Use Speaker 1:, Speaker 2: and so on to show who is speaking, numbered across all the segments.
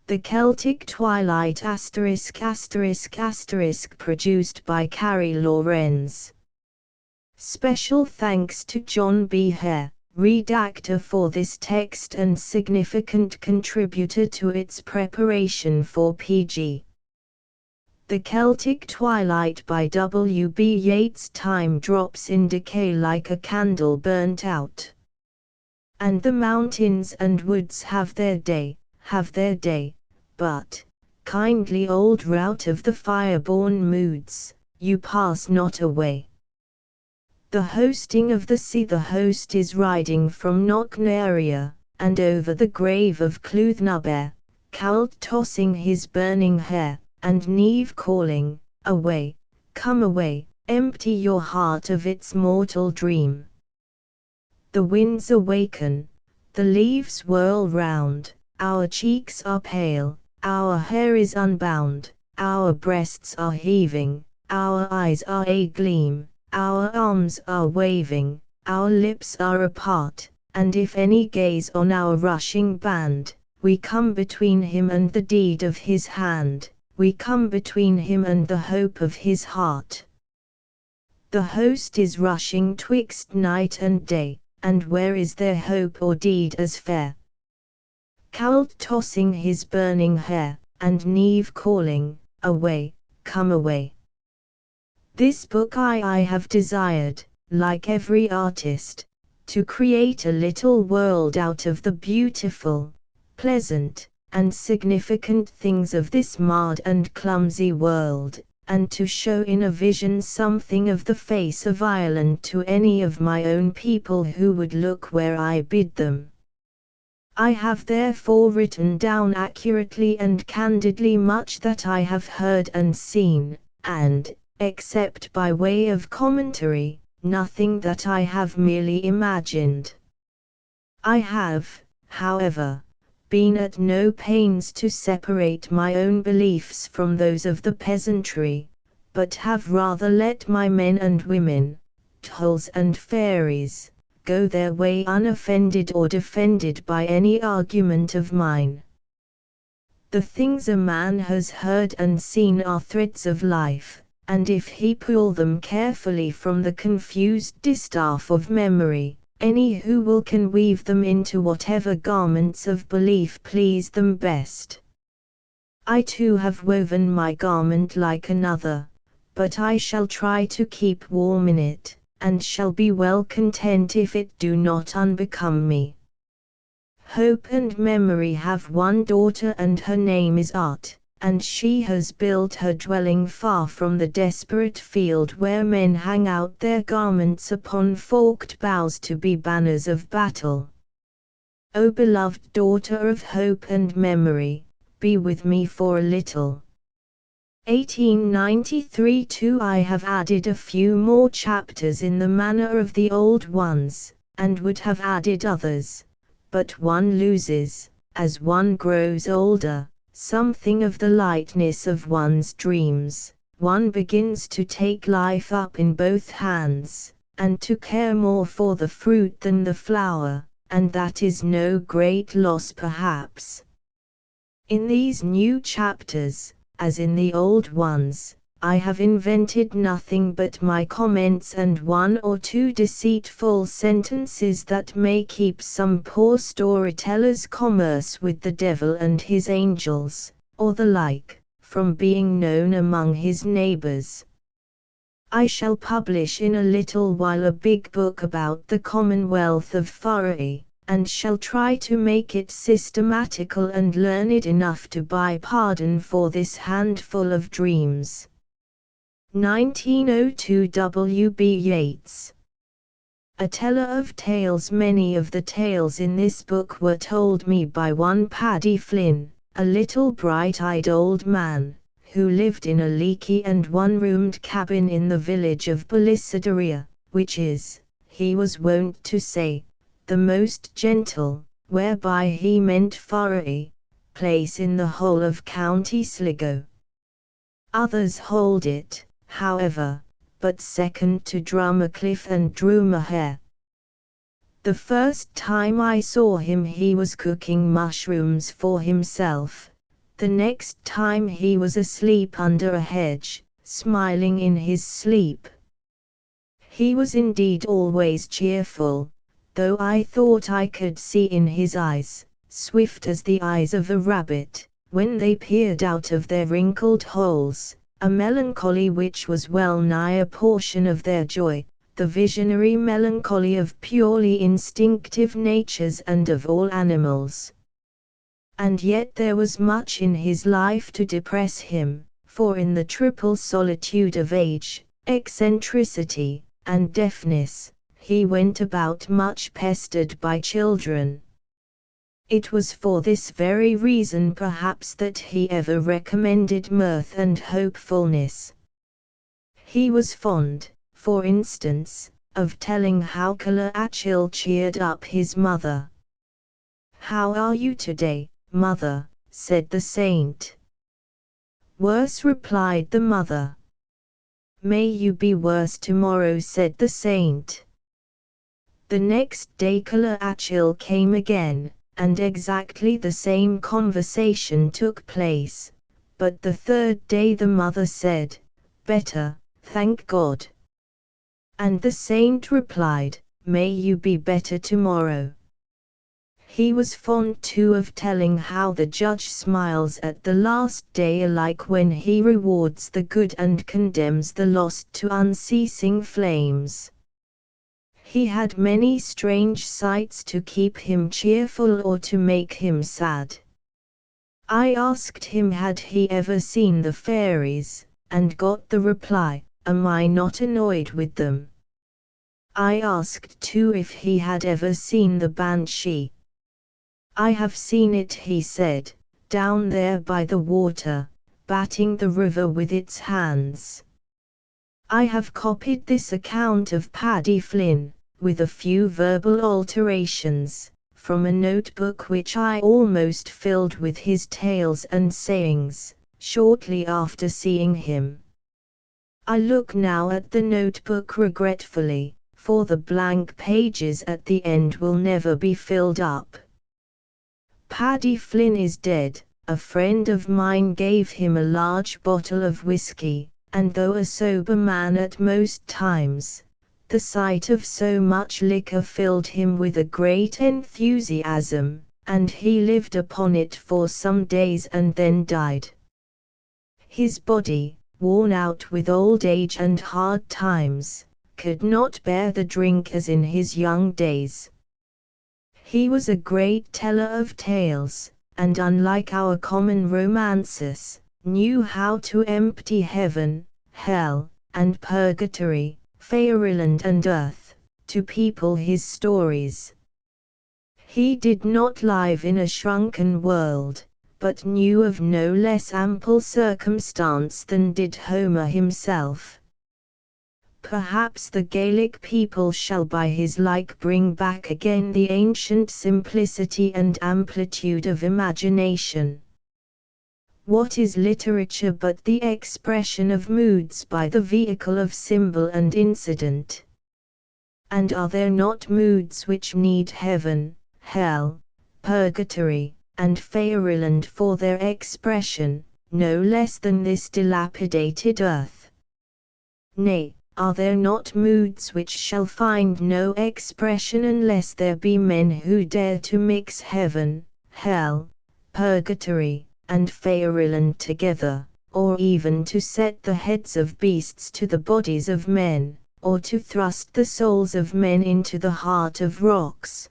Speaker 1: The Celtic Twilight **** produced by Carrie Lorenz. Special thanks to John B. Hare, redactor for this text and significant contributor to its preparation for PG. The Celtic Twilight by W. B. Yeats. Time drops in decay like a candle burnt out. And the mountains and woods have their day, but, kindly old rout of the fire-born moods, you pass not away. The hosting of the sea, the host is riding from Knocknarea, and over the grave of Cloothnabear, Cowlt tossing his burning hair, and Neve calling, away, come away, empty your heart of its mortal dream. The winds awaken, the leaves whirl round, our cheeks are pale, our hair is unbound, our breasts are heaving, our eyes are agleam, our arms are waving, our lips are apart, and if any gaze on our rushing band, we come between him and the deed of his hand, we come between him and the hope of his heart. The host is rushing twixt night and day, and where is there hope or deed as fair? Cowlt tossing his burning hair, and Neve calling, away, come away. This book I have desired, like every artist, to create a little world out of the beautiful, pleasant, and significant things of this marred and clumsy world, and to show in a vision something of the face of Ireland to any of my own people who would look where I bid them. I have therefore written down accurately and candidly much that I have heard and seen, and, except by way of commentary, nothing that I have merely imagined. I have, however, been at no pains to separate my own beliefs from those of the peasantry, but have rather let my men and women, trolls and fairies, go their way unoffended or defended by any argument of mine. The things a man has heard and seen are threads of life, and if he pull them carefully from the confused distaff of memory, any who will can weave them into whatever garments of belief please them best. I too have woven my garment like another, but I shall try to keep warm in it, and shall be well content if it do not unbecome me. Hope and Memory have one daughter and her name is Art, and she has built her dwelling far from the desperate field where men hang out their garments upon forked boughs to be banners of battle. O beloved daughter of Hope and Memory, be with me for a little. 1893 too. I have added a few more chapters in the manner of the old ones, and would have added others, but one loses, as one grows older, something of the lightness of one's dreams, one begins to take life up in both hands, and to care more for the fruit than the flower, and that is no great loss perhaps. In these new chapters, as in the old ones, I have invented nothing but my comments and one or two deceitful sentences that may keep some poor storyteller's commerce with the devil and his angels, or the like, from being known among his neighbors. I shall publish in a little while a big book about the Commonwealth of Furry, and shall try to make it systematical and learned enough to buy pardon for this handful of dreams. 1902 W. B. Yeats. A teller of tales. Many of the tales in this book were told me by one Paddy Flynn, a little bright-eyed old man, who lived in a leaky and one-roomed cabin in the village of Bollisaderia, which is, he was wont to say, the most gentle, whereby he meant Furry, place in the whole of County Sligo. Others hold it, however, but second to Drumacliff and Drumahair. The first time I saw him he was cooking mushrooms for himself, The next time he was asleep under a hedge, smiling in his sleep. He was indeed always cheerful, though I thought I could see in his eyes, swift as the eyes of a rabbit, when they peered out of their wrinkled holes, a melancholy which was well nigh a portion of their joy, the visionary melancholy of purely instinctive natures and of all animals. And yet there was much in his life to depress him, for in the triple solitude of age, eccentricity, and deafness, he went about much pestered by children. It was for this very reason perhaps that he ever recommended mirth and hopefulness. He was fond, for instance, of telling how Achil cheered up his mother. "How are you today, mother?" said the saint. "Worse," replied the mother. "May you be worse tomorrow," said the saint. The next day Achil came again, and exactly the same conversation took place, but the third day the mother said, "Better, thank God." And the saint replied, "May you be better tomorrow." He was fond too of telling how the judge smiles at the last day alike when he rewards the good and condemns the lost to unceasing flames. He had many strange sights to keep him cheerful or to make him sad. I asked him had he ever seen the fairies, and got the reply, "Am I not annoyed with them?" I asked too if he had ever seen the banshee. "I have seen it," he said, "down there by the water, batting the river with its hands." I have copied this account of Paddy Flynn, with a few verbal alterations, from a notebook which I almost filled with his tales and sayings, shortly after seeing him. I look now at the notebook regretfully, for the blank pages at the end will never be filled up. Paddy Flynn is dead. A friend of mine gave him a large bottle of whiskey, and though a sober man at most times, the sight of so much liquor filled him with a great enthusiasm, and he lived upon it for some days and then died. His body, worn out with old age and hard times, could not bear the drink as in his young days. He was a great teller of tales, and unlike our common romancers, knew how to empty heaven, hell, and purgatory, fairyland and earth, to people his stories. He did not live in a shrunken world, but knew of no less ample circumstance than did Homer himself. Perhaps the Gaelic people shall by his like bring back again the ancient simplicity and amplitude of imagination. What is literature but the expression of moods by the vehicle of symbol and incident? And are there not moods which need heaven, hell, purgatory, and fairyland for their expression, no less than this dilapidated earth? Nay, are there not moods which shall find no expression unless there be men who dare to mix heaven, hell, purgatory, and fairyland together, or even to set the heads of beasts to the bodies of men, or to thrust the souls of men into the heart of rocks?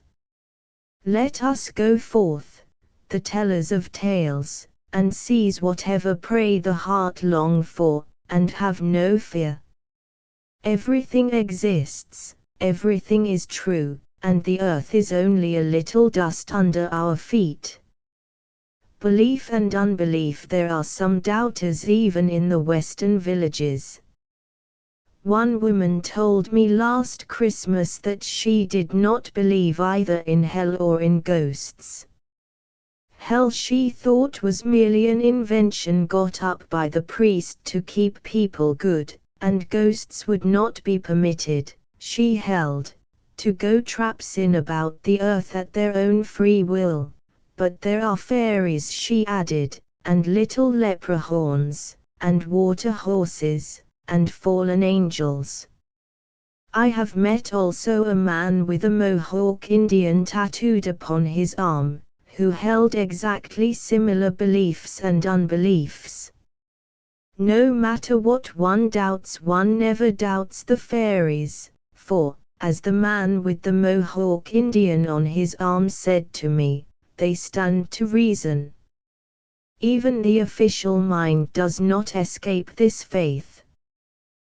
Speaker 1: Let us go forth, the tellers of tales, and seize whatever prey the heart long for, and have no fear. Everything exists, everything is true, and the earth is only a little dust under our feet. Belief and unbelief, there are some doubters even in the Western villages. One woman told me last Christmas that she did not believe either in hell or in ghosts. Hell she thought was merely an invention got up by the priest to keep people good, and ghosts would not be permitted, she held, to go traipsing about the earth at their own free will. But there are fairies, she added, and little leprechauns, and water horses, and fallen angels. I have met also a man with a Mohawk Indian tattooed upon his arm, who held exactly similar beliefs and unbeliefs. No matter what one doubts, one never doubts the fairies, for, as the man with the Mohawk Indian on his arm said to me, they stand to reason. Even the official mind does not escape this faith.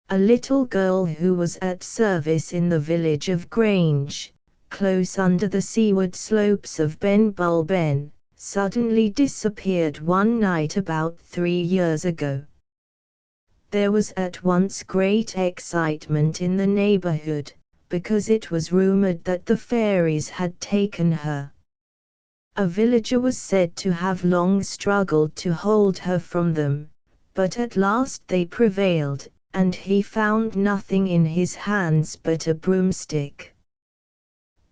Speaker 1: A little girl who was at service in the village of Grange, close under the seaward slopes of Ben Bulben, suddenly disappeared one night about 3 years ago. There was at once great excitement in the neighborhood, because it was rumored that the fairies had taken her. A villager was said to have long struggled to hold her from them, but at last they prevailed, and he found nothing in his hands but a broomstick.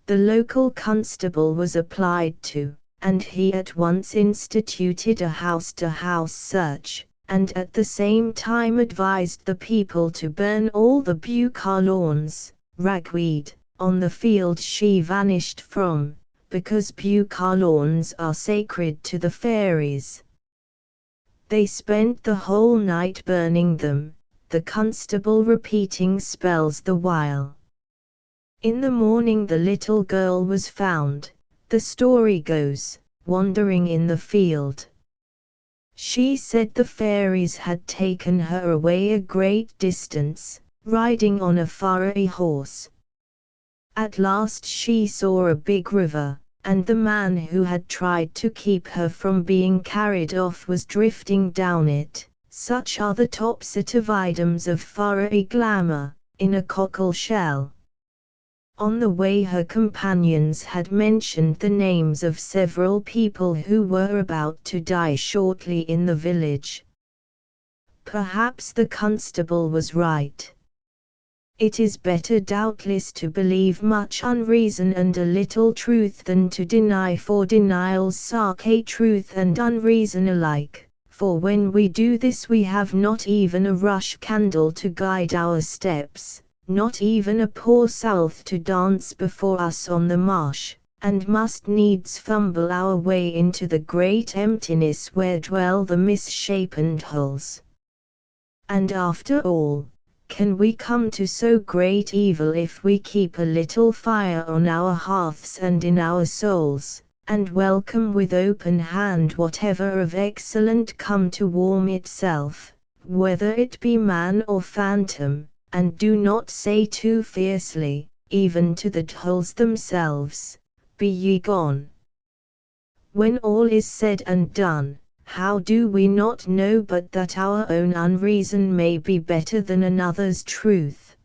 Speaker 1: The local constable was applied to, and he at once instituted a house-to-house search, and at the same time advised the people to burn all the bucca lawns, ragweed, on the field she vanished from, because bucca lawns are sacred to the fairies. They spent the whole night burning them, the constable repeating spells the while. In the morning the little girl was found, the story goes, wandering in the field. She said the fairies had taken her away a great distance, riding on a furry horse. At last she saw a big river, and the man who had tried to keep her from being carried off was drifting down it. Such are the topsy-turvydom of furry glamour, in a cockle shell. On the way her companions had mentioned the names of several people who were about to die shortly in the village. Perhaps the constable was right. It is better doubtless to believe much unreason and a little truth than to deny, for denials sake truth and unreason alike, for when we do this we have not even a rush candle to guide our steps, not even a poor south to dance before us on the marsh, and must needs fumble our way into the great emptiness where dwell the misshapen holes. And after all, can we come to so great evil if we keep a little fire on our hearths and in our souls, and welcome with open hand whatever of excellent come to warm itself, whether it be man or phantom, and do not say too fiercely, even to the holes themselves, be ye gone? When all is said and done, how do we not know but that our own unreason may be better than another's truth?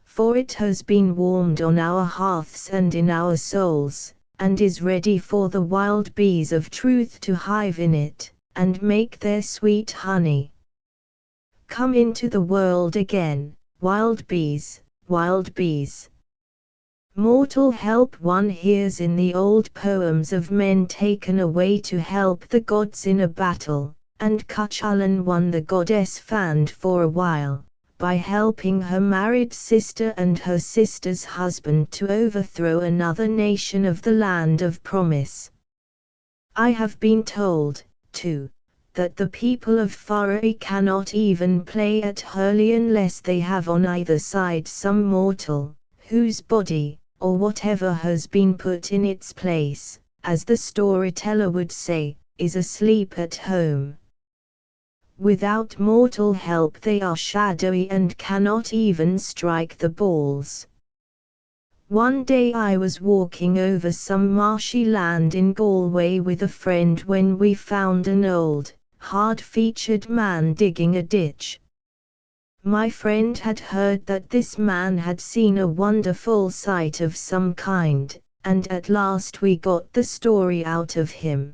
Speaker 1: For it has been warmed on our hearths and in our souls, and is ready for the wild bees of truth to hive in it, and make their sweet honey. Come into the world again, wild bees, wild bees. Mortal help one hears in the old poems of men taken away to help the gods in a battle, and Cuchulainn won the goddess fanned for a while, by helping her married sister and her sister's husband to overthrow another nation of the land of promise. I have been told, too, that the people of Furry cannot even play at hurley unless they have on either side some mortal, whose body, or whatever has been put in its place, as the storyteller would say, is asleep at home. Without mortal help they are shadowy and cannot even strike the balls. One day I was walking over some marshy land in Galway with a friend when we found an old, hard-featured man digging a ditch. My friend had heard that this man had seen a wonderful sight of some kind, and at last we got the story out of him.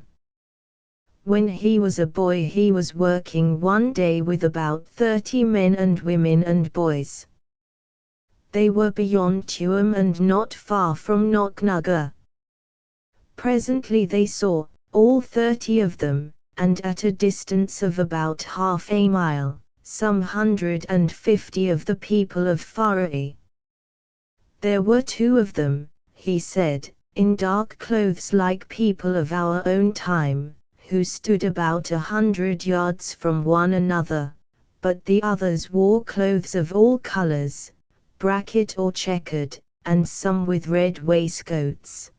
Speaker 1: When he was a boy he was working one day with about 30 men and women and boys. They were beyond Tuam and not far from Knocknugger. Presently they saw, all 30 of them, and at a distance of about half a mile, some 150 of the people of Faroe. There were 2 of them, he said, in dark clothes like people of our own time, who stood about 100 yards from one another, but the others wore clothes of all colors, bracket or checkered, and some with red waistcoats.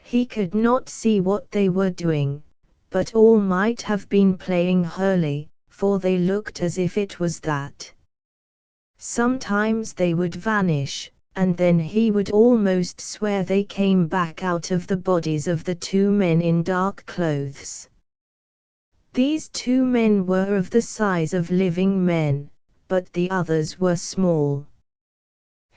Speaker 1: He could not see what they were doing, but all might have been playing hurley, for they looked as if it was that. Sometimes they would vanish, and then he would almost swear they came back out of the bodies of the 2 men in dark clothes. These 2 men were of the size of living men, but the others were small.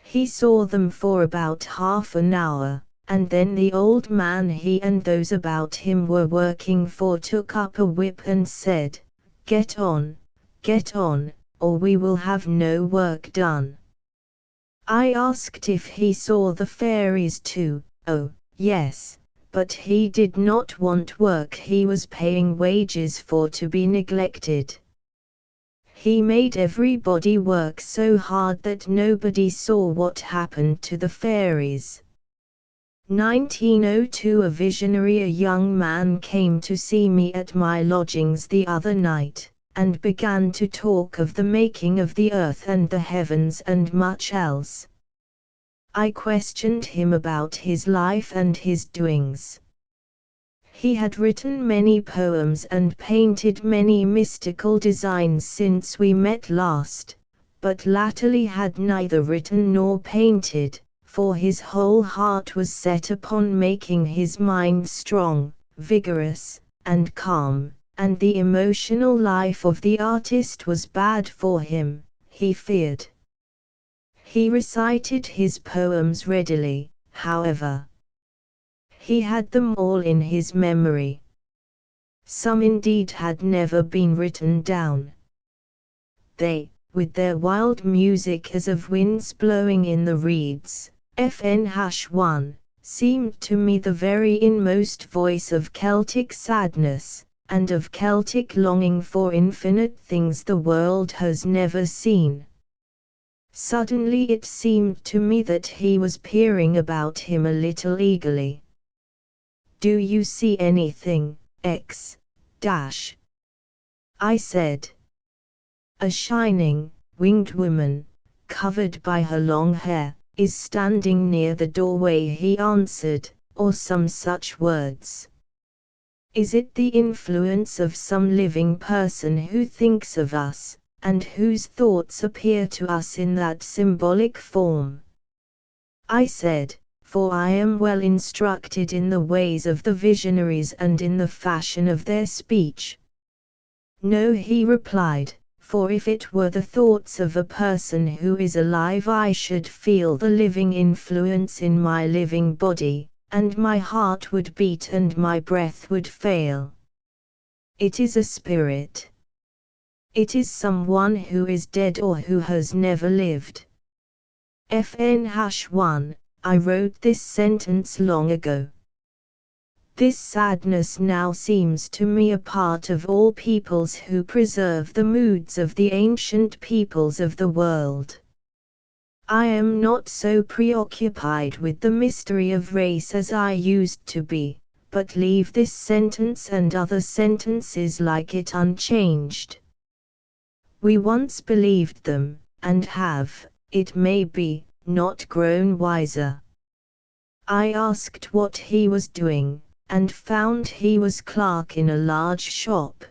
Speaker 1: He saw them for about half an hour, and then the old man he and those about him were working for took up a whip and said, get on, or we will have no work done." I asked if he saw the fairies too. "Oh, yes, but he did not want work he was paying wages for to be neglected. He made everybody work so hard that nobody saw what happened to the fairies." 1902 A visionary, a young man, came to see me at my lodgings the other night, and began to talk of the making of the earth and the heavens and much else. I questioned him about his life and his doings. He had written many poems and painted many mystical designs since we met last, but latterly had neither written nor painted, for his whole heart was set upon making his mind strong, vigorous, and calm, and the emotional life of the artist was bad for him, he feared. He recited his poems readily, however. He had them all in his memory. Some indeed had never been written down. They, with their wild music as of winds blowing in the reeds, FN-1, seemed to me the very inmost voice of Celtic sadness, and of Celtic longing for infinite things the world has never seen. Suddenly it seemed to me that he was peering about him a little eagerly. "Do you see anything, X-?" I said. "A shining, winged woman, covered by her long hair, is standing near the doorway," he answered, or some such words. "Is it the influence of some living person who thinks of us, and whose thoughts appear to us in that symbolic form?" I said, for I am well instructed in the ways of the visionaries and in the fashion of their speech. "No," he replied, "for if it were the thoughts of a person who is alive I should feel the living influence in my living body, and my heart would beat and my breath would fail. It is a spirit. It is someone who is dead or who has never lived." FN-1, I wrote this sentence long ago. This sadness now seems to me a part of all peoples who preserve the moods of the ancient peoples of the world. I am not so preoccupied with the mystery of race as I used to be, but leave this sentence and other sentences like it unchanged. We once believed them, and have, it may be, not grown wiser. I asked what he was doing, and found he was clerk in a large shop.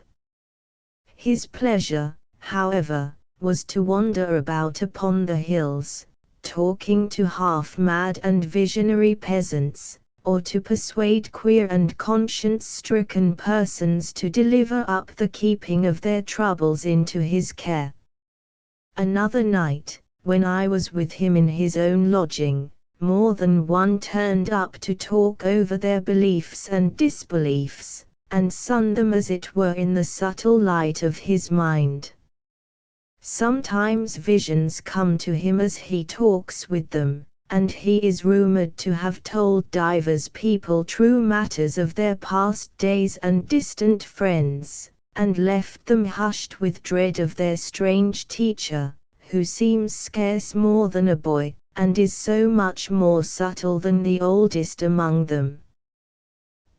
Speaker 1: His pleasure, however, was to wander about upon the hills, talking to half-mad and visionary peasants, or to persuade queer and conscience-stricken persons to deliver up the keeping of their troubles into his care. Another night, when I was with him in his own lodging, more than one turned up to talk over their beliefs and disbeliefs, and sun them as it were in the subtle light of his mind. Sometimes visions come to him as he talks with them, and he is rumoured to have told divers people true matters of their past days and distant friends, and left them hushed with dread of their strange teacher, who seems scarce more than a boy, and is so much more subtle than the oldest among them.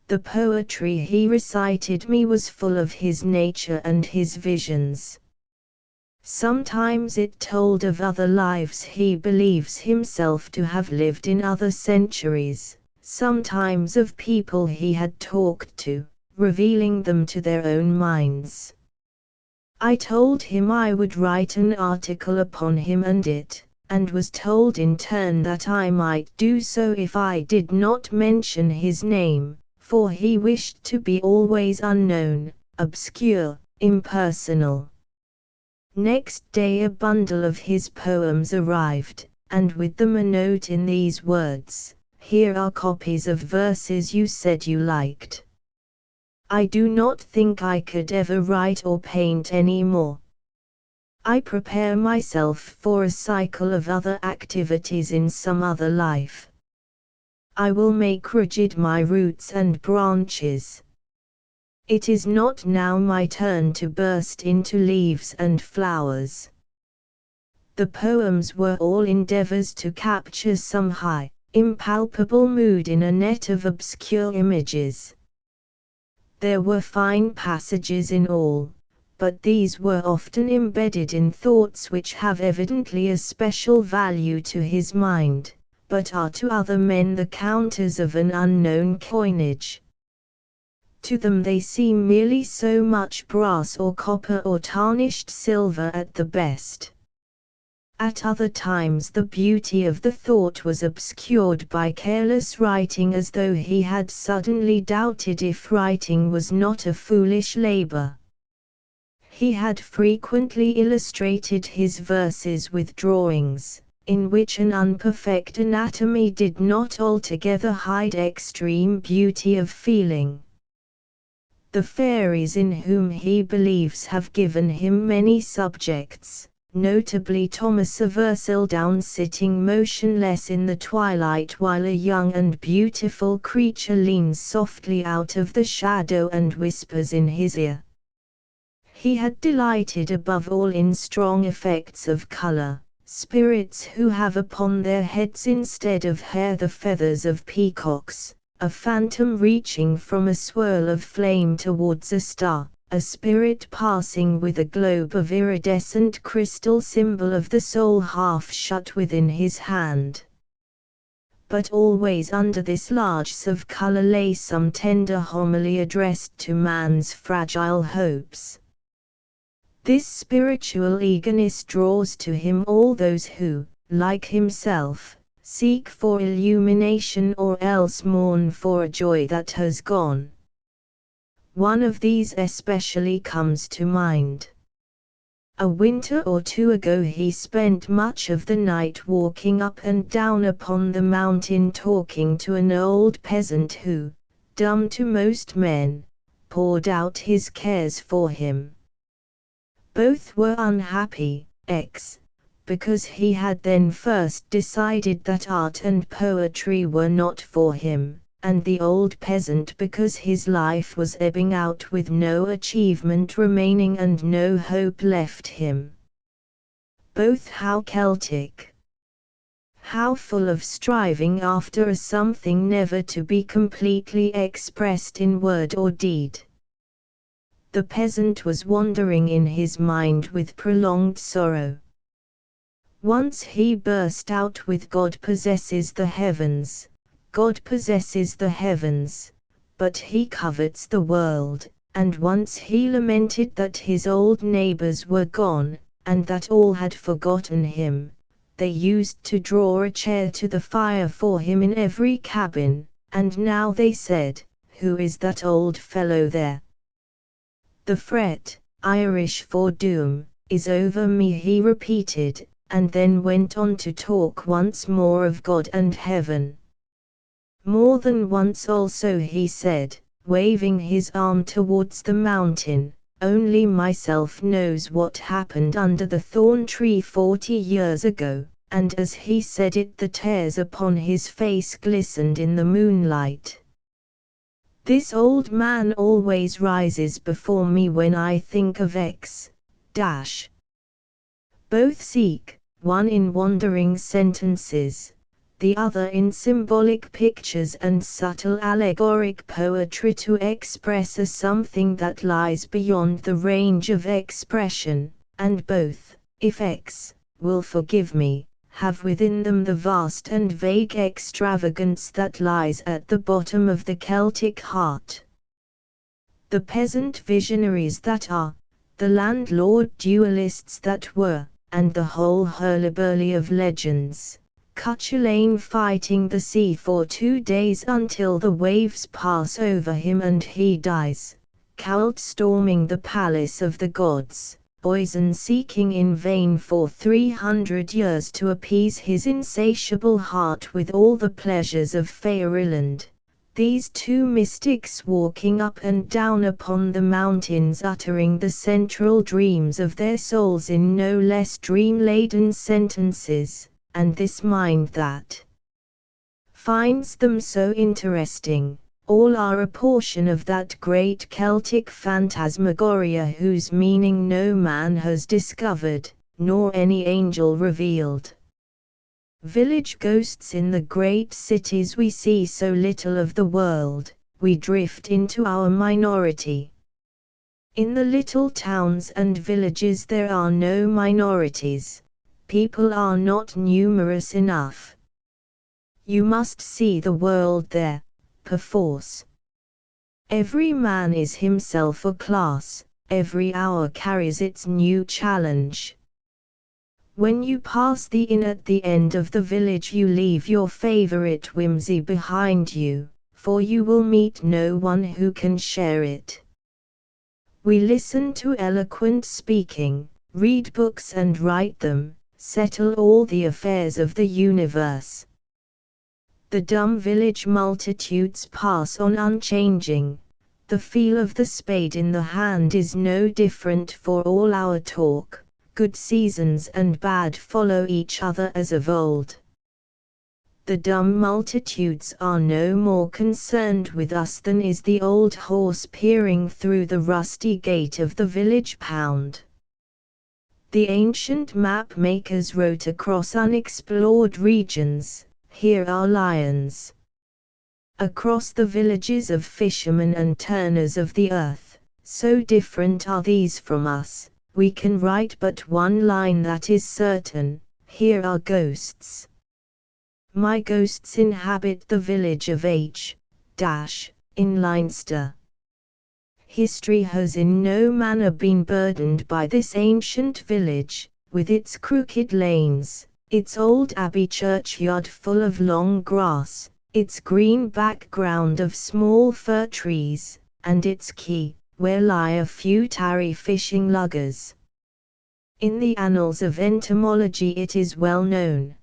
Speaker 1: The poetry he recited me was full of his nature and his visions. Sometimes it told of other lives he believes himself to have lived in other centuries, sometimes of people he had talked to, revealing them to their own minds. I told him I would write an article upon him and was told in turn that I might do so if I did not mention his name, for he wished to be always unknown, obscure, impersonal. Next day a bundle of his poems arrived, and with them a note in these words: "Here are copies of verses you said you liked. I do not think I could ever write or paint any more. I prepare myself for a cycle of other activities in some other life. I will make rigid my roots and branches. It is not now my turn to burst into leaves and flowers." The poems were all endeavors to capture some high, impalpable mood in a net of obscure images. There were fine passages in all, but these were often embedded in thoughts which have evidently a special value to his mind, but are to other men the counters of an unknown coinage. To them they seem merely so much brass or copper or tarnished silver at the best. At other times the beauty of the thought was obscured by careless writing, as though he had suddenly doubted if writing was not a foolish labor. He had frequently illustrated his verses with drawings, in which an unperfect anatomy did not altogether hide extreme beauty of feeling. The fairies in whom he believes have given him many subjects, notably Thomas of Ercildown sitting motionless in the twilight while a young and beautiful creature leans softly out of the shadow and whispers in his ear. He had delighted above all in strong effects of color, spirits who have upon their heads instead of hair the feathers of peacocks, a phantom reaching from a swirl of flame towards a star, a spirit passing with a globe of iridescent crystal, symbol of the soul half shut within his hand. But always under this largesse of color lay some tender homily addressed to man's fragile hopes. This spiritual eagerness draws to him all those who, like himself, seek for illumination or else mourn for a joy that has gone. One of these especially comes to mind. A winter or two ago he spent much of the night walking up and down upon the mountain talking to an old peasant who, dumb to most men, poured out his cares for him. Both were unhappy, because he had then first decided that art and poetry were not for him, and the old peasant because his life was ebbing out with no achievement remaining and no hope left him. Both how Celtic, how full of striving after a something never to be completely expressed in word or deed. The peasant was wandering in his mind with prolonged sorrow. Once he burst out with God possesses the heavens, God possesses the heavens, but he covets the world, and once he lamented that his old neighbors were gone, and that all had forgotten him. They used to draw a chair to the fire for him in every cabin, and now they said, "Who is that old fellow there?" The fret, Irish for doom, is over me, he repeated, and then went on to talk once more of God and heaven. More than once also he said, waving his arm towards the mountain, "Only myself knows what happened under the thorn tree 40 years ago, and as he said it the tears upon his face glistened in the moonlight. This old man always rises before me when I think of X. Both seek, one in wandering sentences, the other in symbolic pictures and subtle allegoric poetry to express a something that lies beyond the range of expression, and both, if X will forgive me, have within them the vast and vague extravagance that lies at the bottom of the Celtic heart. The peasant visionaries that are, the landlord duelists that were, and the whole hurlyburly of legends. Cuchulainn fighting the sea for 2 days until the waves pass over him and he dies. Cowlt storming the palace of the gods. Oisin seeking in vain for 300 years to appease his insatiable heart with all the pleasures of fairyland. These two mystics walking up and down upon the mountains uttering the central dreams of their souls in no less dream-laden sentences, and this mind that finds them so interesting, all are a portion of that great Celtic phantasmagoria whose meaning no man has discovered, nor any angel revealed. Village ghosts in the great cities we see so little of the world, we drift into our minority. In the little towns and villages there are no minorities. People are not numerous enough. You must see the world there, perforce. Every man is himself a class, every hour carries its new challenge. When you pass the inn at the end of the village you leave your favorite whimsy behind you, for you will meet no one who can share it. We listen to eloquent speaking, read books and write them, settle all the affairs of the universe. The dumb village multitudes pass on unchanging. The feel of the spade in the hand is no different for all our talk. Good seasons and bad follow each other as of old. The dumb multitudes are no more concerned with us than is the old horse peering through the rusty gate of the village pound. The ancient map makers wrote across unexplored regions, here are lions. Across the villages of fishermen and turners of the earth, so different are these from us. We can write but one line that is certain, here are ghosts. My ghosts inhabit the village of H. in Leinster. History has in no manner been burdened by this ancient village, with its crooked lanes, its old abbey churchyard full of long grass, its green background of small fir trees, and its quay, where lie a few tarry fishing luggers. In the annals of entomology it is well known.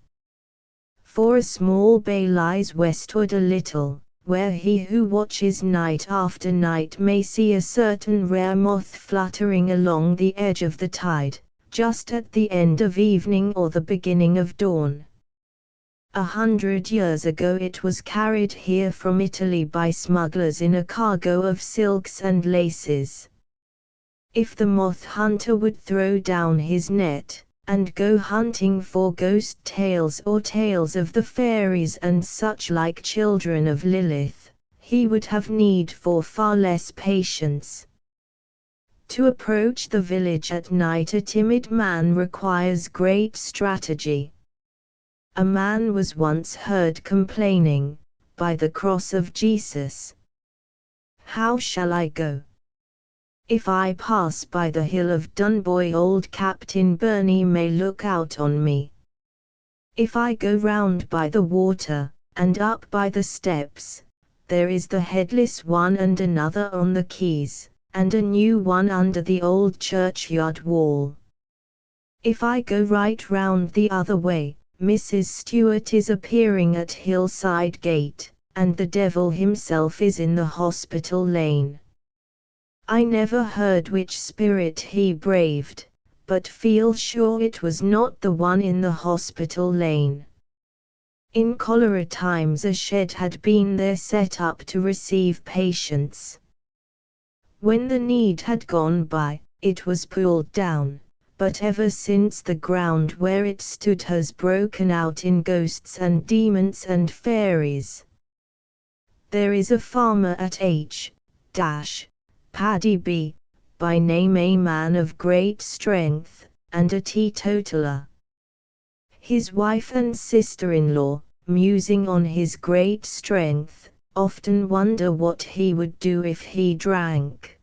Speaker 1: For a small bay lies westward a little, where he who watches night after night may see a certain rare moth fluttering along the edge of the tide, just at the end of evening or the beginning of dawn. 100 years ago it was carried here from Italy by smugglers in a cargo of silks and laces. If the moth hunter would throw down his net, and go hunting for ghost tales or tales of the fairies and such like children of Lilith, he would have need for far less patience. To approach the village at night a timid man requires great strategy. A man was once heard complaining, by the cross of Jesus. How shall I go? If I pass by the hill of Dunboy old Captain Burney may look out on me. If I go round by the water, and up by the steps, there is the headless one and another on the quays, and a new one under the old churchyard wall. If I go right round the other way, Mrs. Stewart is appearing at Hillside Gate, and the devil himself is in the hospital lane. I never heard which spirit he braved, but feel sure it was not the one in the hospital lane. In cholera times a shed had been there set up to receive patients. When the need had gone by, it was pulled down, but ever since the ground where it stood has broken out in ghosts and demons and fairies. There is a farmer at H. Paddy B, by name, a man of great strength, and a teetotaler. His wife and sister-in-law, musing on his great strength, often wonder what he would do if he drank.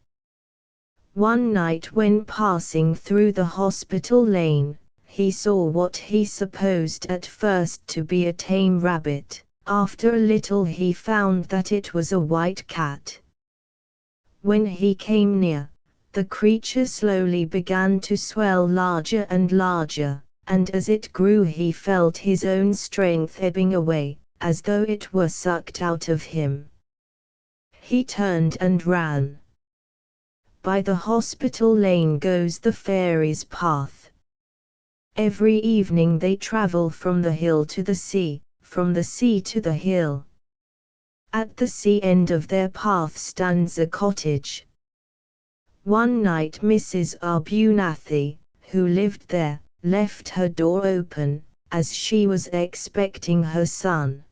Speaker 1: One night when passing through the hospital lane, he saw what he supposed at first to be a tame rabbit. After a little he found that it was a white cat. When he came near, the creature slowly began to swell larger and larger, and as it grew he felt his own strength ebbing away, as though it were sucked out of him. He turned and ran. By the hospital lane goes the fairies' path. Every evening they travel from the hill to the sea, from the sea to the hill. At the sea end of their path stands a cottage. One night Mrs. Arbuthnothy, who lived there, left her door open, as she was expecting her son.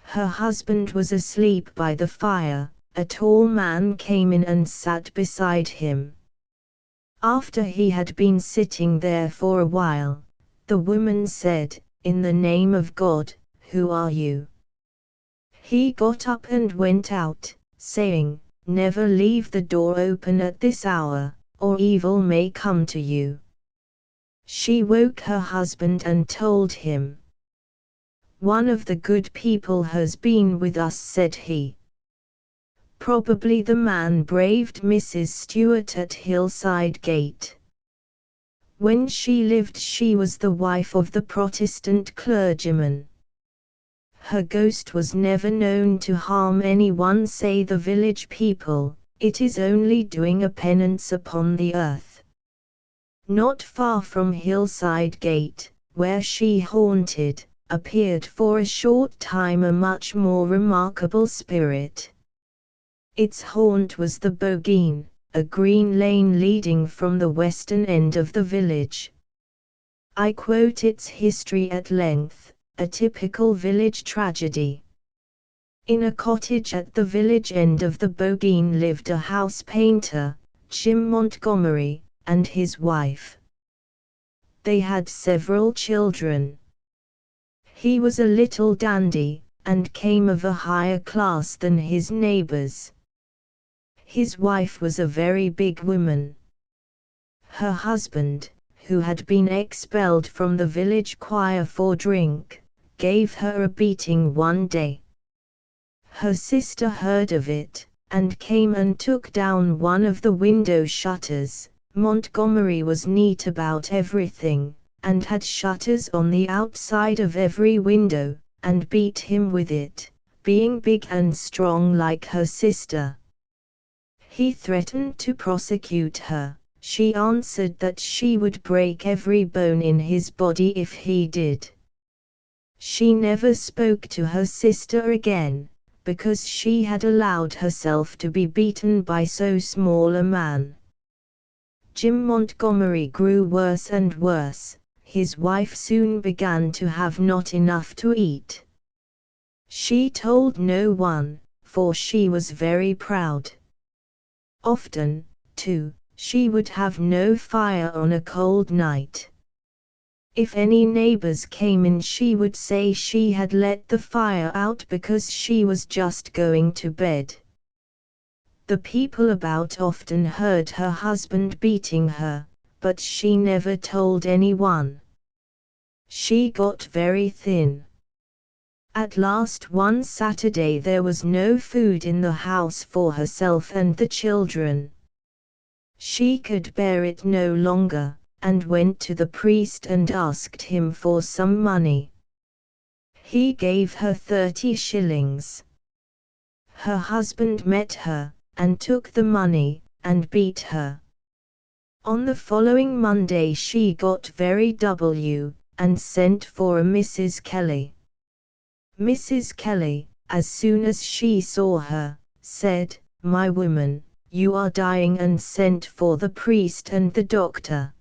Speaker 1: Her husband was asleep by the fire. A tall man came in and sat beside him. After he had been sitting there for a while, the woman said, "In the name of God, who are you?" He got up and went out, saying, "Never leave the door open at this hour, or evil may come to you." She woke her husband and told him. "One of the good people has been with us," said he. Probably the man braved Mrs. Stewart at Hillside Gate. When she lived she was the wife of the Protestant clergyman. Her ghost was never known to harm anyone, say the village people. It is only doing a penance upon the earth. Not far from Hillside Gate, where she haunted, appeared for a short time a much more remarkable spirit. Its haunt was the Bogeen, a green lane leading from the western end of the village. I quote its history at length, a typical village tragedy. In a cottage at the village end of the Bogeen lived a house painter, Jim Montgomery, and his wife. They had several children. He was a little dandy, and came of a higher class than his neighbors. His wife was a very big woman. Her husband, who had been expelled from the village choir for drink, gave her a beating one day. Her sister heard of it, and came and took down one of the window shutters. Montgomery was neat about everything, and had shutters on the outside of every window, and beat him with it, being big and strong like her sister. He threatened to prosecute her. She answered that she would break every bone in his body if he did. She never spoke to her sister again, because she had allowed herself to be beaten by so small a man. Jim Montgomery grew worse and worse. His wife soon began to have not enough to eat. She told no one, for she was very proud. Often, too, she would have no fire on a cold night. If any neighbors came in, she would say she had let the fire out because she was just going to bed. The people about often heard her husband beating her, but she never told anyone. She got very thin. At last one Saturday there was no food in the house for herself and the children. She could bear it no longer, and went to the priest and asked him for some money. He gave her 30 shillings. Her husband met her, and took the money, and beat her. On the following Monday she got very and sent for a Mrs. Kelly. Mrs. Kelly, as soon as she saw her, said, "My woman, you are dying," and sent for the priest and the doctor.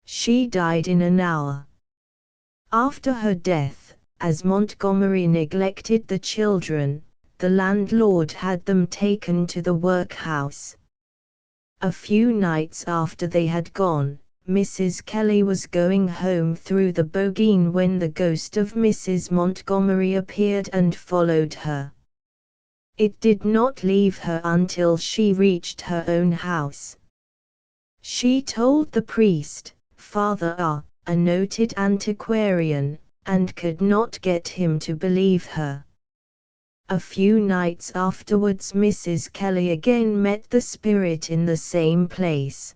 Speaker 1: She died in an hour. After her death, as Montgomery neglected the children, the landlord had them taken to the workhouse. A few nights after they had gone, Mrs. Kelly was going home through the bogeen when the ghost of Mrs. Montgomery appeared and followed her. It did not leave her until she reached her own house. She told the priest, Father R., a noted antiquarian, and could not get him to believe her. A few nights afterwards Mrs. Kelly again met the spirit in the same place.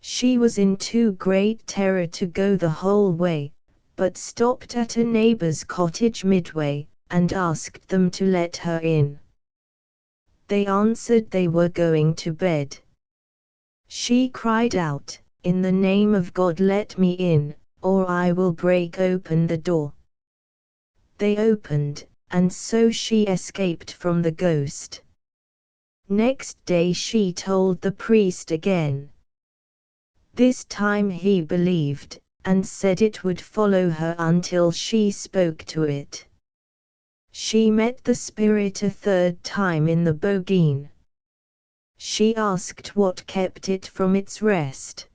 Speaker 1: She was in too great terror to go the whole way, but stopped at a neighbor's cottage midway, and asked them to let her in. They answered they were going to bed. She cried out, "In the name of God, let me in, or I will break open the door." They opened, and so she escaped from the ghost. Next day she told the priest again. This time he believed, and said it would follow her until she spoke to it. She met the spirit a third time in the bogeen. She asked what kept it from its rest.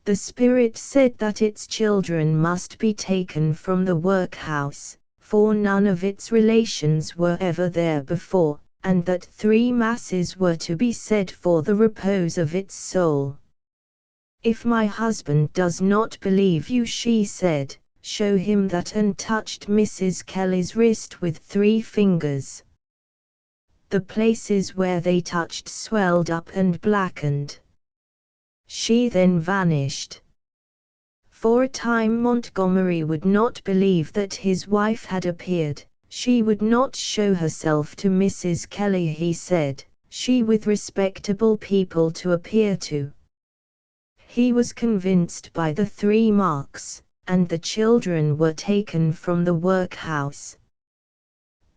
Speaker 1: The spirit said that its children must be taken from the workhouse, for none of its relations were ever there before, and that 3 masses were to be said for the repose of its soul. "If my husband does not believe you," she said, "show him that," and touched Mrs. Kelly's wrist with 3 fingers. The places where they touched swelled up and blackened. She then vanished. For a time Montgomery would not believe that his wife had appeared. She would not show herself to Mrs. Kelly, he said, she with respectable people to appear to. He was convinced by the 3 marks, and the children were taken from the workhouse.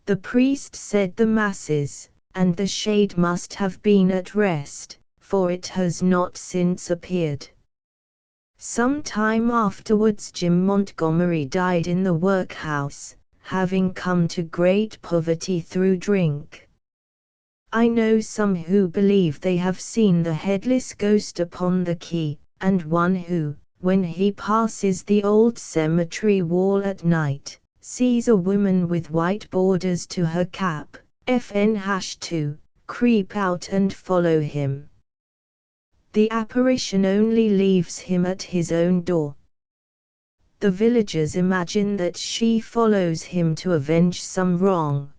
Speaker 1: The priest said the masses, and the shade must have been at rest, for it has not since appeared. Some time afterwards Jim Montgomery died in the workhouse, having come to great poverty through drink. I know some who believe they have seen the headless ghost upon the quay, and one who, when he passes the old cemetery wall at night, sees a woman with white borders to her cap, FN-2, creep out and follow him. The apparition only leaves him at his own door. The villagers imagine that she follows him to avenge some wrong.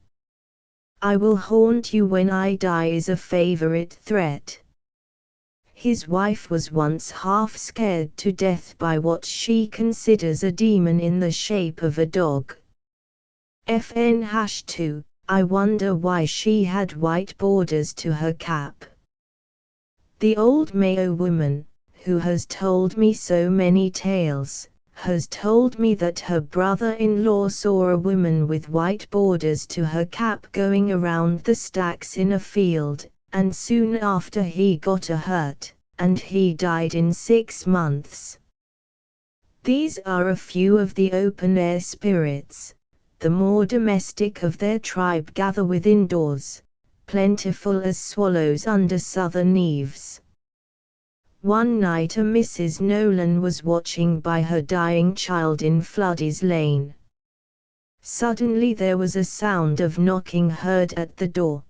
Speaker 1: "I will haunt you when I die" is a favorite threat. His wife was once half scared to death by what she considers a demon in the shape of a dog. FN-2, I wonder why she had white borders to her cap. The old Mayo woman, who has told me so many tales, has told me that her brother-in-law saw a woman with white borders to her cap going around the stacks in a field, and soon after he got a hurt, and he died in 6 months. These are a few of the open-air spirits. The more domestic of their tribe gather within doors, plentiful as swallows under southern eaves. One night a Mrs. Nolan was watching by her dying child in Floody's Lane. Suddenly there was a sound of knocking heard at the door.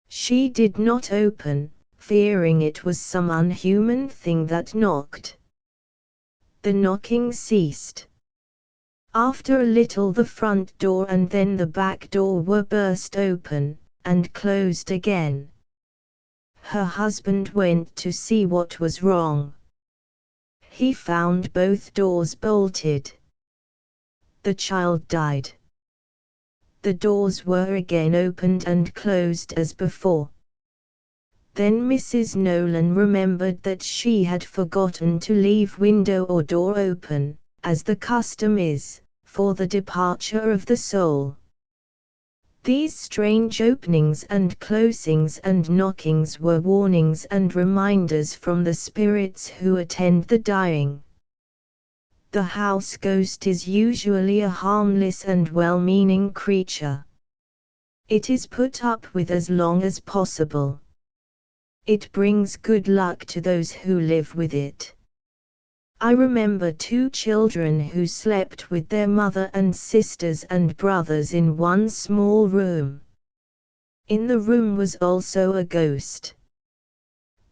Speaker 1: She did not open, fearing it was some unhuman thing that knocked. The knocking ceased. After a little the front door and then the back door were burst open, and closed again. Her husband went to see what was wrong. He found both doors bolted. The child died. The doors were again opened and closed as before. Then Mrs. Nolan remembered that she had forgotten to leave window or door open, as the custom is, for the departure of the soul. These strange openings and closings and knockings were warnings and reminders from the spirits who attend the dying. The house ghost is usually a harmless and well-meaning creature. It is put up with as long as possible. It brings good luck to those who live with it. I remember 2 children who slept with their mother and sisters and brothers in one small room. In the room was also a ghost.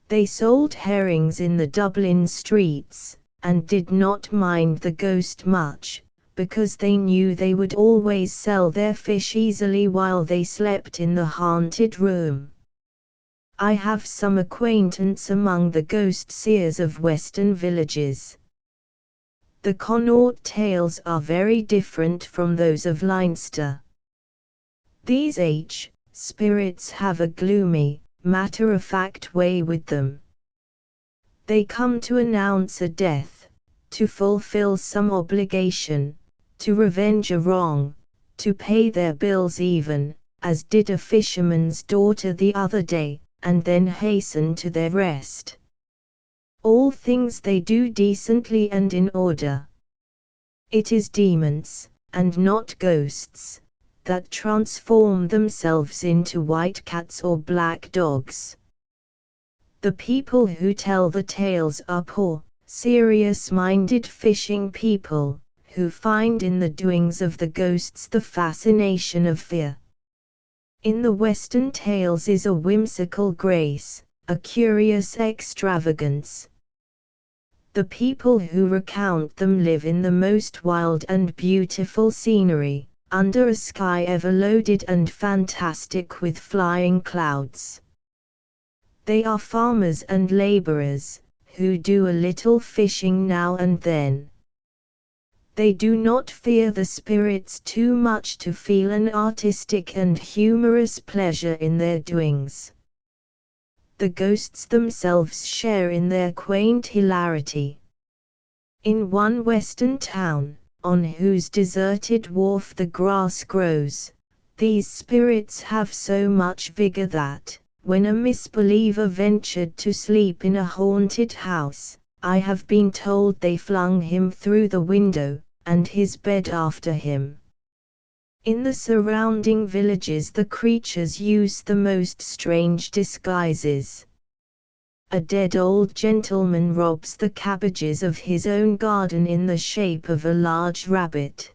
Speaker 1: They sold herrings in the Dublin streets, and did not mind the ghost much, because they knew they would always sell their fish easily while they slept in the haunted room. I have some acquaintance among the ghost seers of western villages. The Connaught tales are very different from those of Leinster. These spirits have a gloomy, matter-of-fact way with them. They come to announce a death, to fulfill some obligation, to revenge a wrong, to pay their bills even, as did a fisherman's daughter the other day, and then hasten to their rest. All things they do decently and in order. It is demons, and not ghosts, that transform themselves into white cats or black dogs. The people who tell the tales are poor, serious-minded fishing people, who find in the doings of the ghosts the fascination of fear. In the Western tales is a whimsical grace, a curious extravagance. The people who recount them live in the most wild and beautiful scenery, under a sky ever loaded and fantastic with flying clouds. They are farmers and laborers, who do a little fishing now and then. They do not fear the spirits too much to feel an artistic and humorous pleasure in their doings. The ghosts themselves share in their quaint hilarity. In one western town, on whose deserted wharf the grass grows, these spirits have so much vigor that, when a misbeliever ventured to sleep in a haunted house, I have been told they flung him through the window, and his bed after him. In the surrounding villages the creatures use the most strange disguises. A dead old gentleman robs the cabbages of his own garden in the shape of a large rabbit.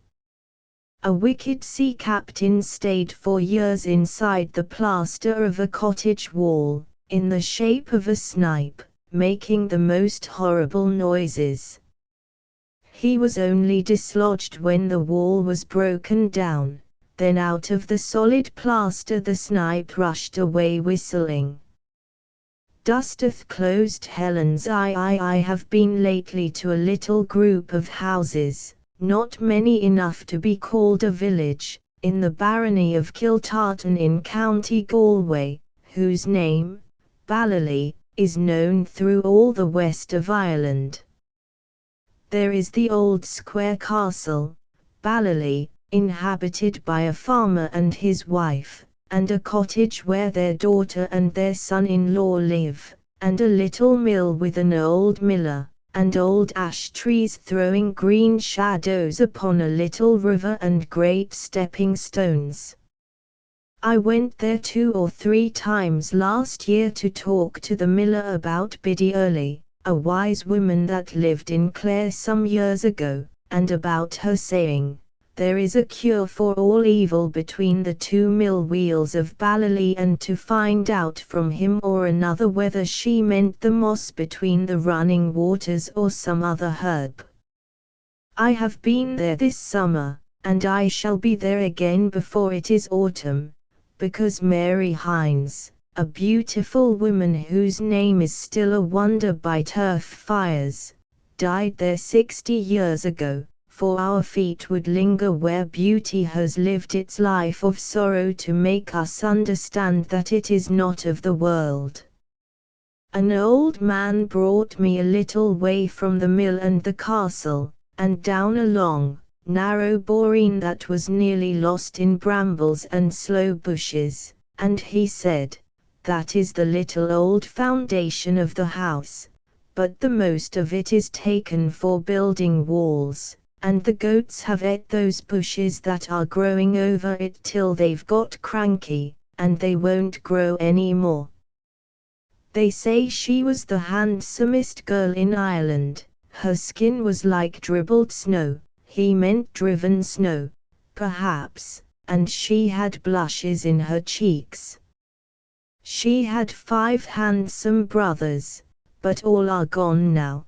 Speaker 1: A wicked sea captain stayed for years inside the plaster of a cottage wall, in the shape of a snipe, making the most horrible noises. He was only dislodged when the wall was broken down, then out of the solid plaster the snipe rushed away whistling. Dusteth closed Helen's eye. I have been lately to a little group of houses, not many enough to be called a village, in the barony of Kiltartan in County Galway, whose name, Ballally, is known through all the west of Ireland. There is the old square castle, Ballally, inhabited by a farmer and his wife, and a cottage where their daughter and their son-in-law live, and a little mill with an old miller, and old ash trees throwing green shadows upon a little river and great stepping stones. I went there 2 or 3 times last year to talk to the miller about Biddy Early, a wise woman that lived in Clare some years ago, and about her saying, "There is a cure for all evil between the 2 mill wheels of Ballally," and to find out from him or another whether she meant the moss between the running waters or some other herb. I have been there this summer, and I shall be there again before it is autumn, because Mary Hines, a beautiful woman whose name is still a wonder by turf fires, died there 60 years ago. For our feet would linger where beauty has lived its life of sorrow to make us understand that it is not of the world. An old man brought me a little way from the mill and the castle, and down a long, narrow boreen that was nearly lost in brambles and sloe bushes, and he said, "That is the little old foundation of the house, but the most of it is taken for building walls, and the goats have ate those bushes that are growing over it till they've got cranky, and they won't grow any more." They say she was the handsomest girl in Ireland. Her skin was like dribbled snow, he meant driven snow, perhaps, and she had blushes in her cheeks. She had 5 handsome brothers, but all are gone now.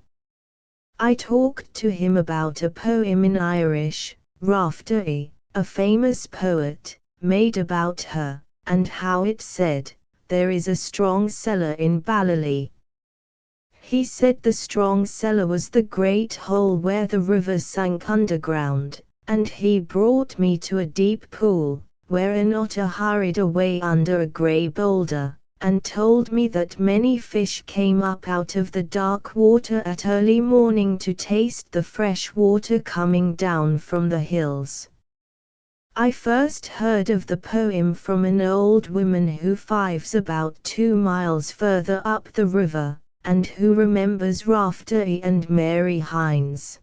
Speaker 1: I talked to him about a poem in Irish, Raftery, a famous poet, made about her, and how it said, "There is a strong cellar in Ballylee." He said the strong cellar was the great hole where the river sank underground, and he brought me to a deep pool, where an otter hurried away under a grey boulder, and told me that many fish came up out of the dark water at early morning to taste the fresh water coming down from the hills. I first heard of the poem from an old woman who lives about 2 miles further up the river, and who remembers Raftery and Mary Hines.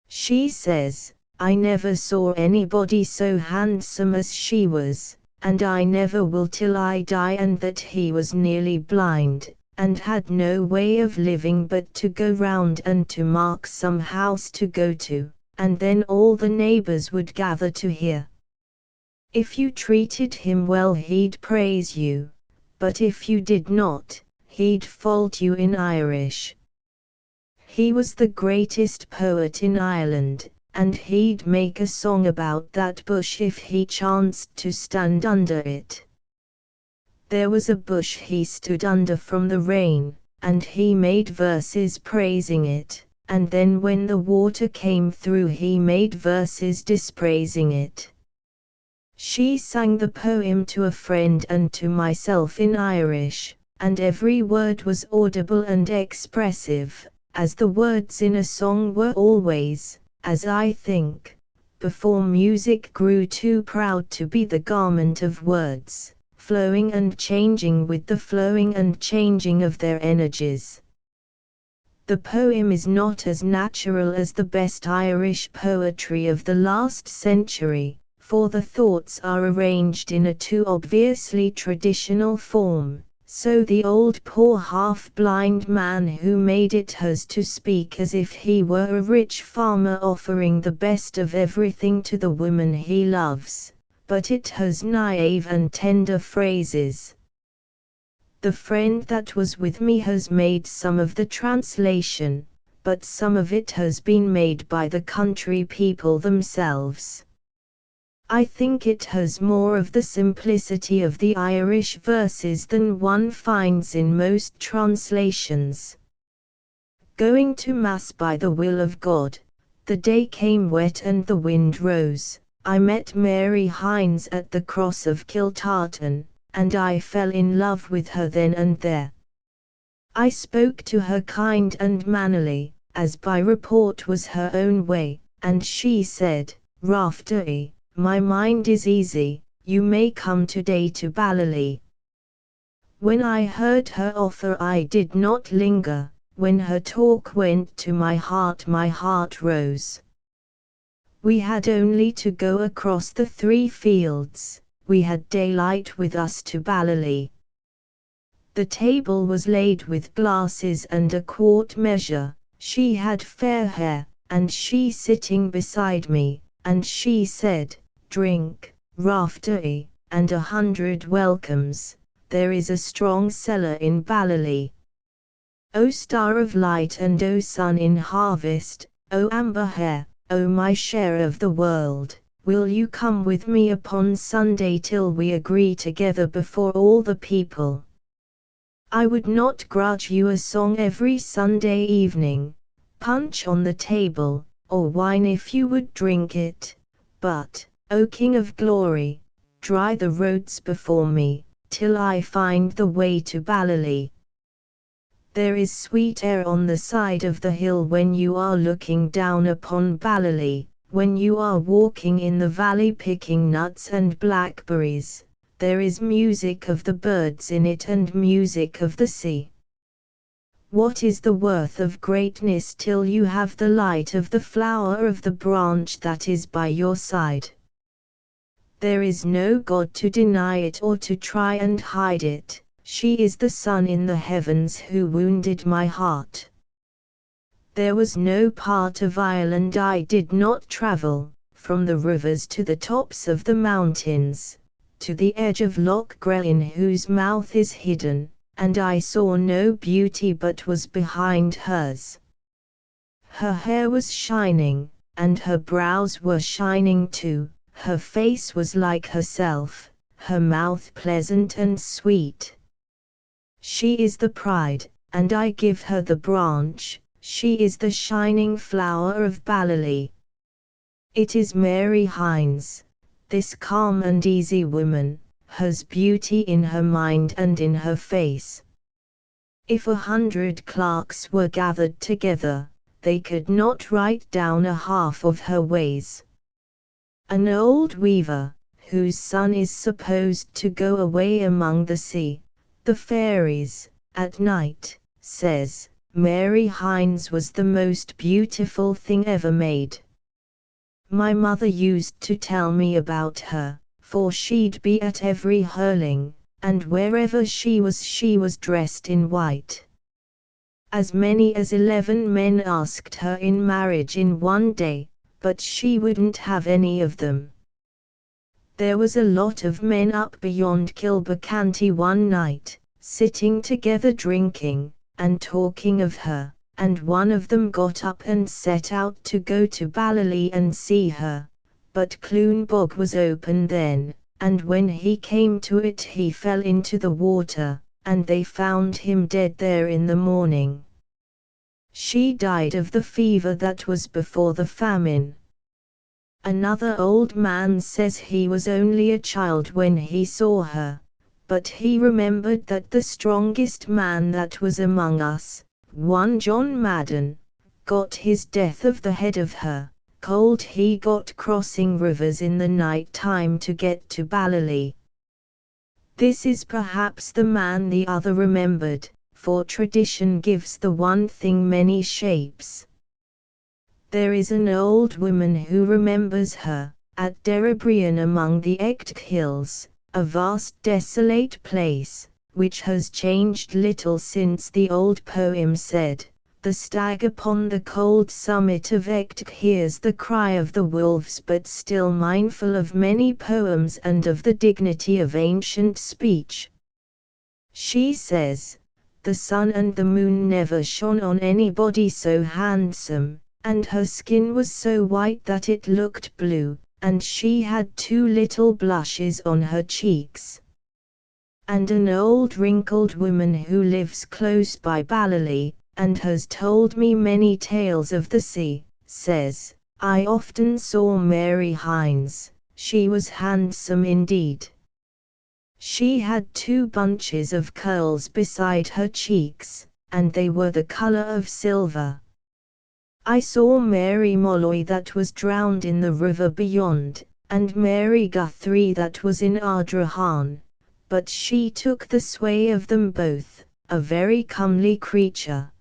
Speaker 1: She says, "I never saw anybody so handsome as she was, and I never will till I die, and that he was nearly blind, and had no way of living but to go round and to mark some house to go to, and then all the neighbors would gather to hear. If you treated him well he'd praise you, but if you did not, he'd fault you in Irish. He was the greatest poet in Ireland, and he'd make a song about that bush if he chanced to stand under it. There was a bush he stood under from the rain, and he made verses praising it, and then when the water came through he made verses dispraising it." She sang the poem to a friend and to myself in Irish, and every word was audible and expressive, as the words in a song were always, as I think, before music grew too proud to be the garment of words, flowing and changing with the flowing and changing of their energies. The poem is not as natural as the best Irish poetry of the last century, for the thoughts are arranged in a too obviously traditional form, so the old poor half-blind man who made it has to speak as if he were a rich farmer offering the best of everything to the woman he loves, but it has naive and tender phrases. The friend that was with me has made some of the translation, but some of it has been made by the country people themselves. I think it has more of the simplicity of the Irish verses than one finds in most translations. Going to Mass by the will of God, the day came wet and the wind rose. I met Mary Hines at the cross of Kiltartan, and I fell in love with her then and there. I spoke to her kind and mannerly, as by report was her own way, and she said, "Raftery, my mind is easy, you may come today to Ballylee." When I heard her offer I did not linger, when her talk went to my heart rose. We had only to go across the 3 fields, we had daylight with us to Ballylee. The table was laid with glasses and a quart measure, she had fair hair, and she sitting beside me, and she said, "Drink, Raftery, and 100 welcomes, there is a strong cellar in Ballylee. O star of light and O sun in harvest, O amber hair, O my share of the world, will you come with me upon Sunday till we agree together before all the people? I would not grudge you a song every Sunday evening, punch on the table, or wine if you would drink it, but, O King of Glory, dry the roads before me, till I find the way to Ballylee." There is sweet air on the side of the hill when you are looking down upon Ballally, when you are walking in the valley picking nuts and blackberries, there is music of the birds in it and music of the sea. What is the worth of greatness till you have the light of the flower of the branch that is by your side? There is no God to deny it or to try and hide it. She is the sun in the heavens who wounded my heart. There was no part of Ireland I did not travel, from the rivers to the tops of the mountains, to the edge of Loch Grelin whose mouth is hidden, and I saw no beauty but was behind hers. Her hair was shining, and her brows were shining too, her face was like herself, her mouth pleasant and sweet. She is the pride, and I give her the branch, she is the shining flower of Ballally. It is Mary Hines, this calm and easy woman, has beauty in her mind and in her face. If 100 clerks were gathered together, they could not write down a half of her ways. An old weaver, whose son is supposed to go away among the sea, the fairies, at night, says, Mary Hines was the most beautiful thing ever made. My mother used to tell me about her, for she'd be at every hurling, and wherever she was dressed in white. As many as 11 men asked her in marriage in one day, but she wouldn't have any of them. There was a lot of men up beyond Kilbecanty one night, sitting together drinking, and talking of her, and one of them got up and set out to go to Ballally and see her, but Clune Bog was open then, and when he came to it he fell into the water, and they found him dead there in the morning. She died of the fever that was before the famine. Another old man says he was only a child when he saw her, but he remembered that the strongest man that was among us, one John Madden, got his death of the head of her, cold he got crossing rivers in the night time to get to Ballally. This is perhaps the man the other remembered, for tradition gives the one thing many shapes. There is an old woman who remembers her, at Derrybrian among the Echt Hills, a vast desolate place, which has changed little since the old poem said, the stag upon the cold summit of Echt hears the cry of the wolves but still mindful of many poems and of the dignity of ancient speech. She says, the sun and the moon never shone on anybody so handsome, and her skin was so white that it looked blue, and she had 2 little blushes on her cheeks. And an old wrinkled woman who lives close by Ballally, and has told me many tales of the sea, says, I often saw Mary Hines, she was handsome indeed. She had 2 bunches of curls beside her cheeks, and they were the colour of silver. I saw Mary Molloy that was drowned in the river beyond, and Mary Guthrie that was in Ardrahan, but she took the sway of them both, a very comely creature.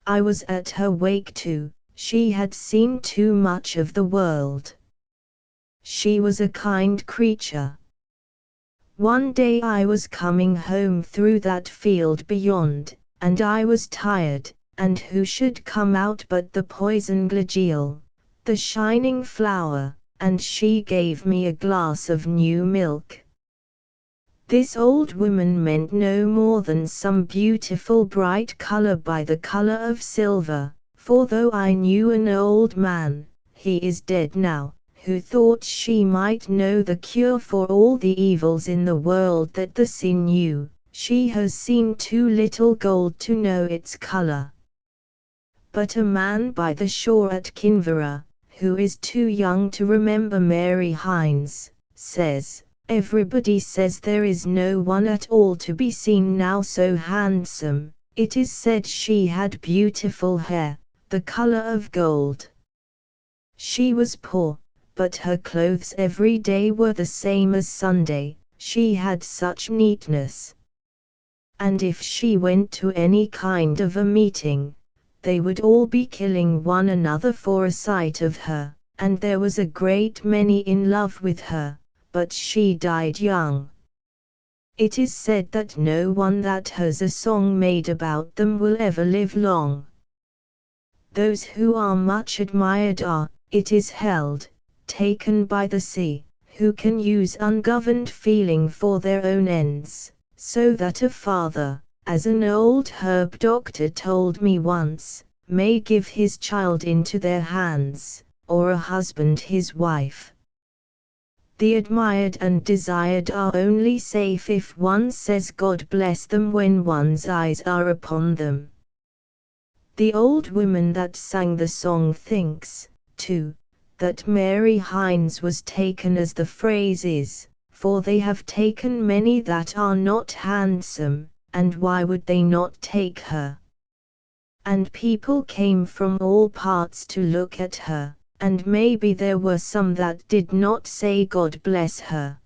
Speaker 1: I was at her wake too, she had seen too much of the world. She was a kind creature. One day I was coming home through that field beyond, and I was tired, and who should come out but the poison glegeal, the shining flower, and she gave me a glass of new milk. This old woman meant no more than some beautiful bright color by the color of silver, for though I knew an old man, he is dead now, who thought she might know the cure for all the evils in the world that the sea knew, she has seen too little gold to know its color. But a man by the shore at Kinvara, who is too young to remember Mary Hines, says, everybody says there is no one at all to be seen now so handsome, It is said she had beautiful hair, the color of gold. She was poor, but her clothes every day were the same as Sunday, she had such neatness. And if she went to any kind of a meeting, they would all be killing one another for a sight of her, and there was a great many in love with her, but she died young. It is said that no one that has a song made about them will ever live long. Those who are much admired are, it is held, taken by the sea, who can use ungoverned feeling for their own ends, so that a father, as an old herb doctor told me once, may give his child into their hands, or a husband his wife. The admired and desired are only safe if one says God bless them when one's eyes are upon them. The old woman that sang the song thinks, too, that Mary Hines was taken as the phrase is, for they have taken many that are not handsome, and why would they not take her? And people came from all parts to look at her, and maybe there were some that did not say God bless her.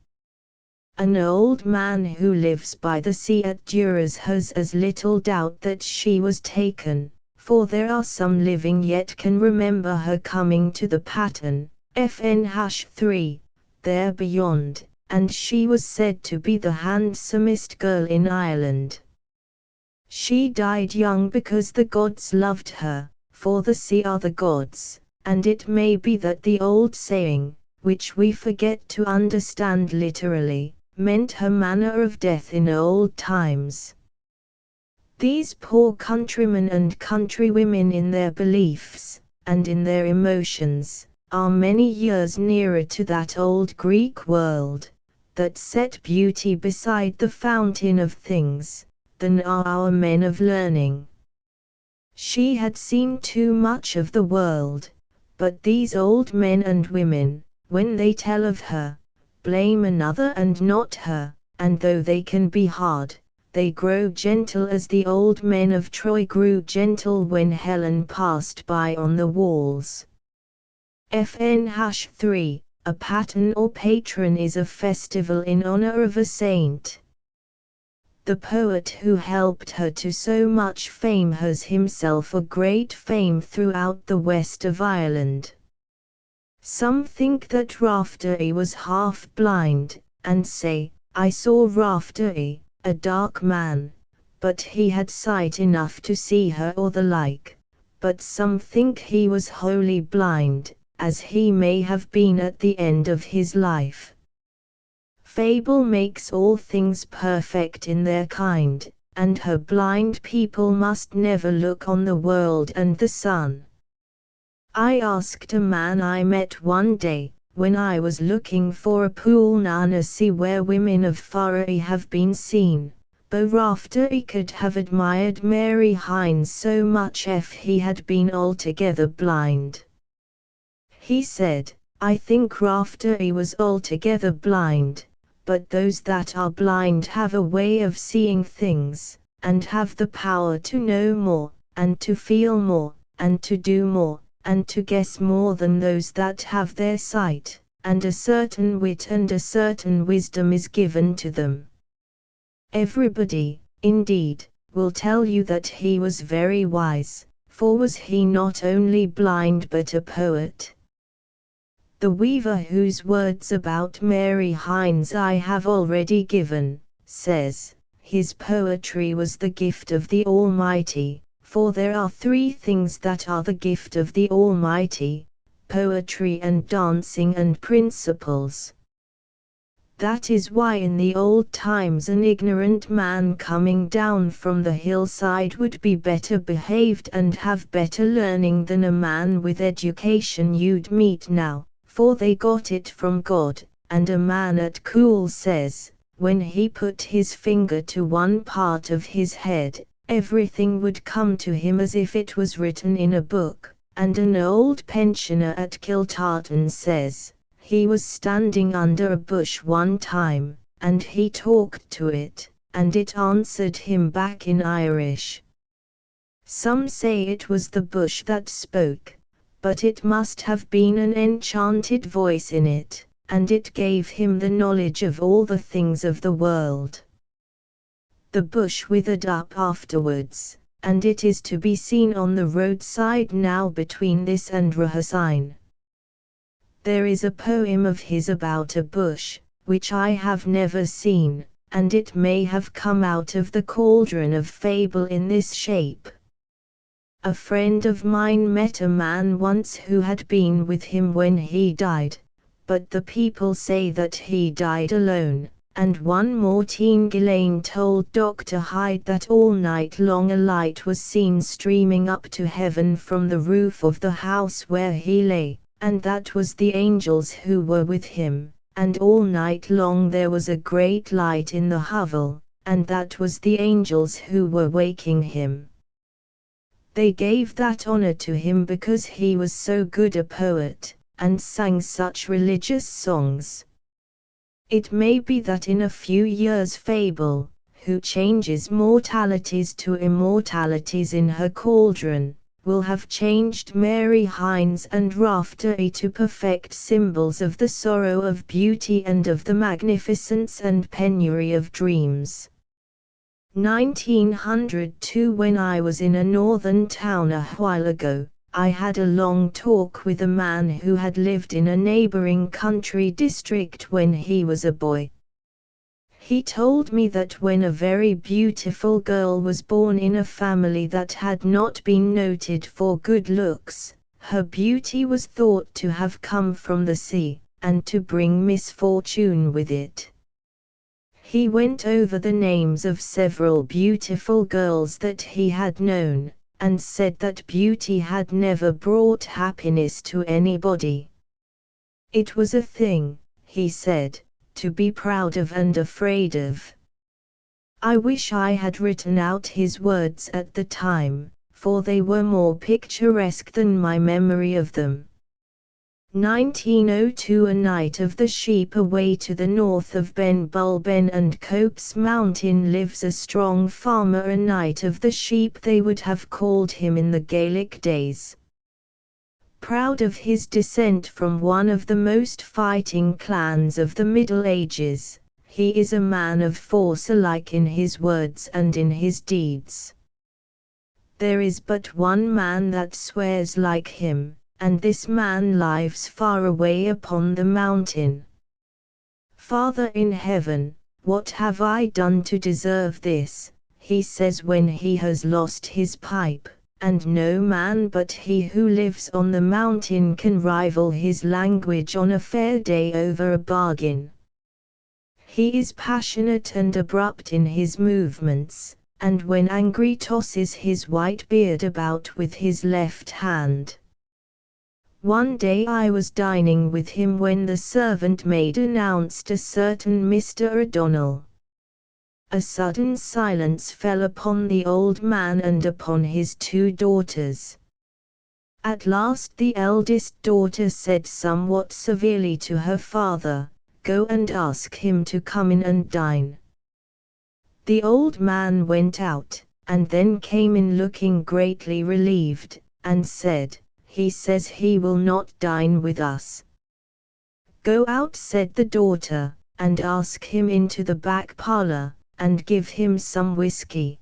Speaker 1: An old man who lives by the sea at Duras has as little doubt that she was taken, for there are some living yet can remember her coming to the Pattern, FN-3, there beyond, and she was said to be the handsomest girl in Ireland. She died young because the gods loved her, for the sea are the gods. And it may be that the old saying, which we forget to understand literally, meant her manner of death in old times. These poor countrymen and countrywomen in their beliefs, and in their emotions, are many years nearer to that old Greek world, that set beauty beside the fountain of things, than are our men of learning. She had seen too much of the world. But these old men and women, when they tell of her, blame another and not her, and though they can be hard, they grow gentle as the old men of Troy grew gentle when Helen passed by on the walls. FN-3, a pattern or patron is a festival in honor of a saint. The poet who helped her to so much fame has himself a great fame throughout the west of Ireland. Some think that Raftery was half blind, and say, I saw Raftery, a dark man, but he had sight enough to see her or the like, but some think he was wholly blind, as he may have been at the end of his life. Fable makes all things perfect in their kind, and her blind people must never look on the world and the sun. I asked a man I met one day, when I was looking for a pool na sea where women of Furry have been seen, but Raftery could have admired Mary Hines so much if he had been altogether blind. He said, I think Raftery was altogether blind. But those that are blind have a way of seeing things, and have the power to know more, and to feel more, and to do more, and to guess more than those that have their sight, and a certain wit and a certain wisdom is given to them. Everybody, indeed, will tell you that he was very wise, for was he not only blind but a poet? The weaver whose words about Mary Hines I have already given, says, his poetry was the gift of the Almighty, for there are three things that are the gift of the Almighty, poetry and dancing and principles. That is why in the old times an ignorant man coming down from the hillside would be better behaved and have better learning than a man with education you'd meet now. For they got it from God, and a man at school says, when he put his finger to one part of his head, everything would come to him as if it was written in a book, and an old pensioner at Kiltartan says, he was standing under a bush one time, and he talked to it, and it answered him back in Irish, Some say it was the bush that spoke, but it must have been an enchanted voice in it, and it gave him the knowledge of all the things of the world. The bush withered up afterwards, and it is to be seen on the roadside now between this and Rahasine. There is a poem of his about a bush, which I have never seen, and it may have come out of the cauldron of fable in this shape. A friend of mine met a man once who had been with him when he died, but the people say that he died alone, and one Mortine Gillane told Dr. Hyde that all night long a light was seen streaming up to heaven from the roof of the house where he lay, and that was the angels who were with him, and all night long there was a great light in the hovel, and that was the angels who were waking him. They gave that honor to him because he was so good a poet, and sang such religious songs. It may be that in a few years Fable, who changes mortalities to immortalities in her cauldron, will have changed Mary Hines and Raftery to perfect symbols of the sorrow of beauty and of the magnificence and penury of dreams. 1902. When I was in a northern town a while ago, I had a long talk with a man who had lived in a neighboring country district when he was a boy. He told me that when a very beautiful girl was born in a family that had not been noted for good looks, her beauty was thought to have come from the sea, and to bring misfortune with it. He went over the names of several beautiful girls that he had known, and said that beauty had never brought happiness to anybody. It was a thing, he said, to be proud of and afraid of. I wish I had written out his words at the time, for they were more picturesque than my memory of them. 1902. A Knight of the Sheep. Away to the north of Ben Bulben and Cope's Mountain lives a strong farmer, a Knight of the Sheep they would have called him in the Gaelic days. Proud of his descent from one of the most fighting clans of the Middle Ages, he is a man of force alike in his words and in his deeds. There is but one man that swears like him, and this man lives far away upon the mountain. Father in heaven, what have I done to deserve this? He says when he has lost his pipe, and no man but he who lives on the mountain can rival his language on a fair day over a bargain. He is passionate and abrupt in his movements, and when angry tosses his white beard about with his left hand. One day I was dining with him when the servant maid announced a certain Mr. O'Donnell. A sudden silence fell upon the old man and upon his two daughters. At last the eldest daughter said somewhat severely to her father, "Go and ask him to come in and dine." The old man went out, and then came in looking greatly relieved, and said, "He says he will not dine with us." "Go out," said the daughter, "and ask him into the back parlor, and give him some whiskey."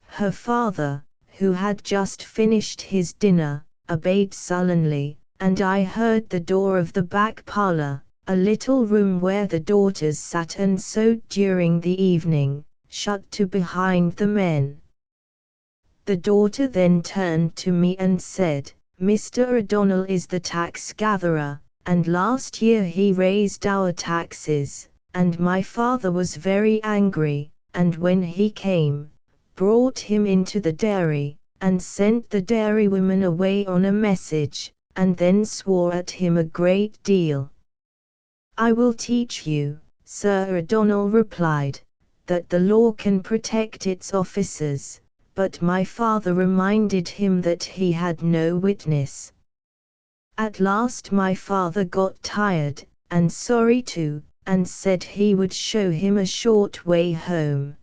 Speaker 1: Her father, who had just finished his dinner, obeyed sullenly, and I heard the door of the back parlor, a little room where the daughters sat and sewed during the evening, shut to behind the men. The daughter then turned to me and said, "Mr. O'Donnell is the tax gatherer, and last year he raised our taxes, and my father was very angry, and when he came, brought him into the dairy, and sent the dairywoman away on a message, and then swore at him a great deal." "I will teach you," Sir O'Donnell replied, "that the law can protect its officers," but my father reminded him that he had no witness. At last my father got tired, and sorry too, and said he would show him a short way home.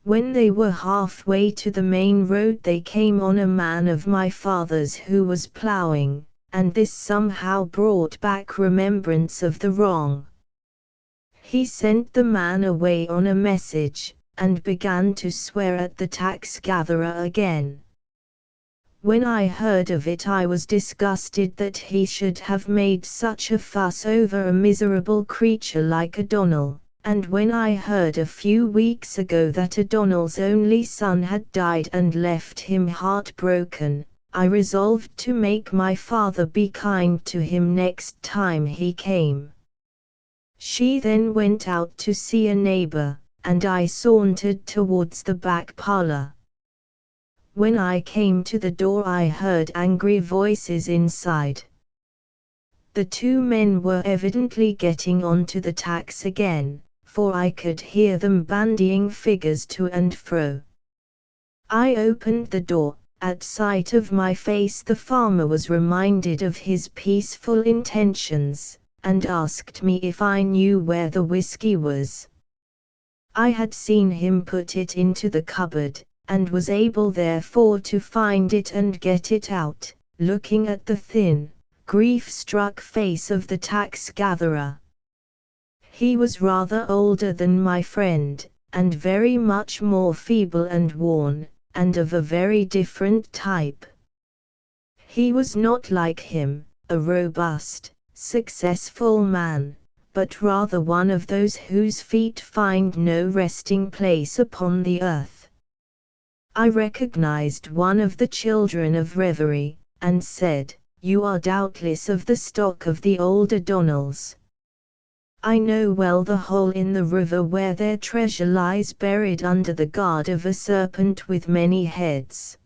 Speaker 1: When they were halfway to the main road they came on a man of my father's who was ploughing, and this somehow brought back remembrance of the wrong. He sent the man away on a message, and began to swear at the tax-gatherer again. When I heard of it I was disgusted that he should have made such a fuss over a miserable creature like O'Donnell, and when I heard a few weeks ago that O'Donnell's only son had died and left him heartbroken, I resolved to make my father be kind to him next time he came. She then went out to see a neighbor, and I sauntered towards the back parlor. When I came to the door I heard angry voices inside. The two men were evidently getting on to the tax again, for I could hear them bandying figures to and fro. I opened the door. At sight of my face the farmer was reminded of his peaceful intentions, and asked me if I knew where the whiskey was. I had seen him put it into the cupboard, and was able therefore to find it and get it out, looking at the thin, grief-struck face of the tax-gatherer. He was rather older than my friend, and very much more feeble and worn, and of a very different type. He was not like him, a robust, successful man, but rather one of those whose feet find no resting place upon the earth. I recognized one of the children of Reverie, and said, "You are doubtless of the stock of the old O'Donnells. I know well the hole in the river where their treasure lies buried under the guard of a serpent with many heads."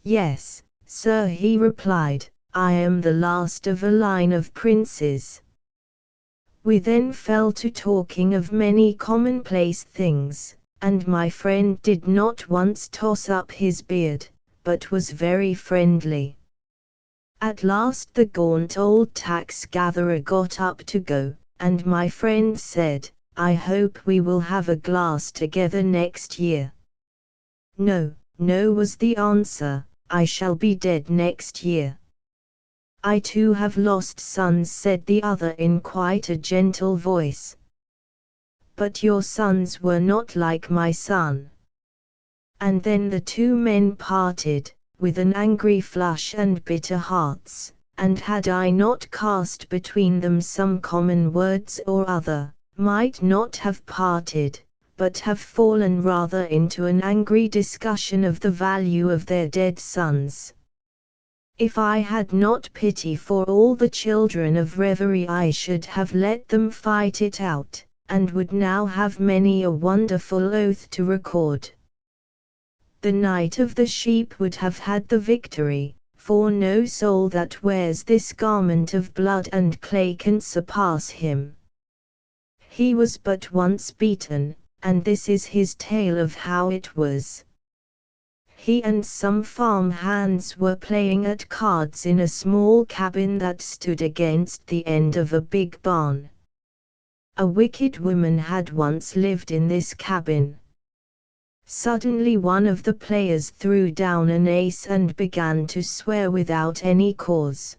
Speaker 1: "Yes, sir," he replied, "I am the last of a line of princes." We then fell to talking of many commonplace things, and my friend did not once toss up his beard, but was very friendly. At last the gaunt old tax-gatherer got up to go, and my friend said, "I hope we will have a glass together next year." "No, no," was the answer, "I shall be dead next year." "I too have lost sons," said the other in quite a gentle voice. "But your sons were not like my son." And then the two men parted, with an angry flush and bitter hearts, and had I not cast between them some common words or other, might not have parted, but have fallen rather into an angry discussion of the value of their dead sons. If I had not pity for all the children of Reverie I should have let them fight it out, and would now have many a wonderful oath to record. The Knight of the Sheep would have had the victory, for no soul that wears this garment of blood and clay can surpass him. He was but once beaten, and this is his tale of how it was. He and some farm hands were playing at cards in a small cabin that stood against the end of a big barn. A wicked woman had once lived in this cabin. Suddenly one of the players threw down an ace and began to swear without any cause.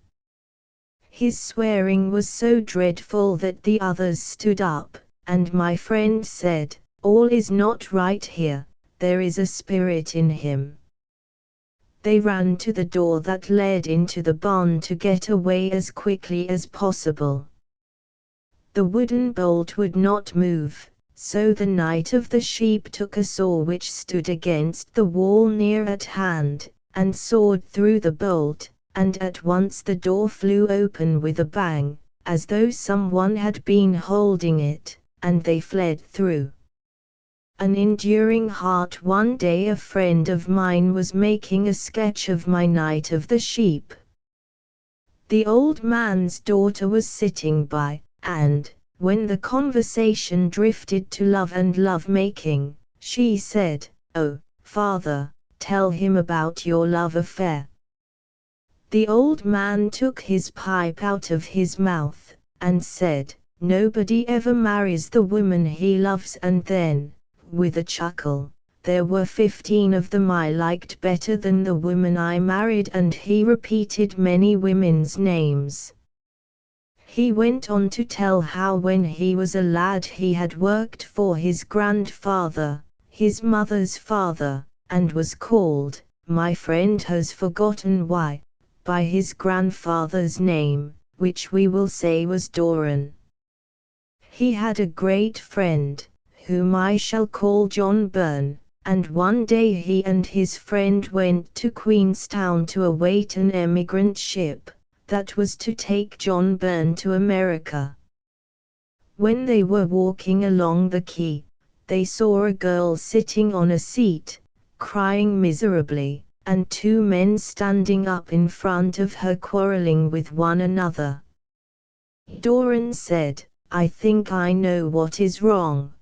Speaker 1: His swearing was so dreadful that the others stood up, and my friend said, "All is not right here, there is a spirit in him." They ran to the door that led into the barn to get away as quickly as possible. The wooden bolt would not move, so the Knight of the Sheep took a saw which stood against the wall near at hand, and sawed through the bolt, and at once the door flew open with a bang, as though someone had been holding it, and they fled through. An enduring heart. One day a friend of mine was making a sketch of my Knight of the Sheep. The old man's daughter was sitting by, and, when the conversation drifted to love and love-making, she said, "Oh, father, tell him about your love affair." The old man took his pipe out of his mouth, and said, "Nobody ever marries the woman he loves and then, with a chuckle. There were 15 of them I liked better than the woman I married, and he repeated many women's names. He went on to tell how when he was a lad he had worked for his grandfather, his mother's father, and was called, my friend has forgotten why, by his grandfather's name, which we will say was Doran. He had a great friend, whom I shall call John Burn, and one day he and his friend went to Queenstown to await an emigrant ship that was to take John Burn to America. When they were walking along the quay, they saw a girl sitting on a seat, crying miserably, and 2 men standing up in front of her quarreling with one another. Doran said, I think I know what is wrong.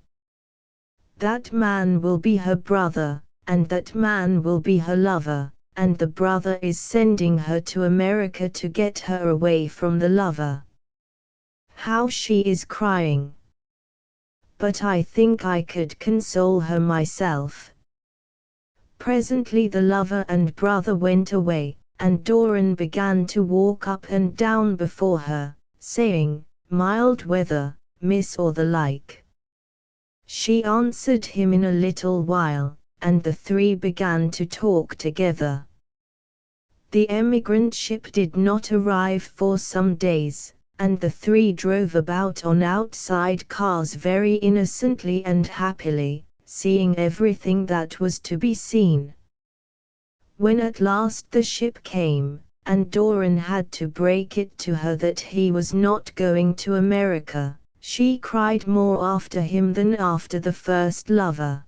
Speaker 1: That man will be her brother, and that man will be her lover, and the brother is sending her to America to get her away from the lover. How she is crying! But I think I could console her myself. Presently the lover and brother went away, and Doran began to walk up and down before her, saying, mild weather, miss, or the like. She answered him in a little while, and the 3 began to talk together. The emigrant ship did not arrive for some days, and the 3 drove about on outside cars very innocently and happily, seeing everything that was to be seen. When at last the ship came, and Doran had to break it to her that he was not going to America, she cried more after him than after the first lover.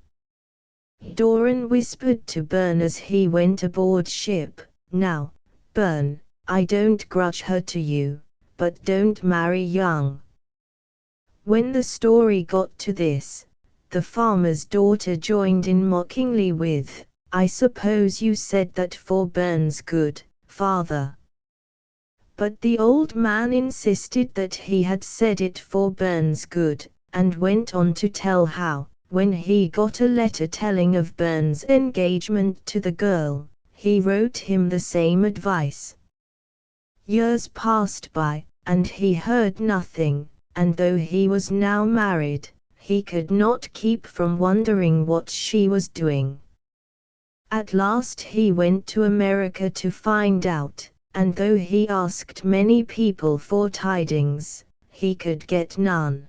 Speaker 1: Doran whispered to Burn as he went aboard ship, now, Burn, I don't grudge her to you, but don't marry young. When the story got to this, the farmer's daughter joined in mockingly with, I suppose you said that for Burn's good, father. But the old man insisted that he had said it for Burn's good, and went on to tell how, when he got a letter telling of Burn's engagement to the girl, he wrote him the same advice. Years passed by, and he heard nothing, and though he was now married, he could not keep from wondering what she was doing. At last he went to America to find out, and though he asked many people for tidings, he could get none.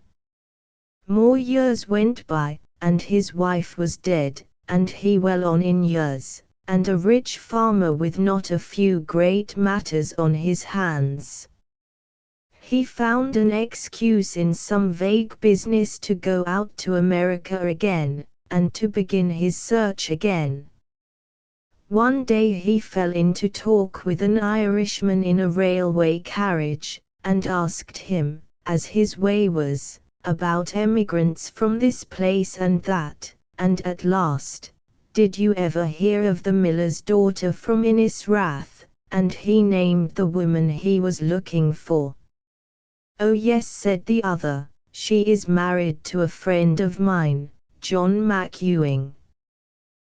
Speaker 1: More years went by, and his wife was dead, and he well on in years, and a rich farmer with not a few great matters on his hands. He found an excuse in some vague business to go out to America again, and to begin his search again. One day he fell into talk with an Irishman in a railway carriage, and asked him, as his way was, about emigrants from this place and that, and at last, did you ever hear of the miller's daughter from Innisrath? And he named the woman he was looking for. Oh yes, said the other, she is married to a friend of mine, John MacEwing.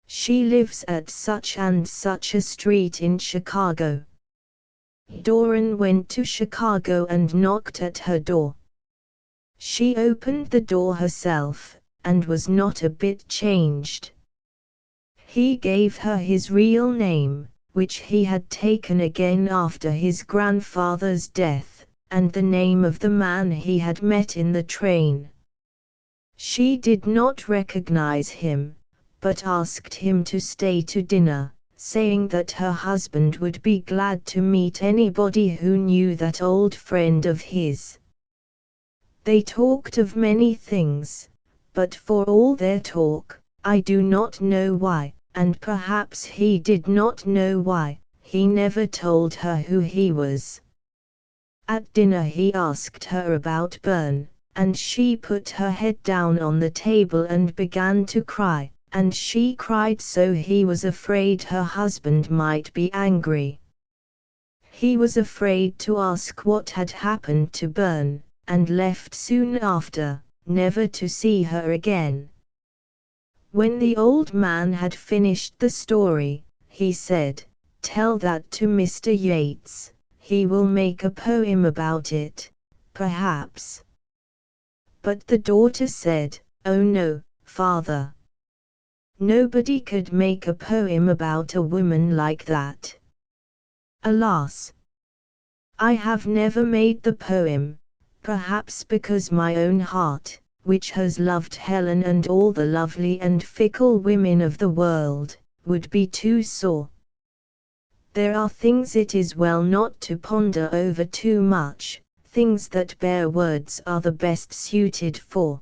Speaker 1: She lives at such and such a street in Chicago. Doran went to Chicago and knocked at her door. She opened the door herself, and was not a bit changed. He gave her his real name, which he had taken again after his grandfather's death, and the name of the man he had met in the train. She did not recognize him, but asked him to stay to dinner, saying that her husband would be glad to meet anybody who knew that old friend of his. They talked of many things, but for all their talk, I do not know why, and perhaps he did not know why, he never told her who he was. At dinner he asked her about Burn, and she put her head down on the table and began to cry, and she cried so he was afraid her husband might be angry. He was afraid to ask what had happened to Burn, and left soon after, never to see her again. When the old man had finished the story, he said, "Tell that to Mr. Yeats, he will make a poem about it, perhaps." But the daughter said, "Oh no, father. Nobody could make a poem about a woman like that." Alas! I have never made the poem, perhaps because my own heart, which has loved Helen and all the lovely and fickle women of the world, would be too sore. There are things it is well not to ponder over too much, things that bare words are the best suited for.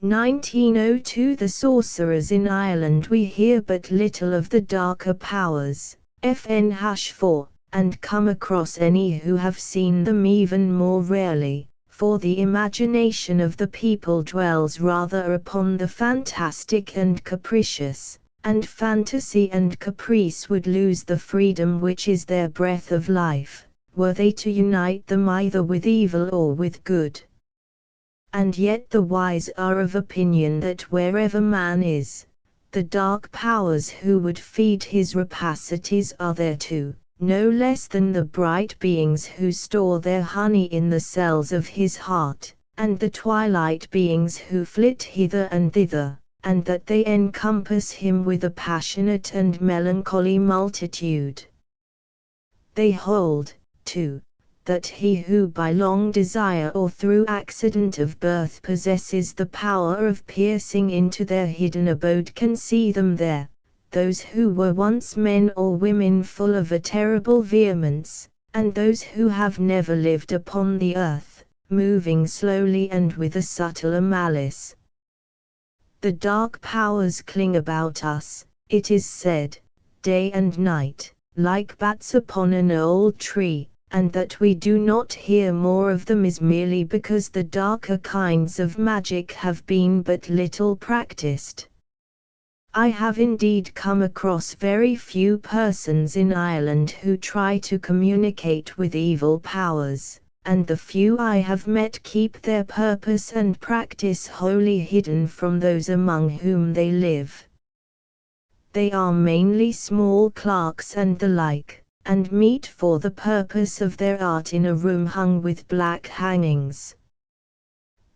Speaker 1: 1902 The sorcerers in Ireland. We hear but little of the darker powers, FN-4, and come across any who have seen them even more rarely, for the imagination of the people dwells rather upon the fantastic and capricious, and fantasy and caprice would lose the freedom which is their breath of life, were they to unite them either with evil or with good. And yet the wise are of opinion that wherever man is, the dark powers who would feed his rapacities are there too, no less than the bright beings who store their honey in the cells of his heart, and the twilight beings who flit hither and thither, and that they encompass him with a passionate and melancholy multitude. They hold, too, that he who by long desire or through accident of birth possesses the power of piercing into their hidden abode can see them there, those who were once men or women full of a terrible vehemence, and those who have never lived upon the earth, moving slowly and with a subtler malice. The dark powers cling about us, it is said, day and night, like bats upon an old tree, and that we do not hear more of them is merely because the darker kinds of magic have been but little practiced. I have indeed come across very few persons in Ireland who try to communicate with evil powers, and the few I have met keep their purpose and practice wholly hidden from those among whom they live. They are mainly small clerks and the like, and meet for the purpose of their art in a room hung with black hangings.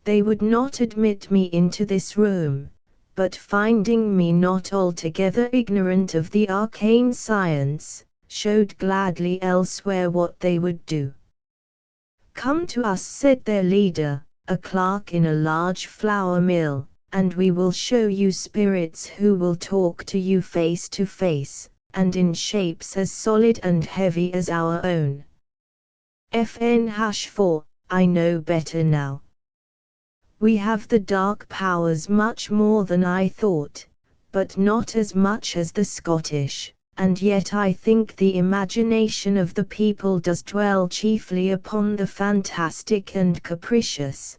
Speaker 1: They would not admit me into this room, but finding me not altogether ignorant of the arcane science, showed gladly elsewhere what they would do. "Come to us," said their leader, a clerk in a large flour mill, "and we will show you spirits who will talk to you face to face, and in shapes as solid and heavy as our own." FN-4, I know better now. We have the dark powers much more than I thought, but not as much as the Scottish, and yet I think the imagination of the people does dwell chiefly upon the fantastic and capricious.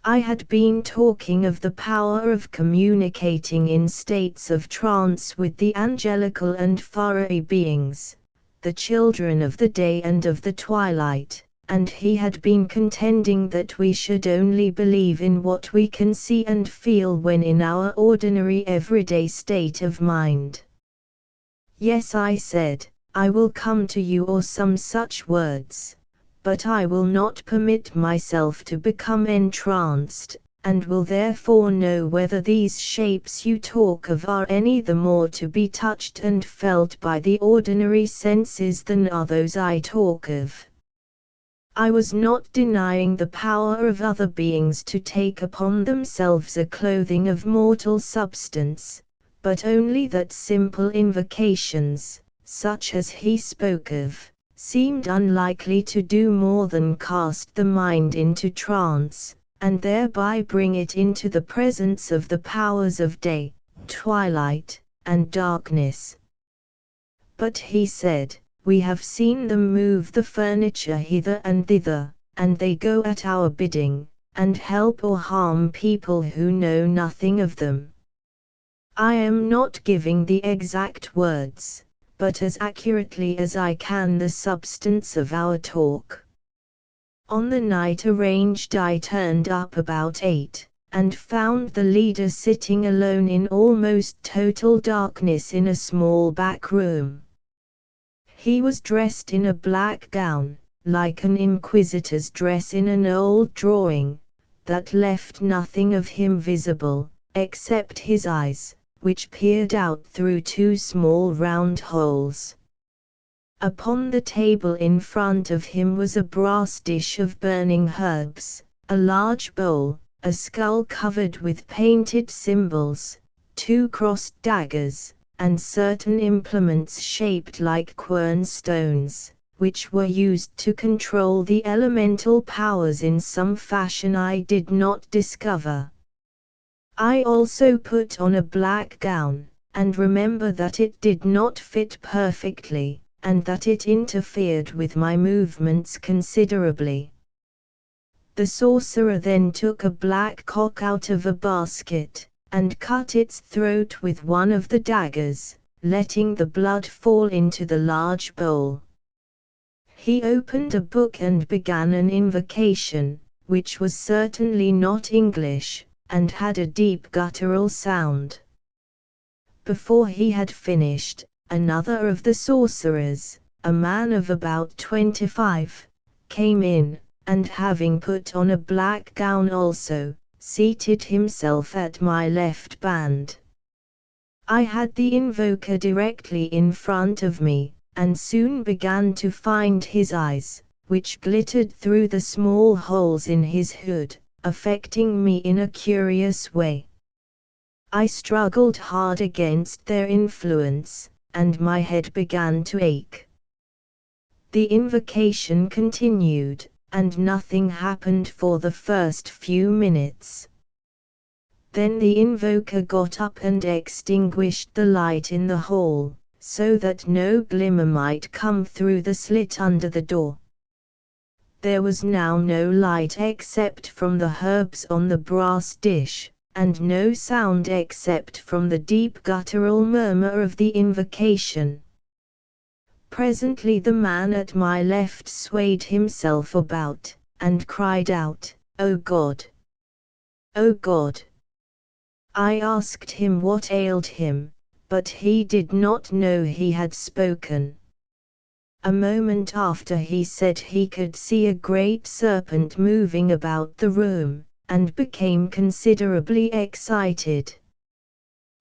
Speaker 1: I had been talking of the power of communicating in states of trance with the angelical and fairy beings, the children of the day and of the twilight, and he had been contending that we should only believe in what we can see and feel when in our ordinary everyday state of mind. "Yes," I said, "I will come to you," or some such words, "but I will not permit myself to become entranced, and will therefore know whether these shapes you talk of are any the more to be touched and felt by the ordinary senses than are those I talk of." I was not denying the power of other beings to take upon themselves a clothing of mortal substance, but only that simple invocations, such as he spoke of, seemed unlikely to do more than cast the mind into trance, and thereby bring it into the presence of the powers of day, twilight, and darkness. But he said, "We have seen them move the furniture hither and thither, and they go at our bidding, and help or harm people who know nothing of them." I am not giving the exact words, but as accurately as I can the substance of our talk. On the night arranged I turned up about 8, and found the leader sitting alone in almost total darkness in a small back room. He was dressed in a black gown, like an inquisitor's dress in an old drawing, that left nothing of him visible, except his eyes, which peered out through two small round holes. Upon the table in front of him was a brass dish of burning herbs, a large bowl, a skull covered with painted symbols, two crossed daggers, and certain implements shaped like quern stones, which were used to control the elemental powers in some fashion I did not discover. I also put on a black gown, and remember that it did not fit perfectly, and that it interfered with my movements considerably. The sorcerer then took a black cock out of a basket, and cut its throat with one of the daggers, letting the blood fall into the large bowl. He opened a book and began an invocation, which was certainly not English, and had a deep guttural sound. Before he had finished, another of the sorcerers, a man of about 25, came in, and having put on a black gown also, seated himself at my left band. I had the invoker directly in front of me, and soon began to find his eyes, which glittered through the small holes in his hood, affecting me in a curious way. I struggled hard against their influence, and my head began to ache. The invocation continued, and nothing happened for the first few minutes. Then the invoker got up and extinguished the light in the hall, so that no glimmer might come through the slit under the door. There was now no light except from the herbs on the brass dish, and no sound except from the deep guttural murmur of the invocation. Presently the man at my left swayed himself about, and cried out, "O God! O God!" I asked him what ailed him, but he did not know he had spoken. A moment after he said he could see a great serpent moving about the room, and became considerably excited.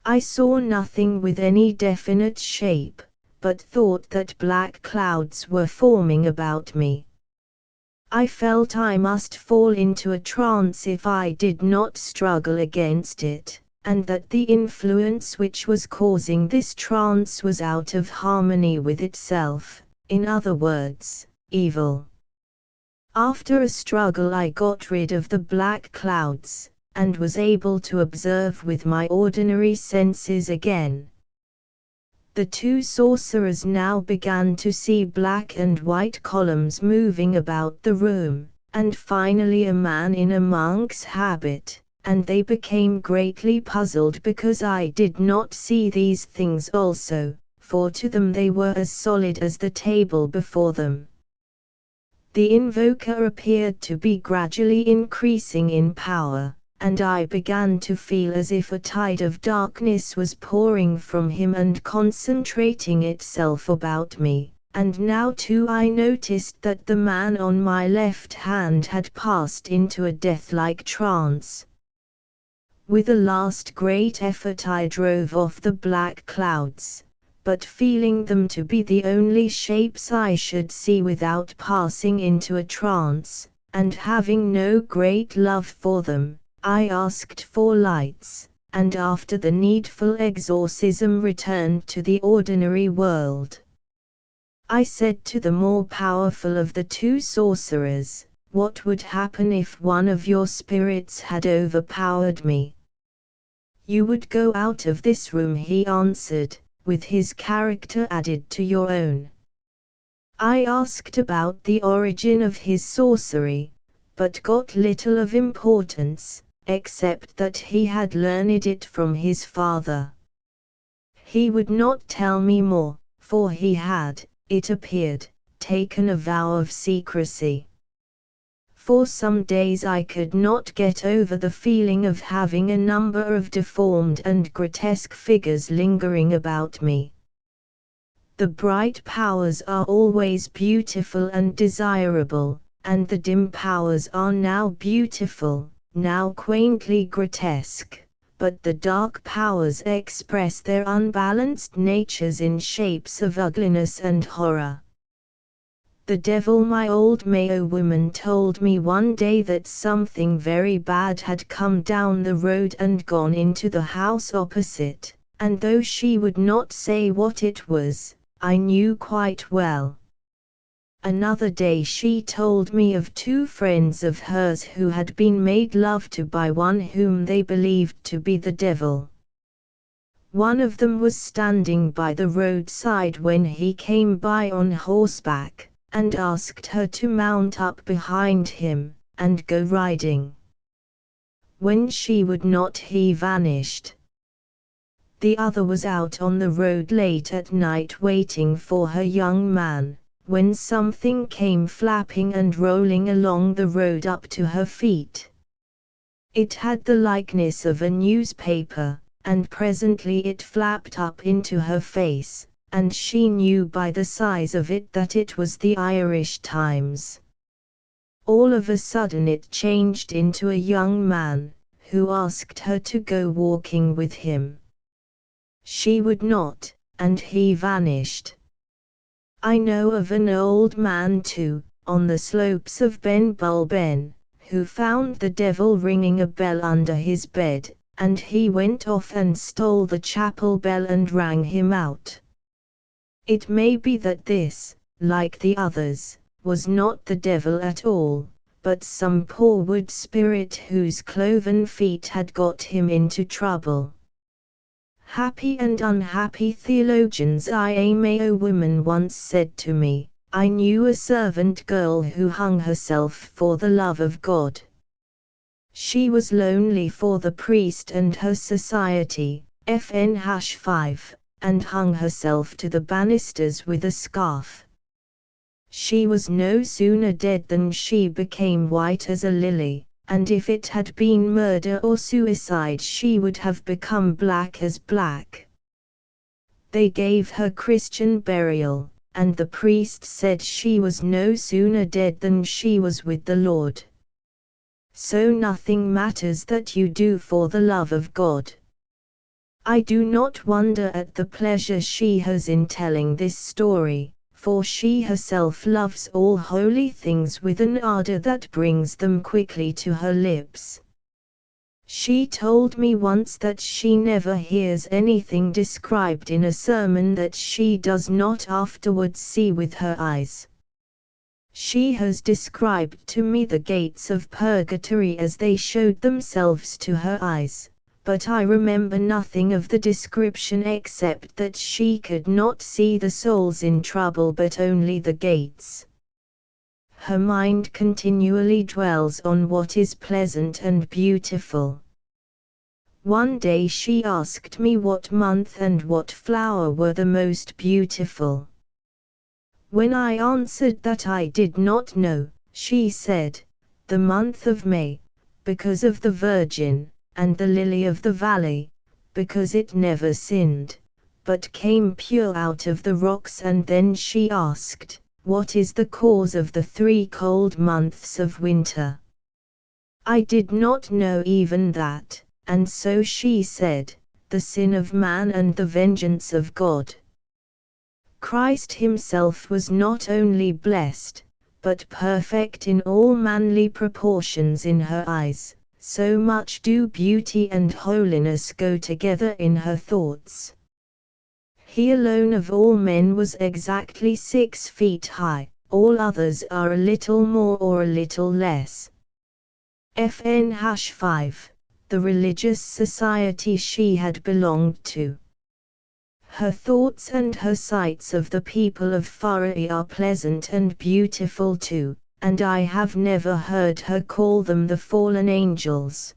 Speaker 1: I saw nothing with any definite shape, but thought that black clouds were forming about me. I felt I must fall into a trance if I did not struggle against it, and that the influence which was causing this trance was out of harmony with itself, in other words, evil. After a struggle I got rid of the black clouds, and was able to observe with my ordinary senses again. The two sorcerers now began to see black and white columns moving about the room, and finally a man in a monk's habit, and they became greatly puzzled because I did not see these things also, for to them they were as solid as the table before them. The invoker appeared to be gradually increasing in power, and I began to feel as if a tide of darkness was pouring from him and concentrating itself about me, and now too I noticed that the man on my left hand had passed into a death-like trance. With a last great effort I drove off the black clouds, but feeling them to be the only shapes I should see without passing into a trance, and having no great love for them, I asked for lights, and after the needful exorcism returned to the ordinary world. I said to the more powerful of the two sorcerers, "What would happen if one of your spirits had overpowered me?" "You would go out of this room," he answered, "with his character added to your own." I asked about the origin of his sorcery, but got little of importance, except that he had learned it from his father. He would not tell me more, for he had, it appeared, taken a vow of secrecy. For some days I could not get over the feeling of having a number of deformed and grotesque figures lingering about me. The bright powers are always beautiful and desirable, and the dim powers are now beautiful, now quaintly grotesque, but the dark powers express their unbalanced natures in shapes of ugliness and horror. The devil, my old Mayo woman told me one day that something very bad had come down the road and gone into the house opposite, and though she would not say what it was, I knew quite well. Another day she told me of two friends of hers who had been made love to by one whom they believed to be the devil. One of them was standing by the roadside when he came by on horseback, and asked her to mount up behind him, and go riding. When she would not, he vanished. The other was out on the road late at night waiting for her young man, when something came flapping and rolling along the road up to her feet. It had the likeness of a newspaper, and presently it flapped up into her face, and she knew by the size of it that it was the Irish Times. All of a sudden it changed into a young man, who asked her to go walking with him. She would not, and he vanished. I know of an old man too, on the slopes of Ben Bulben, who found the devil ringing a bell under his bed, and he went off and stole the chapel bell and rang him out. It may be that this, like the others, was not the devil at all, but some poor wood spirit whose cloven feet had got him into trouble. Happy and unhappy theologians. A Mayo woman once said to me, I knew a servant girl who hung herself for the love of God. She was lonely for the priest and her society, FN-5, and hung herself to the banisters with a scarf. She was no sooner dead than she became white as a lily, and if it had been murder or suicide she would have become black as black. They gave her Christian burial, and the priest said she was no sooner dead than she was with the Lord. So nothing matters that you do for the love of God. I do not wonder at the pleasure she has in telling this story, for she herself loves all holy things with an ardor that brings them quickly to her lips. She told me once that she never hears anything described in a sermon that she does not afterwards see with her eyes. She has described to me the gates of purgatory as they showed themselves to her eyes, but I remember nothing of the description except that she could not see the souls in trouble but only the gates. Her mind continually dwells on what is pleasant and beautiful. One day she asked me what month and what flower were the most beautiful. When I answered that I did not know, she said, the month of May, because of the Virgin, and the lily of the valley, because it never sinned, but came pure out of the rocks. And then she asked, what is the cause of the 3 cold months of winter? I did not know even that, and so she said, the sin of man and the vengeance of God. Christ himself was not only blessed, but perfect in all manly proportions in her eyes. So much do beauty and holiness go together in her thoughts. He alone of all men was exactly 6 feet high, all others are a little more or a little less. FN-5, the religious society she had belonged to. Her thoughts and her sights of the people of Furry are pleasant and beautiful too, and I have never heard her call them the fallen angels.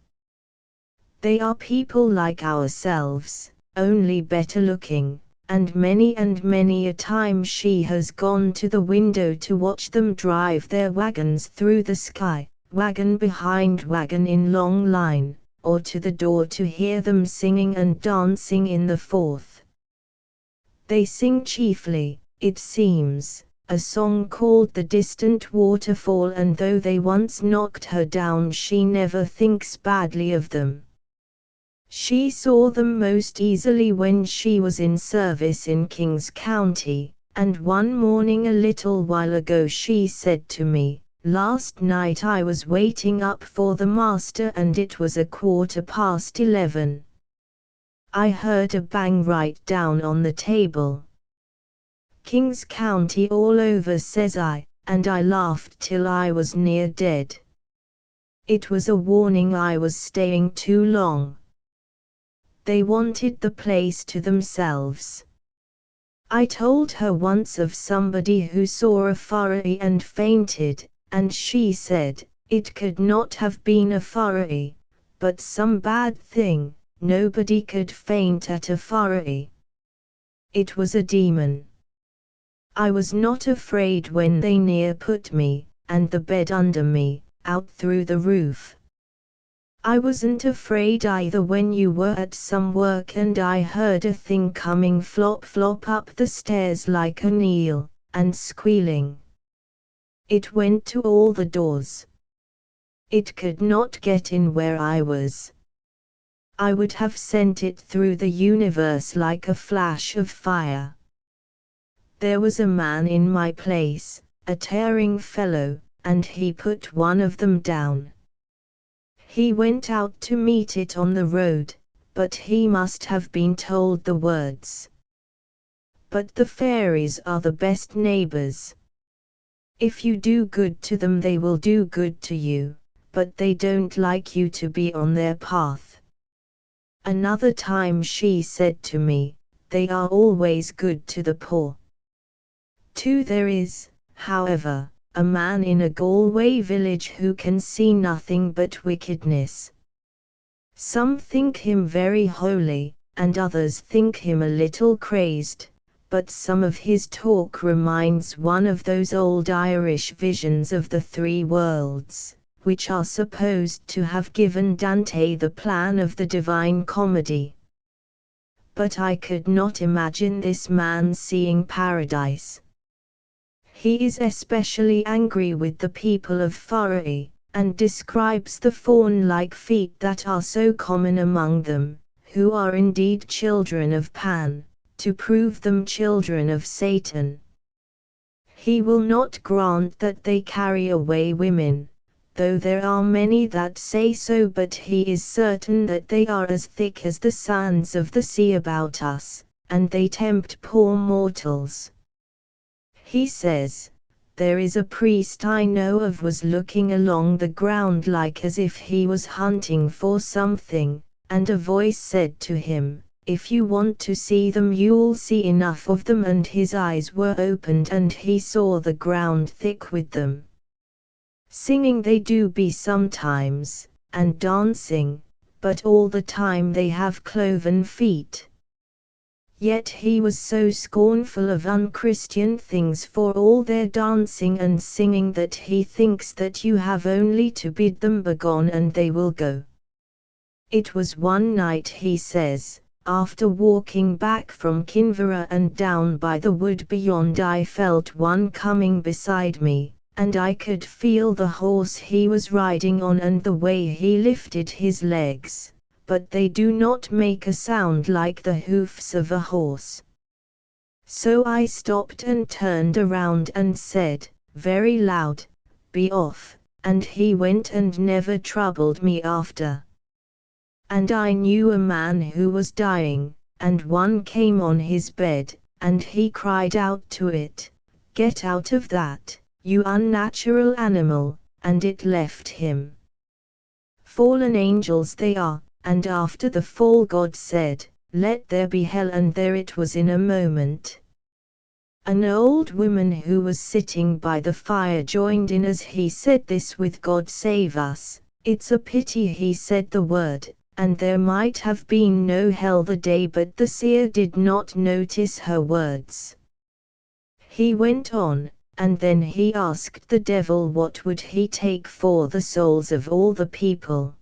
Speaker 1: They are people like ourselves, only better looking, and many a time she has gone to the window to watch them drive their wagons through the sky, wagon behind wagon in long line, or to the door to hear them singing and dancing in the fourth. They sing chiefly, it seems, a song called The Distant Waterfall, and though they once knocked her down she never thinks badly of them. She saw them most easily when she was in service in King's County, and one morning a little while ago she said to me, "Last night I was waiting up for the master and it was 11:15. I heard a bang right down on the table. King's County all over, says I, and I laughed till I was near dead. It was a warning I was staying too long. They wanted the place to themselves. I told her once of somebody who saw a furry and fainted, and she said, it could not have been a furry, but some bad thing. Nobody could faint at a furry. It was a demon. I was not afraid when they near put me, and the bed under me, out through the roof. I wasn't afraid either when you were at some work and I heard a thing coming flop flop up the stairs like an eel, and squealing. It went to all the doors. It could not get in where I was. I would have sent it through the universe like a flash of fire. There was a man in my place, a tearing fellow, and he put one of them down. He went out to meet it on the road, but he must have been told the words. But the fairies are the best neighbors. If you do good to them they will do good to you, but they don't like you to be on their path. Another time she said to me, they are always good to the poor. Too, there is, however, a man in a Galway village who can see nothing but wickedness. Some think him very holy, and others think him a little crazed, but some of his talk reminds one of those old Irish visions of the three worlds, which are supposed to have given Dante the plan of the Divine Comedy. But I could not imagine this man seeing paradise. He is especially angry with the people of Furry, and describes the fawn-like feet that are so common among them, who are indeed children of Pan, to prove them children of Satan. He will not grant that they carry away women, though there are many that say so, but he is certain that they are as thick as the sands of the sea about us, and they tempt poor mortals. He says, there is a priest I know of was looking along the ground like as if he was hunting for something, and a voice said to him, if you want to see them you'll see enough of them, and his eyes were opened and he saw the ground thick with them. Singing they do be sometimes, and dancing, but all the time they have cloven feet. Yet he was so scornful of unchristian things for all their dancing and singing that he thinks that you have only to bid them begone and they will go. It was one night, he says, after walking back from Kinvara and down by the wood beyond, I felt one coming beside me, and I could feel the horse he was riding on and the way he lifted his legs, but they do not make a sound like the hoofs of a horse. So I stopped and turned around and said, very loud, be off, and he went and never troubled me after. And I knew a man who was dying, and one came on his bed, and he cried out to it, get out of that, you unnatural animal, and it left him. Fallen angels they are. And after the fall God said, let there be hell, and there it was in a moment. An old woman who was sitting by the fire joined in as he said this with God save us. It's a pity he said the word, and there might have been no hell the day, but the seer did not notice her words. He went on, and then he asked the devil what would he take for the souls of all the people.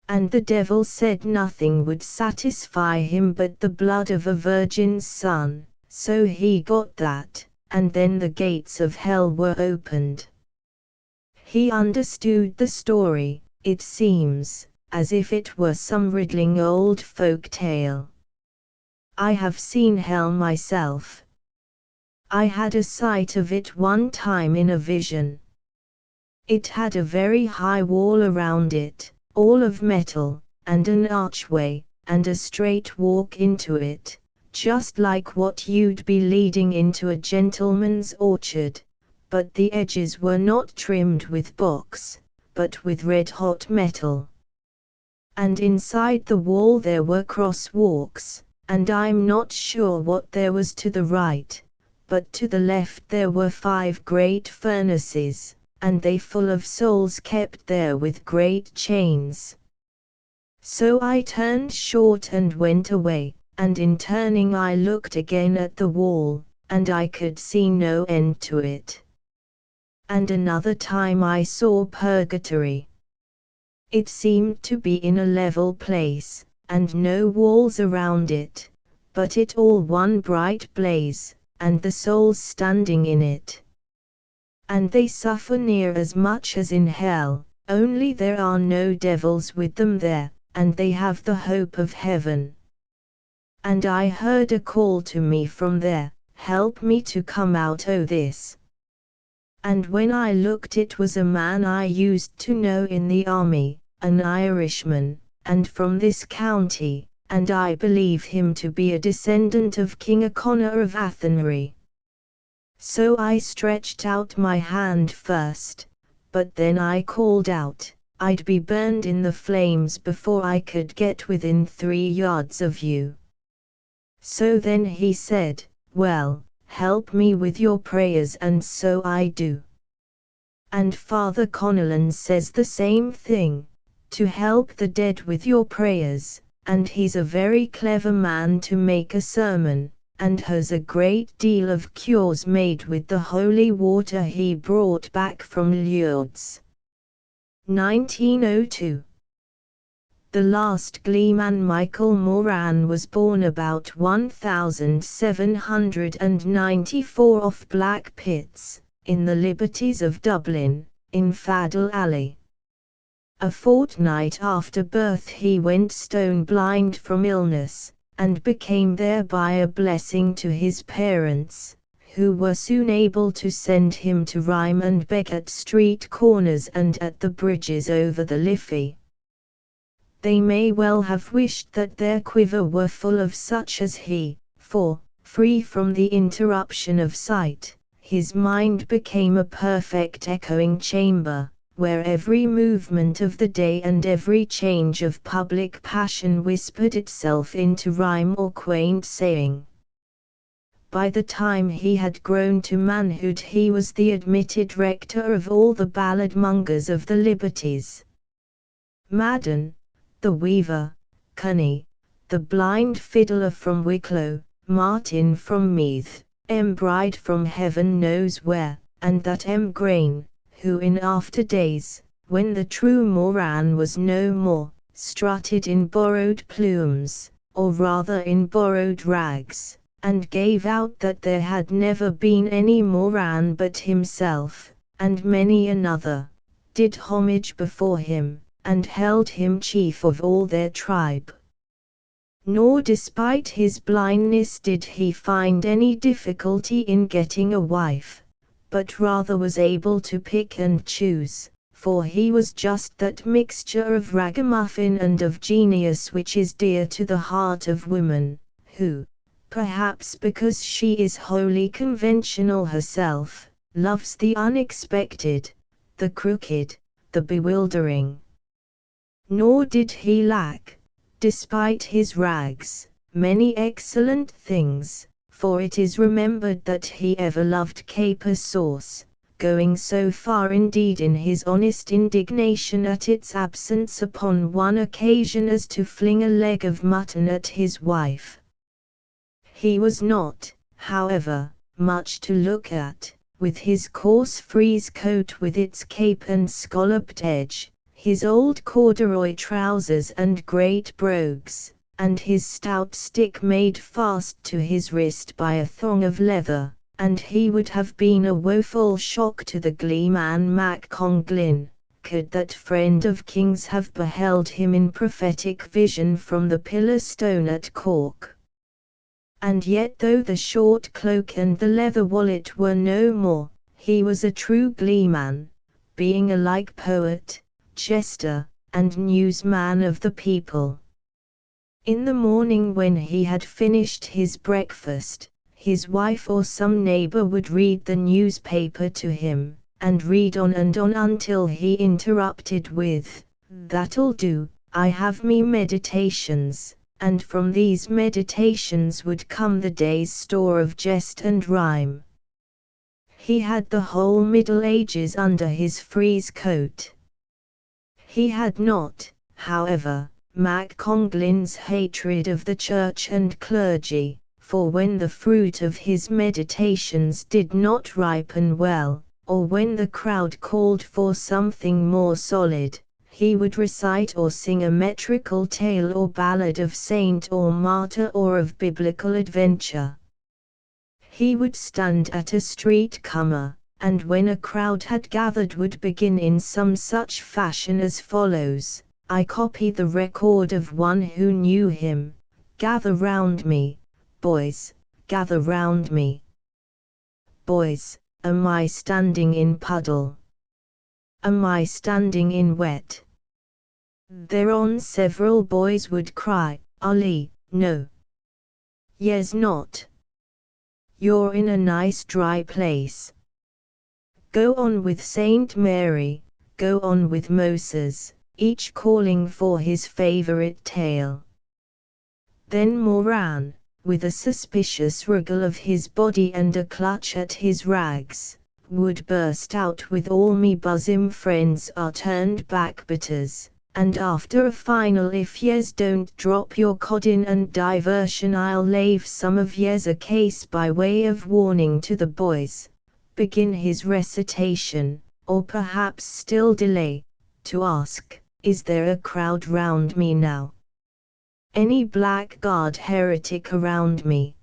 Speaker 1: And the devil said nothing would satisfy him but the blood of a virgin's son, so he got that, and then the gates of hell were opened. He understood the story, it seems, as if it were some riddling old folk tale. I have seen hell myself. I had a sight of it one time in a vision. It had a very high wall around it, all of metal, and an archway, and a straight walk into it, just like what you'd be leading into a gentleman's orchard, but the edges were not trimmed with box, but with red-hot metal. And inside the wall there were crosswalks, and I'm not sure what there was to the right, but to the left there were 5 great furnaces, and they full of souls kept there with great chains. So I turned short and went away, and in turning I looked again at the wall, and I could see no end to it. And another time I saw purgatory. It seemed to be in a level place, and no walls around it, but it all one bright blaze, and the souls standing in it. And they suffer near as much as in hell, only there are no devils with them there, and they have the hope of heaven. And I heard a call to me from there, help me to come out o' this. And when I looked it was a man I used to know in the army, an Irishman, and from this county, and I believe him to be a descendant of King O'Connor of Athenry. So I stretched out my hand first, but then I called out, I'd be burned in the flames before I could get within 3 yards of you. So then he said, well, help me with your prayers, and so I do. And Father Connellan says the same thing, to help the dead with your prayers, and he's a very clever man to make a sermon, and has a great deal of cures made with the holy water he brought back from Lourdes. 1902. The last gleeman Michael Moran was born about 1794 off Black Pits, in the Liberties of Dublin, in Faddle Alley. A fortnight after birth he went stone blind from illness, and became thereby a blessing to his parents, who were soon able to send him to rhyme and beg at street corners and at the bridges over the Liffey. They may well have wished that their quiver were full of such as he, for, free from the interruption of sight, his mind became a perfect echoing chamber, where every movement of the day and every change of public passion whispered itself into rhyme or quaint saying. By the time he had grown to manhood he was the admitted rector of all the ballad-mongers of the Liberties. Madden, the weaver, Cunny, the blind fiddler from Wicklow, Martin from Meath, Bride from heaven knows where, and that Grain, who in after days, when the true Moran was no more, strutted in borrowed plumes, or rather in borrowed rags, and gave out that there had never been any Moran but himself, and many another, did homage before him, and held him chief of all their tribe. Nor despite his blindness did he find any difficulty in getting a wife, but rather was able to pick and choose, for he was just that mixture of ragamuffin and of genius which is dear to the heart of woman, who, perhaps because she is wholly conventional herself, loves the unexpected, the crooked, the bewildering. Nor did he lack, despite his rags, many excellent things, for it is remembered that he ever loved caper sauce, going so far indeed in his honest indignation at its absence upon one occasion as to fling a leg of mutton at his wife. He was not, however, much to look at, with his coarse frieze coat with its cape and scalloped edge, his old corduroy trousers and great brogues, and his stout stick made fast to his wrist by a thong of leather, and he would have been a woeful shock to the gleeman Mac Conglin, could that friend of kings have beheld him in prophetic vision from the pillar stone at Cork. And yet though the short cloak and the leather wallet were no more, he was a true gleeman, being alike poet, jester, and newsman of the people. In the morning when he had finished his breakfast, his wife or some neighbor would read the newspaper to him, and read on and on until he interrupted with, "That'll do, I have me meditations," and from these meditations would come the day's store of jest and rhyme. He had the whole Middle Ages under his frieze coat. He had not, however, Mac Conglin's hatred of the church and clergy, for when the fruit of his meditations did not ripen well, or when the crowd called for something more solid, he would recite or sing a metrical tale or ballad of saint or martyr or of biblical adventure. He would stand at a street corner, and when a crowd had gathered would begin in some such fashion as follows. I copy the record of one who knew him. "Gather round me, boys, gather round me. Boys, am I standing in puddle? Am I standing in wet?" Thereon several boys would cry, "Ollie, no. Yes not. You're in a nice dry place. Go on with Saint Mary, go on with Moses," each calling for his favorite tale. Then Moran, with a suspicious wriggle of his body and a clutch at his rags, would burst out with "All me bosom friends are turned backbitters," and after a final "If yez don't drop your coddin and diversion I'll lave some of yez a case" by way of warning to the boys, begin his recitation, or perhaps still delay, to ask, "Is there a crowd round me now? Any blackguard heretic around me?"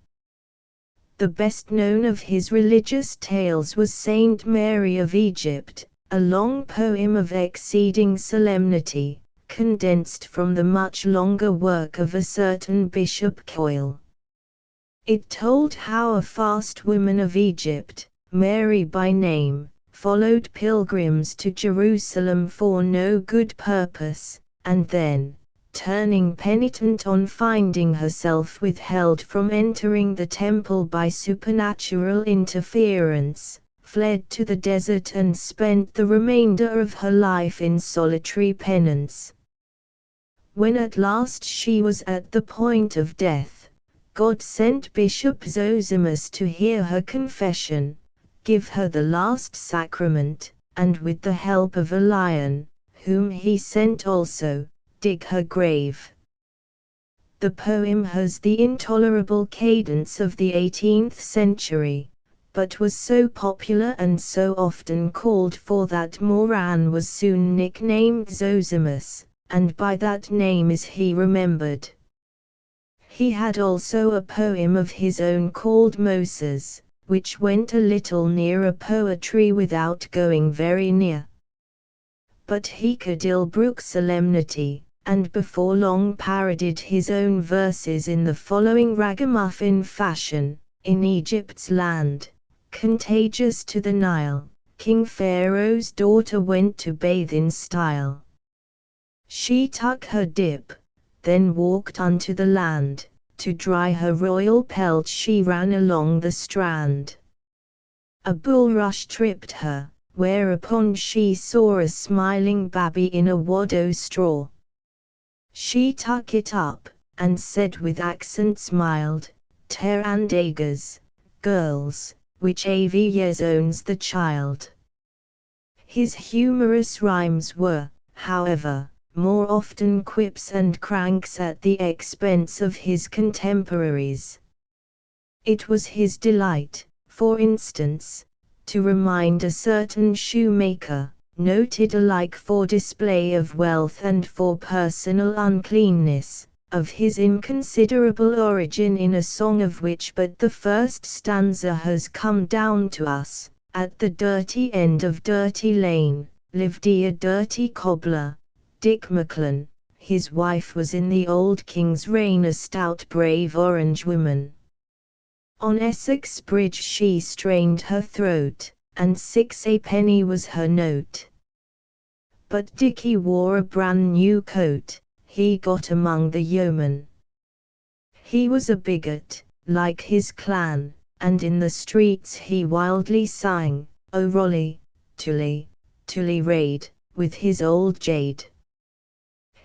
Speaker 1: The best known of his religious tales was Saint Mary of Egypt, a long poem of exceeding solemnity, condensed from the much longer work of a certain Bishop Coyle. It told how a fast woman of Egypt, Mary by name, followed pilgrims to Jerusalem for no good purpose, and then, turning penitent on finding herself withheld from entering the temple by supernatural interference, fled to the desert and spent the remainder of her life in solitary penance. When at last she was at the point of death, God sent Bishop Zosimus to hear her confession, give her the last sacrament, and with the help of a lion, whom he sent also, dig her grave. The poem has the intolerable cadence of the 18th century, but was so popular and so often called for that Moran was soon nicknamed Zosimus, and by that name is he remembered. He had also a poem of his own called Moses, which went a little nearer poetry without going very near. But he could ill brook solemnity, and before long parodied his own verses in the following ragamuffin fashion: "In Egypt's land, contagious to the Nile, King Pharaoh's daughter went to bathe in style. She took her dip, then walked unto the land, to dry her royal pelt she ran along the strand. A bulrush tripped her, whereupon she saw a smiling babby in a wad o' straw. She took it up, and said with accents mild, Terandagas, girls, which av years owns the child." His humorous rhymes were, however, more often quips and cranks at the expense of his contemporaries. It was his delight, for instance, to remind a certain shoemaker, noted alike for display of wealth and for personal uncleanness, of his inconsiderable origin in a song of which but the first stanza has come down to us. At the dirty end of Dirty Lane, lived a dirty cobbler, Dick Macklin. His wife was in the old king's reign a stout brave orange woman. On Essex Bridge she strained her throat, and 6 a-penny was her note. But Dicky wore a brand new coat, he got among the yeomen. He was a bigot, like his clan, and in the streets he wildly sang, "O Rolly, Tully, Tully Raid," with his old jade.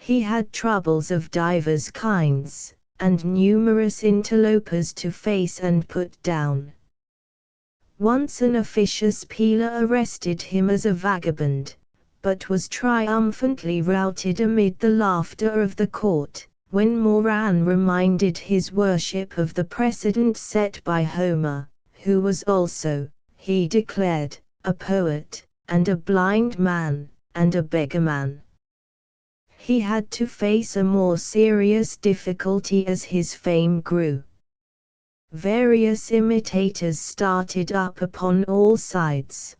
Speaker 1: He had troubles of divers kinds, and numerous interlopers to face and put down. Once an officious peeler arrested him as a vagabond, but was triumphantly routed amid the laughter of the court, when Moran reminded his worship of the precedent set by Homer, who was also, he declared, a poet, and a blind man, and a beggarman. He had to face a more serious difficulty as his fame grew. Various imitators started up upon all sides.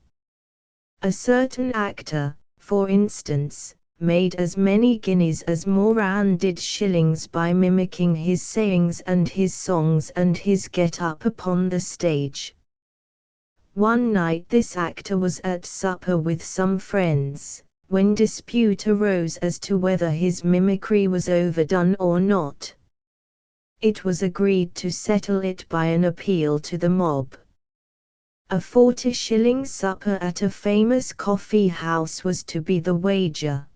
Speaker 1: A certain actor, for instance, made as many guineas as Moran did shillings by mimicking his sayings and his songs and his get-up upon the stage. One night this actor was at supper with some friends, when dispute arose as to whether his mimicry was overdone or not. It was agreed to settle it by an appeal to the mob. A 40-shilling supper at a famous coffee house was to be the wager.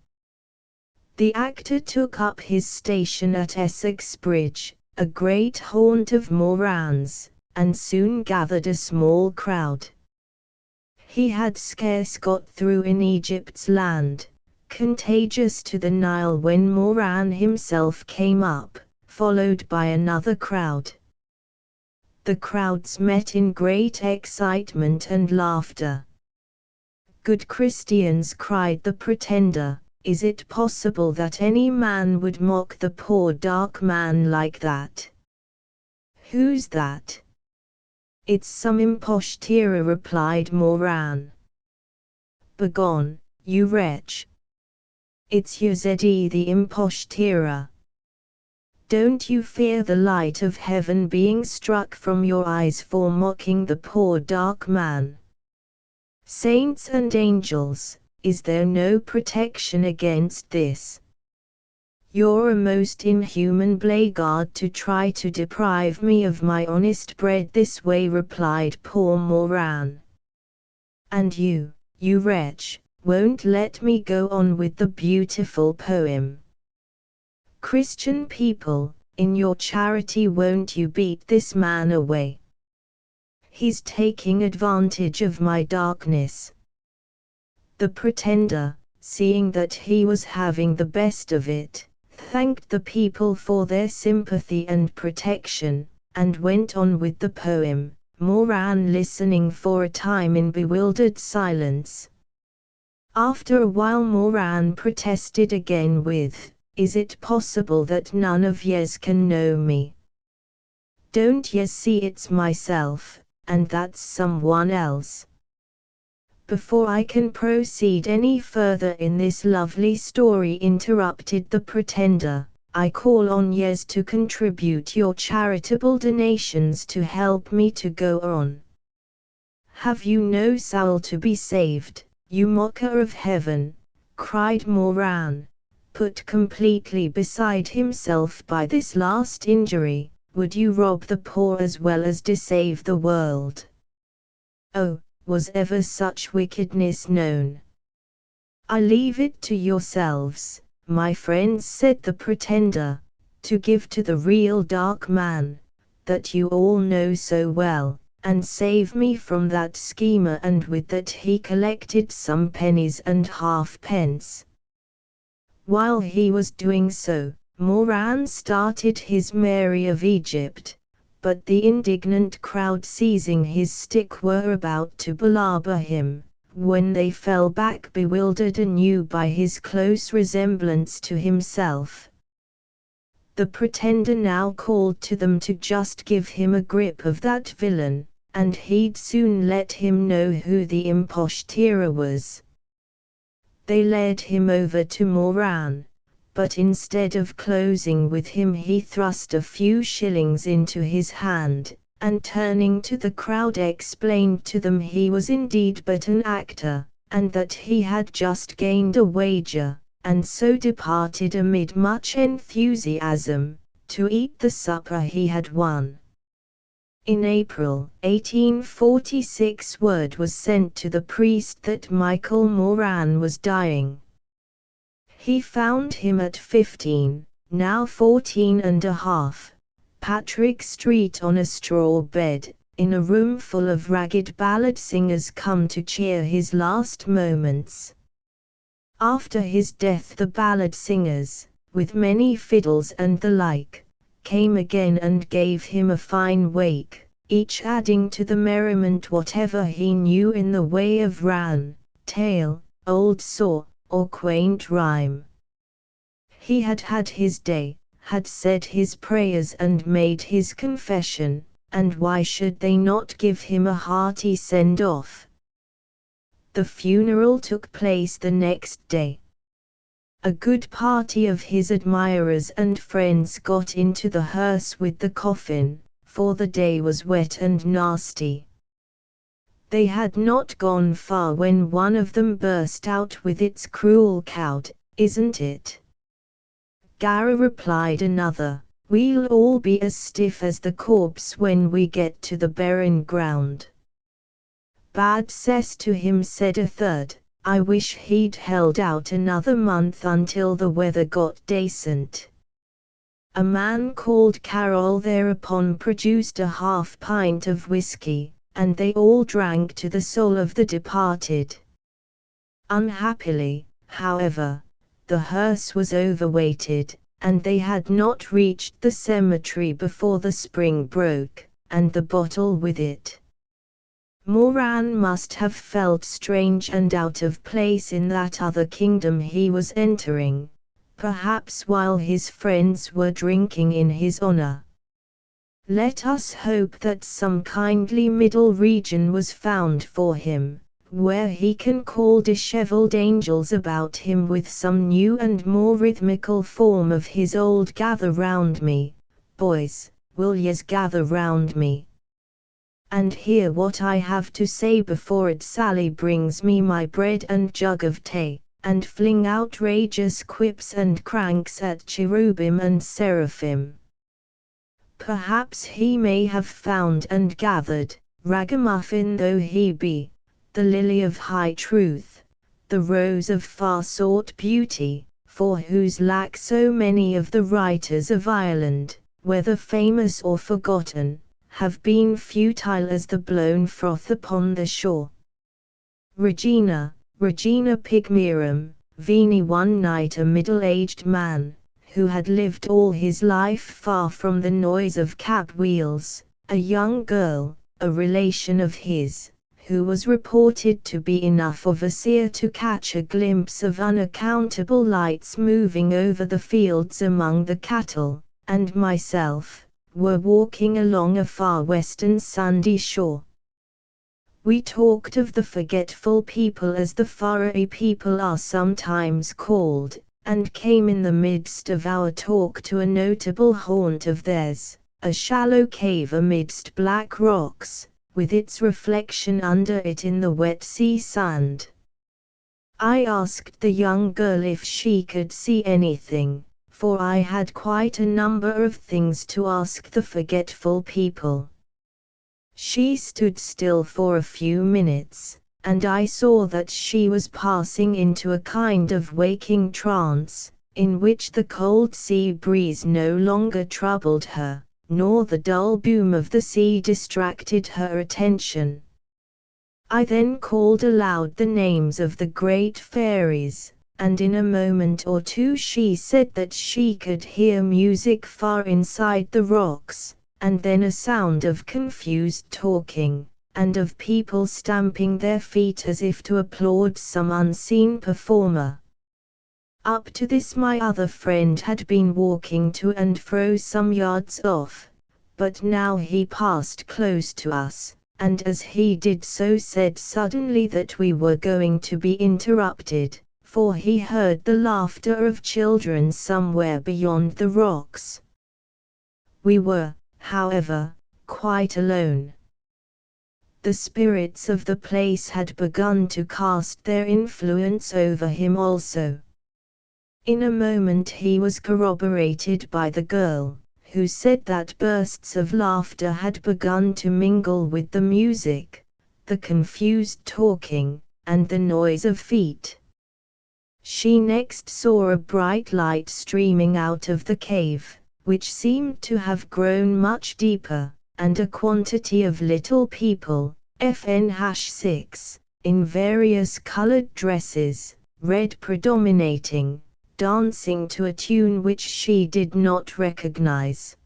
Speaker 1: The actor took up his station at Essex Bridge, a great haunt of Moran's, and soon gathered a small crowd. He had scarce got through in Egypt's land, contagious to the Nile, when Moran himself came up, followed by another crowd. The crowds met in great excitement and laughter. "Good Christians," cried the pretender, "is it possible that any man would mock the poor dark man like that?" "Who's that?" "It's some impostura," replied Moran. "Begone, you wretch! It's Yazedi the impostura. Don't you fear the light of heaven being struck from your eyes for mocking the poor dark man? Saints and angels, is there no protection against this? You're a most inhuman blackguard to try to deprive me of my honest bread this way," replied poor Moran. "And you wretch, won't let me go on with the beautiful poem. Christian people, in your charity won't you beat this man away? He's taking advantage of my darkness." The pretender, seeing that he was having the best of it, thanked the people for their sympathy and protection, and went on with the poem, Moran listening for a time in bewildered silence. After a while Moran protested again with, "Is it possible that none of yez can know me? Don't yez see it's myself, and that's someone else?" "Before I can proceed any further in this lovely story," interrupted the pretender, "I call on yez to contribute your charitable donations to help me to go on. Have you no soul to be saved, you mocker of heaven?" cried Moran, put completely beside himself by this last injury. "Would you rob the poor as well as deceive the world? Oh, was ever such wickedness known?" "I leave it to yourselves, my friends," said the pretender, "to give to the real dark man, that you all know so well, and save me from that schemer." And with that he collected some pennies and halfpence. While he was doing so, Moran started his Mary of Egypt, but the indignant crowd seizing his stick were about to palaver him, when they fell back bewildered anew by his close resemblance to himself. The pretender now called to them to just give him a grip of that villain, and he'd soon let him know who the impostura was. They led him over to Moran, but instead of closing with him he thrust a few shillings into his hand, and turning to the crowd explained to them he was indeed but an actor, and that he had just gained a wager, and so departed amid much enthusiasm, to eat the supper he had won. In April 1846 word was sent to the priest that Michael Moran was dying. He found him at 15, now 14 and a half, Patrick Street on a straw bed, in a room full of ragged ballad singers come to cheer his last moments. After his death the ballad singers, with many fiddles and the like, came again and gave him a fine wake, each adding to the merriment whatever he knew in the way of ran, tale, old saw, or quaint rhyme. He had had his day, had said his prayers and made his confession, and why should they not give him a hearty send-off? The funeral took place the next day. A good party of his admirers and friends got into the hearse with the coffin, for the day was wet and nasty. They had not gone far when one of them burst out with its cruel cowed, "Isn't it?" "Garra," replied another, "we'll all be as stiff as the corpse when we get to the barren ground." "Bad cess to him," said a third, "I wish he'd held out another month until the weather got decent." A man called Carroll thereupon produced a half-pint of whisky, and they all drank to the soul of the departed. Unhappily, however, the hearse was overweighted, and they had not reached the cemetery before the spring broke, and the bottle with it. Moran must have felt strange and out of place in that other kingdom he was entering, perhaps while his friends were drinking in his honor. Let us hope that some kindly middle region was found for him, where he can call dishevelled angels about him with some new and more rhythmical form of his old "Gather round me, boys, will yez gather round me, and hear what I have to say before it Sally brings me my bread and jug of tea," and fling outrageous quips and cranks at cherubim and seraphim. Perhaps he may have found and gathered, ragamuffin though he be, the lily of high truth, the rose of far-sought beauty, for whose lack so many of the writers of Ireland, whether famous or forgotten, have been futile as the blown froth upon the shore. Regina Pygmalion, Veni. One night a middle-aged man, who had lived all his life far from the noise of cab wheels, a young girl, a relation of his, who was reported to be enough of a seer to catch a glimpse of unaccountable lights moving over the fields among the cattle, and myself, were walking along a far western sandy shore. We talked of the forgetful people, as the Faroe people are sometimes called, and came in the midst of our talk to a notable haunt of theirs, a shallow cave amidst black rocks, with its reflection under it in the wet sea sand. I asked the young girl if she could see anything, for I had quite a number of things to ask the forgetful people. She stood still for a few minutes, and I saw that she was passing into a kind of waking trance, in which the cold sea breeze no longer troubled her, nor the dull boom of the sea distracted her attention. I then called aloud the names of the great fairies, and in a moment or two she said that she could hear music far inside the rocks, and then a sound of confused talking, and of people stamping their feet as if to applaud some unseen performer. Up to this my other friend had been walking to and fro some yards off, but now he passed close to us, and as he did so said suddenly that we were going to be interrupted, for he heard the laughter of children somewhere beyond the rocks. We were, however, quite alone. The spirits of the place had begun to cast their influence over him also. In a moment he was corroborated by the girl, who said that bursts of laughter had begun to mingle with the music, the confused talking, and the noise of feet. She next saw a bright light streaming out of the cave, which seemed to have grown much deeper, and a quantity of little people, FN-6, in various colored dresses, red predominating, dancing to a tune which she did not recognize.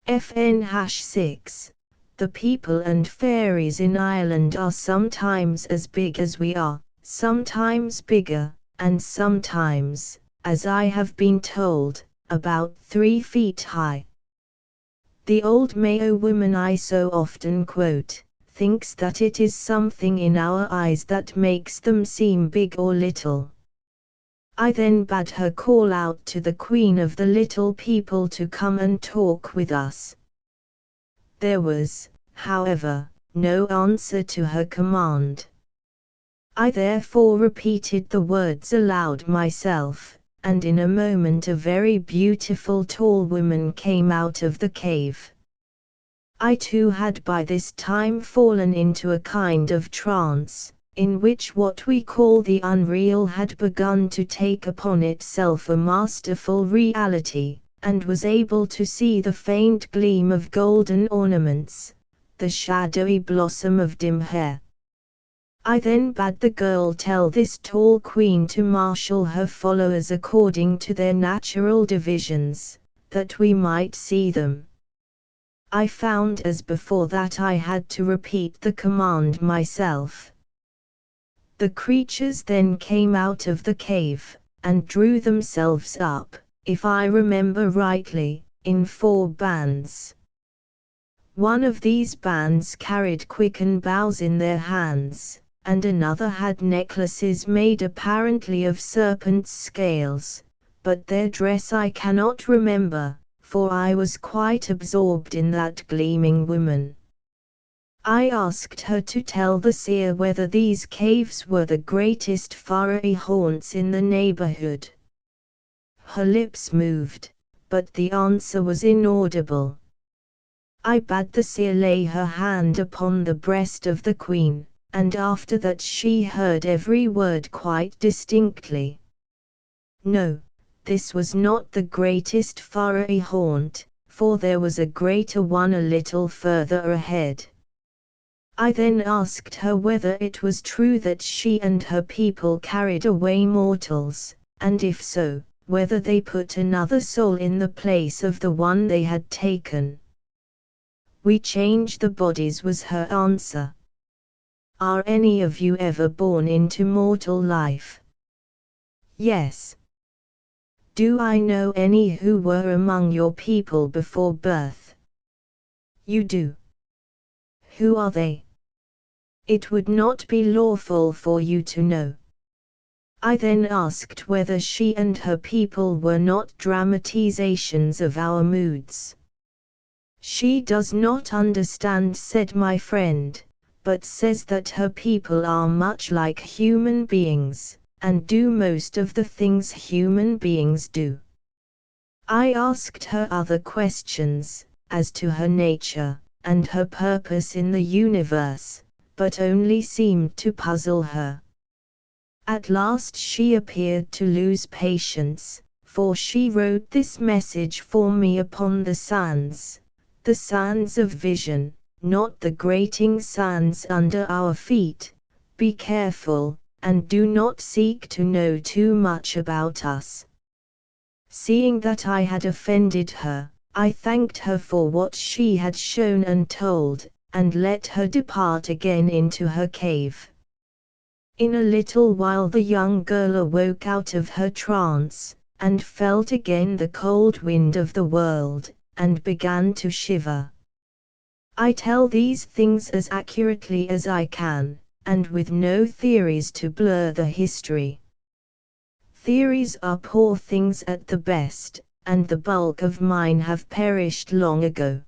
Speaker 1: FN-6, the people and fairies in Ireland are sometimes as big as we are, sometimes bigger, and sometimes, as I have been told, about 3 feet high. The old Mayo woman I so often quote, thinks that it is something in our eyes that makes them seem big or little. I then bade her call out to the Queen of the Little People to come and talk with us. There was, however, no answer to her command. I therefore repeated the words aloud myself, and in a moment a very beautiful tall woman came out of the cave. I too had by this time fallen into a kind of trance, in which what we call the unreal had begun to take upon itself a masterful reality, and was able to see the faint gleam of golden ornaments, the shadowy blossom of dim hair. I then bade the girl tell this tall queen to marshal her followers according to their natural divisions, that we might see them. I found as before that I had to repeat the command myself. The creatures then came out of the cave, and drew themselves up, if I remember rightly, in 4 bands. One of these bands carried quicken boughs in their hands, and another had necklaces made apparently of serpents' scales, but their dress I cannot remember, for I was quite absorbed in that gleaming woman. I asked her to tell the seer whether these caves were the greatest fairy haunts in the neighborhood. Her lips moved, but the answer was inaudible. I bade the seer lay her hand upon the breast of the queen, and after that she heard every word quite distinctly. No, this was not the greatest fairy haunt, for there was a greater one a little further ahead. I then asked her whether it was true that she and her people carried away mortals, and if so, whether they put another soul in the place of the one they had taken. We change the bodies was her answer. Are any of you ever born into mortal life? Yes. Do I know any who were among your people before birth? You do. Who are they? It would not be lawful for you to know. I then asked whether she and her people were not dramatizations of our moods. She does not understand, said my friend, but says that her people are much like human beings, and do most of the things human beings do. I asked her other questions, as to her nature, and her purpose in the universe, but only seemed to puzzle her. At last she appeared to lose patience, for she wrote this message for me upon the sands of vision, not the grating sands under our feet. Be careful, and do not seek to know too much about us. Seeing that I had offended her, I thanked her for what she had shown and told, and let her depart again into her cave. In a little while the young girl awoke out of her trance, and felt again the cold wind of the world, and began to shiver. I tell these things as accurately as I can, and with no theories to blur the history. Theories are poor things at the best, and the bulk of mine have perished long ago.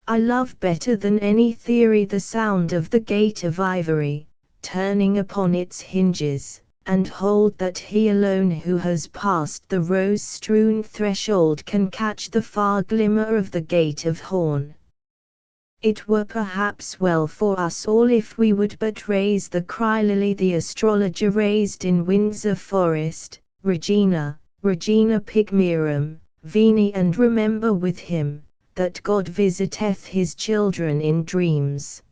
Speaker 1: I love better than any theory the sound of the gate of ivory, turning upon its hinges, and hold that he alone who has passed the rose-strewn threshold can catch the far glimmer of the gate of horn. It were perhaps well for us all if we would but raise the cry Lily the astrologer raised in Windsor Forest, Regina, Regina Pygmerum, Veni, and remember with him, that God visiteth his children in dreams.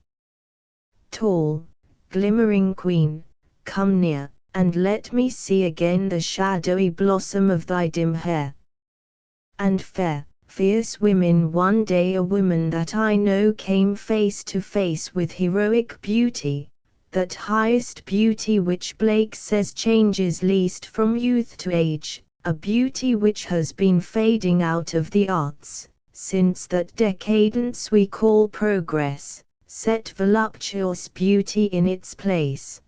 Speaker 1: Tall, glimmering queen, come near, and let me see again the shadowy blossom of thy dim hair. And fair, fierce women, one day a woman that I know came face to face with heroic beauty, that highest beauty which Blake says changes least from youth to age, a beauty which has been fading out of the arts, since that decadence we call progress, set voluptuous beauty in its place.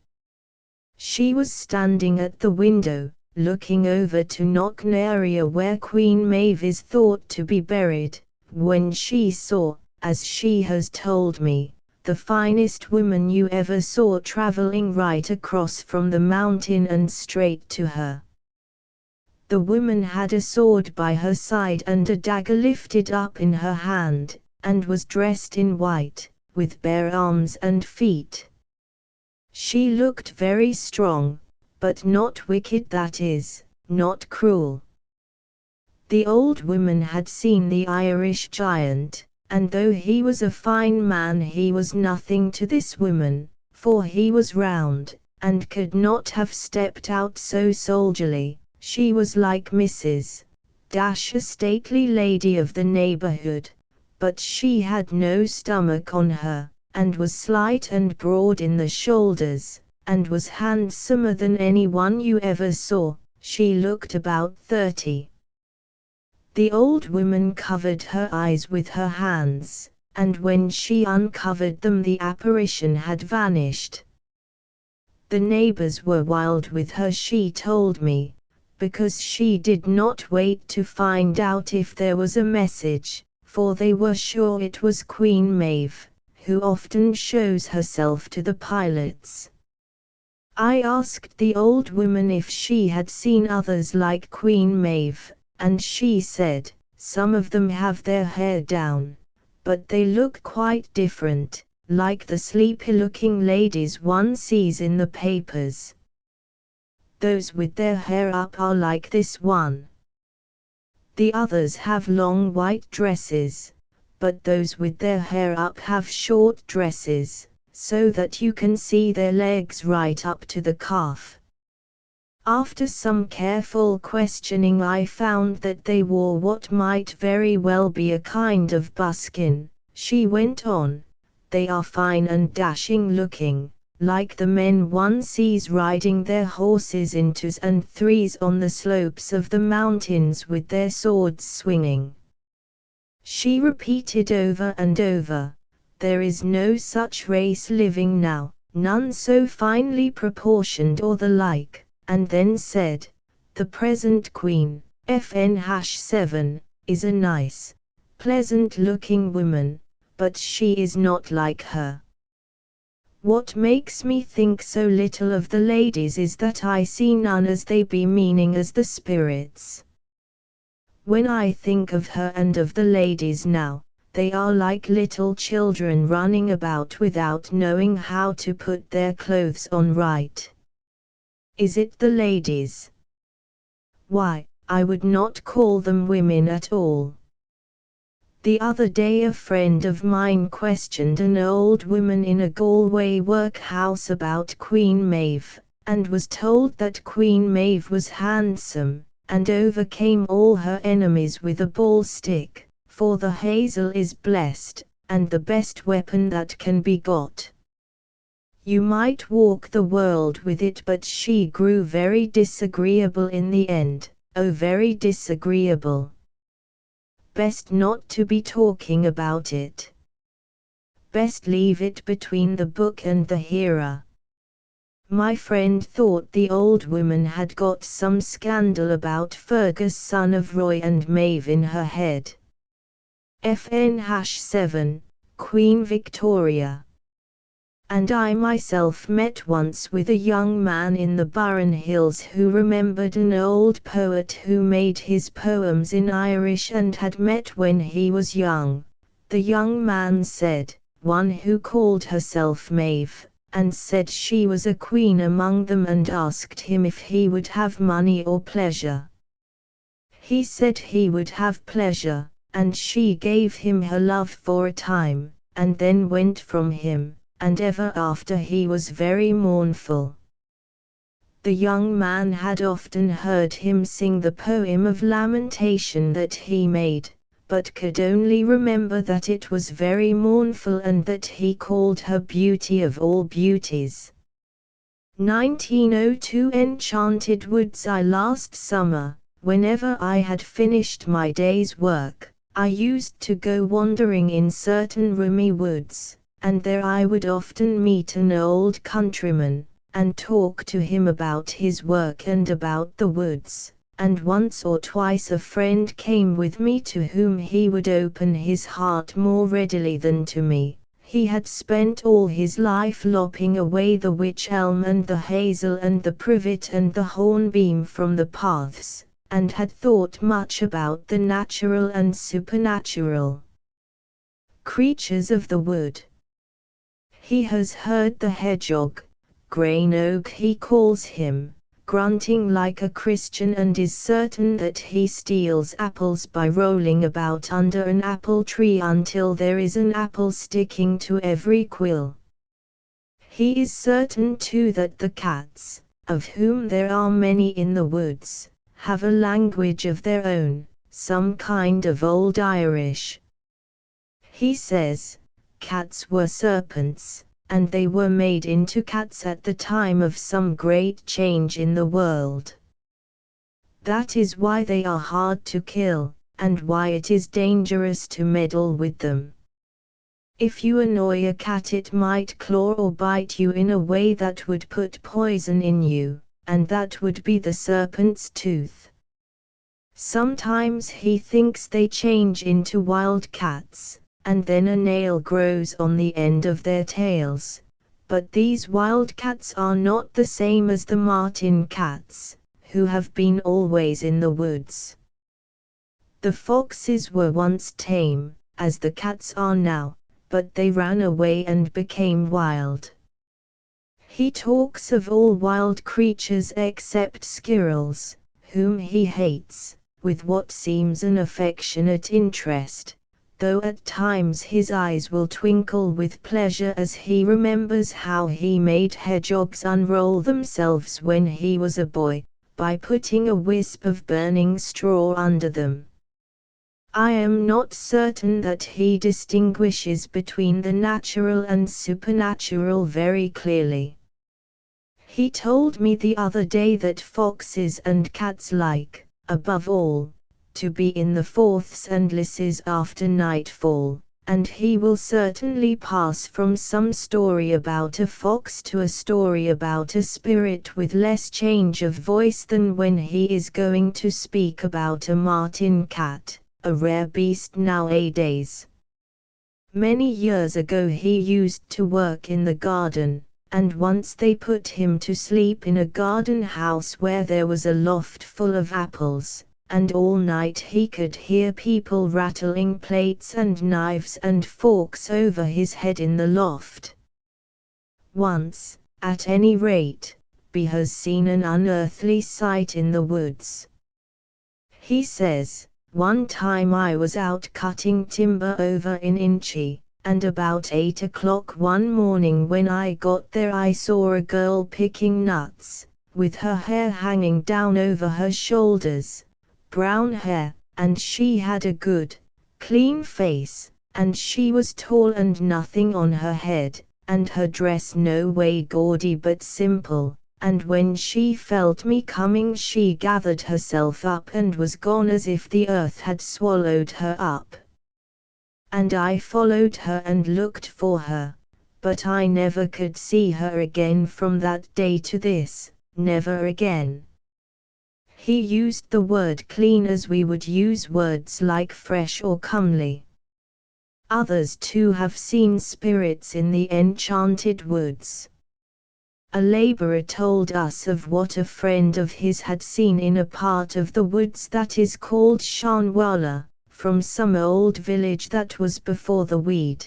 Speaker 1: She was standing at the window, looking over to Knocknarea where Queen Maeve is thought to be buried, when she saw, as she has told me, the finest woman you ever saw travelling right across from the mountain and straight to her. The woman had a sword by her side and a dagger lifted up in her hand, and was dressed in white, with bare arms and feet. She looked very strong, but not wicked, that is, not cruel. The old woman had seen the Irish giant, and though he was a fine man he was nothing to this woman, for he was round, and could not have stepped out so soldierly. She was like Mrs. a stately lady of the neighborhood, but she had no stomach on her, and was slight and broad in the shoulders, and was handsomer than any one you ever saw. She looked about 30. The old woman covered her eyes with her hands, and when she uncovered them the apparition had vanished. The neighbors were wild with her, she told me, because she did not wait to find out if there was a message, for they were sure it was Queen Maeve, who often shows herself to the pilots. I asked the old woman if she had seen others like Queen Maeve, and she said, some of them have their hair down, but they look quite different, like the sleepy-looking ladies one sees in the papers. Those with their hair up are like this one. The others have long white dresses, but those with their hair up have short dresses, so that you can see their legs right up to the calf. After some careful questioning I found that they wore what might very well be a kind of buskin. She went on, they are fine and dashing looking, like the men one sees riding their horses in 2s and 3s on the slopes of the mountains with their swords swinging. She repeated over and over, there is no such race living now, none so finely proportioned or the like, and then said, the present queen, FN-7, is a nice, pleasant-looking woman, but she is not like her. What makes me think so little of the ladies is that I see none as they be, meaning as the spirits. When I think of her and of the ladies now, they are like little children running about without knowing how to put their clothes on right. Is it the ladies? Why, I would not call them women at all. The other day a friend of mine questioned an old woman in a Galway workhouse about Queen Maeve, and was told that Queen Maeve was handsome, and overcame all her enemies with a ball stick, for the hazel is blessed, and the best weapon that can be got. You might walk the world with it, but she grew very disagreeable in the end, oh very disagreeable. Best not to be talking about it. Best leave it between the book and the hearer. My friend thought the old woman had got some scandal about Fergus son of Roy and Maeve in her head. FN-7, Queen Victoria. And I myself met once with a young man in the Burren Hills who remembered an old poet who made his poems in Irish and had met when he was young. The young man said, one who called herself Maeve, and said she was a queen among them, and asked him if he would have money or pleasure. He said he would have pleasure, and she gave him her love for a time, and then went from him, and ever after he was very mournful. The young man had often heard him sing the poem of lamentation that he made, but could only remember that it was very mournful and that he called her beauty of all beauties. 1902 Enchanted Woods. Last summer, whenever I had finished my day's work, I used to go wandering in certain roomy woods, and there I would often meet an old countryman, and talk to him about his work and about the woods. And once or twice a friend came with me to whom he would open his heart more readily than to me. He had spent all his life lopping away the wych elm and the hazel and the privet and the hornbeam from the paths, and had thought much about the natural and supernatural creatures of the wood. He has heard the hedgehog, grain oak he calls him, grunting like a Christian, and is certain that he steals apples by rolling about under an apple tree until there is an apple sticking to every quill. He is certain too that the cats, of whom there are many in the woods, have a language of their own, some kind of old Irish. He says, cats were serpents, and they were made into cats at the time of some great change in the world. That is why they are hard to kill, and why it is dangerous to meddle with them. If you annoy a cat, it might claw or bite you in a way that would put poison in you, and that would be the serpent's tooth. Sometimes he thinks they change into wild cats, and then a nail grows on the end of their tails. But these wild cats are not the same as the martin cats, who have been always in the woods. The foxes were once tame, as the cats are now, but they ran away and became wild. He talks of all wild creatures except squirrels, whom he hates, with what seems an affectionate interest, though at times his eyes will twinkle with pleasure as he remembers how he made hedgehogs unroll themselves when he was a boy, by putting a wisp of burning straw under them. I am not certain that he distinguishes between the natural and supernatural very clearly. He told me the other day that foxes and cats like, above all, to be in the forths and lisses after nightfall, and he will certainly pass from some story about a fox to a story about a spirit with less change of voice than when he is going to speak about a martin cat, a rare beast nowadays. Many years ago he used to work in the garden, and once they put him to sleep in a garden house where there was a loft full of apples, and all night he could hear people rattling plates and knives and forks over his head in the loft. Once, at any rate, B has seen an unearthly sight in the woods. He says, one time I was out cutting timber over in Inchy, and about 8 o'clock one morning when I got there I saw a girl picking nuts, with her hair hanging down over her shoulders, brown hair, and she had a good, clean face, and she was tall and nothing on her head, and her dress no way gaudy but simple, and when she felt me coming she gathered herself up and was gone as if the earth had swallowed her up. And I followed her and looked for her, but I never could see her again from that day to this, never again. He used the word clean as we would use words like fresh or comely. Others too have seen spirits in the enchanted woods. A laborer told us of what a friend of his had seen in a part of the woods that is called Shanwala, from some old village that was before the weed.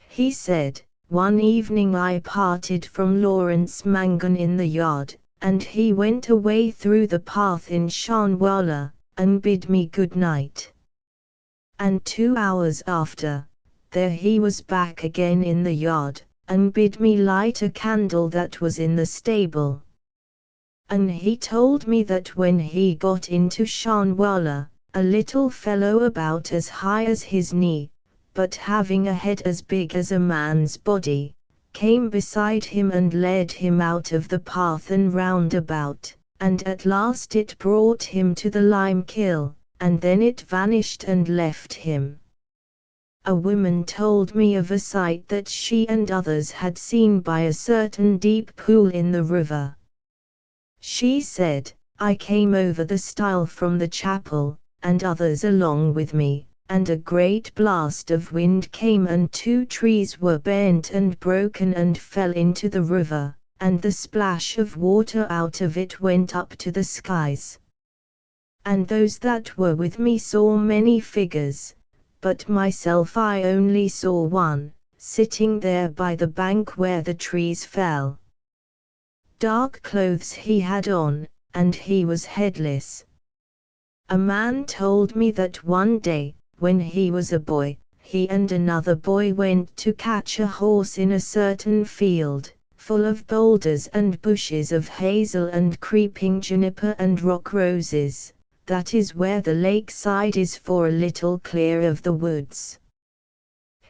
Speaker 1: He said, "One evening I parted from Lawrence Mangan in the yard, and he went away through the path in Shanwala, and bid me good night. And 2 hours after, there he was back again in the yard, and bid me light a candle that was in the stable. And he told me that when he got into Shanwala, a little fellow about as high as his knee, but having a head as big as a man's body, came beside him and led him out of the path and round about, and at last it brought him to the lime kiln, and then it vanished and left him." A woman told me of a sight that she and others had seen by a certain deep pool in the river. She said, "I came over the stile from the chapel, and others along with me, and a great blast of wind came and 2 trees were bent and broken and fell into the river, and the splash of water out of it went up to the skies. And those that were with me saw many figures, but myself I only saw one, sitting there by the bank where the trees fell. Dark clothes he had on, and he was headless." A man told me that one day, when he was a boy, he and another boy went to catch a horse in a certain field, full of boulders and bushes of hazel and creeping juniper and rock roses. That is where the lakeside is for a little clear of the woods.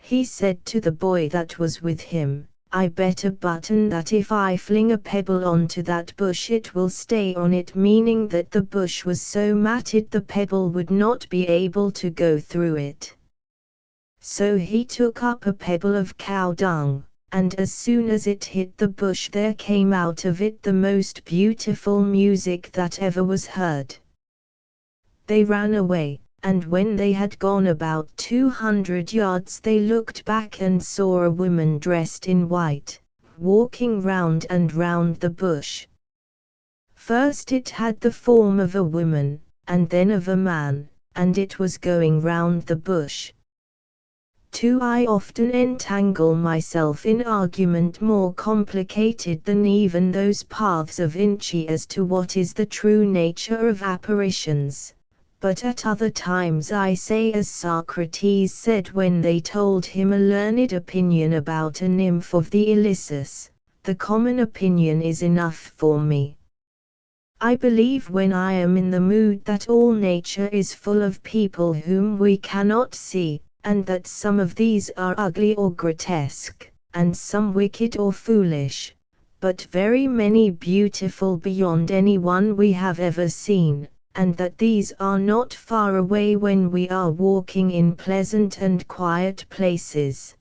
Speaker 1: He said to the boy that was with him, "I bet a button that if I fling a pebble onto that bush it will stay on it," meaning that the bush was so matted the pebble would not be able to go through it. So he took up a pebble of cow dung, and as soon as it hit the bush there came out of it the most beautiful music that ever was heard. They ran away, and when they had gone about 200 yards they looked back and saw a woman dressed in white, walking round and round the bush. First it had the form of a woman, and then of a man, and it was going round the bush. I often entangle myself in argument more complicated than even those paths of Vinci as to what is the true nature of apparitions. But at other times I say as Socrates said when they told him a learned opinion about a nymph of the Ilissus, "The common opinion is enough for me." I believe when I am in the mood that all nature is full of people whom we cannot see, and that some of these are ugly or grotesque, and some wicked or foolish, but very many beautiful beyond any one we have ever seen, and that these are not far away when we are walking in pleasant and quiet places.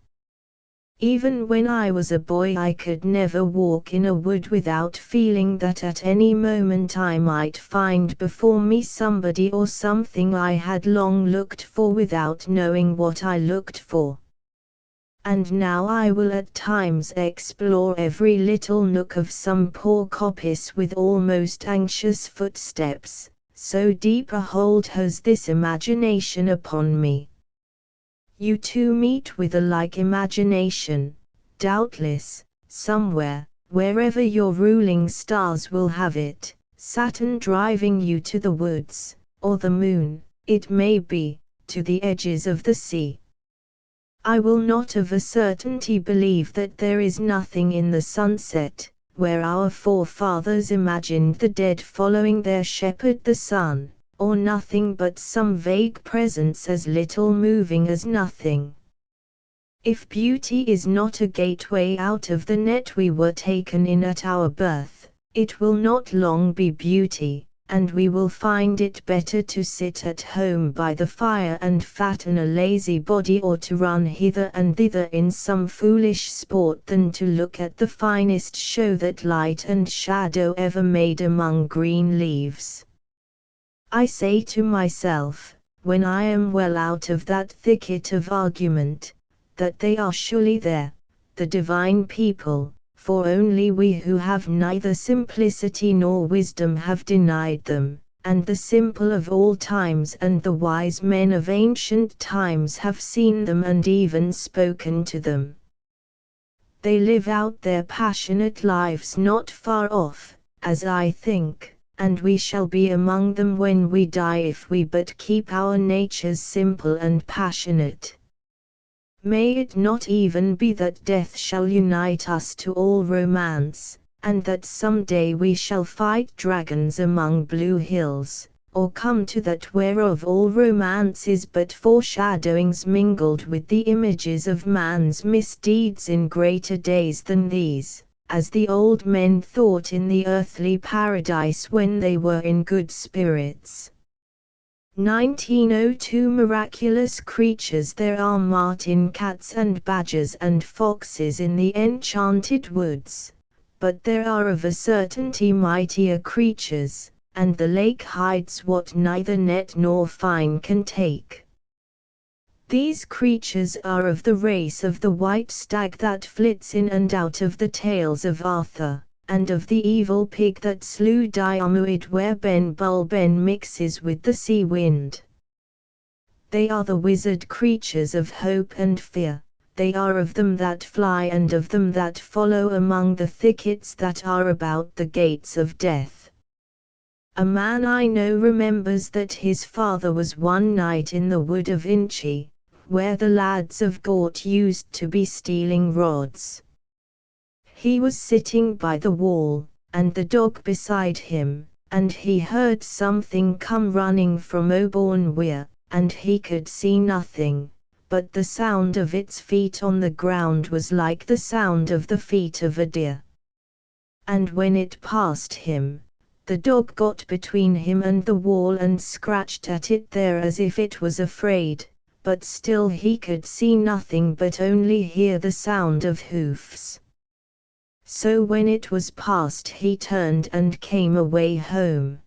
Speaker 1: Even when I was a boy I could never walk in a wood without feeling that at any moment I might find before me somebody or something I had long looked for without knowing what I looked for. And now I will at times explore every little nook of some poor coppice with almost anxious footsteps, so deep a hold has this imagination upon me. You too meet with a like imagination, doubtless, somewhere, wherever your ruling stars will have it, Saturn driving you to the woods, or the moon, it may be, to the edges of the sea. I will not of a certainty believe that there is nothing in the sunset, where our forefathers imagined the dead following their shepherd the sun, or nothing but some vague presence as little moving as nothing. If beauty is not a gateway out of the net we were taken in at our birth, it will not long be beauty, and we will find it better to sit at home by the fire and fatten a lazy body, or to run hither and thither in some foolish sport, than to look at the finest show that light and shadow ever made among green leaves. I say to myself, when I am well out of that thicket of argument, that they are surely there, the divine people, for only we who have neither simplicity nor wisdom have denied them, and the simple of all times and the wise men of ancient times have seen them and even spoken to them. They live out their passionate lives not far off, as I think, and we shall be among them when we die if we but keep our natures simple and passionate. May it not even be that death shall unite us to all romance, and that some day we shall fight dragons among blue hills, or come to that whereof all romance is but foreshadowings mingled with the images of man's misdeeds in greater days than these, as the old men thought in the earthly paradise when they were in good spirits. 1902 Miraculous creatures there are martin cats and badgers and foxes in the enchanted woods, but there are of a certainty mightier creatures, and the lake hides what neither net nor fine can take. These creatures are of the race of the white stag that flits in and out of the tales of Arthur, and of the evil pig that slew Diarmuid where Ben Bulben mixes with the sea wind. They are the wizard creatures of hope and fear, they are of them that fly and of them that follow among the thickets that are about the gates of death. A man I know remembers that his father was one night in the wood of Inchy, where the lads of Gort used to be stealing rods. He was sitting by the wall, and the dog beside him, and he heard something come running from Oborn Weir, and he could see nothing, but the sound of its feet on the ground was like the sound of the feet of a deer. And when it passed him, the dog got between him and the wall and scratched at it there as if it was afraid, but still he could see nothing but only hear the sound of hoofs. So when it was past he turned and came away home.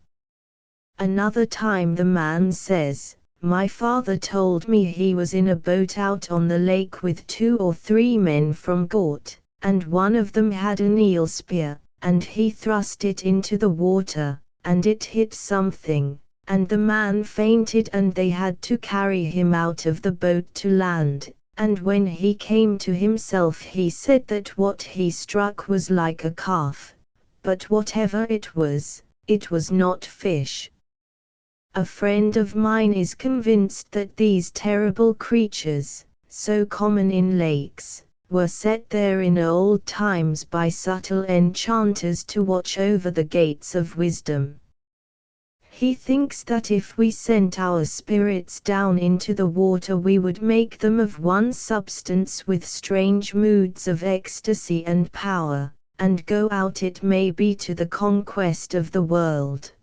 Speaker 1: Another time the man says, my father told me he was in a boat out on the lake with 2 or 3 men from Gort, and one of them had an eel spear, and he thrust it into the water, and it hit something, and the man fainted and they had to carry him out of the boat to land. And when he came to himself he said that what he struck was like a calf, but whatever it was not fish. A friend of mine is convinced that these terrible creatures, so common in lakes, were set there in old times by subtle enchanters to watch over the gates of wisdom. He thinks that if we sent our spirits down into the water we would make them of one substance with strange moods of ecstasy and power, and go out it may be to the conquest of the world.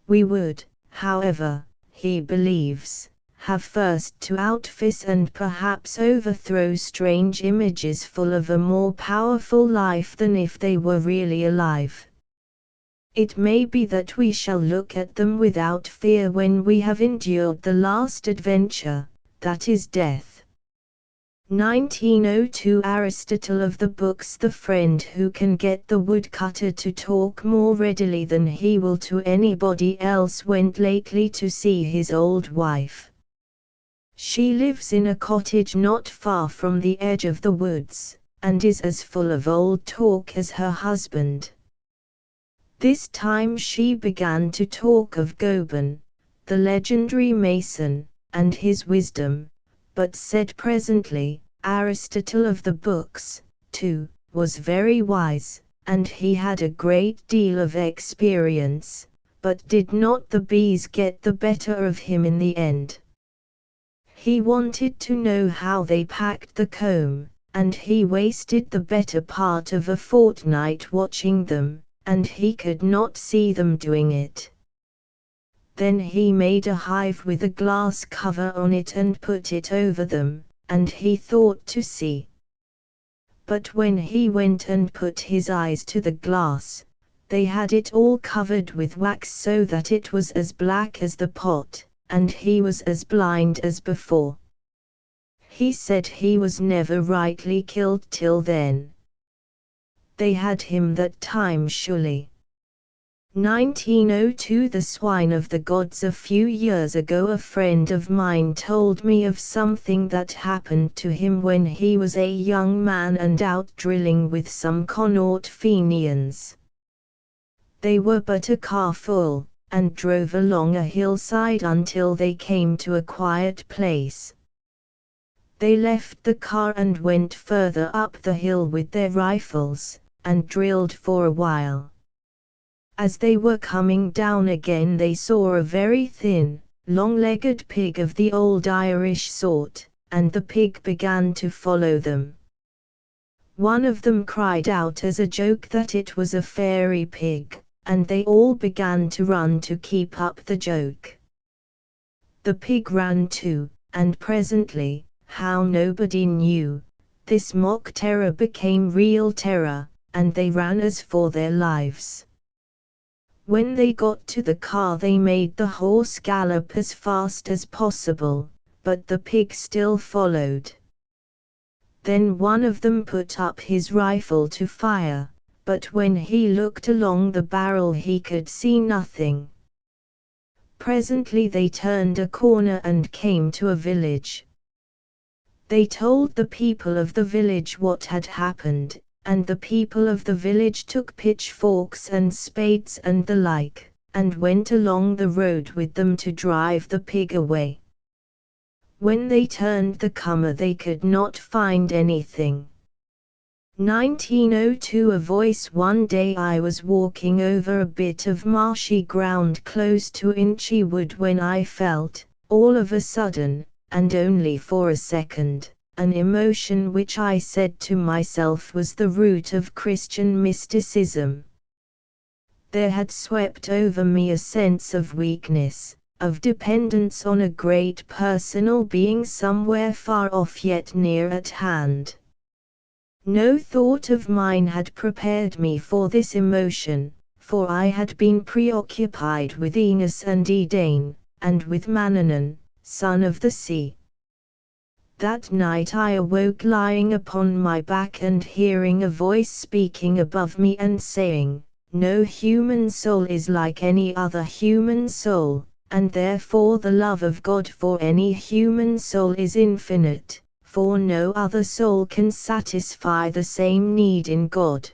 Speaker 1: We would, however, he believes, have first to outfish and perhaps overthrow strange images full of a more powerful life than if they were really alive. It may be that we shall look at them without fear when we have endured the last adventure, that is death. 1902 Aristotle of the books The friend who can get the woodcutter to talk more readily than he will to anybody else went lately to see his old wife. She lives in a cottage not far from the edge of the woods, and is as full of old talk as her husband. This time she began to talk of Goban, the legendary mason, and his wisdom, but said presently, Aristotle of the books, too, was very wise, and he had a great deal of experience, but did not the bees get the better of him in the end? He wanted to know how they packed the comb, and he wasted the better part of a fortnight watching them, and he could not see them doing it. Then he made a hive with a glass cover on it and put it over them, and he thought to see. But when he went and put his eyes to the glass, they had it all covered with wax so that it was as black as the pot, and he was as blind as before. He said he was never rightly killed till then. They had him that time surely. 1902. The swine of the gods. A few years ago a friend of mine told me of something that happened to him when he was a young man and out drilling with some Connaught Fenians. They were but a car full, and drove along a hillside until they came to a quiet place. They left the car and went further up the hill with their rifles, and drilled for a while. As they were coming down again they saw a very thin, long-legged pig of the old Irish sort, and the pig began to follow them. One of them cried out as a joke that it was a fairy pig, and they all began to run to keep up the joke. The pig ran too, and presently, how nobody knew, this mock terror became real terror, and they ran as for their lives. When they got to the car they made the horse gallop as fast as possible, but the pig still followed. Then one of them put up his rifle to fire, but when he looked along the barrel he could see nothing. Presently they turned a corner and came to a village. They told the people of the village what had happened, and the people of the village took pitchforks and spades and the like, and went along the road with them to drive the pig away. When they turned the comer they could not find anything. 1902. A voice. One day I was walking over a bit of marshy ground close to Inchy Wood when I felt, all of a sudden, and only for a second, an emotion which I said to myself was the root of Christian mysticism. There had swept over me a sense of weakness, of dependence on a great personal being somewhere far off yet near at hand. No thought of mine had prepared me for this emotion, for I had been preoccupied with Aeneas and Edane, and with Mannanan, son of the sea. That night I awoke lying upon my back and hearing a voice speaking above me and saying, "No human soul is like any other human soul, and therefore the love of God for any human soul is infinite, for no other soul can satisfy the same need in God."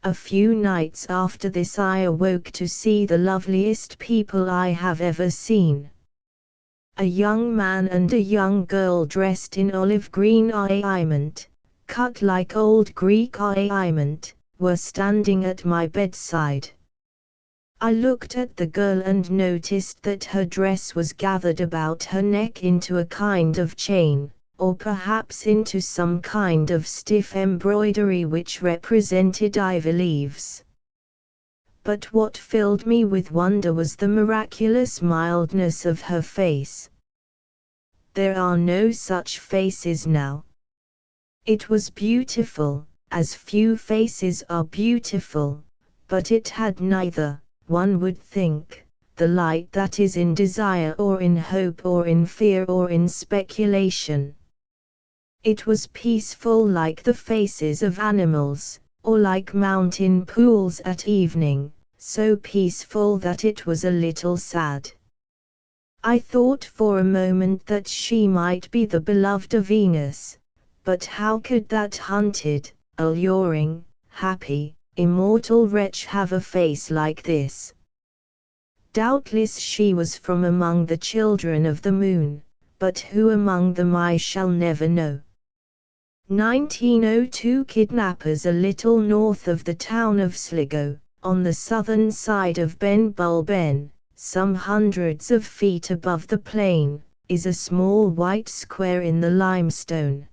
Speaker 1: A few nights after this I awoke to see the loveliest people I have ever seen. A young man and a young girl dressed in olive green raiment, cut like old Greek raiment, were standing at my bedside. I looked at the girl and noticed that her dress was gathered about her neck into a kind of chain, or perhaps into some kind of stiff embroidery which represented ivy leaves. But what filled me with wonder was the miraculous mildness of her face. There are no such faces now. It was beautiful, as few faces are beautiful, but it had neither, one would think, the light that is in desire or in hope or in fear or in speculation. It was peaceful like the faces of animals, or like mountain pools at evening, so peaceful that it was a little sad. I thought for a moment that she might be the beloved of Aeneas, but how could that hunted, alluring, happy, immortal wretch have a face like this? Doubtless she was from among the children of the moon, but who among them I shall never know. 1902 Kidnappers a little north of the town of Sligo, on the southern side of Ben Bulben, some hundreds of feet above the plain, is a small white square in the limestone.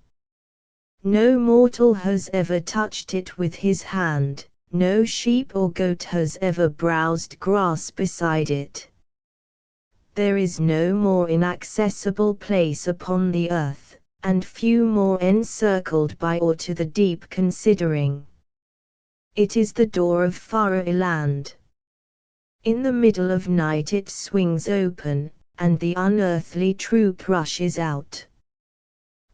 Speaker 1: No mortal has ever touched it with his hand, no sheep or goat has ever browsed grass beside it. There is no more inaccessible place upon the earth, and few more encircled by or to the deep considering. It is the door of Faroe land. In the middle of night it swings open, and the unearthly troop rushes out.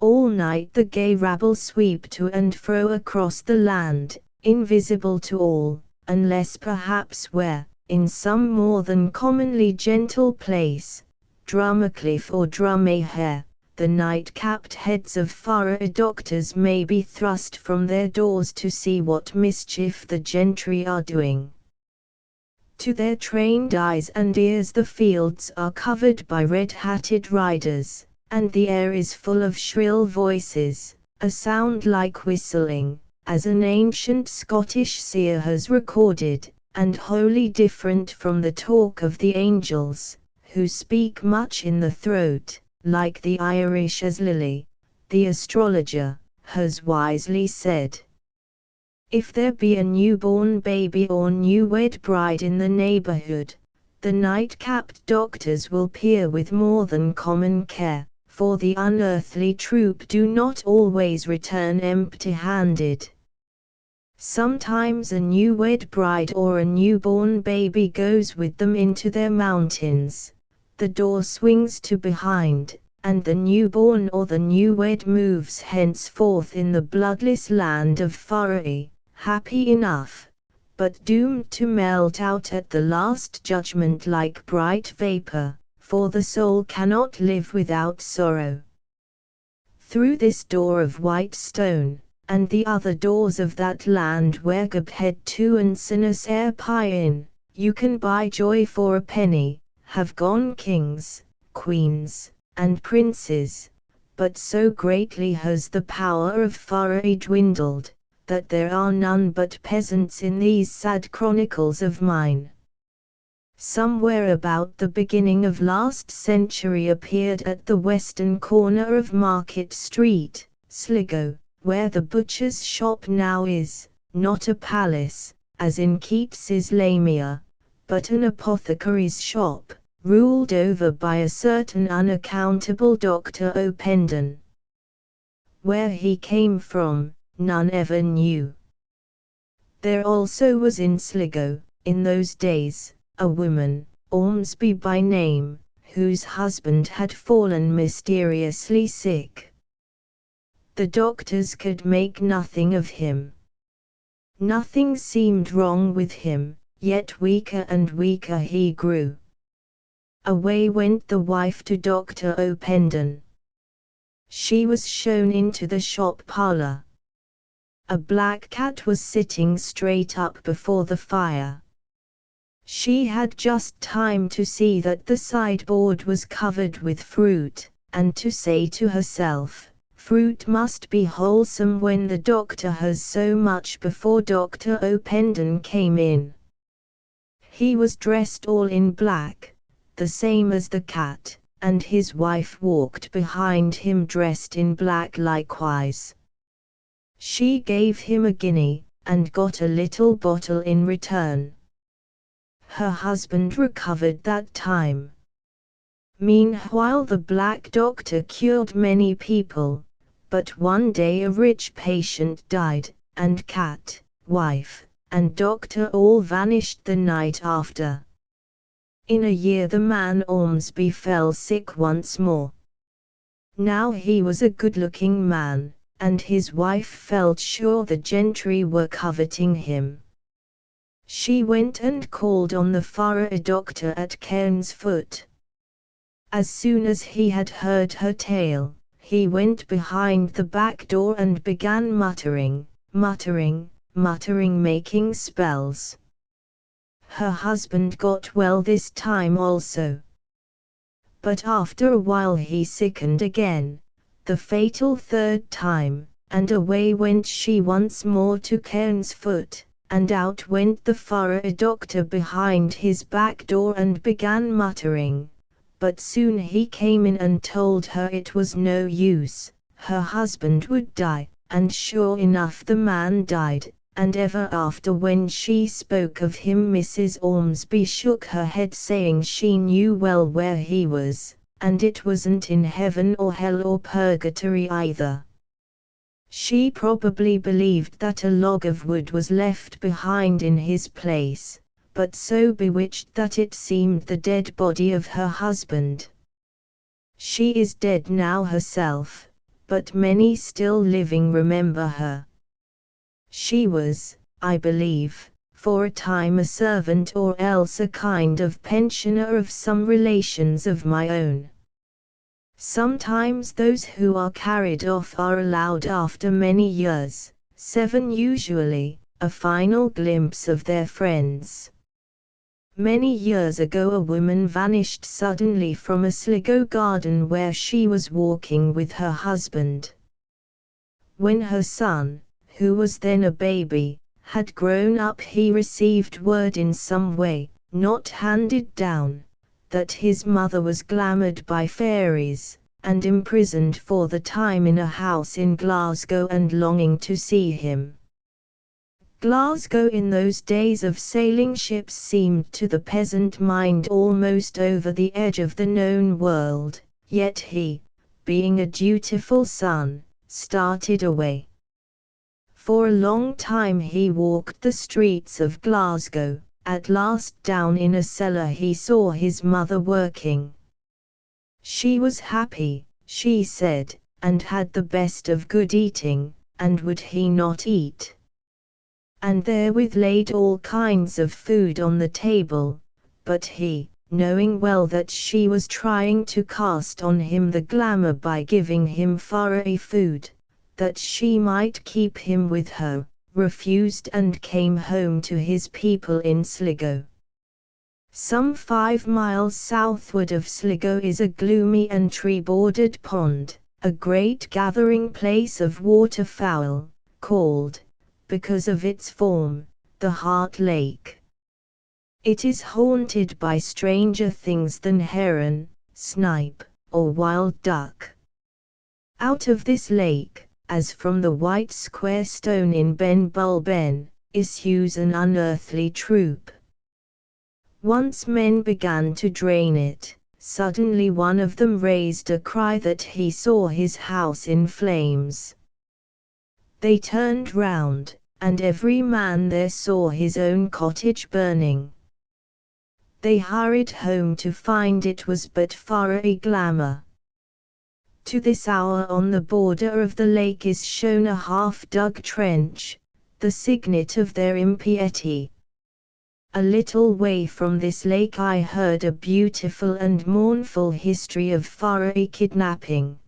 Speaker 1: All night the gay rabble sweep to and fro across the land, invisible to all, unless perhaps where, in some more than commonly gentle place, Drumacliff or Drumahair, the night-capped heads of Faroe doctors may be thrust from their doors to see what mischief the gentry are doing. To their trained eyes and ears the fields are covered by red-hatted riders, and the air is full of shrill voices, a sound like whistling, as an ancient Scottish seer has recorded, and wholly different from the talk of the angels, who speak much in the throat, like the Irish as Lily, the astrologer, has wisely said. If there be a newborn baby or new-wed bride in the neighborhood, the night-capped doctors will peer with more than common care, for the unearthly troop do not always return empty-handed. Sometimes a new-wed bride or a newborn baby goes with them into their mountains. The door swings to behind, and the newborn or the new-wed moves henceforth in the bloodless land of Faroe, happy enough, but doomed to melt out at the last judgment like bright vapor, for the soul cannot live without sorrow. Through this door of white stone, and the other doors of that land where Gabhead to and Sinasair Pine, you can buy joy for a penny, have gone kings, queens, and princes, but so greatly has the power of Faroe dwindled, that there are none but peasants in these sad chronicles of mine. Somewhere about the beginning of last century appeared at the western corner of Market Street, Sligo, where the butcher's shop now is, not a palace, as in Keats's Lamia, but an apothecary's shop, ruled over by a certain unaccountable Dr. O'Pendon. Where he came from, none ever knew. There also was in Sligo, in those days, a woman, Ormsby by name, whose husband had fallen mysteriously sick. The doctors could make nothing of him. Nothing seemed wrong with him, yet weaker and weaker he grew. Away went the wife to Dr. O'Pendon. She was shown into the shop parlor. A black cat was sitting straight up before the fire. She had just time to see that the sideboard was covered with fruit, and to say to herself, fruit must be wholesome when the doctor has so much before Dr. O'Pendon came in. He was dressed all in black, the same as the cat, and his wife walked behind him dressed in black likewise. She gave him a guinea, and got a little bottle in return. Her husband recovered that time. Meanwhile the black doctor cured many people, but one day a rich patient died, and cat, wife, and doctor all vanished the night after. In a year the man Ormsby fell sick once more. Now he was a good-looking man, and his wife felt sure the gentry were coveting him. She went and called on the Faroe doctor at Cairnsfoot. As soon as he had heard her tale, he went behind the back door and began muttering, making spells. Her husband got well this time also. But after a while he sickened again, the fatal third time, and away went she once more to Cairnsfoot, and out went the furrer doctor behind his back door and began muttering. But soon he came in and told her it was no use, her husband would die, and sure enough the man died, and ever after when she spoke of him Mrs. Ormsby shook her head saying she knew well where he was, and it wasn't in heaven or hell or purgatory either. She probably believed that a log of wood was left behind in his place, but so bewitched that it seemed the dead body of her husband. She is dead now herself, but many still living remember her. She was, I believe, for a time a servant or else a kind of pensioner of some relations of my own. Sometimes those who are carried off are allowed after many years, 7 usually, a final glimpse of their friends. Many years ago a woman vanished suddenly from a Sligo garden where she was walking with her husband. When her son, who was then a baby, had grown up he received word in some way, not handed down, that his mother was glamoured by fairies, and imprisoned for the time in a house in Glasgow and longing to see him. Glasgow in those days of sailing ships seemed to the peasant mind almost over the edge of the known world, yet he, being a dutiful son, started away. For a long time he walked the streets of Glasgow. At last down in a cellar he saw his mother working. She was happy, she said, and had the best of good eating, and would he not eat? And therewith laid all kinds of food on the table, but he, knowing well that she was trying to cast on him the glamour by giving him foreign food, that she might keep him with her, refused and came home to his people in Sligo. Some 5 miles southward of Sligo is a gloomy and tree-bordered pond, a great gathering place of waterfowl, called, because of its form, the Heart Lake. It is haunted by stranger things than heron, snipe, or wild duck. Out of this lake, as from the white square stone in Ben Bulben, issues an unearthly troop. Once men began to drain it, suddenly one of them raised a cry that he saw his house in flames. They turned round, and every man there saw his own cottage burning. They hurried home to find it was but foreign glamour. To this hour on the border of the lake is shown a half-dug trench, the signet of their impiety. A little way from this lake I heard a beautiful and mournful history of foreign kidnapping.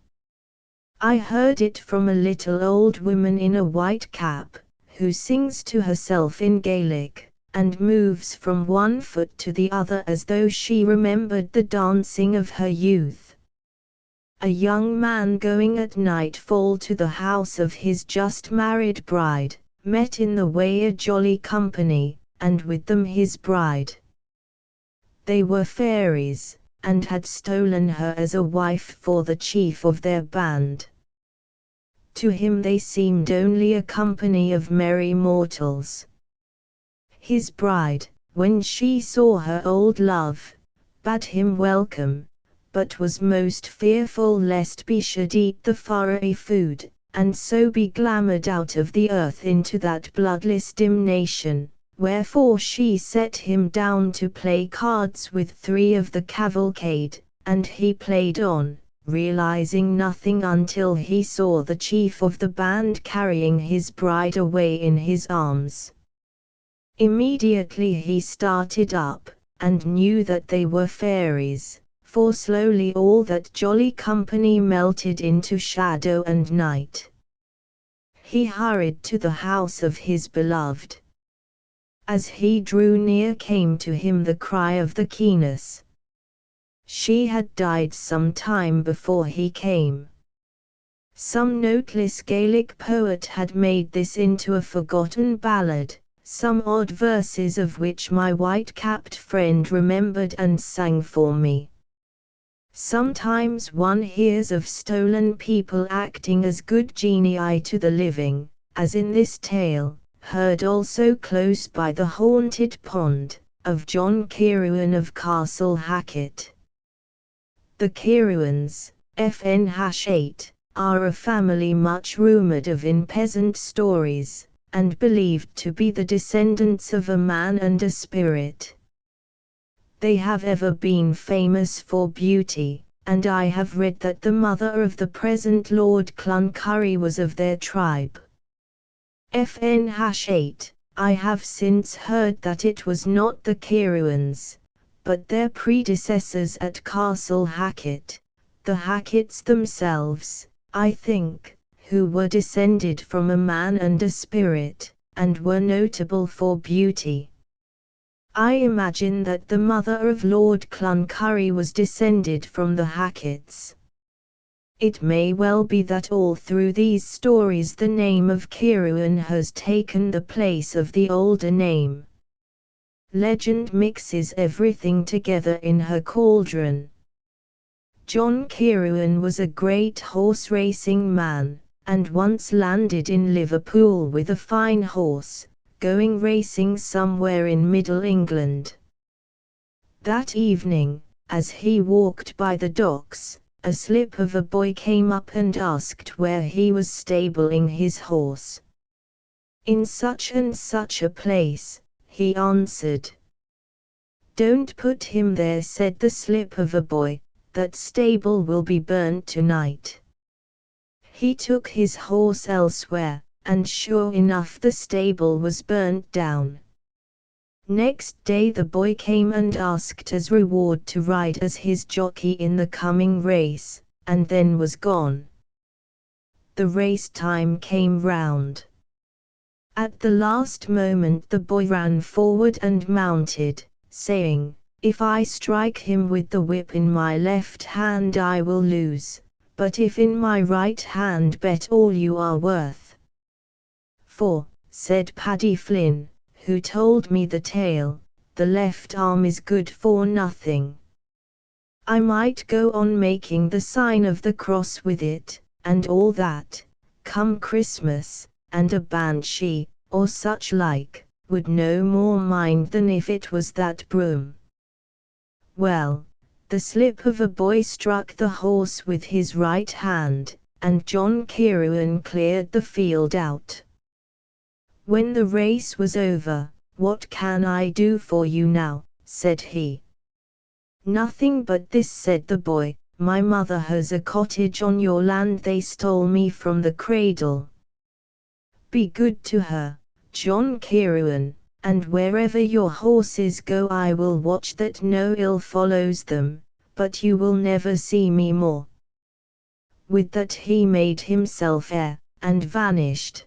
Speaker 1: I heard it from a little old woman in a white cap, who sings to herself in Gaelic, and moves from one foot to the other as though she remembered the dancing of her youth. A young man going at nightfall to the house of his just married bride, met in the way a jolly company, and with them his bride. They were fairies, and had stolen her as a wife for the chief of their band. To him they seemed only a company of merry mortals. His bride, when she saw her old love, bade him welcome, but was most fearful lest he should eat the foreign food, and so be glamoured out of the earth into that bloodless damnation, wherefore she set him down to play cards with 3 of the cavalcade, and he played on, realizing nothing until he saw the chief of the band carrying his bride away in his arms. Immediately he started up, and knew that they were fairies, for slowly all that jolly company melted into shadow and night. He hurried to the house of his beloved. As he drew near came to him the cry of the keenest. She had died some time before he came. Some noteless Gaelic poet had made this into a forgotten ballad, some odd verses of which my white-capped friend remembered and sang for me. Sometimes one hears of stolen people acting as good genii to the living, as in this tale, heard also close by the haunted pond, of John Kieran of Castle Hacket. The Kieruans, FN-8, are a family much rumoured of in peasant stories, and believed to be the descendants of a man and a spirit. They have ever been famous for beauty, and I have read that the mother of the present Lord Cloncurry was of their tribe. FN-8, I have since heard that it was not the Kieruans, but their predecessors at Castle Hacket, the Hackets themselves, I think, who were descended from a man and a spirit, and were notable for beauty. I imagine that the mother of Lord Cloncurry was descended from the Hackets. It may well be that all through these stories the name of Kieran has taken the place of the older name. Legend mixes everything together in her cauldron. John Kieran was a great horse-racing man, and once landed in Liverpool with a fine horse, going racing somewhere in Middle England. That evening, as he walked by the docks, a slip of a boy came up and asked where he was stabling his horse. In such and such a place, he answered. Don't put him there, said the slip of a boy, that stable will be burnt tonight. He took his horse elsewhere, and sure enough the stable was burnt down. Next day the boy came and asked as reward to ride as his jockey in the coming race, and then was gone. The race time came round. At the last moment the boy ran forward and mounted, saying, "If I strike him with the whip in my left hand I will lose, but if in my right hand bet all you are worth." "For," said Paddy Flynn, who told me the tale, "the left arm is good for nothing. I might go on making the sign of the cross with it, and all that, come Christmas, and a banshee, or such like, would no more mind than if it was that broom." Well, the slip of a boy struck the horse with his right hand, and John Kieran cleared the field out. When the race was over, "What can I do for you now?" said he. "Nothing but this," said the boy, "my mother has a cottage on your land they stole me from the cradle. Be good to her, John Kieran, and wherever your horses go I will watch that no ill follows them, but you will never see me more." With that he made himself air, and vanished.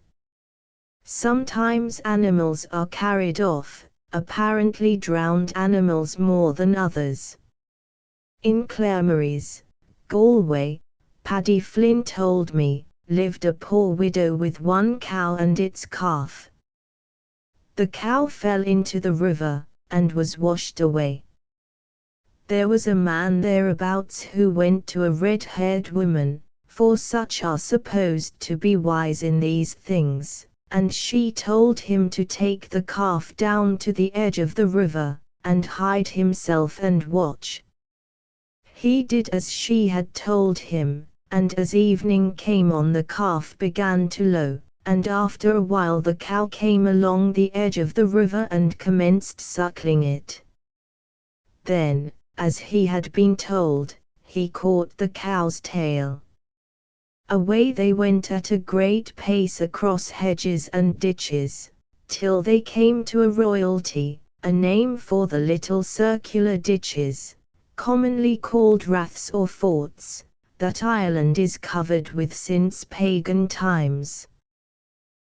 Speaker 1: Sometimes animals are carried off, apparently drowned animals more than others. In Claremorries, Galway, Paddy Flynn told me, lived a poor widow with one cow and its calf. The cow fell into the river, and was washed away. There was a man thereabouts who went to a red-haired woman, for such are supposed to be wise in these things, and she told him to take the calf down to the edge of the river, and hide himself and watch. He did as she had told him, and as evening came on the calf began to low, and after a while the cow came along the edge of the river and commenced suckling it. Then, as he had been told, he caught the cow's tail. Away they went at a great pace across hedges and ditches, till they came to a royalty, a name for the little circular ditches, commonly called raths or forts, that Ireland is covered with since pagan times.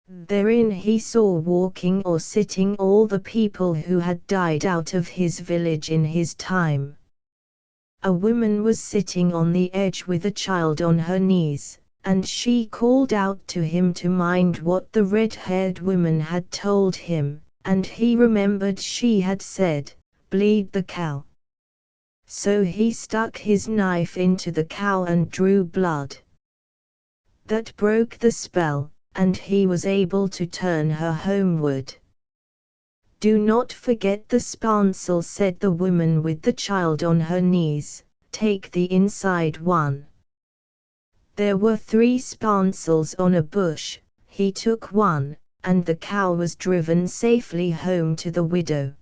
Speaker 1: Therein he saw walking or sitting all the people who had died out of his village in his time. A woman was sitting on the edge with a child on her knees, and she called out to him to mind what the red-haired woman had told him, and he remembered she had said, "Bleed the cow." So he stuck his knife into the cow and drew blood. That broke the spell, and he was able to turn her homeward. "Do not forget the spancel," said the woman with the child on her knees, "take the inside one." There were 3 spancels on a bush, he took one, and the cow was driven safely home to the widow.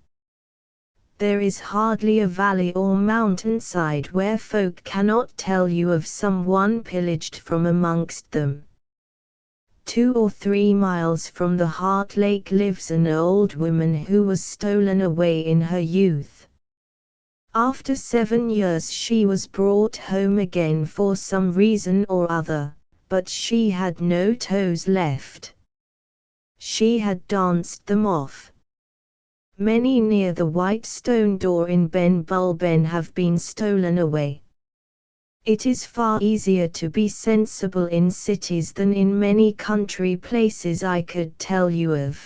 Speaker 1: There is hardly a valley or mountainside where folk cannot tell you of someone pillaged from amongst them. 2 or 3 miles from the Heart Lake lives an old woman who was stolen away in her youth. After 7 years she was brought home again for some reason or other, but she had no toes left. She had danced them off. Many near the white stone door in Ben Bulben have been stolen away. It is far easier to be sensible in cities than in many country places I could tell you of.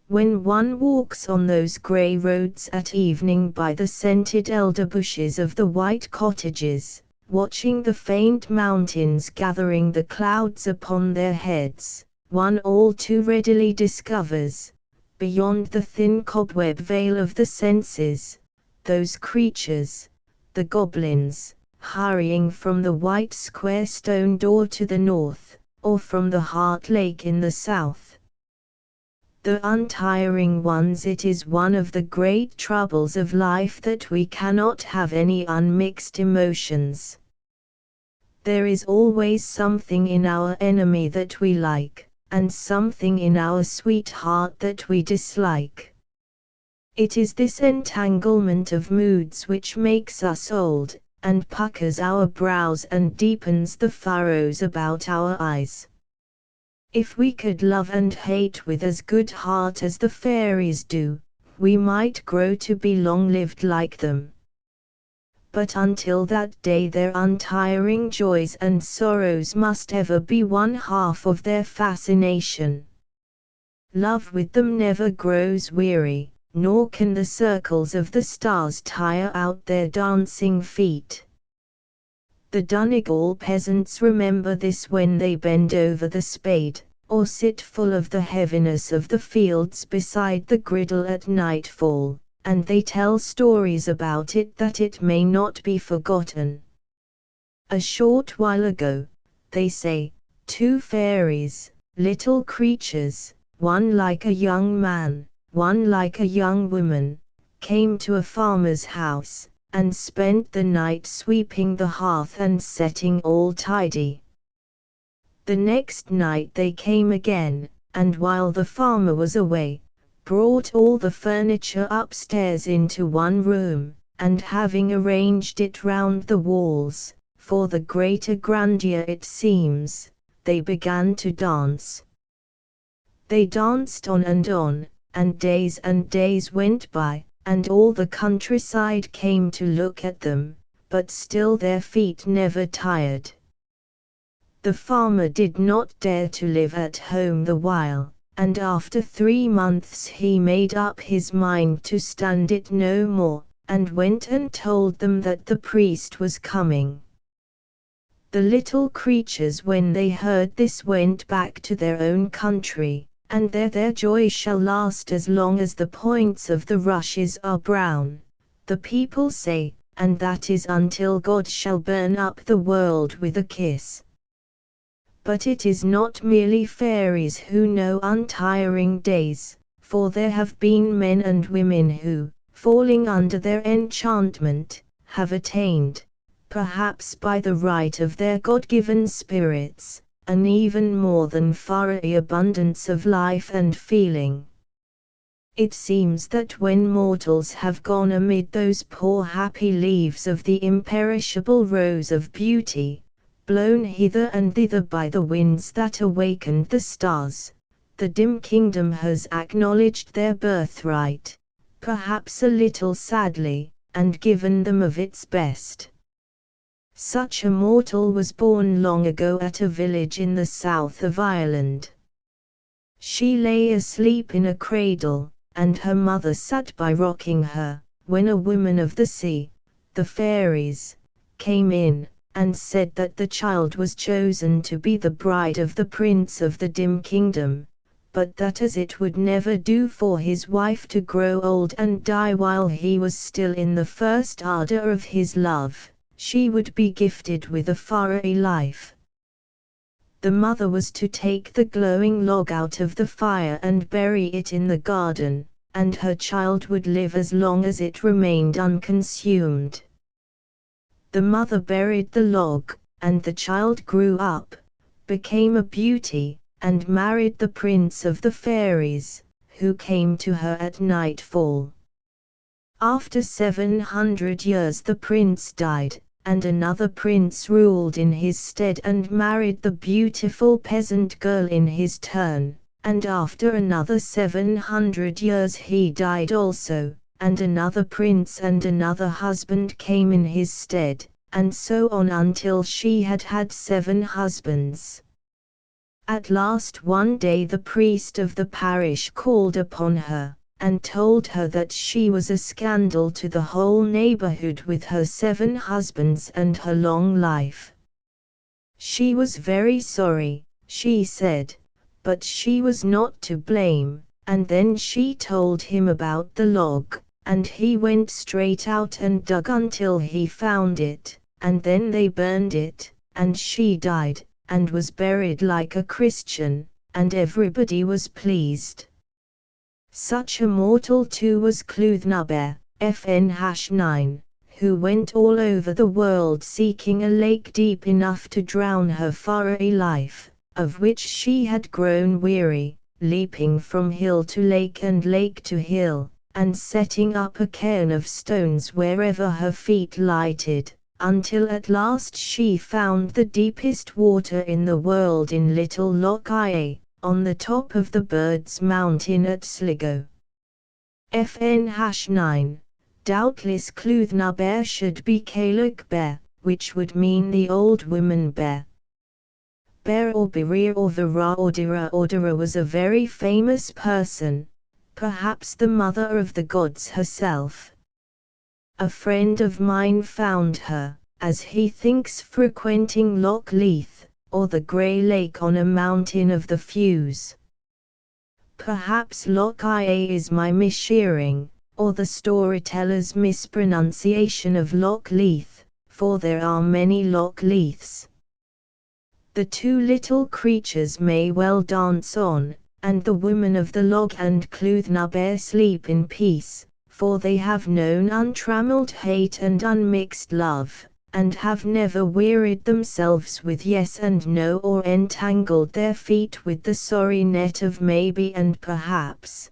Speaker 1: When one walks on those grey roads at evening by the scented elder bushes of the white cottages, watching the faint mountains gathering the clouds upon their heads, one all too readily discovers, beyond the thin cobweb veil of the senses, those creatures, the goblins, hurrying from the white square stone door to the north, or from the Heart Lake in the south. The untiring ones. It is one of the great troubles of life that we cannot have any unmixed emotions. There is always something in our enemy that we like, and something in our sweetheart that we dislike. It is this entanglement of moods which makes us old, and puckers our brows and deepens the furrows about our eyes. If we could love and hate with as good heart as the fairies do, we might grow to be long-lived like them. But until that day their untiring joys and sorrows must ever be one half of their fascination. Love with them never grows weary, nor can the circles of the stars tire out their dancing feet. The Donegal peasants remember this when they bend over the spade, or sit full of the heaviness of the fields beside the griddle at nightfall, and they tell stories about it that it may not be forgotten. A short while ago, they say, 2 fairies, little creatures, one like a young man, one like a young woman, came to a farmer's house, and spent the night sweeping the hearth and setting all tidy. The next night they came again, and while the farmer was away, brought all the furniture upstairs into one room, and having arranged it round the walls, for the greater grandeur it seems, they began to dance. They danced on, and days went by, and all the countryside came to look at them, but still their feet never tired. The farmer did not dare to live at home the while, and after 3 months he made up his mind to stand it no more, and went and told them that the priest was coming. The little creatures when they heard this went back to their own country, and their joy shall last as long as the points of the rushes are brown, the people say, and that is until God shall burn up the world with a kiss. But it is not merely fairies who know untiring days, for there have been men and women who, falling under their enchantment, have attained, perhaps by the right of their God-given spirits, an even more than fiery abundance of life and feeling. It seems that when mortals have gone amid those poor happy leaves of the imperishable rose of beauty, blown hither and thither by the winds that awakened the stars, the dim kingdom has acknowledged their birthright, perhaps a little sadly, and given them of its best. Such a mortal was born long ago at a village in the south of Ireland. She lay asleep in a cradle, and her mother sat by rocking her, when a woman of the sea, the fairies, came in, and said that the child was chosen to be the bride of the prince of the dim kingdom, but that as it would never do for his wife to grow old and die while he was still in the first ardor of his love, she would be gifted with a fiery life. The mother was to take the glowing log out of the fire and bury it in the garden, and her child would live as long as it remained unconsumed. The mother buried the log, and the child grew up, became a beauty, and married the prince of the fairies, who came to her at nightfall. After 700 years the prince died, and another prince ruled in his stead and married the beautiful peasant girl in his turn, and after another 700 years he died also, and another prince and another husband came in his stead, and so on until she had had 7 husbands. At last one day the priest of the parish called upon her, and told her that she was a scandal to the whole neighborhood with her 7 husbands and her long life. She was very sorry, she said, but she was not to blame, and then she told him about the log, and he went straight out and dug until he found it, and then they burned it, and she died, and was buried like a Christian, and everybody was pleased. Such a mortal too was Clúthnabear, FN-9, who went all over the world seeking a lake deep enough to drown her fiery life, of which she had grown weary, leaping from hill to lake and lake to hill, and setting up a cairn of stones wherever her feet lighted, until at last she found the deepest water in the world in Little Loch Ia, on the top of the Birds' Mountain at Sligo. FN-9. Doubtless Clúthnabear should be Cailleach Bear, which would mean the old woman bear. Bear or Berir or Vera or Dira was a very famous person, perhaps the mother of the gods herself. A friend of mine found her, as he thinks, frequenting Loch Leith, or the Grey Lake on a mountain of the Fuse. Perhaps Loch Ia is my misshearing, or the storyteller's mispronunciation of Loch Leith, for there are many Loch Leiths. The 2 little creatures may well dance on, and the woman of the log and Clúthnabear sleep in peace, for they have known untrammeled hate and unmixed love, and have never wearied themselves with yes and no or entangled their feet with the sorry net of maybe and perhaps.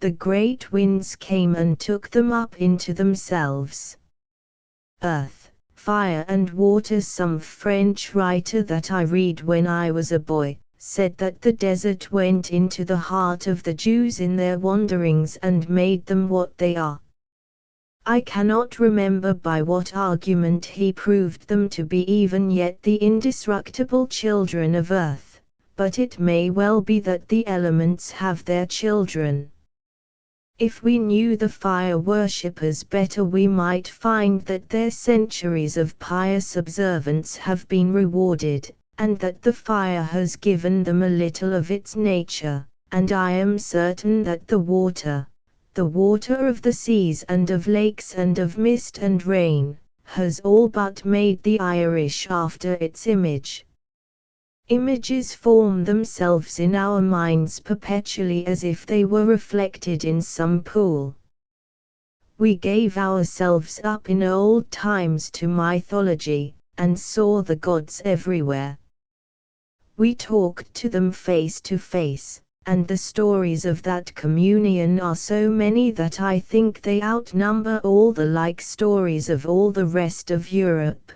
Speaker 1: The great winds came and took them up into themselves. Earth, fire and water. Some French writer that I read when I was a boy, said that the desert went into the heart of the Jews in their wanderings and made them what they are. I cannot remember by what argument he proved them to be even yet the indestructible children of earth, but it may well be that the elements have their children. If we knew the fire worshippers better, we might find that their centuries of pious observance have been rewarded, and that the fire has given them a little of its nature, and I am certain that the water of the seas and of lakes and of mist and rain, has all but made the Irish after its image. Images form themselves in our minds perpetually as if they were reflected in some pool. We gave ourselves up in old times to mythology, and saw the gods everywhere. We talked to them face to face, and the stories of that communion are so many that I think they outnumber all the like stories of all the rest of Europe.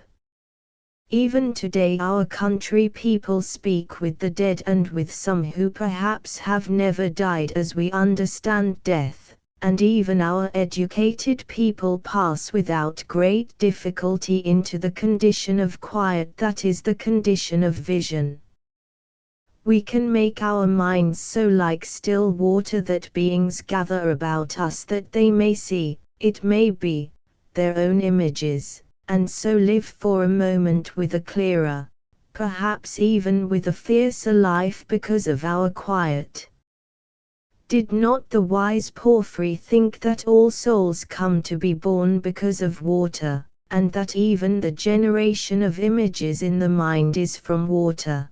Speaker 1: Even today our country people speak with the dead and with some who perhaps have never died as we understand death, and even our educated people pass without great difficulty into the condition of quiet that is the condition of vision. We can make our minds so like still water that beings gather about us that they may see, it may be, their own images, and so live for a moment with a clearer, perhaps even with a fiercer life because of our quiet. Did not the wise Porphyry think that all souls come to be born because of water, and that even the generation of images in the mind is from water?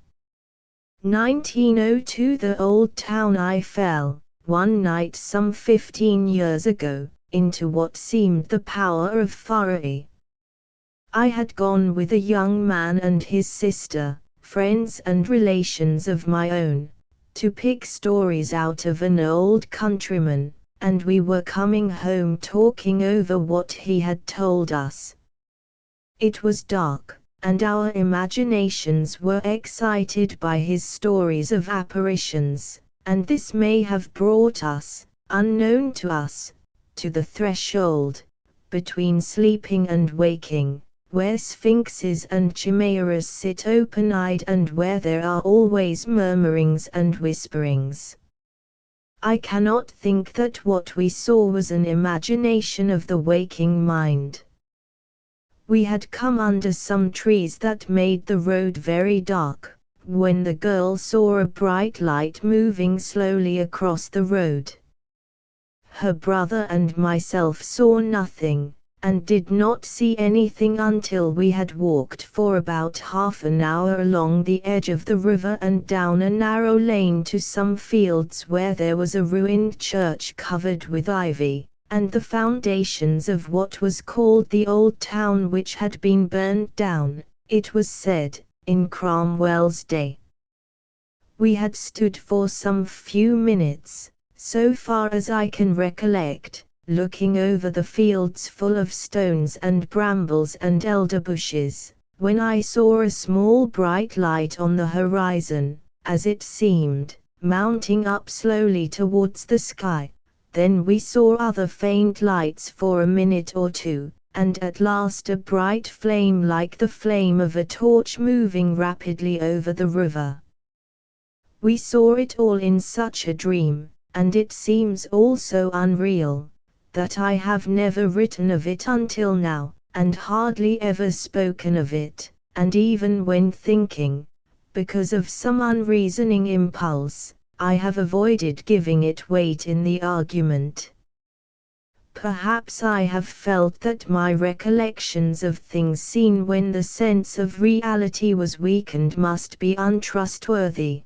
Speaker 1: 1902 The old town I fell, one night some 15 years ago, into what seemed the power of fury. I had gone with a young man and his sister, friends and relations of my own, to pick stories out of an old countryman, and we were coming home talking over what he had told us. It was dark, and our imaginations were excited by his stories of apparitions, and this may have brought us, unknown to us, to the threshold, between sleeping and waking, where sphinxes and chimeras sit open-eyed and where there are always murmurings and whisperings. I cannot think that what we saw was an imagination of the waking mind. We had come under some trees that made the road very dark, when the girl saw a bright light moving slowly across the road. Her brother and myself saw nothing, and did not see anything until we had walked for about half an hour along the edge of the river and down a narrow lane to some fields where there was a ruined church covered with ivy, and the foundations of what was called the old town which had been burned down, it was said, in Cromwell's day. We had stood for some few minutes, so far as I can recollect, looking over the fields full of stones and brambles and elder bushes, when I saw a small bright light on the horizon, as it seemed, mounting up slowly towards the sky. Then we saw other faint lights for a minute or two, and at last a bright flame like the flame of a torch moving rapidly over the river. We saw it all in such a dream, and it seems all so unreal, that I have never written of it until now, and hardly ever spoken of it, and even when thinking, because of some unreasoning impulse, I have avoided giving it weight in the argument. Perhaps I have felt that my recollections of things seen when the sense of reality was weakened must be untrustworthy.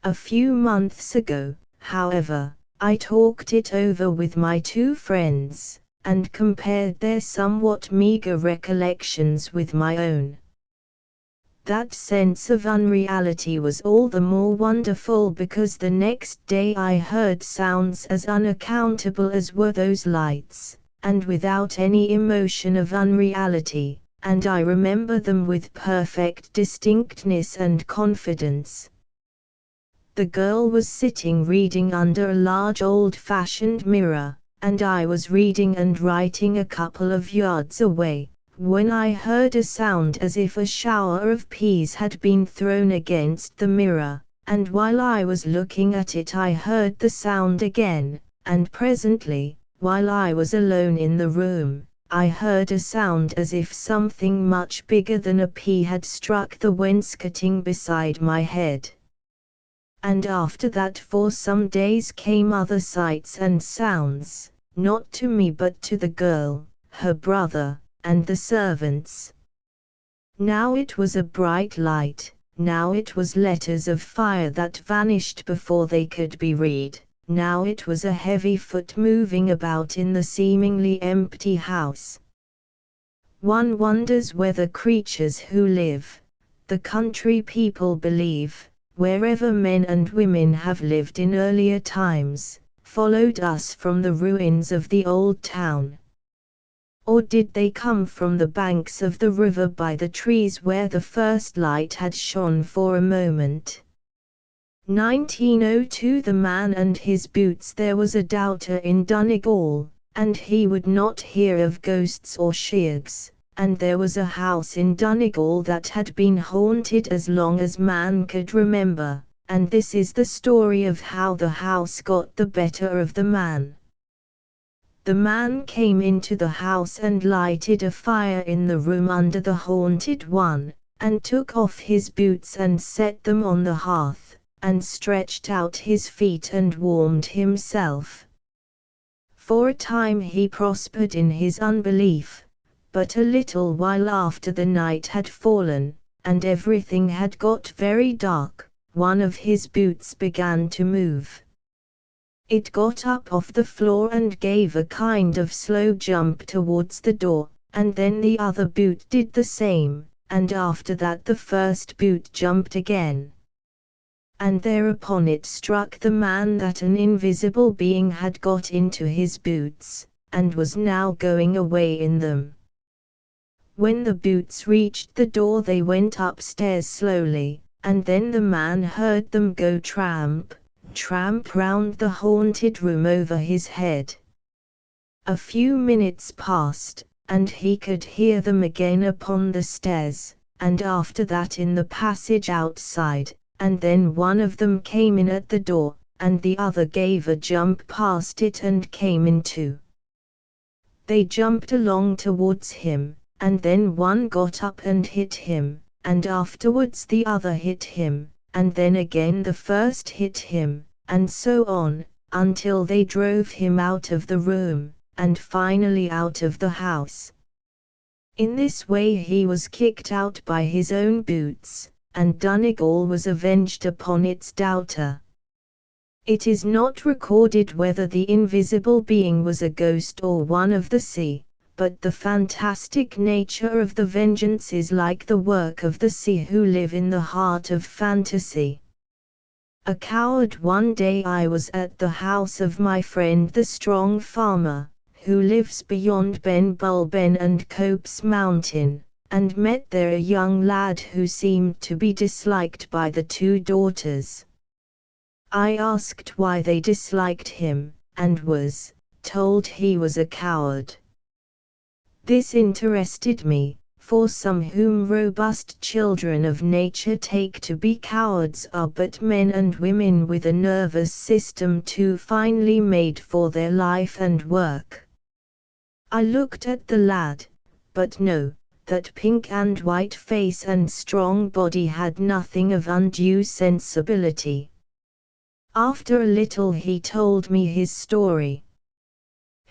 Speaker 1: A few months ago, however, I talked it over with my two friends, and compared their somewhat meager recollections with my own. That sense of unreality was all the more wonderful because the next day I heard sounds as unaccountable as were those lights, and without any emotion of unreality, and I remember them with perfect distinctness and confidence. The girl was sitting reading under a large old-fashioned mirror, and I was reading and writing a couple of yards away, when I heard a sound as if a shower of peas had been thrown against the mirror, and while I was looking at it I heard the sound again, and presently, while I was alone in the room, I heard a sound as if something much bigger than a pea had struck the wainscoting beside my head. And after that for some days came other sights and sounds, not to me but to the girl, her brother, and the servants. Now it was a bright light, now it was letters of fire that vanished before they could be read, now it was a heavy foot moving about in the seemingly empty house. One wonders whether creatures who live, the country people believe, wherever men and women have lived in earlier times, followed us from the ruins of the old town. Or did they come from the banks of the river by the trees where the first light had shone for a moment? 1902 The Man and His Boots. There was a doubter in Donegal, and he would not hear of ghosts or shiegs, and there was a house in Donegal that had been haunted as long as man could remember, and this is the story of how the house got the better of the man. The man came into the house and lighted a fire in the room under the haunted one, and took off his boots and set them on the hearth, and stretched out his feet and warmed himself. For a time he prospered in his unbelief, but a little while after the night had fallen, and everything had got very dark, one of his boots began to move. It got up off the floor and gave a kind of slow jump towards the door, and then the other boot did the same, and after that the first boot jumped again. And thereupon it struck the man that an invisible being had got into his boots, and was now going away in them. When the boots reached the door they went upstairs slowly, and then the man heard them go tramp, tramp round the haunted room over his head. A few minutes passed, and he could hear them again upon the stairs, and after that in the passage outside, and then one of them came in at the door, and the other gave a jump past it and came in too. They jumped along towards him, and then one got up and hit him, and afterwards the other hit him, and then again the first hit him, and so on, until they drove him out of the room, and finally out of the house. In this way he was kicked out by his own boots, and Donegal was avenged upon its doubter. It is not recorded whether the invisible being was a ghost or one of the sea, but the fantastic nature of the vengeance is like the work of the sea who live in the heart of fantasy. A coward. One day I was at the house of my friend the strong farmer, who lives beyond Ben Bulben and Cope's Mountain, and met there a young lad who seemed to be disliked by the two daughters. I asked why they disliked him, and was told he was a coward. This interested me, for some whom robust children of nature take to be cowards are but men and women with a nervous system too finely made for their life and work. I looked at the lad, but no, that pink and white face and strong body had nothing of undue sensibility. After a little he told me his story.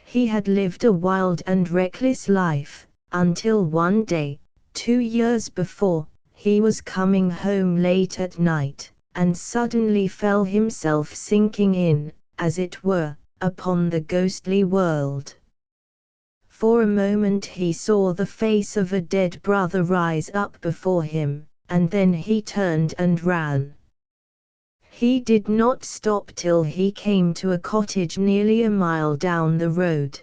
Speaker 1: He had lived a wild and reckless life, until one day, 2 years before, he was coming home late at night, and suddenly felt himself sinking in, as it were, upon the ghostly world. For a moment he saw the face of a dead brother rise up before him, and then he turned and ran. He did not stop till he came to a cottage nearly a mile down the road.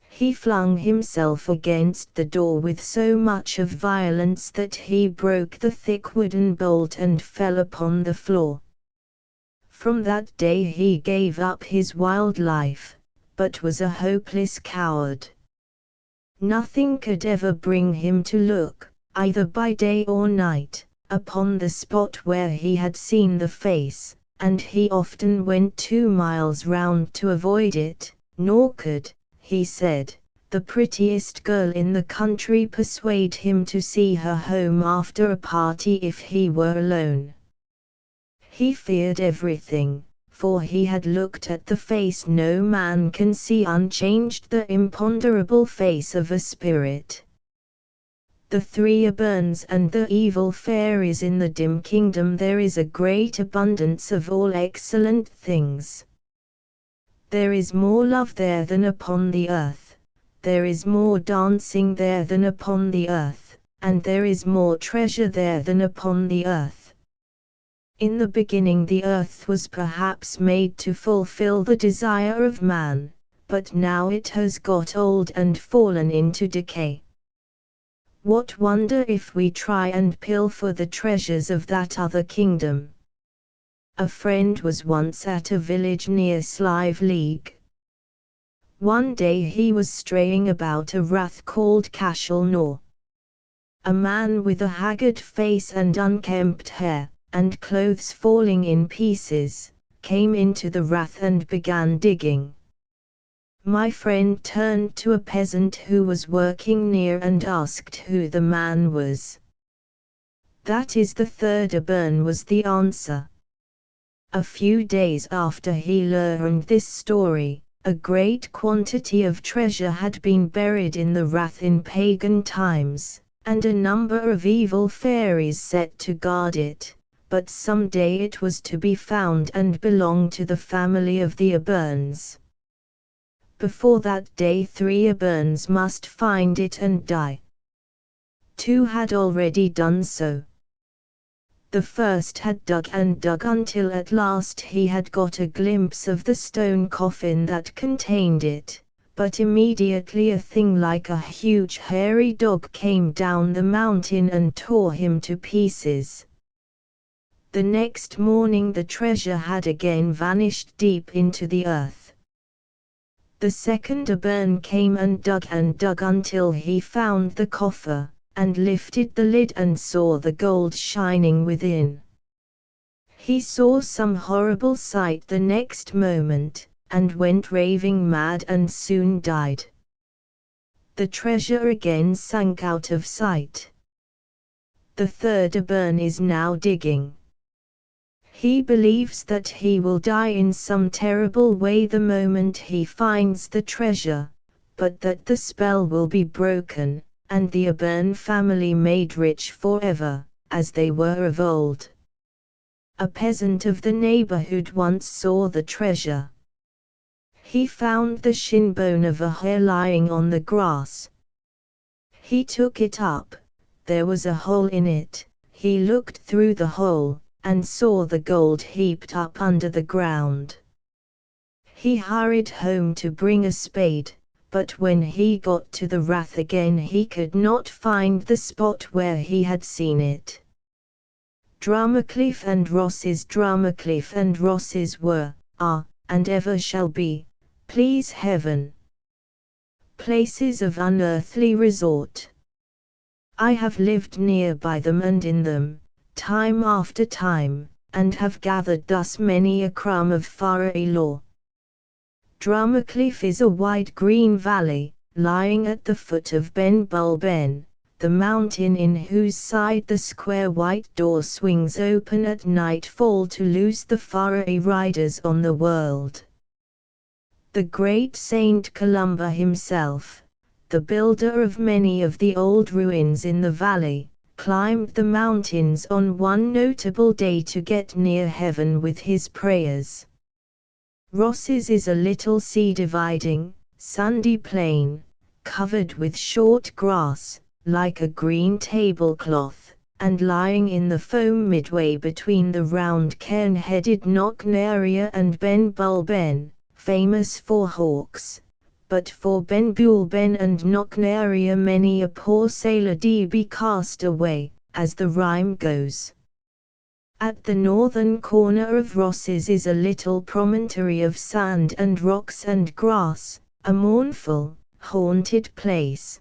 Speaker 1: He flung himself against the door with so much of violence that he broke the thick wooden bolt and fell upon the floor. From that day he gave up his wild life, but was a hopeless coward. Nothing could ever bring him to look, either by day or night, upon the spot where he had seen the face, and he often went 2 miles round to avoid it, nor could, he said, the prettiest girl in the country persuade him to see her home after a party if he were alone. He feared everything, for he had looked at the face no man can see unchanged, the imponderable face of a spirit. The 3 Aberns and the evil fairies. In the dim kingdom there is a great abundance of all excellent things. There is more love there than upon the earth, there is more dancing there than upon the earth, and there is more treasure there than upon the earth. In the beginning the earth was perhaps made to fulfill the desire of man, but now it has got old and fallen into decay. What wonder if we try and pilfer the treasures of that other kingdom? A friend was once at a village near Sliveleague. One day he was straying about a rath called Cashel. A man with a haggard face and unkempt hair, and clothes falling in pieces, came into the rath and began digging. My friend turned to a peasant who was working near and asked who the man was. "That is the third Abern," was the answer. A few days after he learned this story, a great quantity of treasure had been buried in the rath in pagan times, and a number of evil fairies set to guard it, but some day it was to be found and belonged to the family of the Aberns. Before that day 3 Aberns must find it and die. 2 had already done so. The first had dug and dug until at last he had got a glimpse of the stone coffin that contained it, but immediately a thing like a huge hairy dog came down the mountain and tore him to pieces. The next morning the treasure had again vanished deep into the earth. The second Abern came and dug until he found the coffer, and lifted the lid and saw the gold shining within. He saw some horrible sight the next moment, and went raving mad and soon died. The treasure again sank out of sight. The third Abern is now digging. He believes that he will die in some terrible way the moment he finds the treasure, but that the spell will be broken, and the Abern family made rich forever, as they were of old. A peasant of the neighborhood once saw the treasure. He found the shin bone of a hare lying on the grass. He took it up. There was a hole in it. He looked through the hole, and saw the gold heaped up under the ground. He hurried home to bring a spade, but when he got to the rath again he could not find the spot where he had seen it. Drumacliff and Rosses were, are, and ever shall be, please heaven, places of unearthly resort. I have lived near by them and in them, time after time, and have gathered thus many a crumb of Faroe lore. Drumacliff is a wide green valley, lying at the foot of Ben Bulben, the mountain in whose side the square white door swings open at nightfall to loose the Faroe riders on the world. The great Saint Columba himself, the builder of many of the old ruins in the valley, climbed the mountains on one notable day to get near heaven with his prayers. Rosses is a little sea-dividing, sandy plain, covered with short grass, like a green tablecloth, and lying in the foam midway between the round cairn-headed Knocknaria and Ben Bulben, famous for hawks, but for Ben Bulben and Knocknaria many a poor sailor be cast away, as the rhyme goes. At the northern corner of Rosses is a little promontory of sand and rocks and grass, a mournful, haunted place.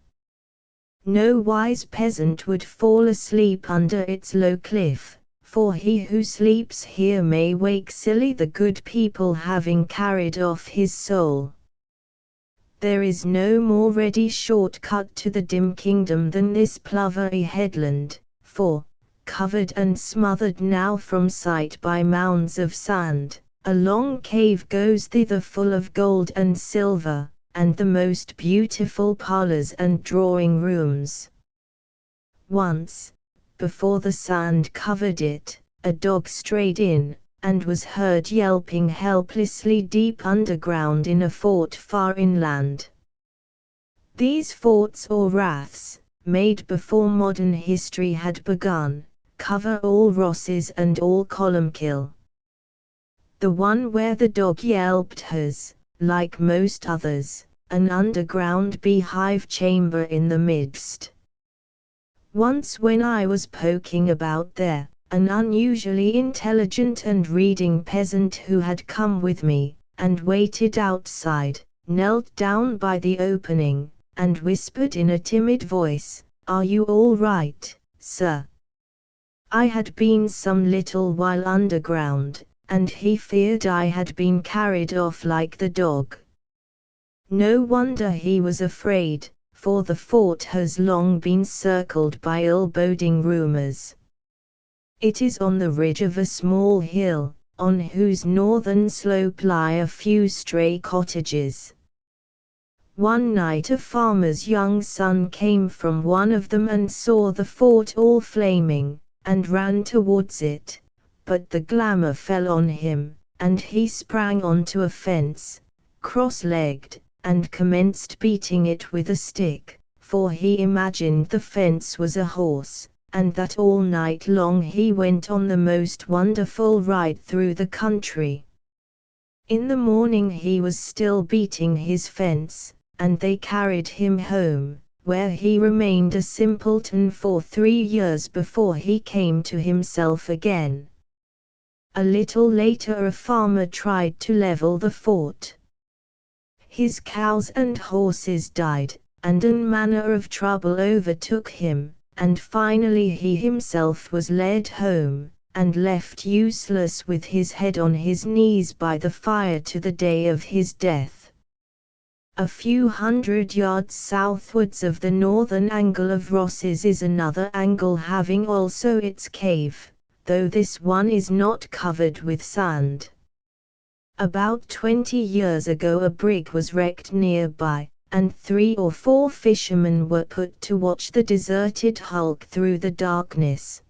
Speaker 1: No wise peasant would fall asleep under its low cliff, for he who sleeps here may wake silly, the good people having carried off his soul. There is no more ready short cut to the dim kingdom than this Plovery headland, for, covered and smothered now from sight by mounds of sand, a long cave goes thither full of gold and silver, and the most beautiful parlors and drawing rooms. Once, before the sand covered it, a dog strayed in, and was heard yelping helplessly deep underground in a fort far inland. These forts or raths, made before modern history had begun, cover all Rosses and all Columkill. The one where the dog yelped has, like most others, an underground beehive chamber in the midst. Once when I was poking about there, an unusually intelligent and reading peasant who had come with me, and waited outside, knelt down by the opening, and whispered in a timid voice, "Are you all right, sir?" I had been some little while underground, and he feared I had been carried off like the dog. No wonder he was afraid, for the fort has long been circled by ill-boding rumors. It is on the ridge of a small hill, on whose northern slope lie a few stray cottages. One night a farmer's young son came from one of them and saw the fort all flaming, and ran towards it, but the glamour fell on him, and he sprang onto a fence, cross-legged, and commenced beating it with a stick, for he imagined the fence was a horse, and that all night long he went on the most wonderful ride through the country. In the morning he was still beating his fence, and they carried him home, where he remained a simpleton for 3 years before he came to himself again. A little later a farmer tried to level the fort. His cows and horses died, and all manner of trouble overtook him, and finally he himself was led home, and left useless with his head on his knees by the fire to the day of his death. A few hundred yards southwards of the northern angle of Ross's is another angle having also its cave, though this one is not covered with sand. About 20 years ago a brig was wrecked nearby, and 3 or 4 fishermen were put to watch the deserted hulk through the darkness.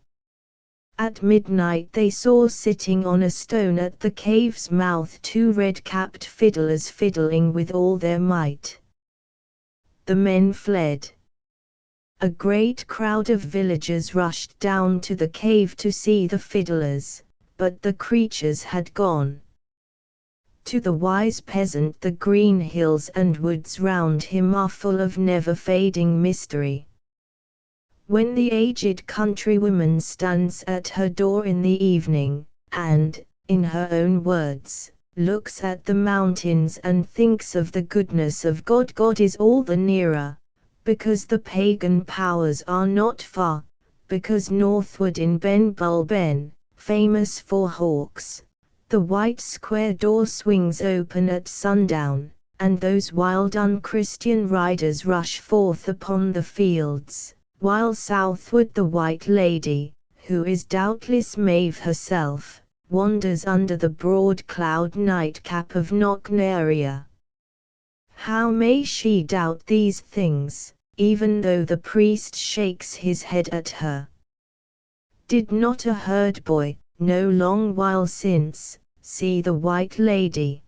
Speaker 1: At midnight they saw sitting on a stone at the cave's mouth 2 red-capped fiddlers fiddling with all their might. The men fled. A great crowd of villagers rushed down to the cave to see the fiddlers, but the creatures had gone. To the wise peasant the green hills and woods round him are full of never-fading mystery. When the aged countrywoman stands at her door in the evening, and, in her own words, looks at the mountains and thinks of the goodness of God, God is all the nearer, because the pagan powers are not far, because northward in Ben Bulben, famous for hawks, the white square door swings open at sundown, and those wild unchristian riders rush forth upon the fields, while southward the White Lady, who is doubtless Maeve herself, wanders under the broad cloud nightcap of Knocknaria. How may she doubt these things, even though the priest shakes his head at her? Did not a herd boy, no long while since, see the White Lady?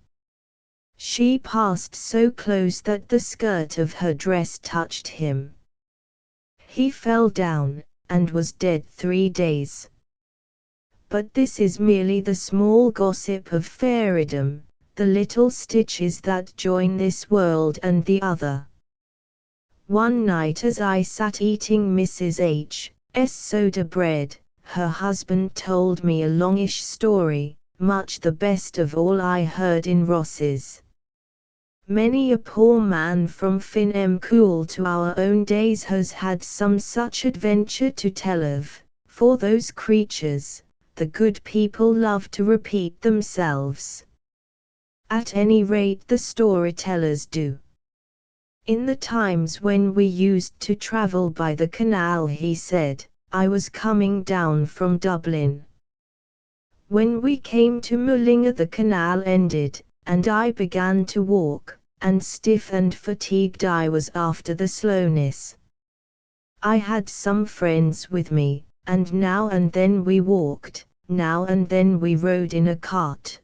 Speaker 1: She passed so close that the skirt of her dress touched him. He fell down, and was dead 3 days. But this is merely the small gossip of fairydom, the little stitches that join this world and the other. One night as I sat eating Mrs. H.'s soda bread, her husband told me a longish story, much the best of all I heard in Ross's. Many a poor man from Finn Cool to our own days has had some such adventure to tell of, for those creatures, the good people love to repeat themselves. At any rate the storytellers do. In the times when we used to travel by the canal, he said, I was coming down from Dublin. When we came to Mullingar the canal ended, and I began to walk, and stiff and fatigued I was after the slowness. I had some friends with me, and now and then we walked, now and then we rode in a cart.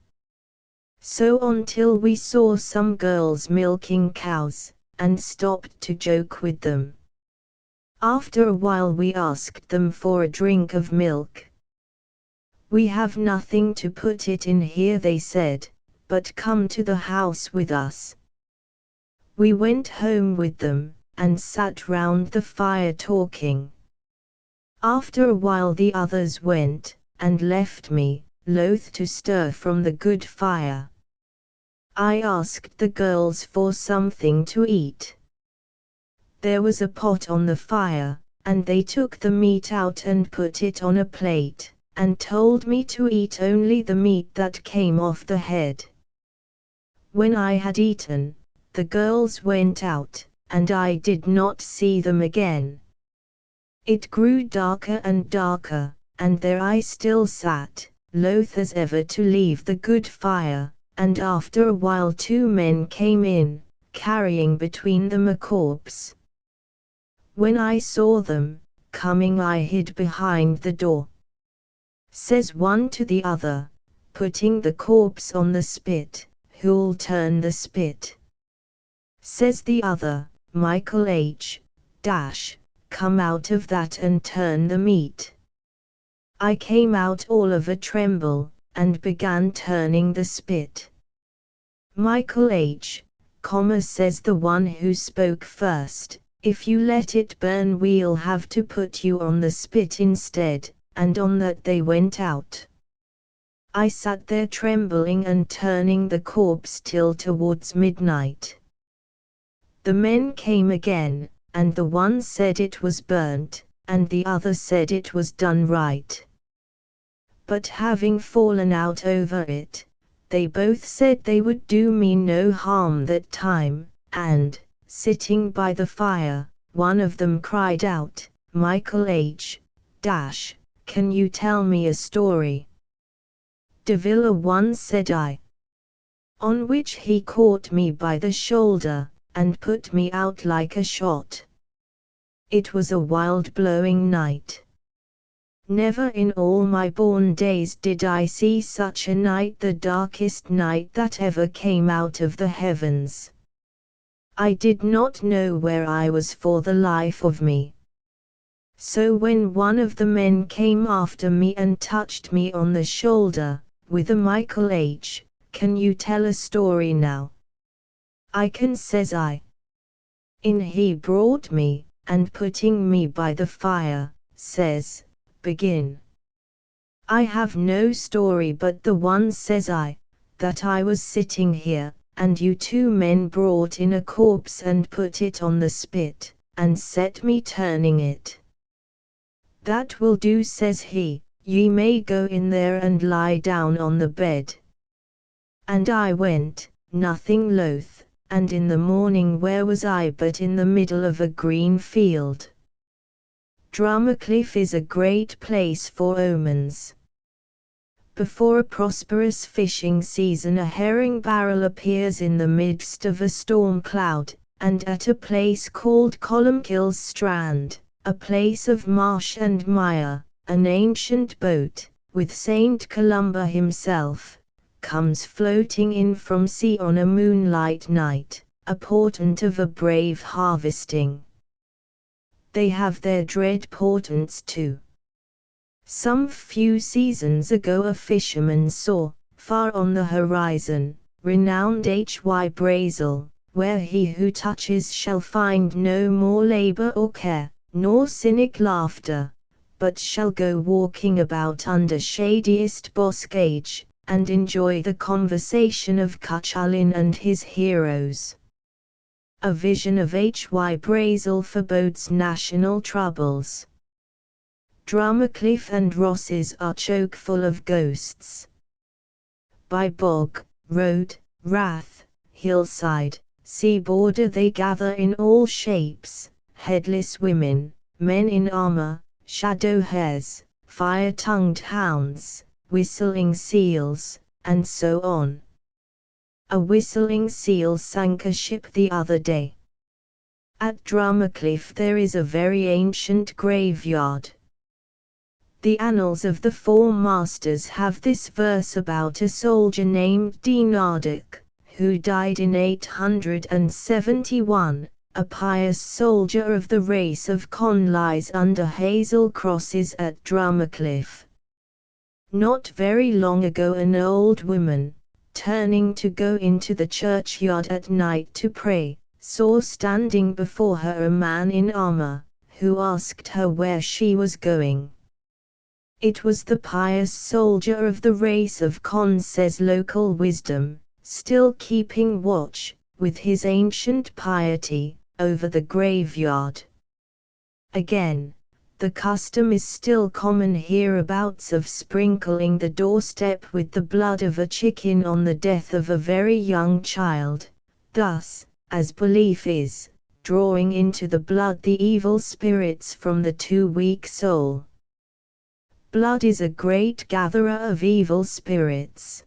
Speaker 1: So on till we saw some girls milking cows, and stopped to joke with them. After a while we asked them for a drink of milk. We have nothing to put it in here, they said, but come to the house with us. We went home with them, and sat round the fire talking. After a while the others went, and left me, loath to stir from the good fire. I asked the girls for something to eat. There was a pot on the fire, and they took the meat out and put it on a plate, and told me to eat only the meat that came off the head. When I had eaten, the girls went out, and I did not see them again. It grew darker and darker, and there I still sat, loath as ever to leave the good fire, and after a while 2 men came in, carrying between them a corpse. When I saw them coming, I hid behind the door. Says one to the other, putting the corpse on the spit, "Who'll turn the spit?" Says the other, "Michael H. Come out of that and turn the meat." I came out all of a tremble, and began turning the spit. Michael H. says the one who spoke first, "If you let it burn we'll have to put you on the spit instead," and on that they went out. I sat there trembling and turning the corpse till towards midnight. The men came again, and the one said it was burnt, and the other said it was done right. But having fallen out over it, they both said they would do me no harm that time, and, sitting by the fire, one of them cried out, "Michael H. Can you tell me a story?" "Devilla one," said I. On which he caught me by the shoulder, and put me out like a shot. It was a wild blowing night. Never in all my born days did I see such a night, the darkest night that ever came out of the heavens. I did not know where I was for the life of me. So when one of the men came after me and touched me on the shoulder, with a "Michael H., can you tell a story now?" "I can," says I. In he brought me, and putting me by the fire, says, "Begin." "I have no story but the one," says I, "that I was sitting here, and you 2 men brought in a corpse and put it on the spit, and set me turning it." "That will do," says he, "ye may go in there and lie down on the bed." And I went, nothing loath, and in the morning where was I but in the middle of a green field. Drummercliff is a great place for omens. Before a prosperous fishing season a herring barrel appears in the midst of a storm cloud, and at a place called Columkill's Strand, a place of marsh and mire, an ancient boat, with Saint Columba himself, comes floating in from sea on a moonlight night, a portent of a brave harvesting. They have their dread portents too. Some few seasons ago a fisherman saw, far on the horizon, renowned Hy Brazel, where he who touches shall find no more labor or care, nor cynic laughter, but shall go walking about under shadiest boscage, and enjoy the conversation of Cuchullin and his heroes. A vision of Hy Brazel forebodes national troubles. Drummercliff and Rosses are choke-full of ghosts. By bog, road, rath, hillside, sea border they gather in all shapes, headless women, men in armor, shadow hares, fire-tongued hounds, whistling seals, and so on. A whistling seal sank a ship the other day. At Drummercliff there is a very ancient graveyard. The annals of the Four Masters have this verse about a soldier named Dinardic, who died in 871, a pious soldier of the race of Conn lies under hazel crosses at Drummercliff. Not very long ago an old woman, turning to go into the churchyard at night to pray, saw standing before her a man in armor, who asked her where she was going. It was the pious soldier of the race of Con, says local wisdom, still keeping watch, with his ancient piety, over the graveyard. Again, the custom is still common hereabouts of sprinkling the doorstep with the blood of a chicken on the death of a very young child, thus, as belief is, drawing into the blood the evil spirits from the too weak soul. Blood is a great gatherer of evil spirits.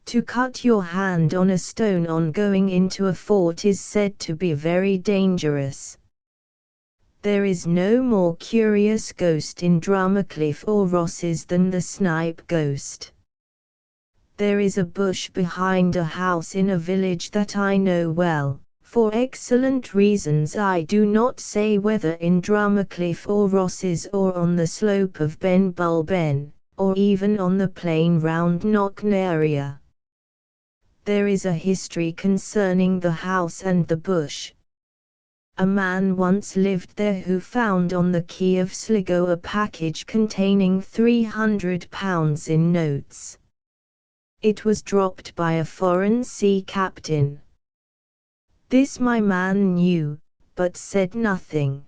Speaker 1: To cut your hand on a stone on going into a fort is said to be very dangerous. There is no more curious ghost in Drummercliff or Ross's than the snipe ghost. There is a bush behind a house in a village that I know well. For excellent reasons I do not say whether in Drummercliff or Ross's or on the slope of Ben Bulben, or even on the plain round Knocknaria. There is a history concerning the house and the bush. A man once lived there who found on the quay of Sligo a package containing £300 in notes. It was dropped by a foreign sea captain. This my man knew, but said nothing.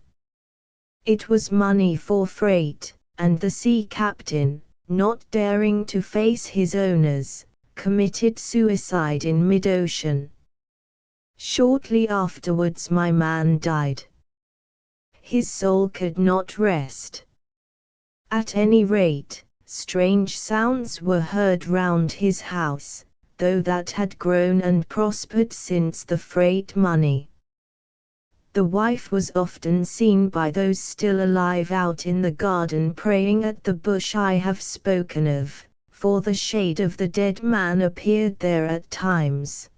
Speaker 1: It was money for freight, and the sea captain, not daring to face his owners, committed suicide in mid-ocean. Shortly afterwards my man died. His soul could not rest. At any rate, strange sounds were heard round his house, though that had grown and prospered since the freight money. The wife was often seen by those still alive out in the garden praying at the bush I have spoken of, for the shade of the dead man appeared there at times.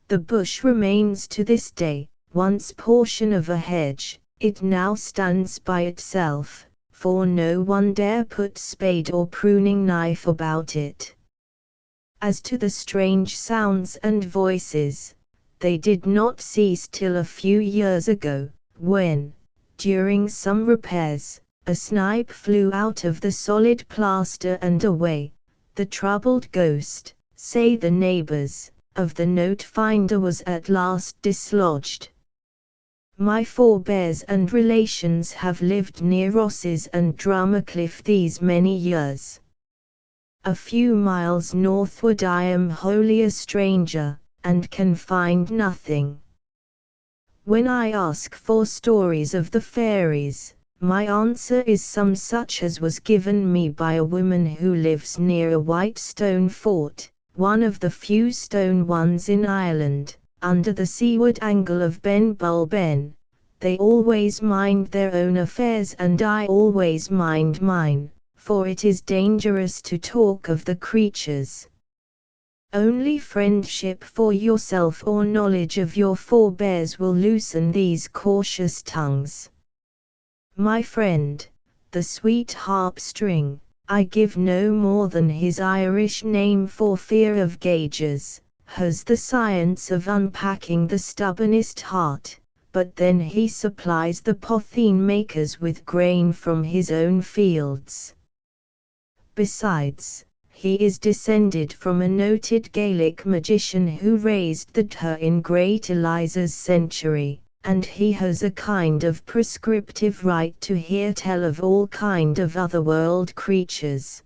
Speaker 1: The bush remains to this day, once portion of a hedge. It now stands by itself, for no one dare put spade or pruning knife about it. As to the strange sounds and voices, they did not cease till a few years ago, when, during some repairs, a snipe flew out of the solid plaster and away. The troubled ghost, say the neighbors, of the note finder was at last dislodged. My forebears and relations have lived near Ross's and Drummercliff these many years. A few miles northward I am wholly a stranger, and can find nothing. When I ask for stories of the fairies, my answer is some such as was given me by a woman who lives near a white stone fort, one of the few stone ones in Ireland, under the seaward angle of Ben Bulben. They always mind their own affairs and I always mind mine, for it is dangerous to talk of the creatures. Only friendship for yourself or knowledge of your forebears will loosen these cautious tongues. My friend, the sweet harp string, I give no more than his Irish name for fear of gauges, has the science of unpacking the stubbornest heart, but then he supplies the potheen makers with grain from his own fields. Besides, he is descended from a noted Gaelic magician who raised the Dhu in Great Eliza's century, and he has a kind of prescriptive right to hear tell of all kind of otherworld creatures.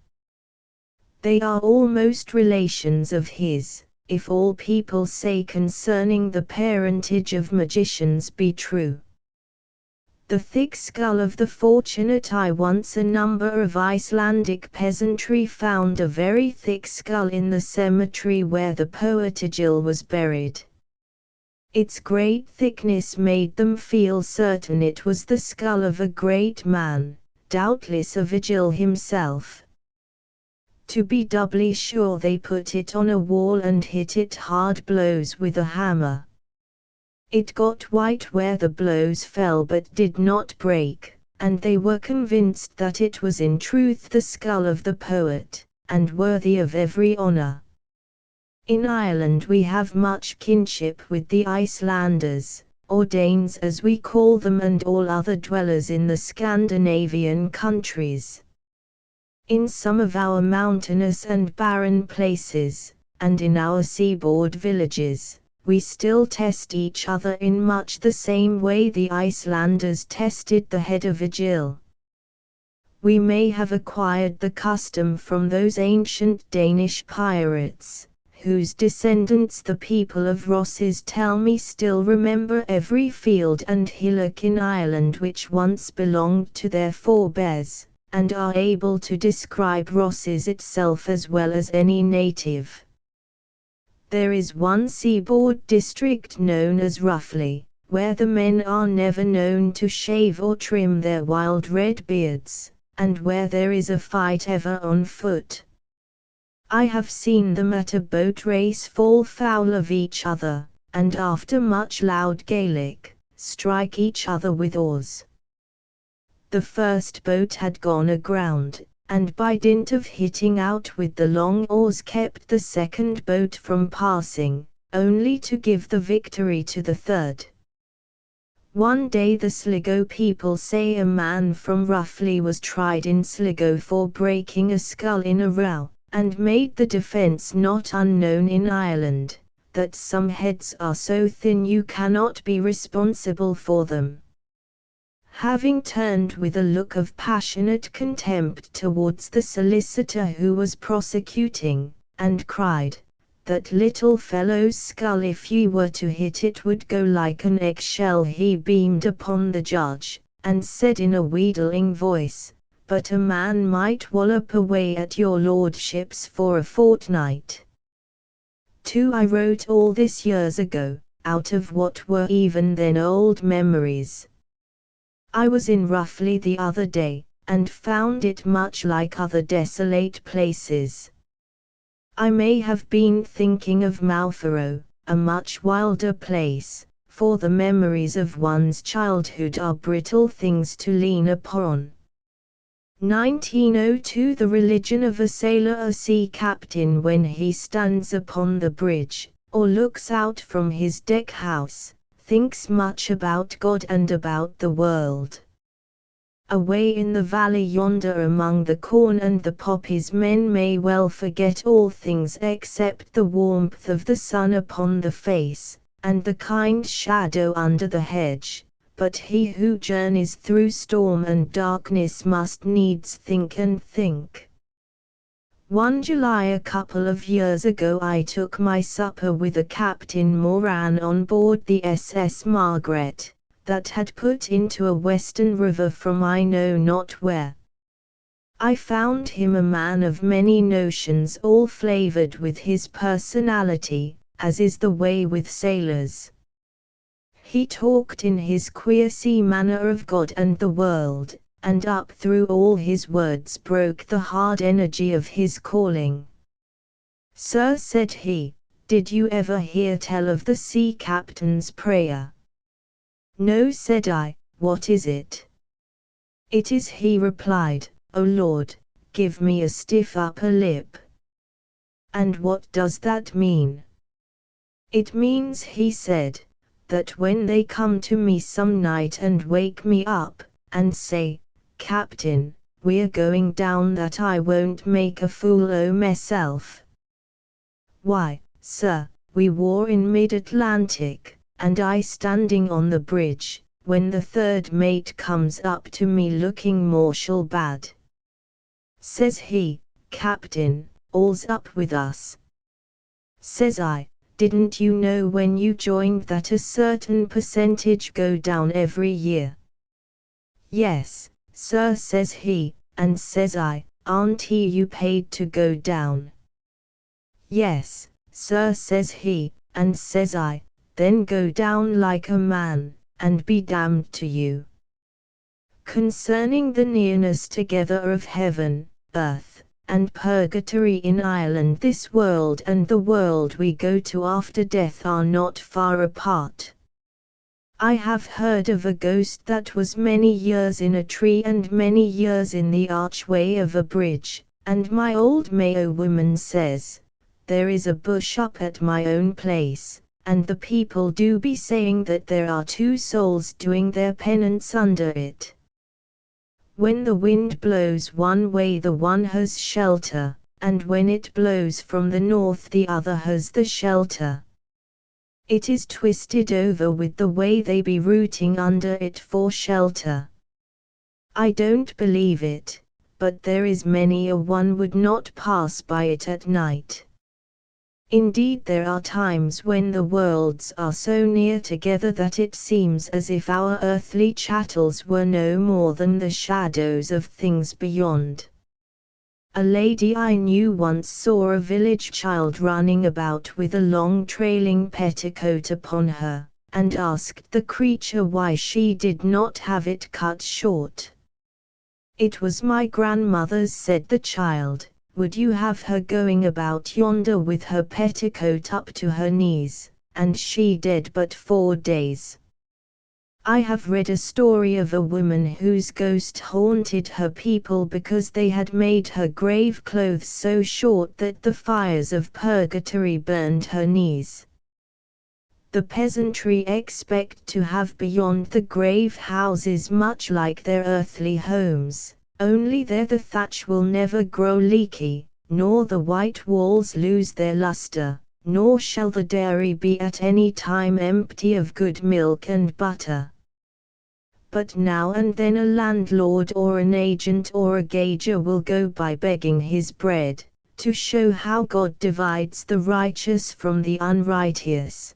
Speaker 1: They are almost relations of his, if all people say concerning the parentage of magicians be true. The thick skull of the fortunate I once a number of Icelandic peasantry found a very thick skull in the cemetery where the poet Egil was buried. Its great thickness made them feel certain it was the skull of a great man, doubtless of Egil himself. To be doubly sure they put it on a wall and hit it hard blows with a hammer. It got white where the blows fell but did not break, and they were convinced that it was in truth the skull of the poet, and worthy of every honor. In Ireland we have much kinship with the Icelanders, or Danes as we call them, and all other dwellers in the Scandinavian countries, In some of our mountainous and barren places, and in our seaboard villages, we still test each other in much the same way the Icelanders tested the head of a gill. We may have acquired the custom from those ancient Danish pirates, whose descendants the people of Rosses tell me still remember every field and hillock in Ireland which once belonged to their forebears, and are able to describe Rosses itself as well as any native. There is one seaboard district known as Ruffley, where the men are never known to shave or trim their wild red beards, and where there is a fight ever on foot. I have seen them at a boat race fall foul of each other, and after much loud Gaelic, strike each other with oars. The first boat had gone aground, and by dint of hitting out with the long oars kept the second boat from passing, only to give the victory to the third. One day the Sligo people say a man from Ruffley was tried in Sligo for breaking a skull in a row, and made the defence not unknown in Ireland, that some heads are so thin you cannot be responsible for them. Having turned with a look of passionate contempt towards the solicitor who was prosecuting, and cried, "That little fellow's skull if ye were to hit it would go like an eggshell," he beamed upon the judge, and said in a wheedling voice, "But a man might wallop away at your lordships for a fortnight." 2. I wrote all this years ago, out of what were even then old memories. I was in Ruffley the other day, and found it much like other desolate places. I may have been thinking of Malfaro, a much wilder place, for the memories of one's childhood are brittle things to lean upon. 1902. The religion of a sailor, a sea captain, when he stands upon the bridge, or looks out from his deck house, thinks much about God and about the world. Away in the valley yonder among the corn and the poppies men may well forget all things except the warmth of the sun upon the face, and the kind shadow under the hedge, but he who journeys through storm and darkness must needs think and think. One July a couple of years ago I took my supper with a Captain Moran on board the SS Margaret, that had put into a western river from I know not where. I found him a man of many notions, all flavored with his personality, as is the way with sailors. He talked in his queer sea manner of God and the world, and up through all his words broke the hard energy of his calling. "Sir," said he, "did you ever hear tell of the sea captain's prayer?" "No," said I. "What is it?" "It is," he replied, "O Lord, give me a stiff upper lip." "And what does that mean?" "It means," he said, "that when they come to me some night and wake me up, and say, 'Captain, we're going down,' that I won't make a fool o' meself." Why, sir, we war in mid-Atlantic, and I standing on the bridge, when the third mate comes up to me looking mortial bad. Says he, "Captain, all's up with us." Says I, "Didn't you know when you joined that a certain percentage go down every year?" "Yes, sir," says he, and says I, "Aren't you paid to go down?" "Yes, sir," says he, and says I, "Then go down like a man, and be damned to you." Concerning the nearness together of heaven, earth, and purgatory in Ireland, this world and the world we go to after death are not far apart. I have heard of a ghost that was many years in a tree and many years in the archway of a bridge, and my old Mayo woman says, "There is a bush up at my own place, and the people do be saying that there are two souls doing their penance under it." When the wind blows one way the one has shelter, and when it blows from the north the other has the shelter. It is twisted over with the way they be rooting under it for shelter. I don't believe it, but there is many a one would not pass by it at night. Indeed there are times when the worlds are so near together that it seems as if our earthly chattels were no more than the shadows of things beyond. A lady I knew once saw a village child running about with a long trailing petticoat upon her, and asked the creature why she did not have it cut short. "It was my grandmother's," said the child. "Would you have her going about yonder with her petticoat up to her knees, and she dead but 4 days?" I have read a story of a woman whose ghost haunted her people because they had made her grave clothes so short that the fires of purgatory burned her knees. The peasantry expect to have beyond the grave houses much like their earthly homes, only there the thatch will never grow leaky, nor the white walls lose their luster, nor shall the dairy be at any time empty of good milk and butter. But now and then a landlord or an agent or a gauger will go by begging his bread, to show how God divides the righteous from the unrighteous.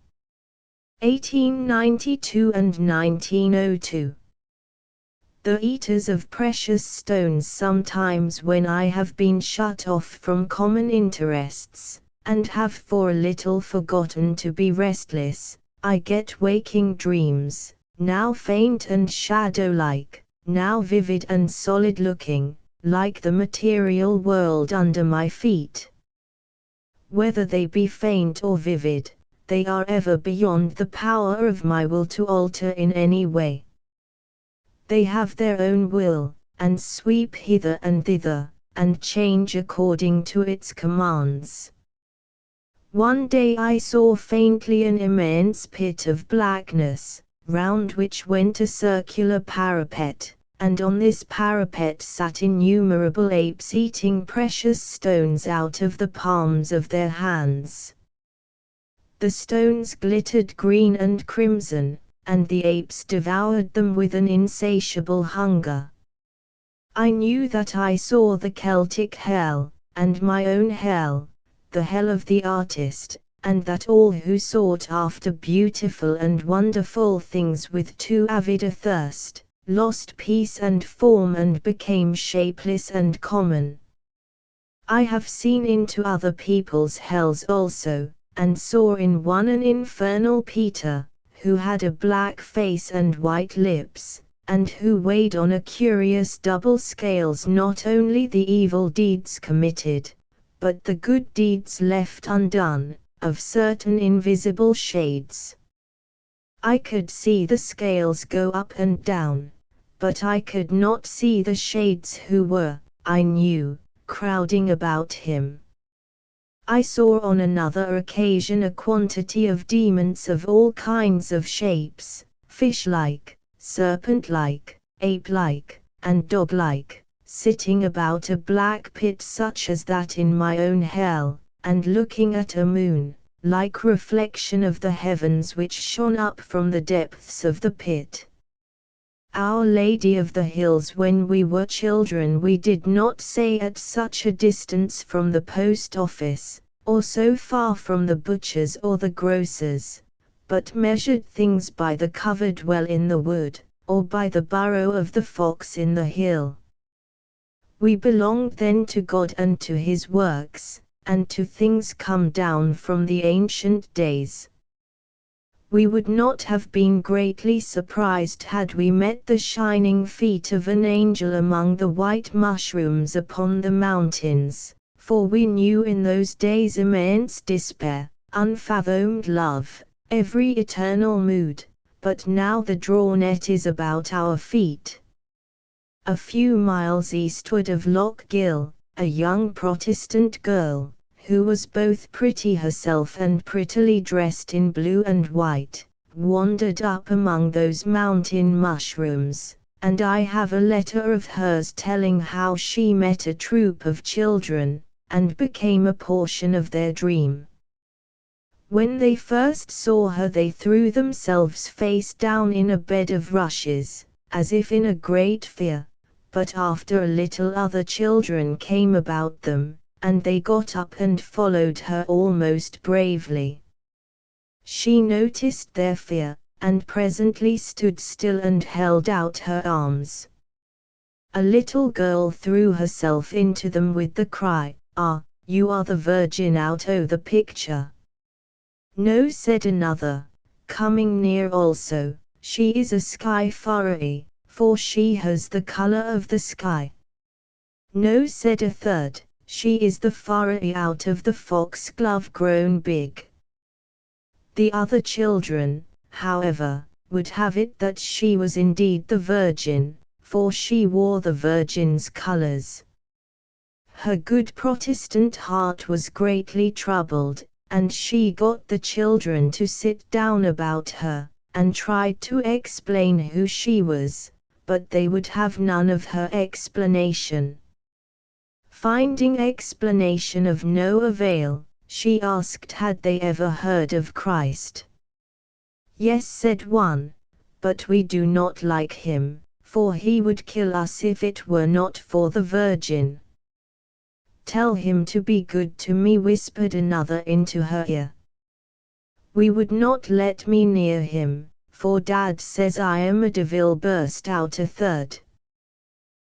Speaker 1: 1892 and 1902. The eaters of precious stones. Sometimes when I have been shut off from common interests, and have for a little forgotten to be restless, I get waking dreams, now faint and shadow-like, now vivid and solid-looking, like the material world under my feet. Whether they be faint or vivid, they are ever beyond the power of my will to alter in any way. They have their own will, and sweep hither and thither, and change according to its commands. One day I saw faintly an immense pit of blackness, round which went a circular parapet, and on this parapet sat innumerable apes eating precious stones out of the palms of their hands. The stones glittered green and crimson, and the apes devoured them with an insatiable hunger. I knew that I saw the Celtic hell, and my own hell, the hell of the artist, and that all who sought after beautiful and wonderful things with too avid a thirst, lost peace and form and became shapeless and common. I have seen into other people's hells also, and saw in one an infernal Peter, who had a black face and white lips, and who weighed on a curious double scales not only the evil deeds committed, but the good deeds left undone, of certain invisible shades. I could see the scales go up and down, but I could not see the shades who were, I knew, crowding about him. I saw on another occasion a quantity of demons of all kinds of shapes, fish-like, serpent-like, ape-like, and dog-like, sitting about a black pit such as that in my own hell, and looking at a moon, like reflection of the heavens which shone up from the depths of the pit. Our Lady of the Hills. When we were children we did not say at such a distance from the post office, or so far from the butcher's or the grocer's, but measured things by the covered well in the wood, or by the burrow of the fox in the hill. We belonged then to God and to His works, and to things come down from the ancient days. We would not have been greatly surprised had we met the shining feet of an angel among the white mushrooms upon the mountains, for we knew in those days immense despair, unfathomed love, every eternal mood, but now the draw net is about our feet. A few miles eastward of Loch Gill, a young Protestant girl, who was both pretty herself and prettily dressed in blue and white, wandered up among those mountain mushrooms, and I have a letter of hers telling how she met a troop of children, and became a portion of their dream. When they first saw her they threw themselves face down in a bed of rushes, as if in a great fear, but after a little other children came about them, and they got up and followed her almost bravely. She noticed their fear, and presently stood still and held out her arms. A little girl threw herself into them with the cry, "Ah, you are the Virgin out o' the picture." "No," said another, coming near also, "she is a sky fairy, for she has the color of the sky." "No," said a third, "she is the fairy out of the foxglove grown big." The other children, however, would have it that she was indeed the Virgin, for she wore the Virgin's colors. Her good Protestant heart was greatly troubled, and she got the children to sit down about her, and tried to explain who she was, but they would have none of her explanation. Finding explanation of no avail, she asked had they ever heard of Christ. "Yes," said one, "but we do not like him, for he would kill us if it were not for the Virgin." "Tell him to be good to me," whispered another into her ear. "We would not let me near him, for Dad says I am a devil," burst out a third.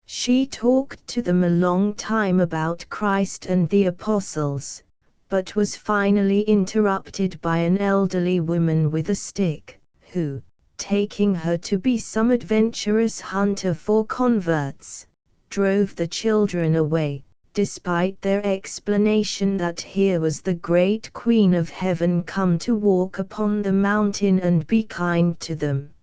Speaker 1: She talked to them a long time about Christ and the apostles, but was finally interrupted by an elderly woman with a stick, who, taking her to be some adventurous hunter for converts, drove the children away, despite their explanation that here was the great Queen of Heaven come to walk upon the mountain and be kind to them.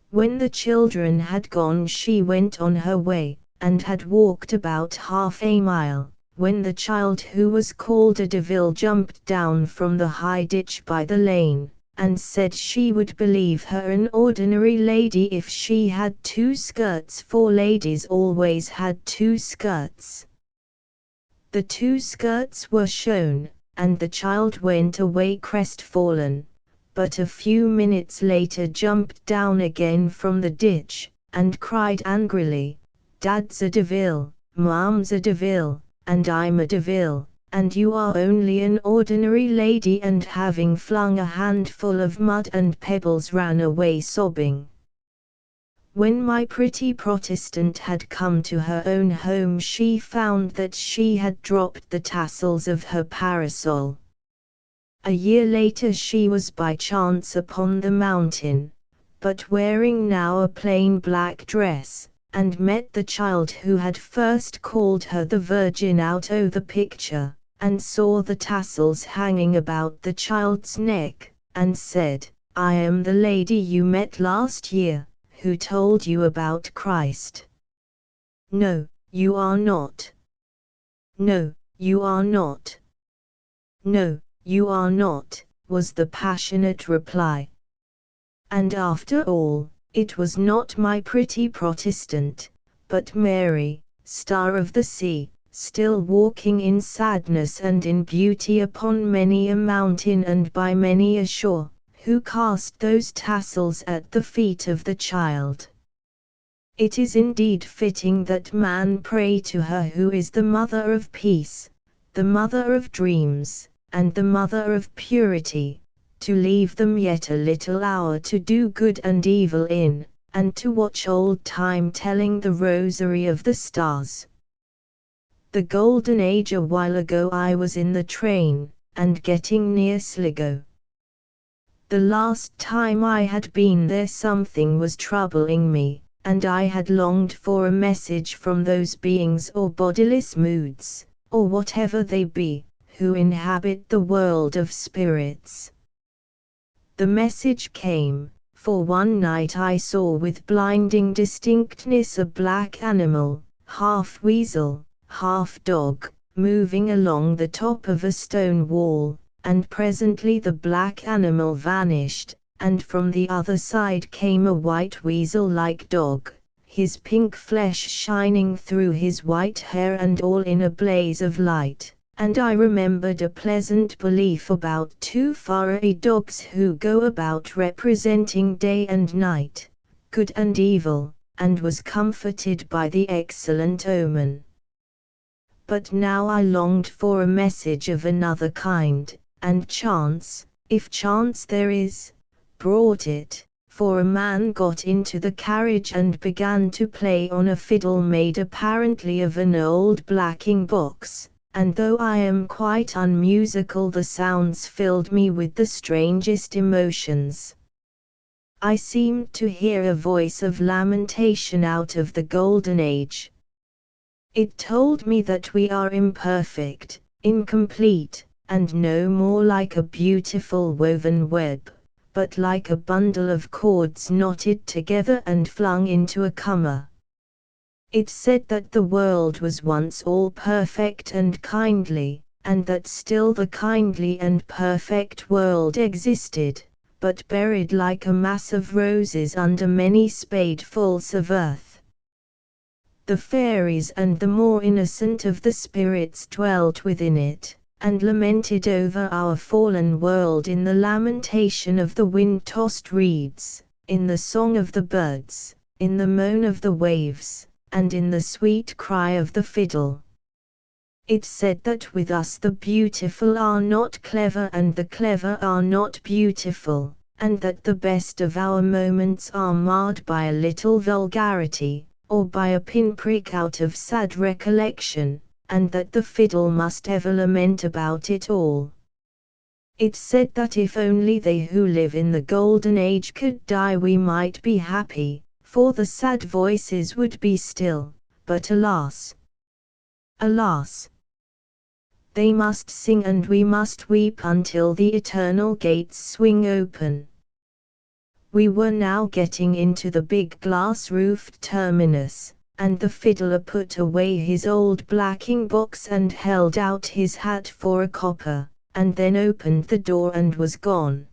Speaker 1: When the children had gone she went on her way, and had walked about half a mile, when the child who was called a devil jumped down from the high ditch by the lane, and said she would believe her an ordinary lady if she had 2 skirts, for ladies always had 2 skirts. The 2 skirts were shown, and the child went away crestfallen, but a few minutes later jumped down again from the ditch, and cried angrily, "Dad's a devil, Mom's a devil, and I'm a devil, and you are only an ordinary lady," and having flung a handful of mud and pebbles ran away sobbing. When my pretty Protestant had come to her own home she found that she had dropped the tassels of her parasol. A year later she was by chance upon the mountain, but wearing now a plain black dress, and met the child who had first called her the Virgin out o' the picture, and saw the tassels hanging about the child's neck, and said, "I am the lady you met last year, who told you about Christ." "No, you are not." "No, you are not." "No, you are not," was the passionate reply. And after all, it was not my pretty Protestant, but Mary, Star of the Sea, still walking in sadness and in beauty upon many a mountain and by many a shore, who cast those tassels at the feet of the child. It is indeed fitting that man pray to her who is the mother of peace, the mother of dreams, and the mother of purity, to leave them yet a little hour to do good and evil in, and to watch old time telling the rosary of the stars. The golden age. A while ago I was in the train, and getting near Sligo. The last time I had been there something was troubling me, and I had longed for a message from those beings or bodiless moods, or whatever they be, who inhabit the world of spirits. The message came, for one night I saw with blinding distinctness a black animal, half weasel, half dog, moving along the top of a stone wall, and presently the black animal vanished, and from the other side came a white weasel-like dog, his pink flesh shining through his white hair and all in a blaze of light, and I remembered a pleasant belief about two furry dogs who go about representing day and night, good and evil, and was comforted by the excellent omen. But now I longed for a message of another kind, and chance, if chance there is, brought it. For a man got into the carriage and began to play on a fiddle made apparently of an old blacking box, and though I am quite unmusical, the sounds filled me with the strangest emotions. I seemed to hear a voice of lamentation out of the golden age. It told me that we are imperfect, incomplete, and no more like a beautiful woven web, but like a bundle of cords knotted together and flung into a comber. It said that the world was once all perfect and kindly, and that still the kindly and perfect world existed, but buried like a mass of roses under many spadefuls of earth. The fairies and the more innocent of the spirits dwelt within it, and lamented over our fallen world in the lamentation of the wind-tossed reeds, in the song of the birds, in the moan of the waves, and in the sweet cry of the fiddle. It said that with us the beautiful are not clever and the clever are not beautiful, and that the best of our moments are marred by a little vulgarity, or by a pinprick out of sad recollection, and that the fiddle must ever lament about it all. It said that if only they who live in the golden age could die we might be happy, for the sad voices would be still, but alas! Alas! They must sing and we must weep until the eternal gates swing open. We were now getting into the big glass-roofed terminus, and the fiddler put away his old blacking box and held out his hat for a copper, and then opened the door and was gone.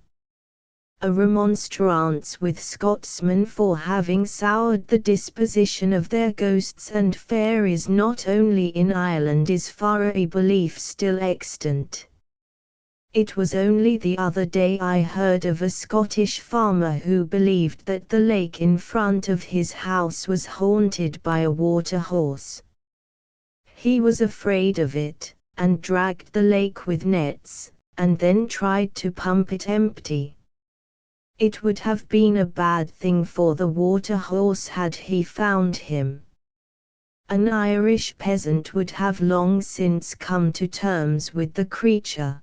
Speaker 1: A remonstrance with Scotsmen for having soured the disposition of their ghosts and fairies not only in Ireland is far a belief still extant. It was only the other day I heard of a Scottish farmer who believed that the lake in front of his house was haunted by a water horse. He was afraid of it, and dragged the lake with nets, and then tried to pump it empty. It would have been a bad thing for the water horse had he found him. An Irish peasant would have long since come to terms with the creature.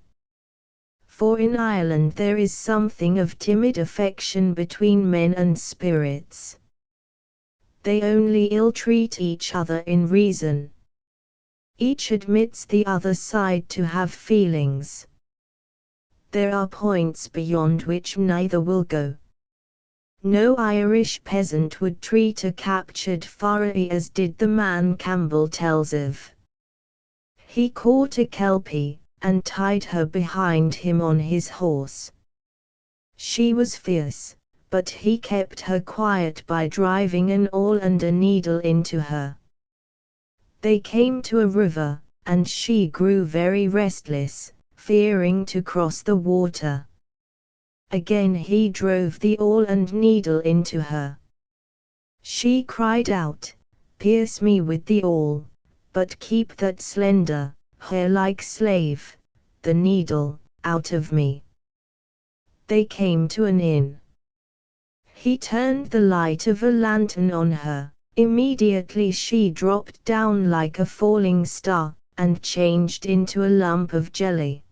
Speaker 1: For in Ireland there is something of timid affection between men and spirits. They only ill-treat each other in reason. Each admits the other side to have feelings. There are points beyond which neither will go. No Irish peasant would treat a captured furry as did the man Campbell tells of. He caught a kelpie, and tied her behind him on his horse. She was fierce, but he kept her quiet by driving an awl and a needle into her. They came to a river, and she grew very restless, fearing to cross the water. Again he drove the awl and needle into her. She cried out, "Pierce me with the awl, but keep that slender, hair-like slave, the needle, out of me." They came to an inn. He turned the light of a lantern on her. Immediately she dropped down like a falling star, and changed into a lump of jelly.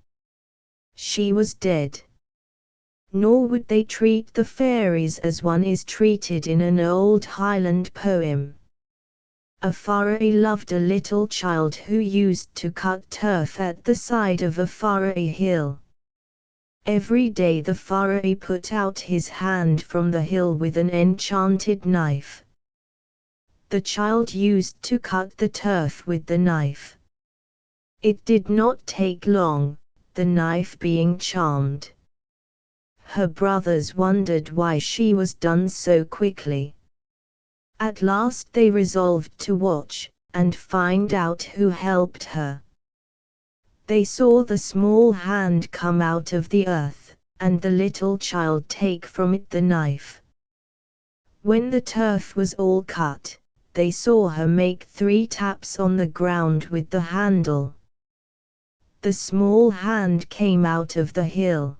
Speaker 1: She was dead. Nor would they treat the fairies as one is treated in an old Highland poem. A furry loved a little child who used to cut turf at the side of a furry hill. Every day the furry put out his hand from the hill with an enchanted knife. The child used to cut the turf with the knife. It did not take long, the knife being charmed. Her brothers wondered why she was done so quickly. At last they resolved to watch, and find out who helped her. They saw the small hand come out of the earth, and the little child take from it the knife. When the turf was all cut, they saw her make 3 taps on the ground with the handle. The small hand came out of the hill.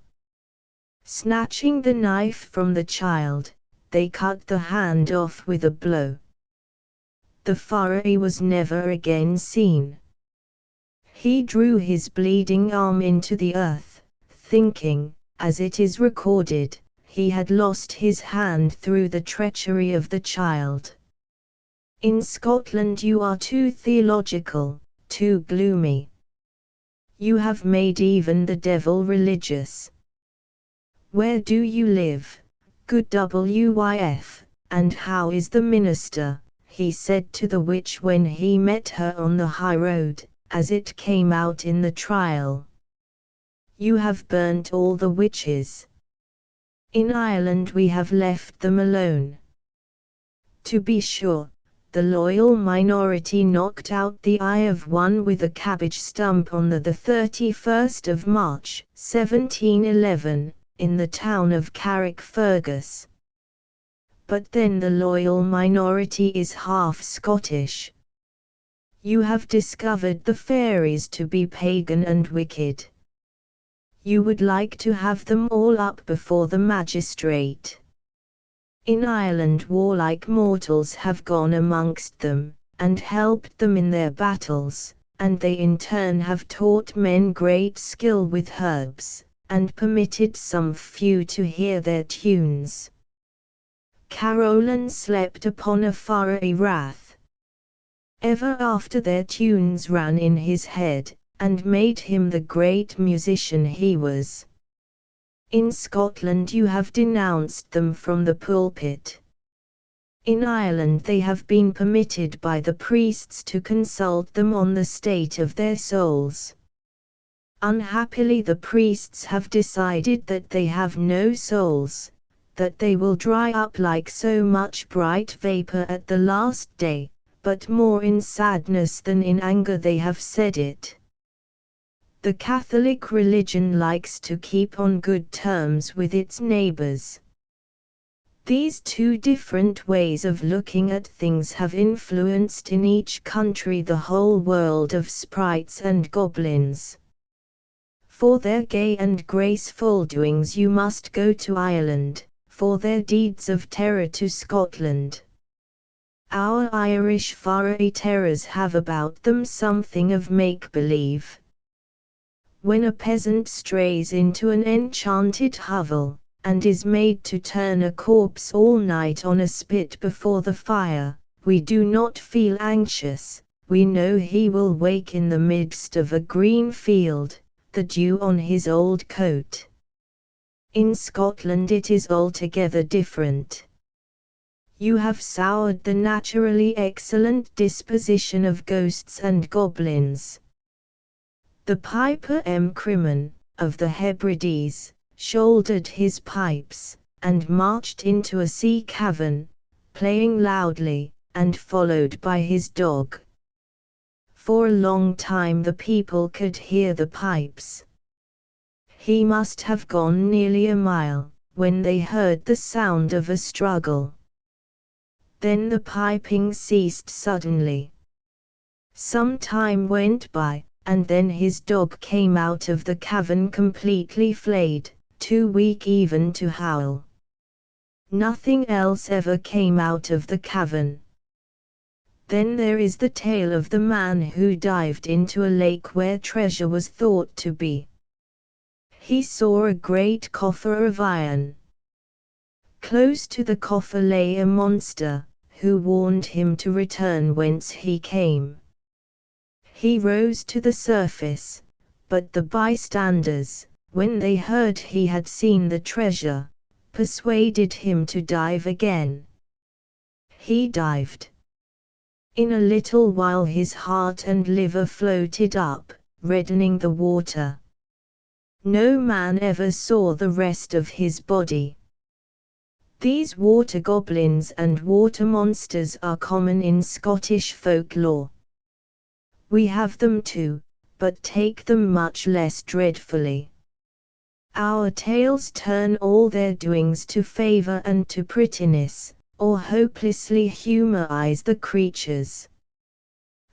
Speaker 1: Snatching the knife from the child, they cut the hand off with a blow. The furry was never again seen. He drew his bleeding arm into the earth, thinking, as it is recorded, he had lost his hand through the treachery of the child. In Scotland you are too theological, too gloomy. You have made even the devil religious. Where do you live, good W.Y.F., and how is the minister? He said to the witch when he met her on the high road, as it came out in the trial. You have burnt all the witches. In Ireland we have left them alone. To be sure, the loyal minority knocked out the eye of one with a cabbage stump on the 31st of March, 1711, in the town of Carrickfergus. But then the loyal minority is half Scottish. You have discovered the fairies to be pagan and wicked. You would like to have them all up before the magistrate. In Ireland warlike mortals have gone amongst them, and helped them in their battles, and they in turn have taught men great skill with herbs, and permitted some few to hear their tunes. Carolan slept upon a furry wrath. Ever after their tunes ran in his head, and made him the great musician he was. In Scotland you have denounced them from the pulpit. In Ireland they have been permitted by the priests to consult them on the state of their souls. Unhappily the priests have decided that they have no souls, that they will dry up like so much bright vapor at the last day, but more in sadness than in anger they have said it. The Catholic religion likes to keep on good terms with its neighbors. These 2 different ways of looking at things have influenced in each country the whole world of sprites and goblins. For their gay and graceful doings you must go to Ireland, for their deeds of terror to Scotland. Our Irish furry terrors have about them something of make-believe. When a peasant strays into an enchanted hovel, and is made to turn a corpse all night on a spit before the fire, we do not feel anxious, we know he will wake in the midst of a green field, the dew on his old coat. In Scotland it is altogether different. You have soured the naturally excellent disposition of ghosts and goblins. The piper Crimmon, of the Hebrides, shouldered his pipes, and marched into a sea cavern, playing loudly, and followed by his dog. For a long time the people could hear the pipes. He must have gone nearly a mile, when they heard the sound of a struggle. Then the piping ceased suddenly. Some time went by, and then his dog came out of the cavern completely flayed, too weak even to howl. Nothing else ever came out of the cavern. Then there is the tale of the man who dived into a lake where treasure was thought to be. He saw a great coffer of iron. Close to the coffer lay a monster, who warned him to return whence he came. He rose to the surface, but the bystanders, when they heard he had seen the treasure, persuaded him to dive again. He dived. In a little while his heart and liver floated up, reddening the water. No man ever saw the rest of his body. These water goblins and water monsters are common in Scottish folklore. We have them too, but take them much less dreadfully. Our tales turn all their doings to favour and to prettiness, or hopelessly humourize the creatures.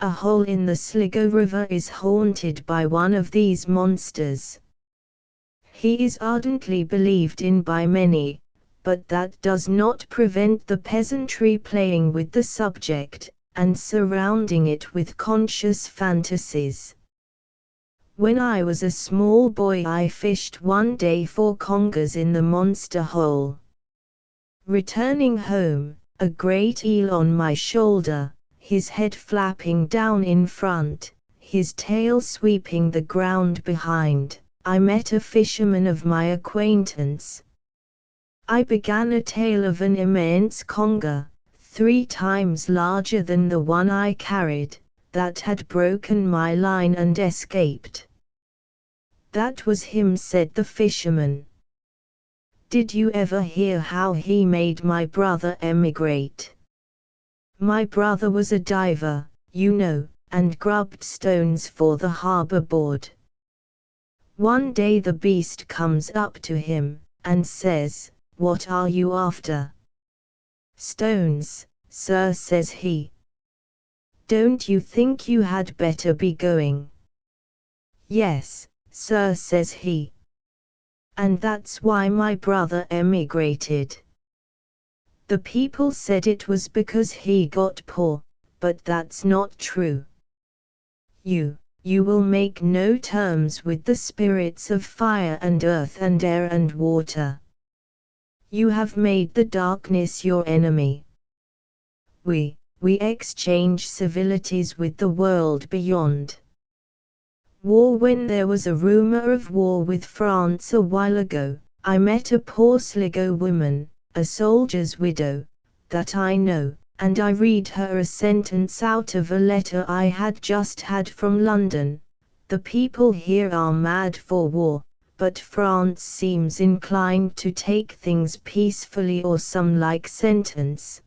Speaker 1: A hole in the Sligo River is haunted by one of these monsters. He is ardently believed in by many, but that does not prevent the peasantry playing with the subject, and surrounding it with conscious fantasies. When I was a small boy I fished one day for congers in the monster hole. Returning home, a great eel on my shoulder, his head flapping down in front, his tail sweeping the ground behind, I met a fisherman of my acquaintance. I began a tale of an immense conger, 3 times larger than the one I carried, that had broken my line and escaped. That was him, said the fisherman. Did you ever hear how he made my brother emigrate? My brother was a diver, you know, and grubbed stones for the harbour board. One day the beast comes up to him, and says, "What are you after?" "Stones, sir," says he. "Don't you think you had better be going?" "Yes, sir," says he. "And that's why my brother emigrated." The people said it was because he got poor, but that's not true. You will make no terms with the spirits of fire and earth and air and water. You have made the darkness your enemy. We exchange civilities with the world beyond. War. When there was a rumor of war with France a while ago, I met a poor Sligo woman, a soldier's widow, that I know, and I read her a sentence out of a letter I had just had from London. The people here are mad for war, but France seems inclined to take things peacefully, or some like sentence.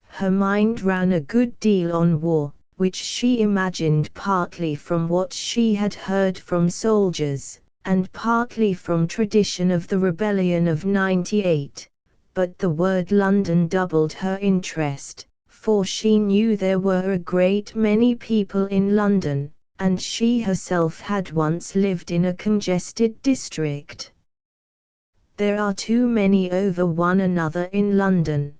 Speaker 1: Her mind ran a good deal on war, which she imagined partly from what she had heard from soldiers, and partly from tradition of the rebellion of '98. But the word London doubled her interest, for she knew there were a great many people in London, and she herself had once lived in a congested district. There are too many over one another in London.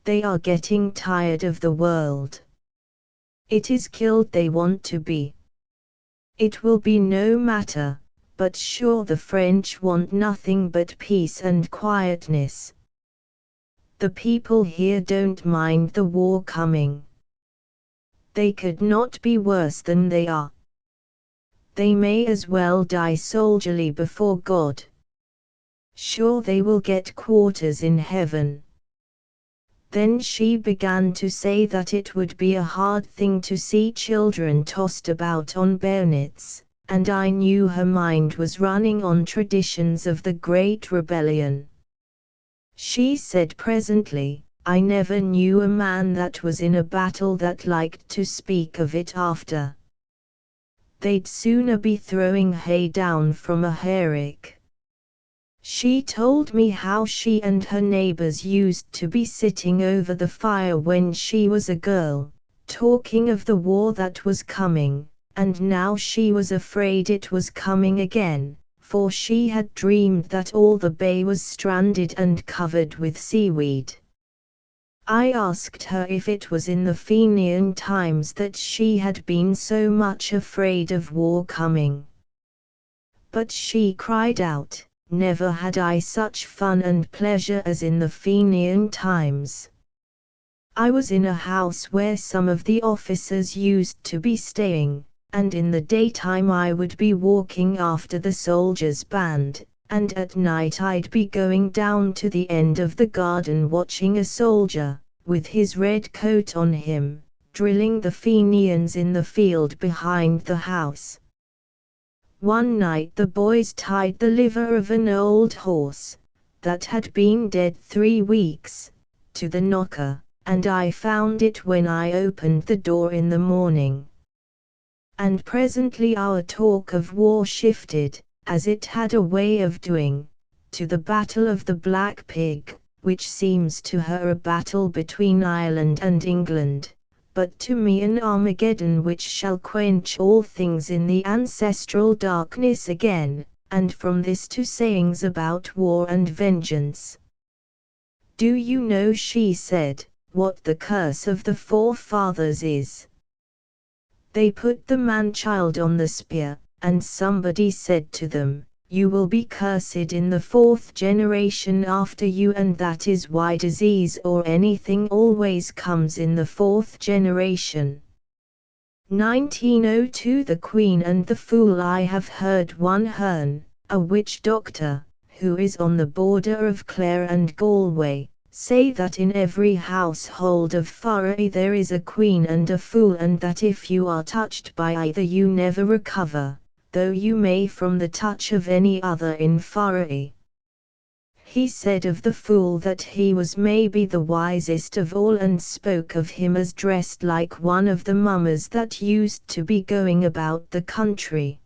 Speaker 1: They are getting tired of the world. It is killed they want to be. It will be no matter, but sure the French want nothing but peace and quietness. The people here don't mind the war coming. They could not be worse than they are. They may as well die soldierly before God. Sure they will get quarters in heaven. Then she began to say that it would be a hard thing to see children tossed about on bayonets, and I knew her mind was running on traditions of the Great Rebellion. She said presently, "I never knew a man that was in a battle that liked to speak of it after. They'd sooner be throwing hay down from a hayrick." She told me how she and her neighbors used to be sitting over the fire when she was a girl, talking of the war that was coming, and now she was afraid it was coming again, for she had dreamed that all the bay was stranded and covered with seaweed. I asked her if it was in the Fenian times that she had been so much afraid of war coming. But she cried out, "Never had I such fun and pleasure as in the Fenian times. I was in a house where some of the officers used to be staying, and in the daytime I would be walking after the soldiers' band, and at night I'd be going down to the end of the garden watching a soldier, with his red coat on him, drilling the Fenians in the field behind the house. One night the boys tied the liver of an old horse, that had been dead 3 weeks, to the knocker, and I found it when I opened the door in the morning. And presently our talk of war shifted, as it had a way of doing, to the Battle of the Black Pig, which seems to her a battle between Ireland and England, but to me an Armageddon which shall quench all things in the ancestral darkness again, and from this to sayings about war and vengeance. Do you know, she said, what the curse of the forefathers is? They put the man-child on the spear, and somebody said to them, you will be cursed in the 4th generation after you, and that is why disease or anything always comes in the 4th generation. 1902 The Queen and the Fool. I have heard one Hearn, a witch doctor, who is on the border of Clare and Galway, say that in every household of Furry there is a queen and a fool, and that if you are touched by either you never recover, though you may from the touch of any other in Furry. He said of the fool that he was maybe the wisest of all, and spoke of him as dressed like one of the mummers that used to be going about the country.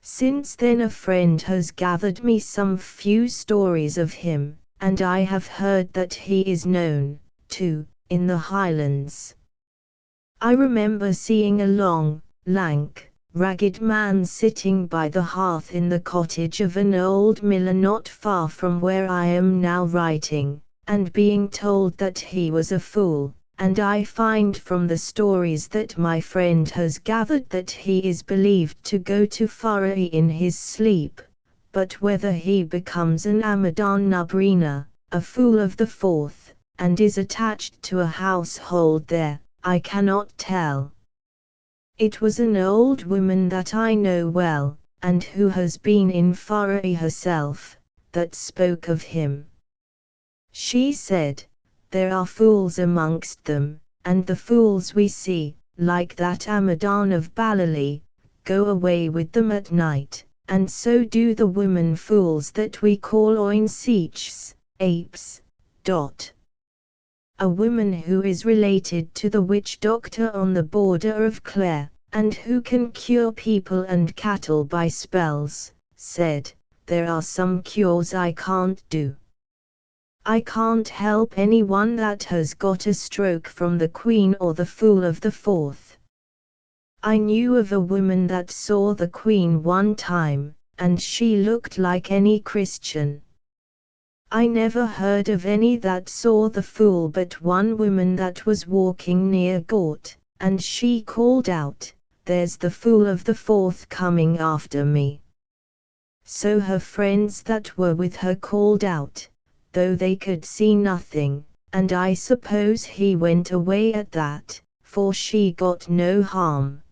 Speaker 1: Since then a friend has gathered me some few stories of him, and I have heard that he is known, too, in the Highlands. I remember seeing a long, lank, ragged man sitting by the hearth in the cottage of an old miller not far from where I am now writing, and being told that he was a fool, and I find from the stories that my friend has gathered that he is believed to go to Furry in his sleep, but whether he becomes an Amadan Nubrina, a fool of the 4th, and is attached to a household there, I cannot tell. It was an old woman that I know well, and who has been in Furry herself, that spoke of him. She said, there are fools amongst them, and the fools we see, like that Amadan of Ballally, go away with them at night, and so do the women fools that we call oinseachs, apes. A woman who is related to the witch doctor on the border of Clare, and who can cure people and cattle by spells, said, there are some cures I can't do. I can't help anyone that has got a stroke from the Queen or the Fool of the 4th. I knew of a woman that saw the Queen one time, and she looked like any Christian. I never heard of any that saw the Fool but one woman that was walking near Gort, and she called out, there's the Fool of the 4th coming after me. So her friends that were with her called out, though they could see nothing, and I suppose he went away at that, for she got no harm.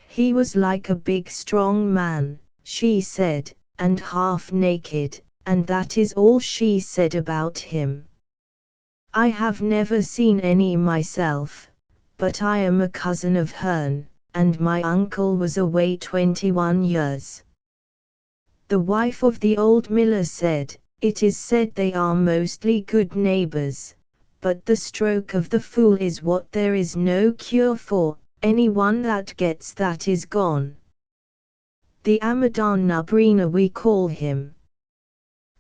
Speaker 1: He was like a big strong man, she said, and half naked, and that is all she said about him. I have never seen any myself, but I am a cousin of Hearn, and my uncle was away 21 years. The wife of the old miller said, it is said they are mostly good neighbors, but the stroke of the fool is what there is no cure for, anyone that gets that is gone. The Amadan Nubrina we call him.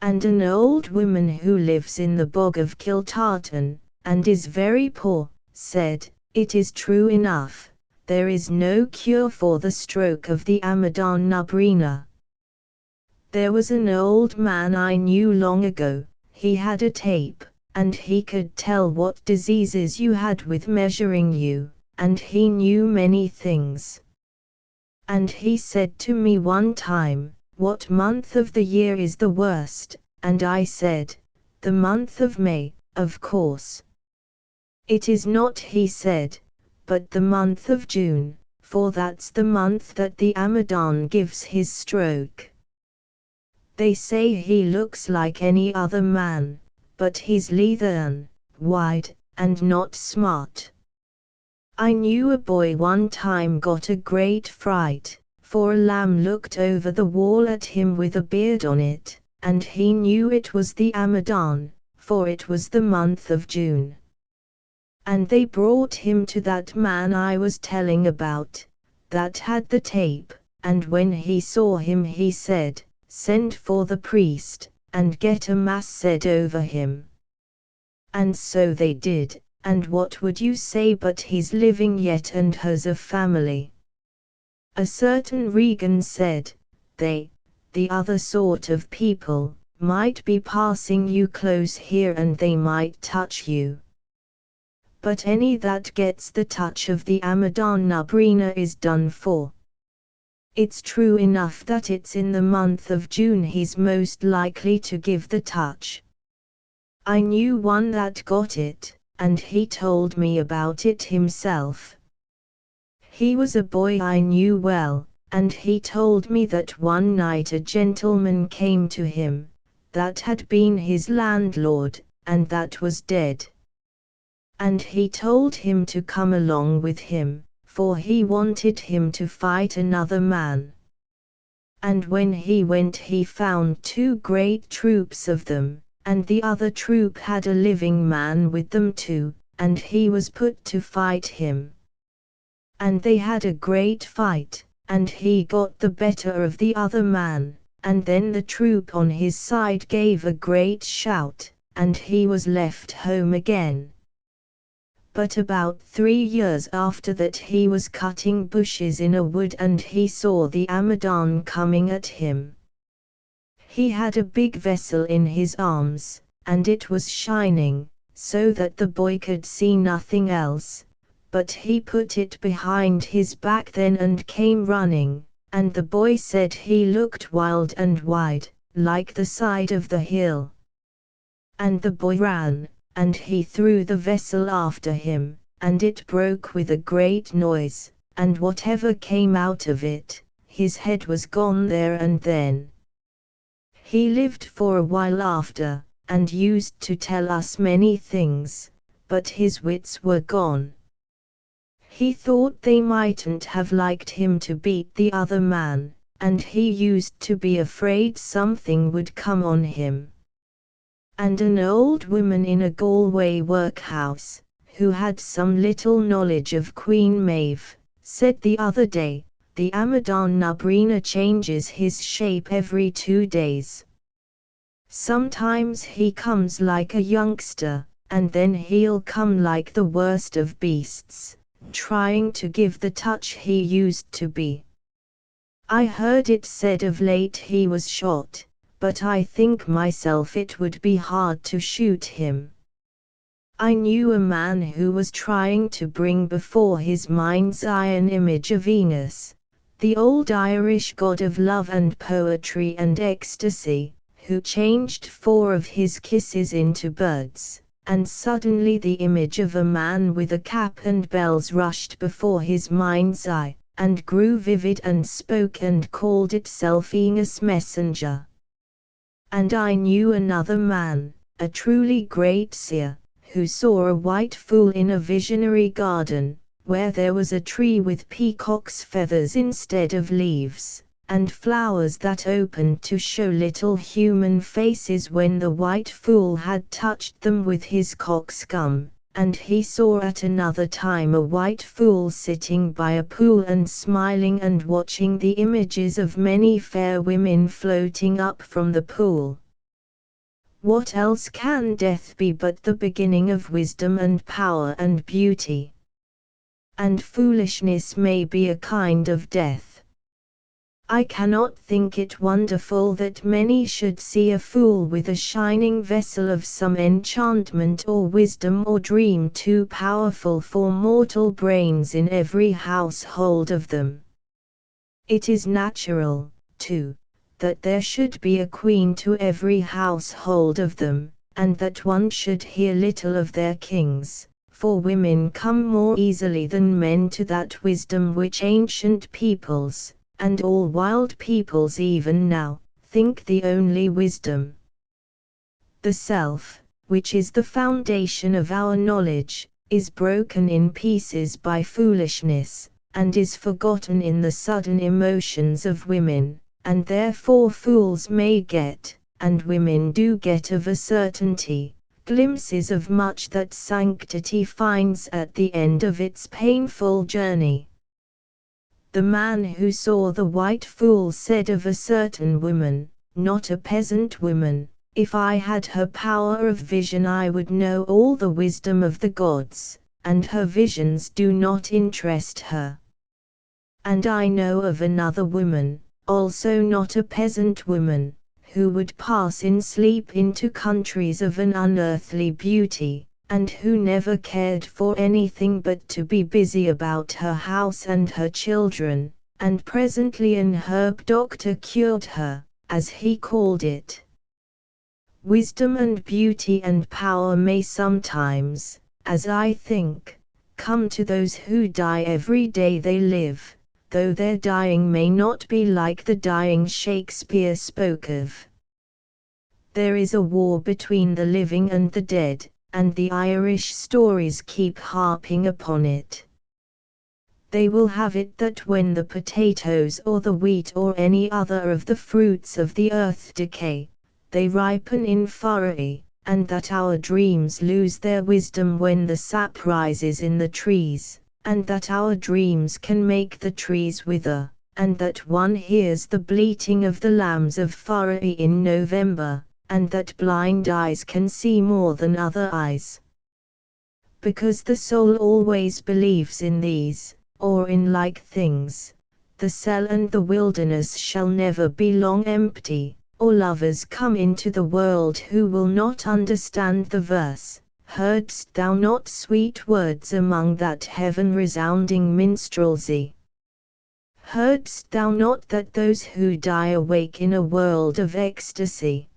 Speaker 1: And an old woman who lives in the bog of Kiltartan, and is very poor, said, it is true enough, there is no cure for the stroke of the Amadan Nubrina. There was an old man I knew long ago, he had a tape, and he could tell what diseases you had with measuring you, and he knew many things. And he said to me one time, what month of the year is the worst? And I said, the month of May, of course. It is not, he said, but the month of June, for that's the month that the Amadan gives his stroke. They say he looks like any other man, but he's leathern, wide, and not smart. I knew a boy one time got a great fright, for a lamb looked over the wall at him with a beard on it, and he knew it was the Amadan, for it was the month of June. And they brought him to that man I was telling about, that had the tape, and when he saw him he said, "Send for the priest, and get a mass said over him." And so they did, and what would you say but he's living yet and has a family. A certain Regan said, they, the other sort of people, might be passing you close here and they might touch you. But any that gets the touch of the Amadan Nabrina is done for. It's true enough that it's in the month of June he's most likely to give the touch. I knew one that got it, and he told me about it himself. He was a boy I knew well, and he told me that one night a gentleman came to him, that had been his landlord, and that was dead. And he told him to come along with him, for he wanted him to fight another man. And when he went he found two great troops of them, and the other troop had a living man with them too, and he was put to fight him. And they had a great fight, and he got the better of the other man, and then the troop on his side gave a great shout, and he was left home again. But about 3 years after that he was cutting bushes in a wood and he saw the Amadan coming at him. He had a big vessel in his arms, and it was shining, so that the boy could see nothing else, but he put it behind his back then and came running, and the boy said he looked wild and wide, like the side of the hill. And the boy ran, and he threw the vessel after him, and it broke with a great noise, and whatever came out of it, his head was gone there and then. He lived for a while after, and used to tell us many things, but his wits were gone. He thought they mightn't have liked him to beat the other man, and he used to be afraid something would come on him. And an old woman in a Galway workhouse, who had some little knowledge of Queen Maeve, said the other day, the Amadan Nabrina changes his shape every 2 days. Sometimes he comes like a youngster, and then he'll come like the worst of beasts, trying to give the touch he used to be. I heard it said of late he was shot, but I think myself it would be hard to shoot him. I knew a man who was trying to bring before his mind's eye an image of Venus, the old Irish god of love and poetry and ecstasy, who changed 4 of his kisses into birds, and suddenly the image of a man with a cap and bells rushed before his mind's eye, and grew vivid and spoke and called itself Venus' messenger. And I knew another man, a truly great seer, who saw a white fool in a visionary garden, where there was a tree with peacock's feathers instead of leaves, and flowers that opened to show little human faces when the white fool had touched them with his cockscomb, and he saw at another time a white fool sitting by a pool and smiling and watching the images of many fair women floating up from the pool. What else can death be but the beginning of wisdom and power and beauty? And foolishness may be a kind of death. I cannot think it wonderful that many should see a fool with a shining vessel of some enchantment or wisdom or dream too powerful for mortal brains in every household of them. It is natural, too, that there should be a queen to every household of them, and that one should hear little of their kings, for women come more easily than men to that wisdom which ancient peoples, and all wild peoples even now, think the only wisdom. The self, which is the foundation of our knowledge, is broken in pieces by foolishness, and is forgotten in the sudden emotions of women, and therefore fools may get, and women do get of a certainty glimpses of much that sanctity finds at the end of its painful journey. The man who saw the white fool said of a certain woman, not a peasant woman, "If I had her power of vision I would know all the wisdom of the gods, and her visions do not interest her." And I know of another woman, also not a peasant woman, who would pass in sleep into countries of an unearthly beauty, and who never cared for anything but to be busy about her house and her children, and presently an herb doctor cured her, as he called it. Wisdom and beauty and power may sometimes, as I think, come to those who die every day they live, though their dying may not be like the dying Shakespeare spoke of. There is a war between the living and the dead, and the Irish stories keep harping upon it. They will have it that when the potatoes or the wheat or any other of the fruits of the earth decay, they ripen in Furry, and that our dreams lose their wisdom when the sap rises in the trees, and that our dreams can make the trees wither, and that one hears the bleating of the lambs of Furry in November, and that blind eyes can see more than other eyes. Because the soul always believes in these, or in like things, the cell and the wilderness shall never be long empty, or lovers come into the world who will not understand the verse, "Heardst thou not sweet words among that heaven-resounding minstrelsy? Heardst thou not that those who die awake in a world of ecstasy?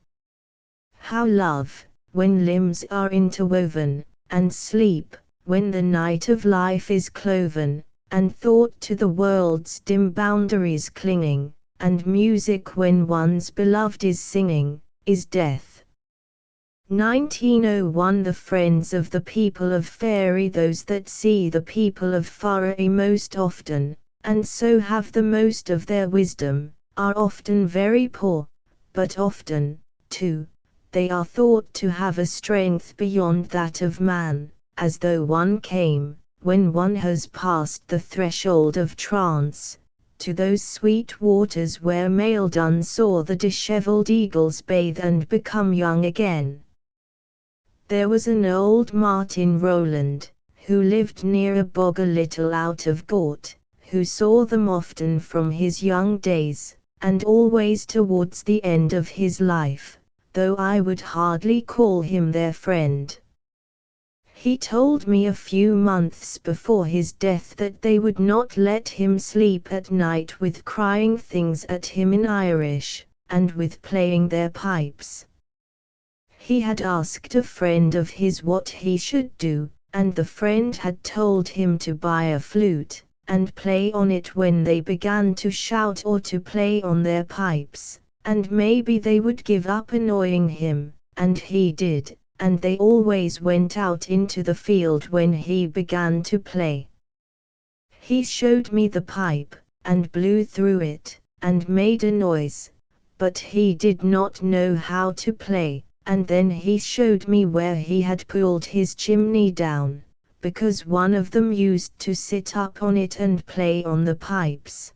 Speaker 1: How love, when limbs are interwoven, and sleep, when the night of life is cloven, and thought to the world's dim boundaries clinging, and music when one's beloved is singing, is death." 1901. The friends of the people of Fairy, those that see the people of Furry most often, and so have the most of their wisdom, are often very poor, but often, too, they are thought to have a strength beyond that of man, as though one came, when one has passed the threshold of trance, to those sweet waters where Maildun saw the dishevelled eagles bathe and become young again. There was an old Martin Rowland, who lived near a bog a little out of Gort, who saw them often from his young days, and always towards the end of his life, though I would hardly call him their friend. He told me a few months before his death that they would not let him sleep at night with crying things at him in Irish, and with playing their pipes. He had asked a friend of his what he should do, and the friend had told him to buy a flute, and play on it when they began to shout or to play on their pipes, and maybe they would give up annoying him, and he did, and they always went out into the field when he began to play. He showed me the pipe, and blew through it, and made a noise, but he did not know how to play, and then he showed me where he had pulled his chimney down, because one of them used to sit up on it and play on the pipes.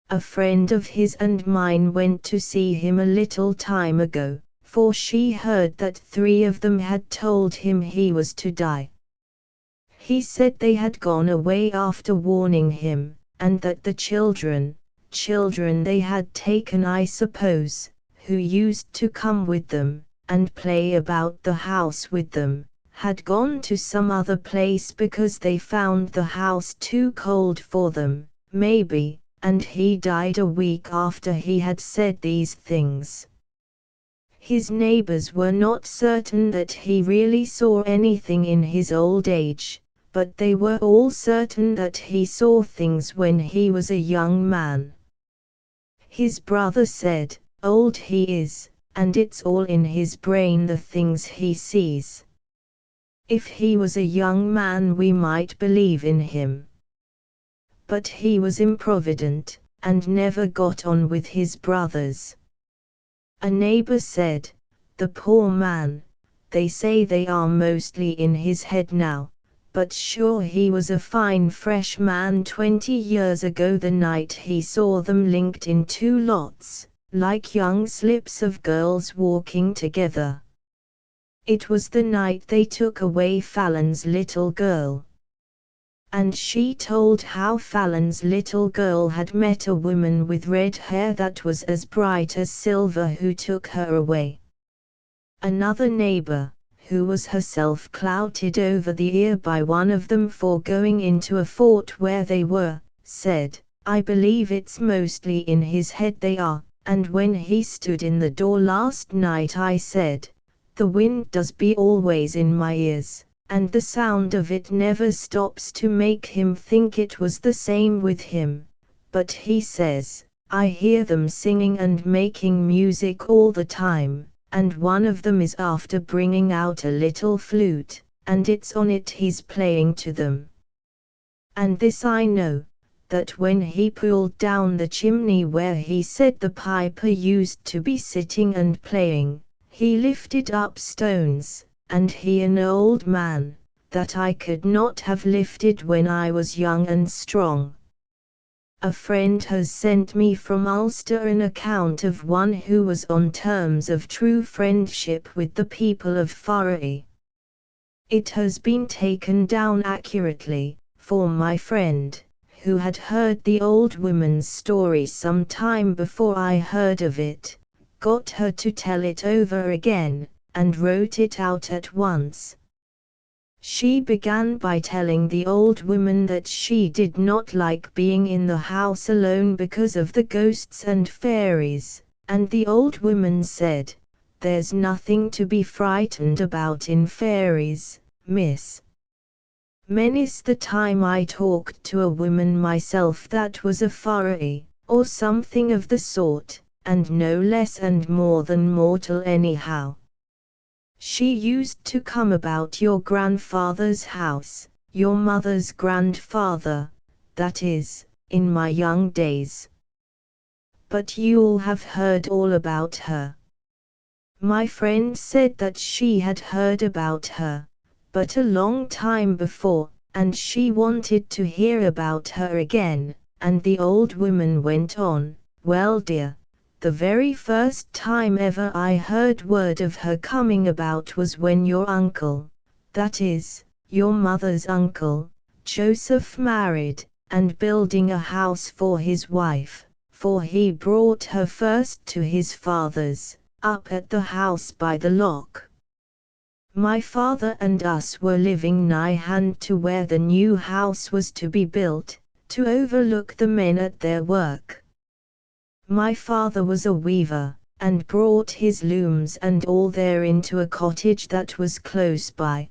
Speaker 1: A friend of his and mine went to see him a little time ago, for she heard that 3 of them had told him he was to die. He said they had gone away after warning him, and that the children they had taken I suppose, who used to come with them, and play about the house with them, had gone to some other place because they found the house too cold for them, maybe, and he died a week after he had said these things. His neighbors were not certain that he really saw anything in his old age, but they were all certain that he saw things when he was a young man. His brother said, "Old he is, and it's all in his brain the things he sees. If he was a young man we might believe in him. But he was improvident, and never got on with his brothers. A neighbor said, "The poor man, they say they are mostly in his head now, but sure he was a fine fresh man 20 years ago the night he saw them linked in two lots, like young slips of girls walking together. It was the night they took away Fallon's little girl." And she told how Fallon's little girl had met a woman with red hair that was as bright as silver who took her away. Another neighbor, who was herself clouted over the ear by one of them for going into a fort where they were, said, "I believe it's mostly in his head they are, and when he stood in the door last night I said, 'The wind does be always in my ears, and the sound of it never stops to make him think it was the same with him,' but he says, 'I hear them singing and making music all the time, and one of them is after bringing out a little flute, and it's on it he's playing to them.' And this I know, that when he pulled down the chimney where he said the piper used to be sitting and playing, he lifted up stones, and he an old man, that I could not have lifted when I was young and strong. A friend has sent me from Ulster an account of one who was on terms of true friendship with the people of Faroe. It has been taken down accurately, for my friend, who had heard the old woman's story some time before I heard of it, got her to tell it over again, and wrote it out at once. She began by telling the old woman that she did not like being in the house alone because of the ghosts and fairies, and the old woman said, "There's nothing to be frightened about in fairies, miss. Many's the time I talked to a woman myself that was a Faroe, or something of the sort, and no less and more than mortal anyhow. She used to come about your grandfather's house, your mother's grandfather, that is, in my young days. But you'll have heard all about her." My friend said that she had heard about her, but a long time before, and she wanted to hear about her again, and the old woman went on, "Well dear, the very first time ever I heard word of her coming about was when your uncle, that is, your mother's uncle, Joseph married, and building a house for his wife, for he brought her first to his father's, up at the house by the loch. My father and us were living nigh hand to where the new house was to be built, to overlook the men at their work. My father was a weaver, and brought his looms and all there into a cottage that was close by.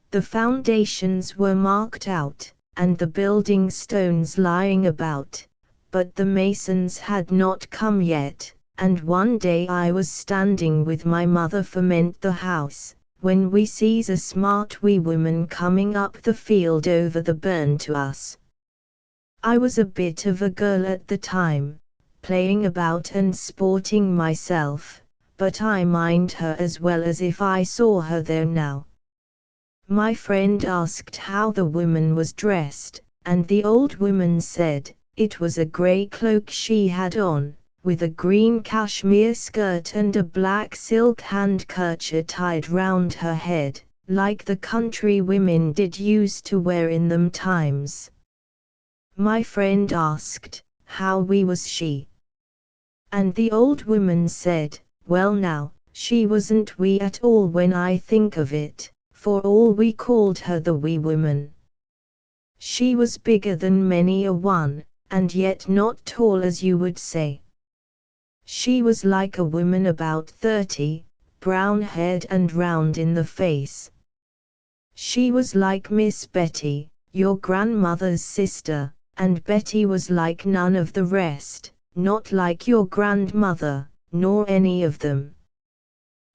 Speaker 1: The foundations were marked out, and the building stones lying about, but the masons had not come yet, and one day I was standing with my mother forment the house, when we sees a smart wee woman coming up the field over the burn to us. I was a bit of a girl at the time, playing about and sporting myself, but I mind her as well as if I saw her there now. My friend asked how the woman was dressed, and the old woman said, it was a grey cloak she had on, with a green cashmere skirt and a black silk handkerchief tied round her head, like the country women did use to wear in them times. My friend asked, how wee was she? And the old woman said, well now, she wasn't wee at all when I think of it, for all we called her the wee woman. She was bigger than many a one, and yet not tall as you would say. She was like a woman about 30, brown-haired and round in the face. She was like Miss Betty, your grandmother's sister, and Betty was like none of the rest, not like your grandmother, nor any of them.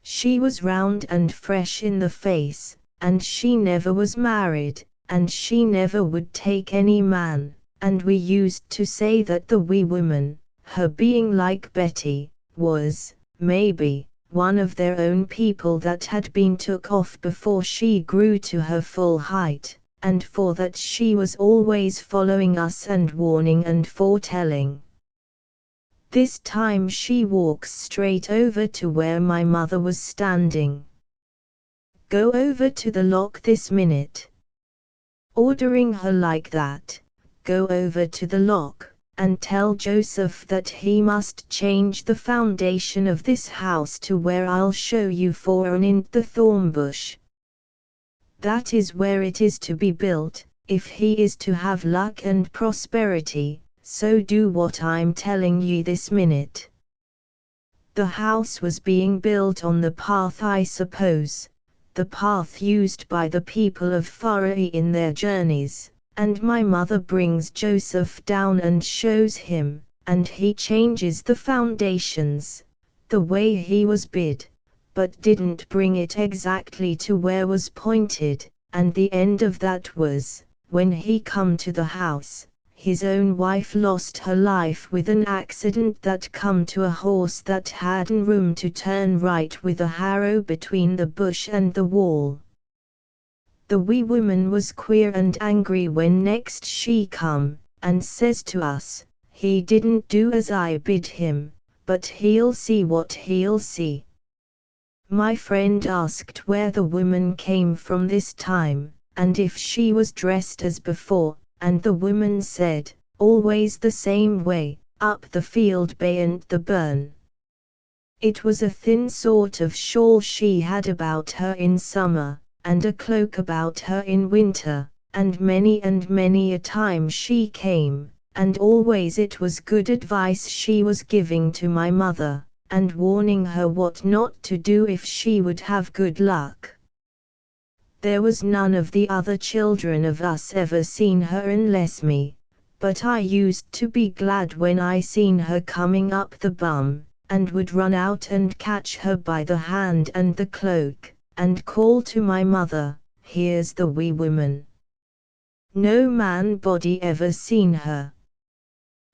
Speaker 1: She was round and fresh in the face, and she never was married, and she never would take any man, and we used to say that the wee woman, her being like Betty, was, maybe, one of their own people that had been took off before she grew to her full height, and for that she was always following us and warning and foretelling. This time she walks straight over to where my mother was standing. Go over to the lock this minute. Ordering her like that, go over to the lock, and tell Joseph that he must change the foundation of this house to where I'll show you for an in the thorn bush. That is where it is to be built, if he is to have luck and prosperity, so do what I'm telling you this minute. The house was being built on the path, I suppose, the path used by the people of Farai in their journeys, and my mother brings Joseph down and shows him, and he changes the foundations, the way he was bid, but didn't bring it exactly to where was pointed, and the end of that was, when he come to the house, his own wife lost her life with an accident that come to a horse that hadn't room to turn right with a harrow between the bush and the wall. The wee woman was queer and angry when next she come, and says to us, he didn't do as I bid him, but he'll see what he'll see. My friend asked where the woman came from this time, and if she was dressed as before, and the woman said, always the same way, up the field beyond the burn. It was a thin sort of shawl she had about her in summer, and a cloak about her in winter, and many a time she came, and always it was good advice she was giving to my mother, and warning her what not to do if she would have good luck. There was none of the other children of us ever seen her unless me, but I used to be glad when I seen her coming up the bum, and would run out and catch her by the hand and the cloak, and call to my mother, here's the wee woman. No man body ever seen her.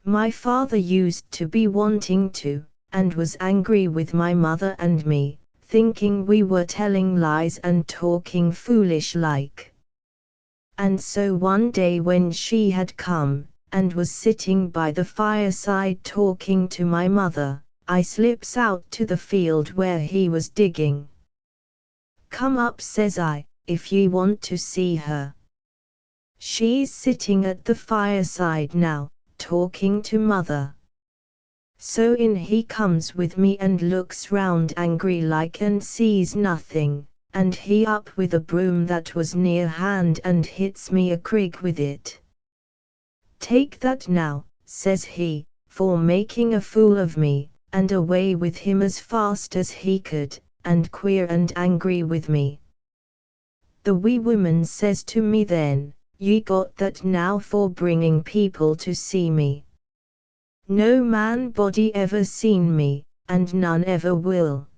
Speaker 1: My father used to be wanting to, and was angry with my mother and me, thinking we were telling lies and talking foolish like. And so one day when she had come, and was sitting by the fireside talking to my mother, I slips out to the field where he was digging. Come up, says I, if ye want to see her. She's sitting at the fireside now, talking to mother. So in he comes with me and looks round angry like and sees nothing, and he up with a broom that was near hand and hits me a crig with it. Take that now, says he, for making a fool of me, and away with him as fast as he could, and queer and angry with me. The wee woman says to me then, ye got that now for bringing people to see me. No man body ever seen me, and none ever will.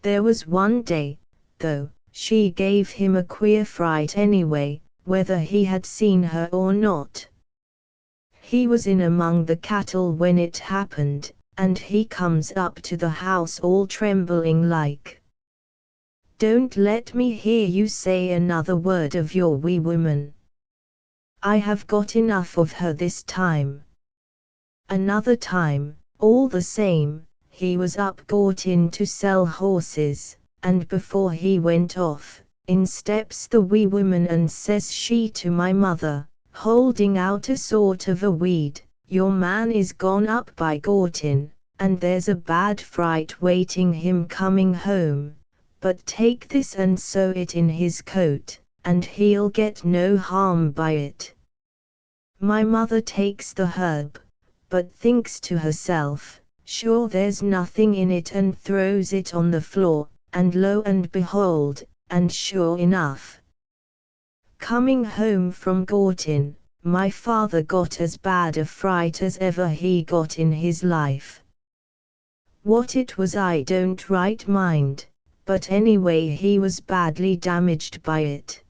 Speaker 1: There was one day, though, she gave him a queer fright anyway, whether he had seen her or not. He was in among the cattle when it happened, and he comes up to the house all trembling like. Don't let me hear you say another word of your wee woman. I have got enough of her this time. Another time, all the same, he was up got in to sell horses, and before he went off, in steps the wee woman and says she to my mother, holding out a sort of a weed, your man is gone up by Gortin, and there's a bad fright waiting him coming home, but take this and sew it in his coat, and he'll get no harm by it. My mother takes the herb, but thinks to herself, sure there's nothing in it, and throws it on the floor, and lo and behold, and sure enough. Coming home from Gortin, my father got as bad a fright as ever he got in his life. What it was I don't right mind, but anyway he was badly damaged by it.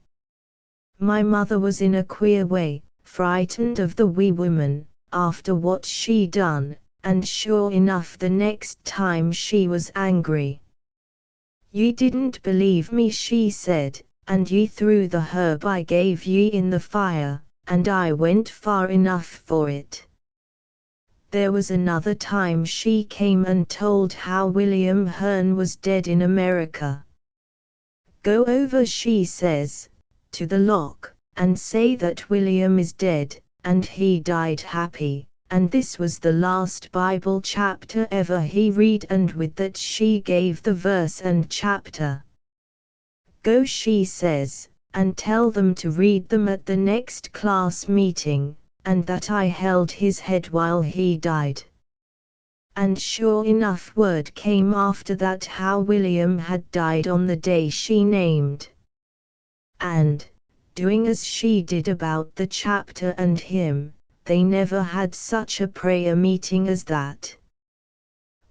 Speaker 1: My mother was in a queer way, frightened of the wee woman, after what she done, and sure enough the next time she was angry. "Ye didn't believe me," she said, "and ye threw the herb I gave ye in the fire, and I went far enough for it." There was another time she came and told how William Hearn was dead in America. "Go over," she says, "to the lock, and say that William is dead, and he died happy, and this was the last Bible chapter ever he read," and with that she gave the verse and chapter. "Go," she says, "and tell them to read them at the next class meeting, and that I held his head while he died." And sure enough word came after that how William had died on the day she named. And, doing as she did about the chapter and hymn, they never had such a prayer meeting as that.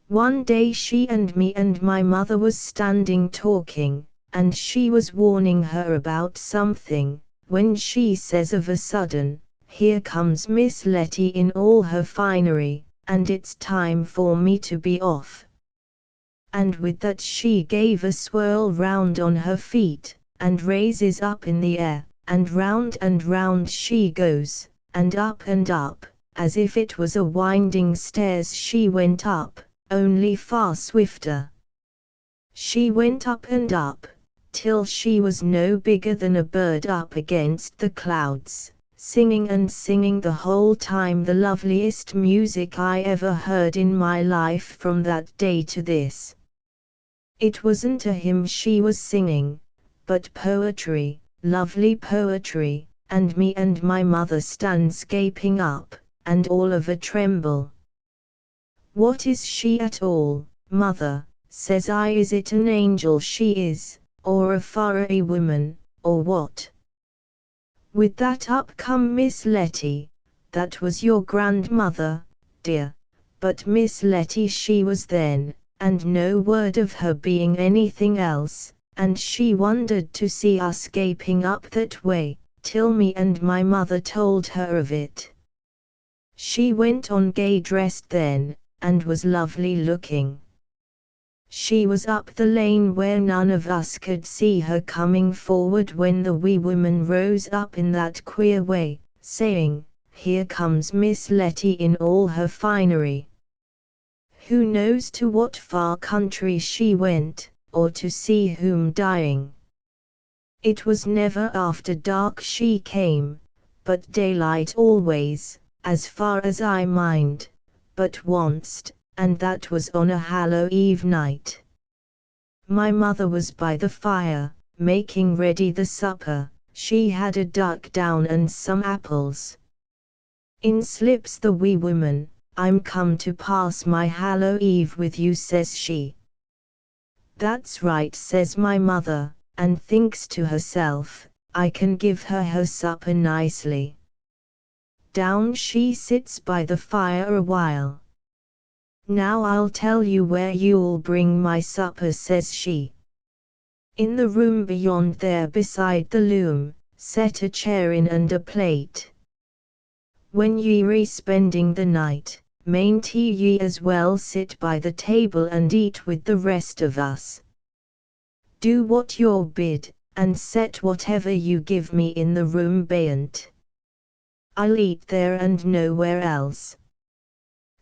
Speaker 1: One day she and me and my mother was standing talking, and she was warning her about something, when she says of a sudden, "Here comes Miss Letty in all her finery, and it's time for me to be off." And with that she gave a swirl round on her feet, and raises up in the air, and round she goes, and up, as if it was a winding stairs she went up, only far swifter. She went up and up, till she was no bigger than a bird up against the clouds, singing and singing the whole time the loveliest music I ever heard in my life from that day to this. It wasn't a hymn she was singing, but poetry, lovely poetry, and me and my mother stands gaping up, and all of a tremble. "What is she at all, mother?" says I. "Is it an angel she is, or a fairy woman, or what?" With that up come Miss Letty. "That was your grandmother, dear, but Miss Letty she was then, and no word of her being anything else, and she wondered to see us gaping up that way, till me and my mother told her of it. She went on gay dressed then, and was lovely looking. She was up the lane where none of us could see her coming forward when the wee woman rose up in that queer way, saying, 'Here comes Miss Letty in all her finery.' Who knows to what far country she went, or to see whom dying. It was never after dark she came, but daylight always, as far as I mind, but once't, and that was on a Hallow Eve night. My mother was by the fire, making ready the supper. She had a duck down and some apples. In slips the wee woman. 'I'm come to pass my Hallow Eve with you,' says she. 'That's right,' says my mother, and thinks to herself, 'I can give her her supper nicely.' Down she sits by the fire a while. 'Now I'll tell you where you'll bring my supper,' says she. 'In the room beyond there beside the loom, set a chair in and a plate. When ye re spending the night, mayn't ye as well sit by the table and eat with the rest of us? Do what you're bid, and set whatever you give me in the room bayant. I'll eat there and nowhere else.'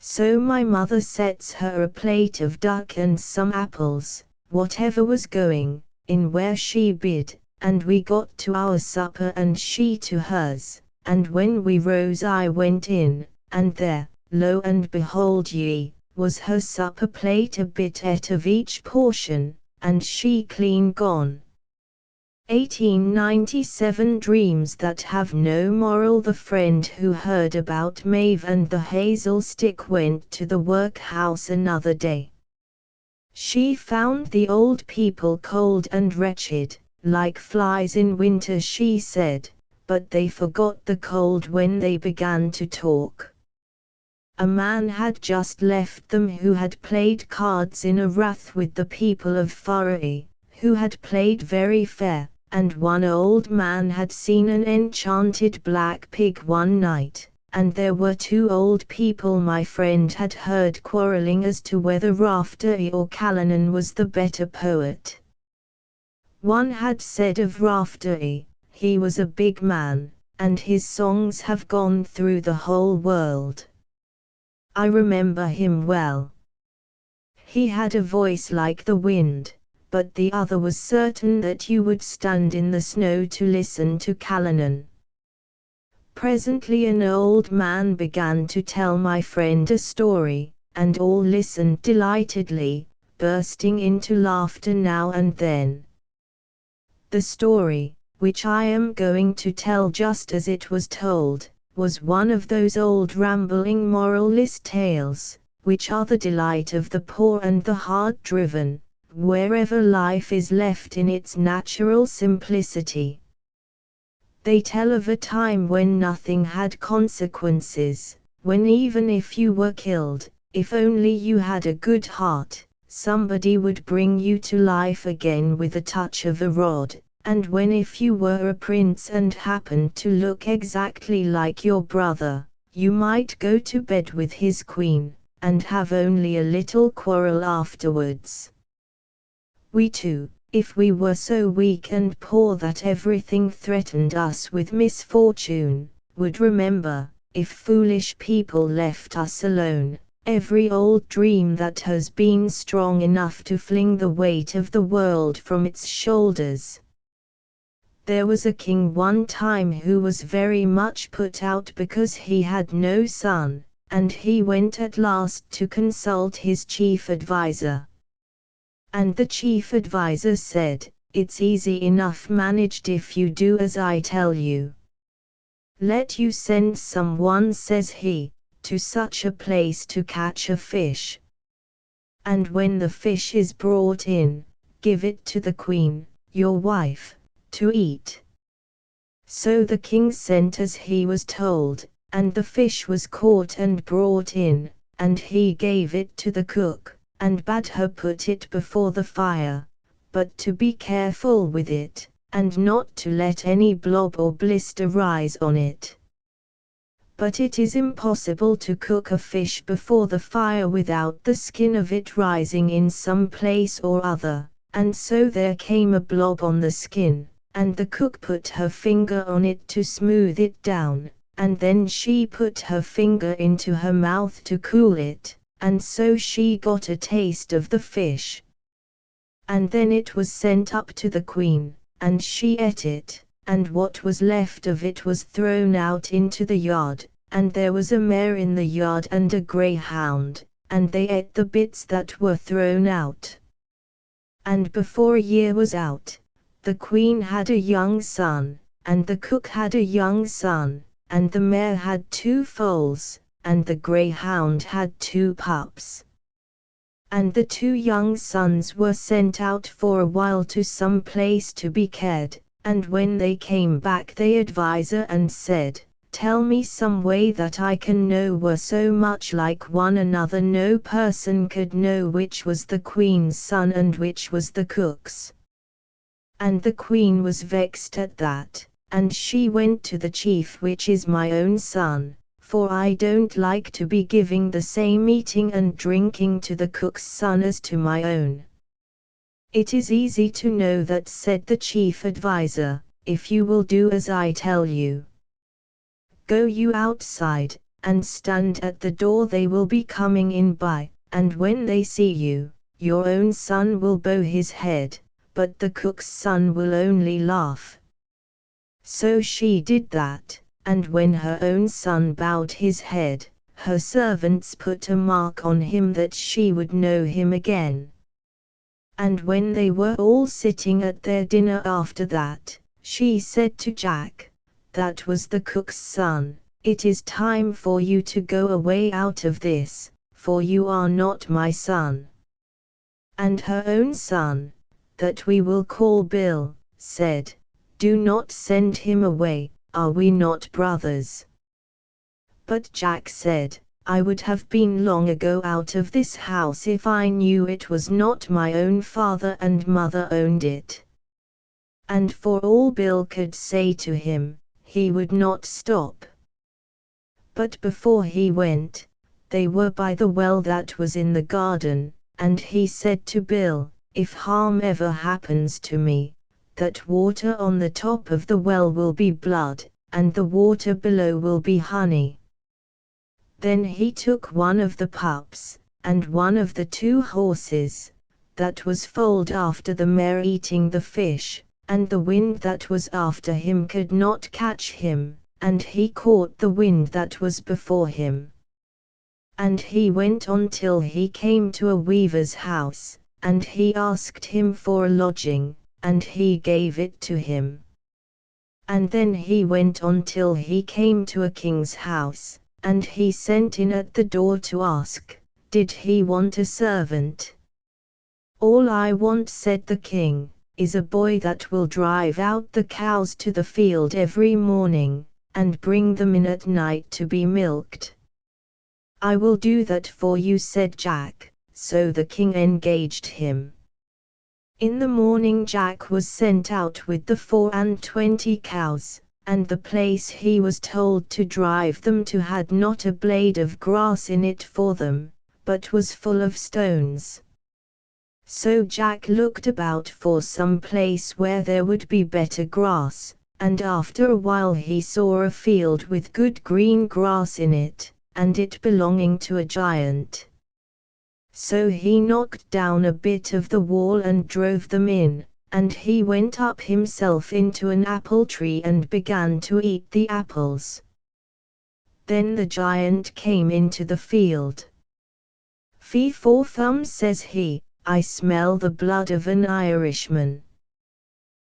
Speaker 1: So my mother sets her a plate of duck and some apples, whatever was going, in where she bid, and we got to our supper and she to hers, and when we rose I went in, and there, lo and behold ye, was her supper plate a bit et of each portion, and she clean gone. 1897 Dreams that have no moral. The friend who heard about Maeve and the hazel stick went to the workhouse another day. She found the old people cold and wretched, like flies in winter, she said, but they forgot the cold when they began to talk. A man had just left them who had played cards in a rath with the people of Furry, who had played very fair, and one old man had seen an enchanted black pig one night, and there were two old people my friend had heard quarrelling as to whether Raftery or Callanan was the better poet. One had said of Raftery, he was a big man, and his songs have gone through the whole world. I remember him well. He had a voice like the wind, but the other was certain that you would stand in the snow to listen to Callanan. Presently an old man began to tell my friend a story, and all listened delightedly, bursting into laughter now and then. The story, which I am going to tell just as it was told, was one of those old rambling moralist tales, which are the delight of the poor and the hard-driven, wherever life is left in its natural simplicity. They tell of a time when nothing had consequences, when even if you were killed, if only you had a good heart, somebody would bring you to life again with a touch of a rod, and when if you were a prince and happened to look exactly like your brother, you might go to bed with his queen, and have only a little quarrel afterwards. We too, if we were so weak and poor that everything threatened us with misfortune, would remember, if foolish people left us alone, every old dream that has been strong enough to fling the weight of the world from its shoulders. There was a king one time who was very much put out because he had no son, and he went at last to consult his chief adviser. And the chief adviser said, "It's easy enough managed if you do as I tell you. Let you send someone," says he, "to such a place to catch a fish. And when the fish is brought in, give it to the queen, your wife, to eat." So the king sent as he was told, and the fish was caught and brought in, and he gave it to the cook, and bade her put it before the fire, but to be careful with it, and not to let any blob or blister rise on it. But it is impossible to cook a fish before the fire without the skin of it rising in some place or other, and so there came a blob on the skin, and the cook put her finger on it to smooth it down, and then she put her finger into her mouth to cool it, and so she got a taste of the fish. And then it was sent up to the queen, and she ate it, and what was left of it was thrown out into the yard, and there was a mare in the yard and a greyhound, and they ate the bits that were thrown out. And before a year was out, the queen had a young son, and the cook had a young son, and the mare had 2 foals, and the greyhound had 2 pups. And the 2 young sons were sent out for a while to some place to be cared, and when they came back they advised and said, "Tell me some way that I can know were so much like one another no person could know which was the queen's son and which was the cook's." And the queen was vexed at that, and she went to the chief, "Which is my own son, for I don't like to be giving the same eating and drinking to the cook's son as to my own." "It is easy to know that," said the chief adviser, "if you will do as I tell you. Go you outside, and stand at the door. They will be coming in by, and when they see you, your own son will bow his head, but the cook's son will only laugh." So she did that, and when her own son bowed his head, her servants put a mark on him that she would know him again. And when they were all sitting at their dinner after that, she said to Jack, that was the cook's son, "It is time for you to go away out of this, for you are not my son." And her own son, that we will call Bill, said, "Do not send him away, are we not brothers?" But Jack said, "I would have been long ago out of this house if I knew it was not my own father and mother owned it." And for all Bill could say to him, he would not stop. But before he went, they were by the well that was in the garden, and he said to Bill, "If harm ever happens to me, that water on the top of the well will be blood, and the water below will be honey." Then he took one of the pups, and one of the 2 horses, that was foaled after the mare eating the fish, and the wind that was after him could not catch him, and he caught the wind that was before him. And he went on till he came to a weaver's house, and he asked him for a lodging, and he gave it to him. And then he went on till he came to a king's house, and he sent in at the door to ask, did he want a servant? "All I want," said the king, "is a boy that will drive out the cows to the field every morning, and bring them in at night to be milked." "I will do that for you," said Jack, so the king engaged him. In the morning Jack was sent out with the 24 cows, and the place he was told to drive them to had not a blade of grass in it for them, but was full of stones. So Jack looked about for some place where there would be better grass, and after a while he saw a field with good green grass in it, and it belonging to a giant. So he knocked down a bit of the wall and drove them in, and he went up himself into an apple tree and began to eat the apples. Then the giant came into the field. "Fee for thumb," says he, "I smell the blood of an Irishman."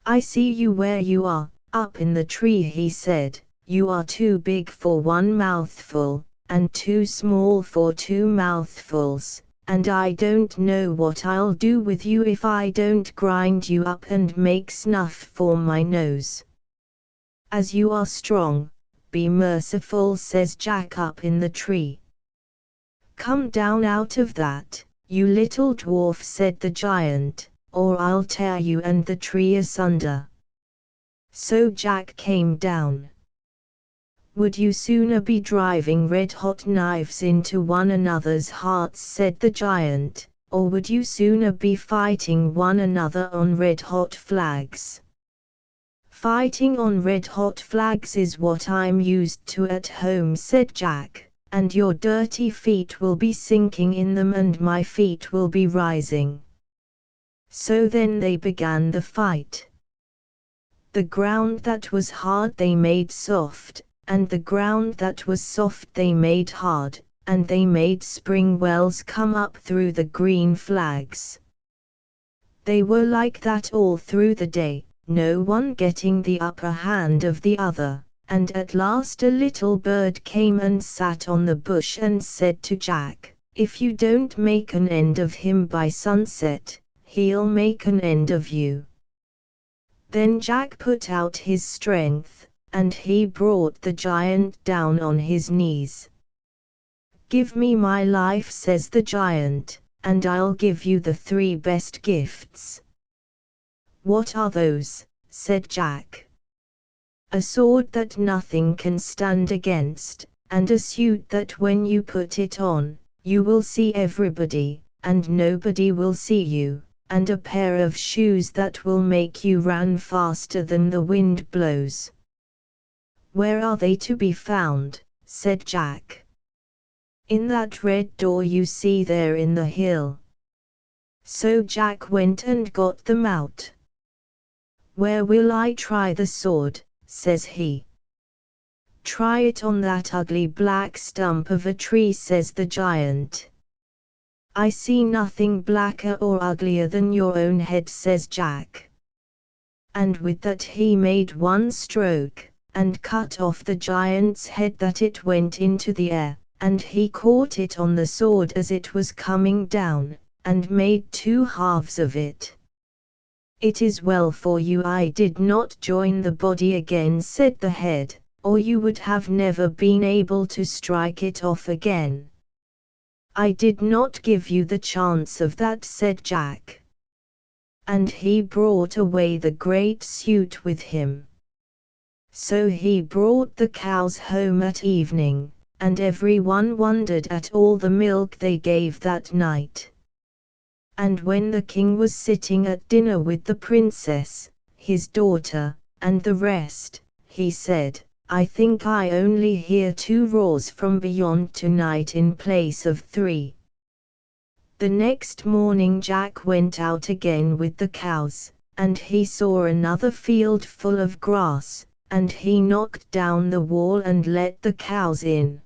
Speaker 1: "I see you where you are, up in the tree," he said. "You are too big for one mouthful, and too small for 2 mouthfuls. And I don't know what I'll do with you if I don't grind you up and make snuff for my nose." "As you are strong, be merciful," says Jack up in the tree. "Come down out of that, you little dwarf," said the giant, "or I'll tear you and the tree asunder." So Jack came down. "Would you sooner be driving red-hot knives into one another's hearts," said the giant, "or would you sooner be fighting one another on red-hot flags?" "Fighting on red-hot flags is what I'm used to at home," said Jack, "and your dirty feet will be sinking in them and my feet will be rising." So then they began the fight. The ground that was hard they made soft, and the ground that was soft they made hard, and they made spring wells come up through the green flags. They were like that all through the day, no one getting the upper hand of the other, and at last a little bird came and sat on the bush and said to Jack, "If you don't make an end of him by sunset, he'll make an end of you." Then Jack put out his strength, and he brought the giant down on his knees. "Give me my life," says the giant, "and I'll give you the 3 best gifts." "What are those?" said Jack. "A sword that nothing can stand against, and a suit that when you put it on, you will see everybody, and nobody will see you, and a pair of shoes that will make you run faster than the wind blows." "Where are they to be found?" said Jack. "In that red door you see there in the hill." So Jack went and got them out. "Where will I try the sword?" says he. "Try it on that ugly black stump of a tree," says the giant. "I see nothing blacker or uglier than your own head," says Jack. And with that he made one stroke, and cut off the giant's head that it went into the air, and he caught it on the sword as it was coming down, and made 2 halves of it. "It is well for you I did not join the body again," said the head, "or you would have never been able to strike it off again." "I did not give you the chance of that," said Jack. And he brought away the great suit with him. So he brought the cows home at evening, and everyone wondered at all the milk they gave that night. And when the king was sitting at dinner with the princess, his daughter, and the rest, he said, "I think I only hear 2 roars from beyond tonight in place of 3. The next morning Jack went out again with the cows, and he saw another field full of grass, and he knocked down the wall and let the cows in.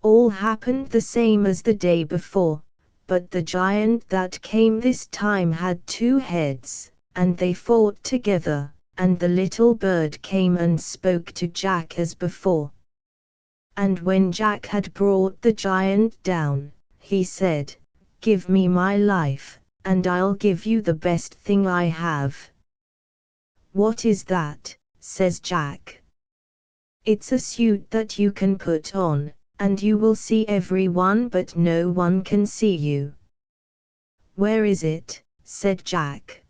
Speaker 1: All happened the same as the day before, but the giant that came this time had 2 heads, and they fought together, and the little bird came and spoke to Jack as before. And when Jack had brought the giant down, he said, "Give me my life, and I'll give you the best thing I have." "What is that?" says Jack. "It's a suit that you can put on, and you will see everyone but no one can see you." "Where is it?" said Jack.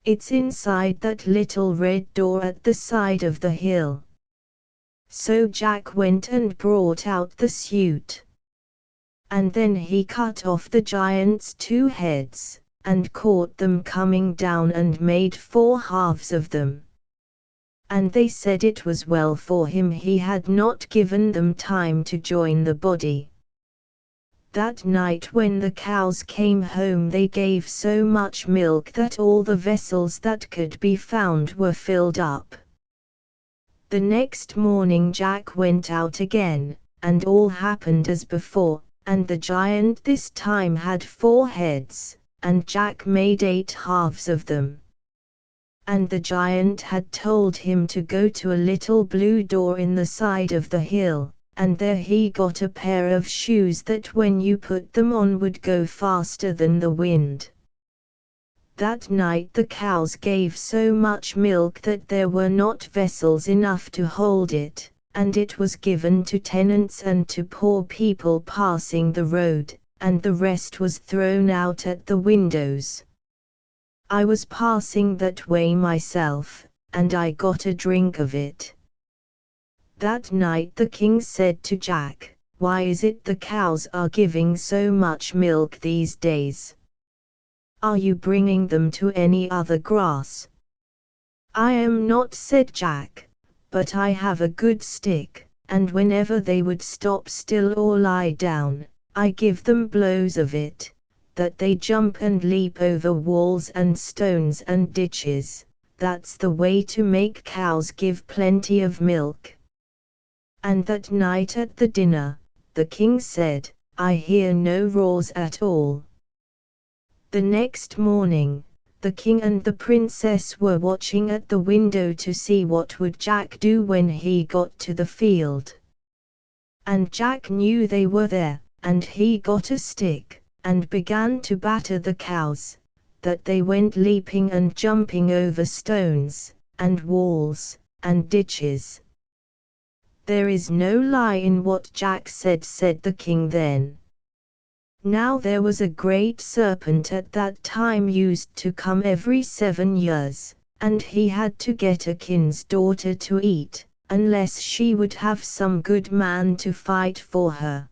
Speaker 1: "It's inside that little red door at the side of the hill." So Jack went and brought out the suit. And then he cut off the giant's 2 heads, and caught them coming down and made 4 halves of them. And they said it was well for him he had not given them time to join the body. That night when the cows came home they gave so much milk that all the vessels that could be found were filled up. The next morning Jack went out again, and all happened as before, and the giant this time had 4 heads, and Jack made 8 halves of them. And the giant had told him to go to a little blue door in the side of the hill, and there he got a pair of shoes that when you put them on would go faster than the wind. That night the cows gave so much milk that there were not vessels enough to hold it, and it was given to tenants and to poor people passing the road, and the rest was thrown out at the windows. I was passing that way myself, and I got a drink of it. That night the king said to Jack, "Why is it the cows are giving so much milk these days? Are you bringing them to any other grass?" "I am not," said Jack, "but I have a good stick, and whenever they would stop still or lie down, I give them blows of it, that they jump and leap over walls and stones and ditches. That's the way to make cows give plenty of milk." And that night at the dinner, the king said, "I hear no roars at all." The next morning, the king and the princess were watching at the window to see what would Jack do when he got to the field. And Jack knew they were there, and he got a stick, and began to batter the cows, that they went leaping and jumping over stones, and walls, and ditches. "There is no lie in what Jack said," said the king then. Now there was a great serpent at that time used to come every 7 years, and he had to get a king's daughter to eat, unless she would have some good man to fight for her.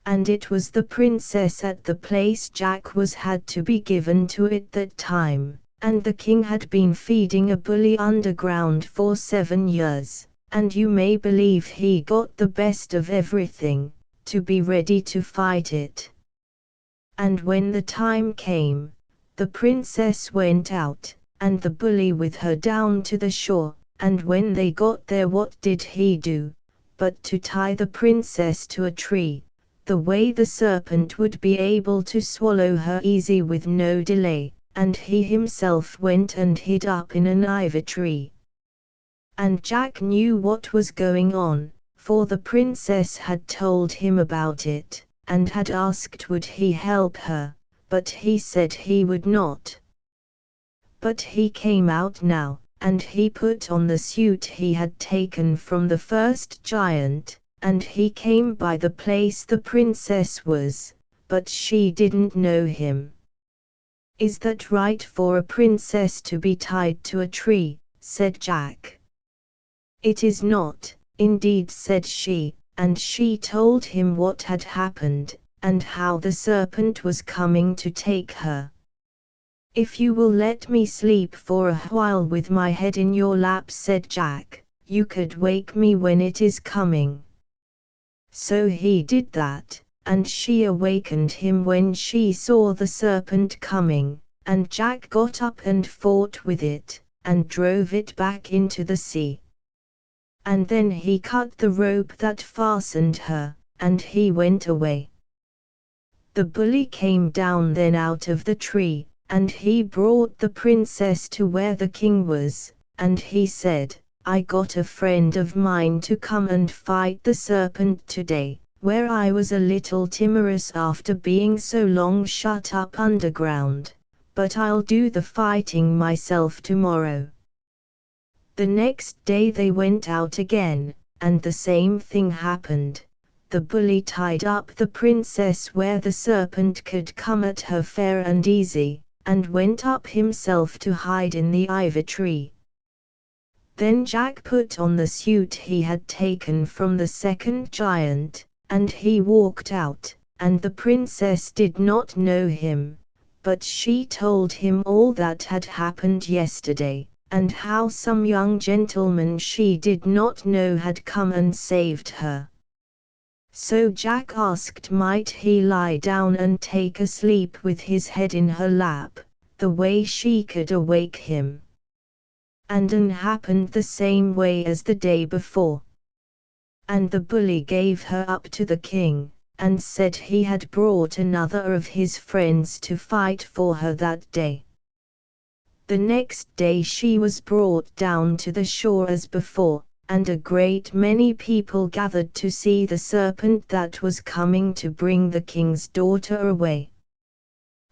Speaker 1: And it was the princess at the place Jack was had to be given to it that time, and the king had been feeding a bully underground for 7 years, and you may believe he got the best of everything, to be ready to fight it. And when the time came, the princess went out, and the bully with her down to the shore, and when they got there what did he do, but to tie the princess to a tree, the way the serpent would be able to swallow her easy with no delay, and he himself went and hid up in an ivy tree. And Jack knew what was going on, for the princess had told him about it, and had asked would he help her, but he said he would not. But he came out now, and he put on the suit he had taken from the first giant, and he came by the place the princess was, but she didn't know him. "Is that right for a princess to be tied to a tree?" said Jack. "It is not, indeed," said she, and she told him what had happened, and how the serpent was coming to take her. "If you will let me sleep for a while with my head in your lap," said Jack, "you could wake me when it is coming." So he did that, and she awakened him when she saw the serpent coming, and Jack got up and fought with it, and drove it back into the sea. And then he cut the rope that fastened her, and he went away. The bully came down then out of the tree, and he brought the princess to where the king was, and he said, "I got a friend of mine to come and fight the serpent today, where I was a little timorous after being so long shut up underground, but I'll do the fighting myself tomorrow." The next day they went out again, and the same thing happened. The bully tied up the princess where the serpent could come at her fair and easy, and went up himself to hide in the ivy tree. Then Jack put on the suit he had taken from the second giant, and he walked out, and the princess did not know him, but she told him all that had happened yesterday, and how some young gentleman she did not know had come and saved her. So Jack asked might he lie down and take a sleep with his head in her lap, the way she could awake him. And it happened the same way as the day before. And the bully gave her up to the king, and said he had brought another of his friends to fight for her that day. The next day she was brought down to the shore as before, and a great many people gathered to see the serpent that was coming to bring the king's daughter away.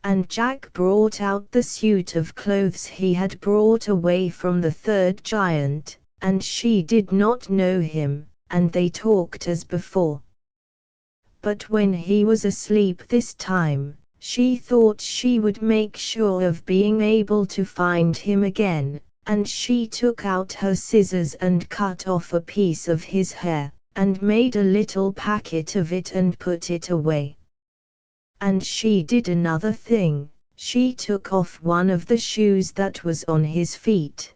Speaker 1: And Jack brought out the suit of clothes he had brought away from the third giant, and she did not know him, and they talked as before. But when he was asleep this time, she thought she would make sure of being able to find him again, and she took out her scissors and cut off a piece of his hair, and made a little packet of it and put it away. And she did another thing, she took off one of the shoes that was on his feet.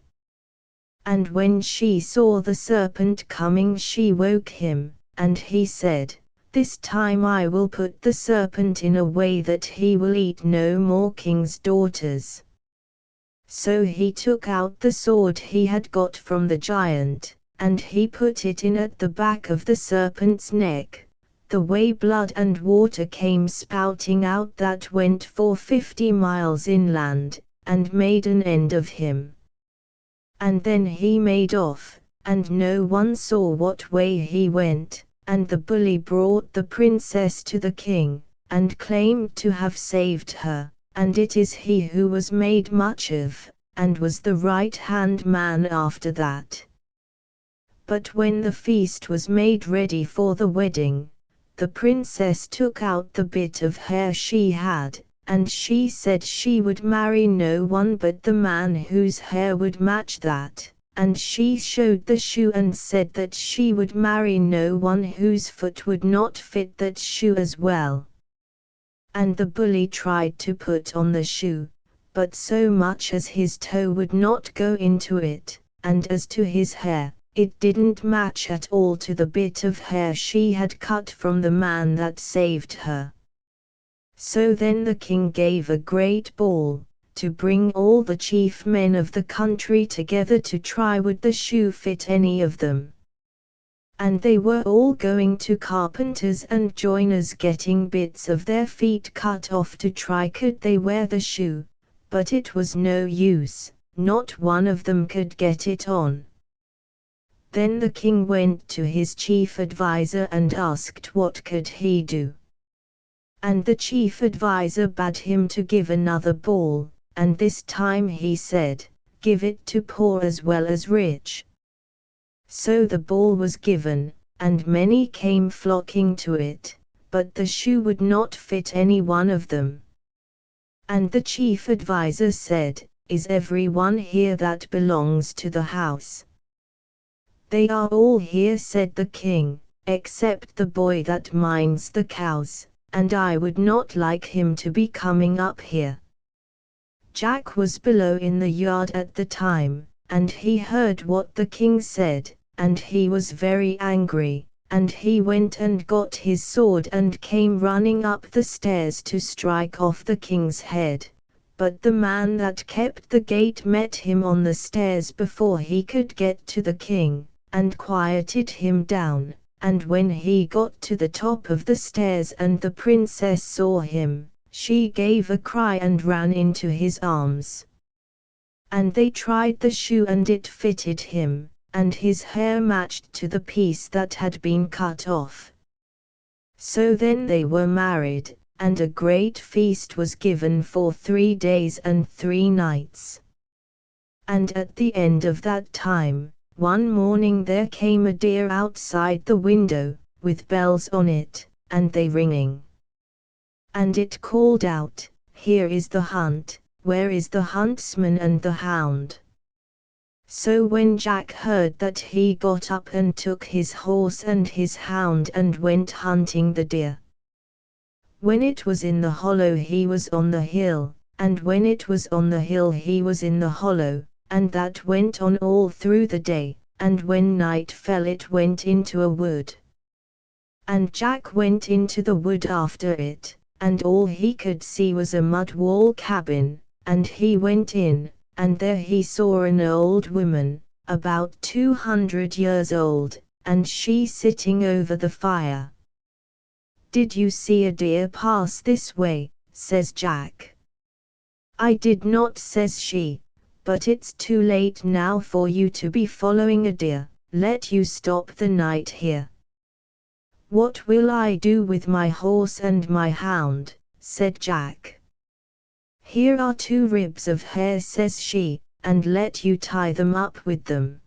Speaker 1: And when she saw the serpent coming she woke him, and he said, "This time I will put the serpent in a way that he will eat no more king's daughters." So he took out the sword he had got from the giant, and he put it in at the back of the serpent's neck, the way blood and water came spouting out that went for 50 miles inland, and made an end of him. And then he made off, and no one saw what way he went, and the bully brought the princess to the king, and claimed to have saved her, and it is he who was made much of, and was the right-hand man after that. But when the feast was made ready for the wedding, the princess took out the bit of hair she had, and she said she would marry no one but the man whose hair would match that, and she showed the shoe and said that she would marry no one whose foot would not fit that shoe as well. And the bully tried to put on the shoe, but so much as his toe would not go into it, and as to his hair, it didn't match at all to the bit of hair she had cut from the man that saved her. So then the king gave a great ball, to bring all the chief men of the country together to try would the shoe fit any of them. And they were all going to carpenters and joiners getting bits of their feet cut off to try could they wear the shoe, but it was no use, not one of them could get it on. Then the king went to his chief adviser and asked what could he do. And the chief adviser bade him to give another ball, and this time he said, "Give it to poor as well as rich." So the ball was given, and many came flocking to it, but the shoe would not fit any one of them. And the chief adviser said, "Is every one here that belongs to the house?" "They are all here," said the king, except the boy that minds the cows, and I would not like him to be coming up here." Jack was below in the yard at the time, and he heard what the king said, and he was very angry, and he went and got his sword and came running up the stairs to strike off the king's head. But the man that kept the gate met him on the stairs before he could get to the king, and quieted him down. And when he got to the top of the stairs and the princess saw him, she gave a cry and ran into his arms. And they tried the shoe and it fitted him, and his hair matched to the piece that had been cut off. So then they were married, and a great feast was given for 3 days and 3 nights. And at the end of that time, one morning there came a deer outside the window, with bells on it, and they ringing. And it called out, "Here is the hunt, where is the huntsman and the hound?" So when Jack heard that, he got up and took his horse and his hound and went hunting the deer. When it was in the hollow he was on the hill, and when it was on the hill he was in the hollow, and that went on all through the day, and when night fell it went into a wood. And Jack went into the wood after it, and all he could see was a mud wall cabin, and he went in, and there he saw an old woman, about 200 years old, and she sitting over the fire. "Did you see a deer pass this way?" says Jack. "I did not," says she, "but it's too late now for you to be following a deer, let you stop the night here." "What will I do with my horse and my hound?" said Jack. "Here are 2 ribs of hair," says she, "and let you tie them up with them."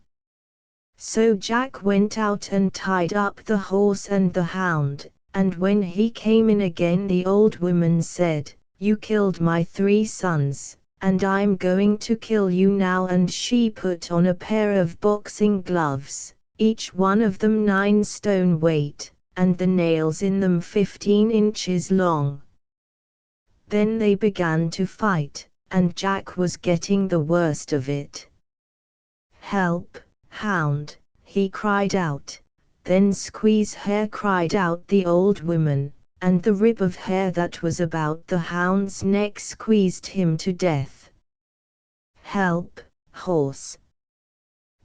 Speaker 1: So Jack went out and tied up the horse and the hound, and when he came in again the old woman said, "You killed my 3 sons, and I'm going to kill you now." And she put on a pair of boxing gloves, each one of them 9 stone weight, and the nails in them 15 inches long. Then they began to fight, and Jack was getting the worst of it. "Help, hound," he cried out. Then Squeeze Hair cried out the old woman, and the rib of hair that was about the hound's neck squeezed him to death. "Help, horse,"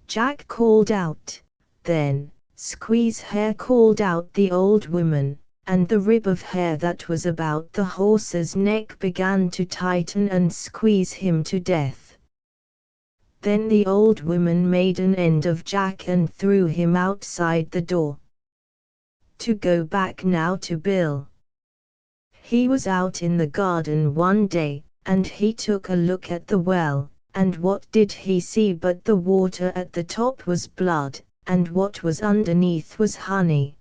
Speaker 1: Jack called out. Then Squeeze Hair called out the old woman, and the rib of hair that was about the horse's neck began to tighten and squeeze him to death. Then the old woman made an end of Jack and threw him outside the door. To go back now to Bill. He was out in the garden one day, and he took a look at the well, and what did he see but the water at the top was blood, and what was underneath was honey.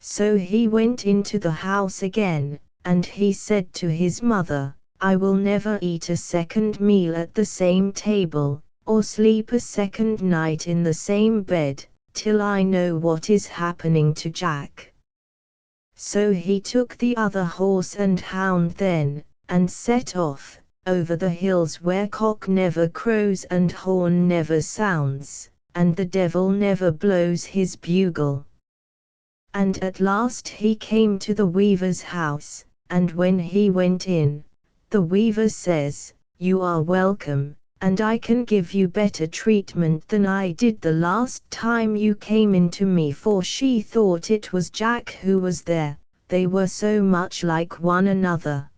Speaker 1: So he went into the house again, and he said to his mother, "I will never eat a second meal at the same table, or sleep a second night in the same bed, till I know what is happening to Jack." So he took the other horse and hound then, and set off, over the hills where cock never crows and horn never sounds, and the devil never blows his bugle. And at last he came to the weaver's house, and when he went in, the weaver says, "You are welcome, and I can give you better treatment than I did the last time you came in to me." For she thought it was Jack who was there, they were so much like one another.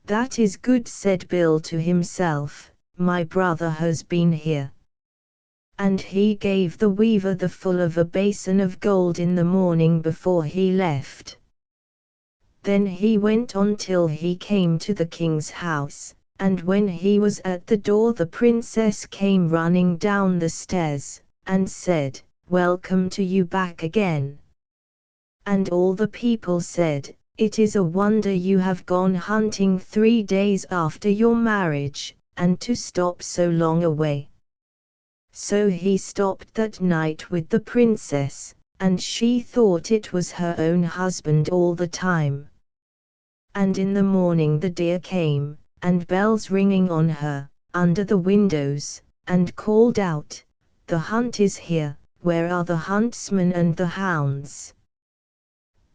Speaker 1: "That is good," said Bill to himself, "my brother has been here." And he gave the weaver the full of a basin of gold in the morning before he left. Then he went on till he came to the king's house, and when he was at the door the princess came running down the stairs, and said, "Welcome to you back again." And all the people said, "It is a wonder you have gone hunting 3 days after your marriage, and to stop so long away." So he stopped that night with the princess, and she thought it was her own husband all the time. And in the morning the deer came, and bells ringing on her, under the windows, and called out, "The hunt is here, where are the huntsmen and the hounds?"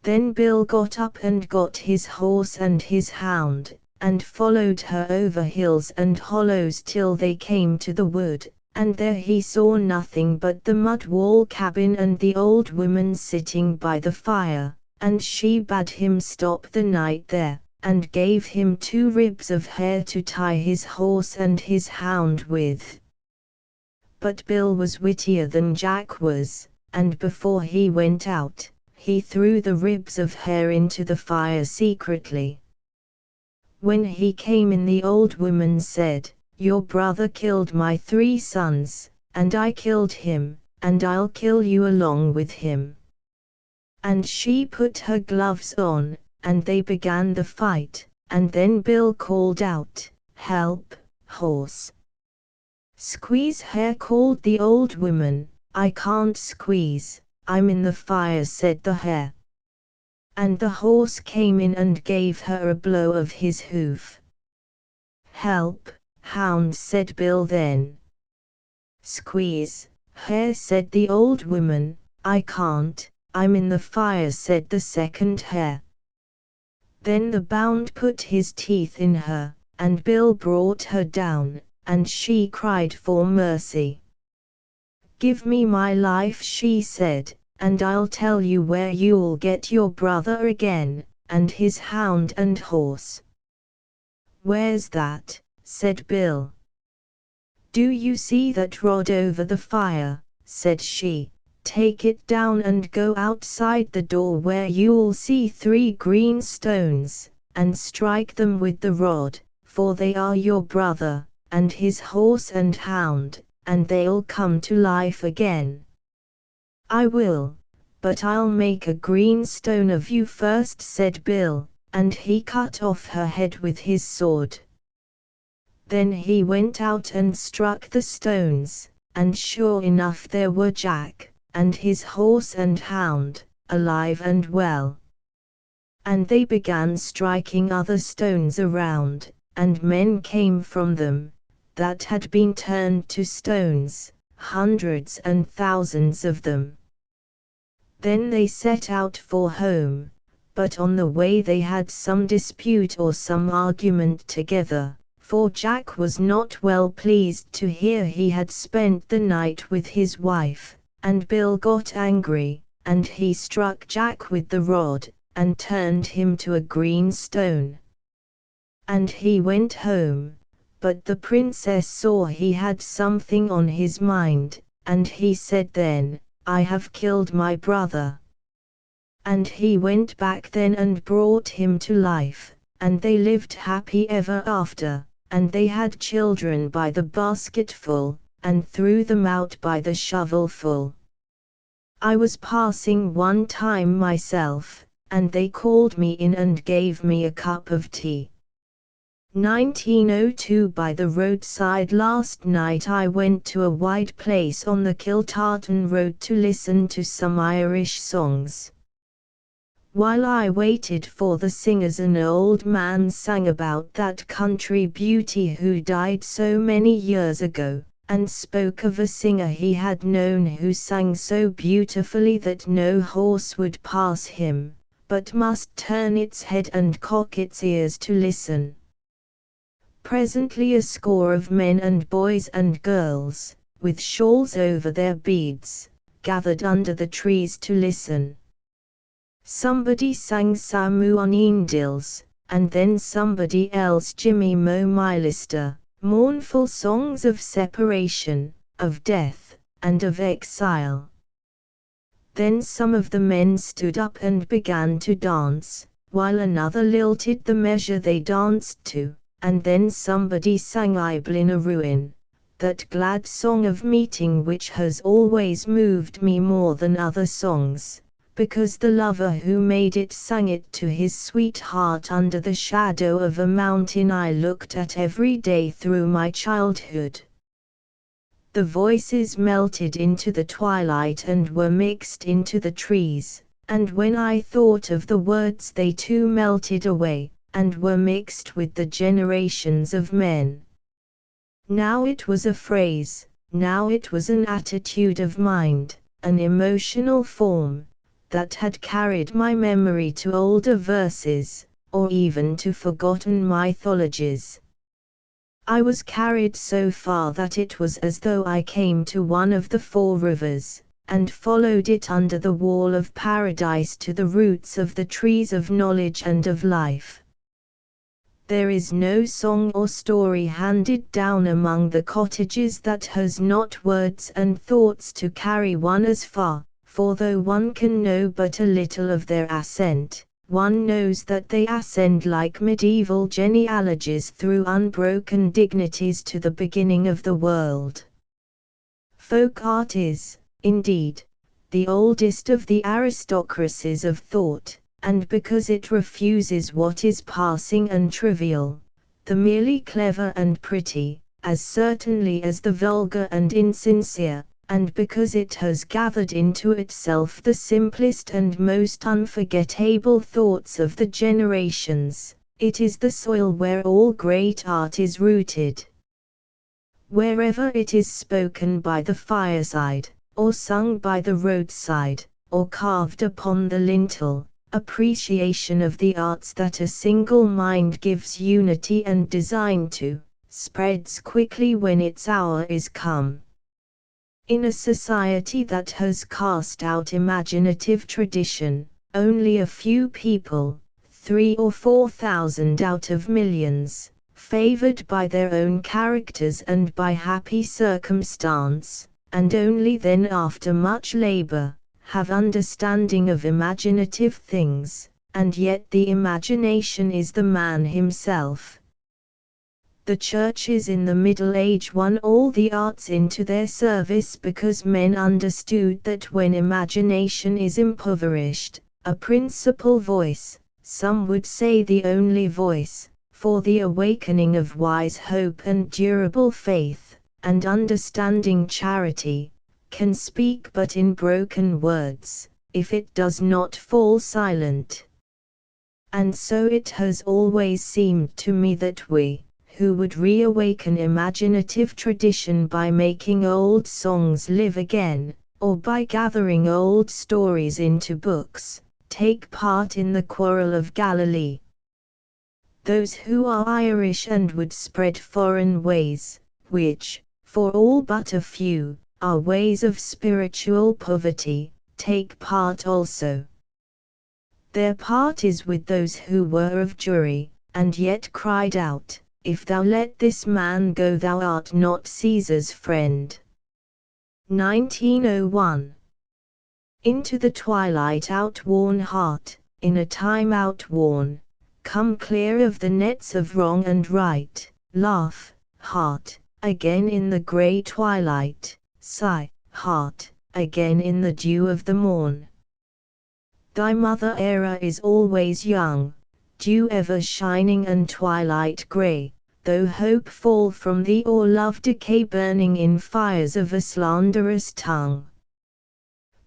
Speaker 1: Then Bill got up and got his horse and his hound, and followed her over hills and hollows till they came to the wood, and there he saw nothing but the mud wall cabin and the old woman sitting by the fire, and she bade him stop the night there, and gave him 2 ribs of hair to tie his horse and his hound with. But Bill was wittier than Jack was, and before he went out, he threw the ribs of hair into the fire secretly. When he came in, the old woman said, "Your brother killed my 3 sons, and I killed him, and I'll kill you along with him." And she put her gloves on, and they began the fight, and then Bill called out, "Help, horse!" "Squeeze hair," called the old woman. "I can't squeeze, I'm in the fire," said the hare. And the horse came in and gave her a blow of his hoof. "Help, hound," said Bill then. "Squeeze, hare," said the old woman. "I can't, I'm in the fire," said the second hare. Then the bound put his teeth in her, and Bill brought her down, and she cried for mercy. "Give me my life," she said, "and I'll tell you where you'll get your brother again, and his hound and horse." "Where's that?" said Bill. "Do you see that rod over the fire?" said she. "Take it down and go outside the door where you'll see 3 green stones, and strike them with the rod, for they are your brother, and his horse and hound, and they'll come to life again." "I will, but I'll make a green stone of you first," said Bill, and he cut off her head with his sword. Then he went out and struck the stones, and sure enough there were Jack, and his horse and hound, alive and well. And they began striking other stones around, and men came from them, that had been turned to stones, hundreds and thousands of them. Then they set out for home, but on the way they had some dispute or some argument together, for Jack was not well pleased to hear he had spent the night with his wife, and Bill got angry, and he struck Jack with the rod, and turned him to a green stone. And he went home, but the princess saw he had something on his mind, and he said then, "I have killed my brother." And he went back then and brought him to life, and they lived happy ever after, and they had children by the basketful, and threw them out by the shovelful. I was passing one time myself, and they called me in and gave me a cup of tea. 1902. By the roadside last night I went to a wide place on the Kiltartan road to listen to some Irish songs. While I waited for the singers, an old man sang about that country beauty who died so many years ago, and spoke of a singer he had known who sang so beautifully that no horse would pass him, but must turn its head and cock its ears to listen. Presently a score of men and boys and girls, with shawls over their beads, gathered under the trees to listen. Somebody sang Samu on Eendils, and then somebody else Jimmy Mo Mylister, mournful songs of separation, of death, and of exile. Then some of the men stood up and began to dance, while another lilted the measure they danced to, and then somebody sang Iblin a Ruin, that glad song of meeting which has always moved me more than other songs, because the lover who made it sang it to his sweetheart under the shadow of a mountain I looked at every day through my childhood. The voices melted into the twilight and were mixed into the trees, and when I thought of the words they too melted away, and were mixed with the generations of men. Now it was a phrase, now it was an attitude of mind, an emotional form, that had carried my memory to older verses, or even to forgotten mythologies. I was carried so far that it was as though I came to one of the four rivers, and followed it under the wall of paradise to the roots of the trees of knowledge and of life. There is no song or story handed down among the cottages that has not words and thoughts to carry one as far, for though one can know but a little of their ascent, one knows that they ascend like medieval genealogies through unbroken dignities to the beginning of the world. Folk art is, indeed, the oldest of the aristocracies of thought, and because it refuses what is passing and trivial, the merely clever and pretty, as certainly as the vulgar and insincere, and because it has gathered into itself the simplest and most unforgettable thoughts of the generations, it is the soil where all great art is rooted. Wherever it is spoken by the fireside, or sung by the roadside, or carved upon the lintel, appreciation of the arts that a single mind gives unity and design to, spreads quickly when its hour is come. In a society that has cast out imaginative tradition, only a few people, 3,000 or 4,000 out of millions, favored by their own characters and by happy circumstance, and only then after much labor, have understanding of imaginative things, and yet the imagination is the man himself. The churches in the Middle Age won all the arts into their service because men understood that when imagination is impoverished, a principal voice, some would say the only voice, for the awakening of wise hope and durable faith, and understanding charity, can speak but in broken words, if it does not fall silent. And so it has always seemed to me that we, who would reawaken imaginative tradition by making old songs live again, or by gathering old stories into books, take part in the quarrel of Galilee. Those who are Irish and would spread foreign ways, which, for all but a few, are ways of spiritual poverty, take part also. Their part is with those who were of jury, and yet cried out, "If thou let this man go, thou art not Caesar's friend." 1901. Into the twilight outworn heart, in a time outworn, come clear of the nets of wrong and right, laugh, heart, again in the grey twilight, sigh, heart, again in the dew of the morn. Thy mother era is always young, dew ever shining and twilight grey, though hope fall from thee or love decay burning in fires of a slanderous tongue.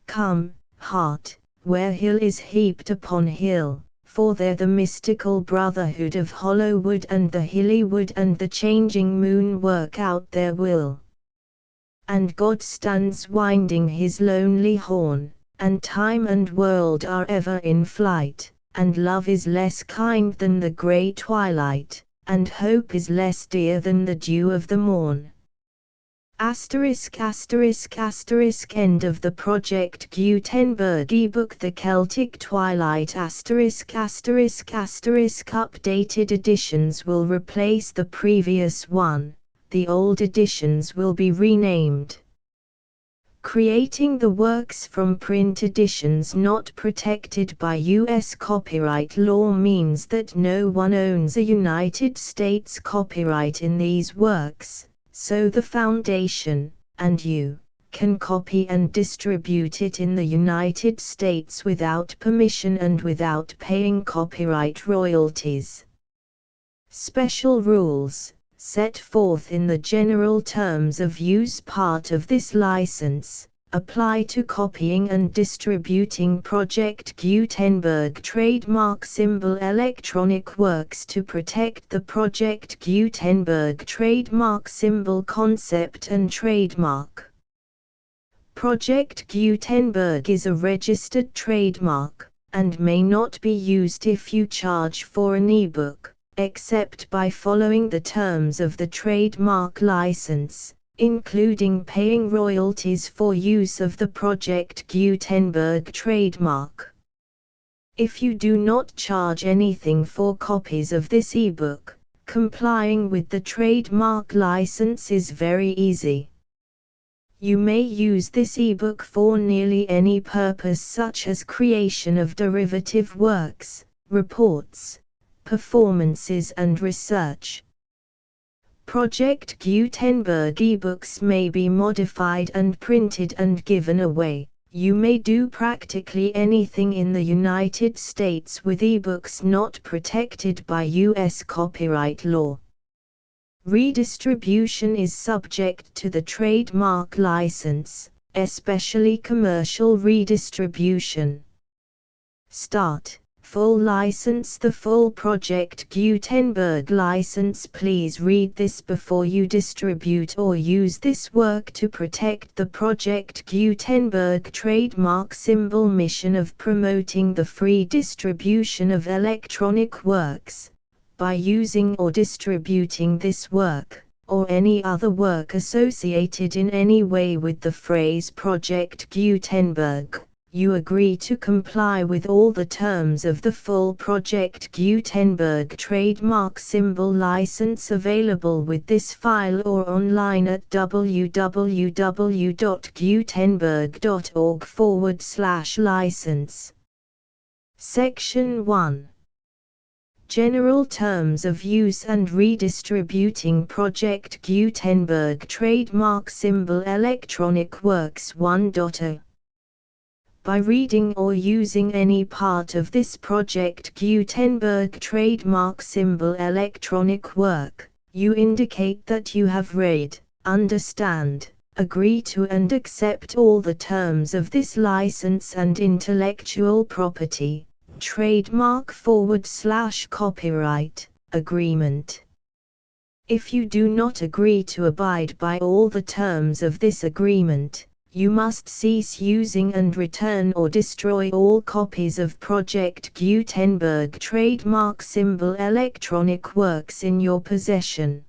Speaker 1: Come, heart, where hill is heaped upon hill, for there the mystical brotherhood of hollow wood and the hilly wood and the changing moon work out their will. And God stands winding his lonely horn, and time and world are ever in flight, and love is less kind than the grey twilight, and hope is less dear than the dew of the morn. Asterisk asterisk asterisk end of the Project Gutenberg ebook The Celtic Twilight asterisk asterisk asterisk updated editions will replace the previous one, the old editions will be renamed. Creating the works from print editions not protected by U.S. copyright law means that no one owns a United States copyright in these works, so the Foundation, and you, can copy and distribute it in the United States without permission and without paying copyright royalties. Special rules. set forth in the general terms of use part of this license, apply to copying and distributing Project Gutenberg trademark symbol electronic works to protect the Project Gutenberg trademark symbol concept and trademark. Project Gutenberg is a registered trademark, and may not be used if you charge for an ebook, except by following the terms of the trademark license, including paying royalties for use of the Project Gutenberg trademark. If you do not charge anything for copies of this ebook, complying with the trademark license is very easy. You may use this ebook for nearly any purpose, such as creation of derivative works, reports, performances and research. Project Gutenberg ebooks may be modified and printed and given away. You may do practically anything in the United States with ebooks not protected by U.S. copyright law. Redistribution is subject to the trademark license, especially commercial redistribution. Start. Full license. The full Project Gutenberg license. Please read this before you distribute or use this work to protect the Project Gutenberg trademark symbol mission of promoting the free distribution of electronic works. By using or distributing this work, or any other work associated in any way with the phrase Project Gutenberg, you agree to comply with all the terms of the full Project Gutenberg trademark symbol license available with this file or online at www.gutenberg.org/license. Section 1. General Terms of Use and Redistributing Project Gutenberg Trademark Symbol Electronic Works 1.0. By reading or using any part of this Project Gutenberg trademark symbol electronic work, you indicate that you have read, understand, agree to and accept all the terms of this license and intellectual property, trademark/copyright, agreement. If you do not agree to abide by all the terms of this agreement, you must cease using and return or destroy all copies of Project Gutenberg trademark symbol electronic works in your possession.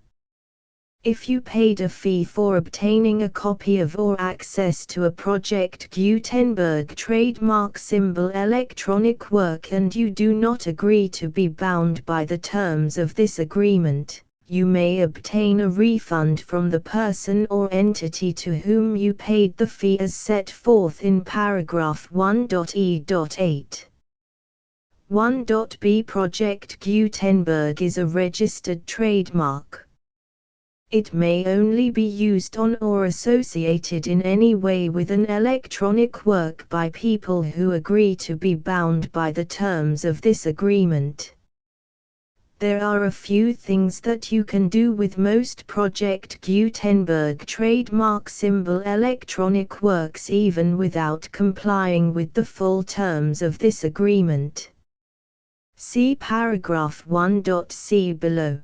Speaker 1: If you paid a fee for obtaining a copy of or access to a Project Gutenberg trademark symbol electronic work and you do not agree to be bound by the terms of this agreement, you may obtain a refund from the person or entity to whom you paid the fee as set forth in paragraph 1.e.8. 1.b. Project Gutenberg is a registered trademark. It may only be used on or associated in any way with an electronic work by people who agree to be bound by the terms of this agreement. There are a few things that you can do with most Project Gutenberg trademark symbol electronic works even without complying with the full terms of this agreement. See paragraph 1.c below.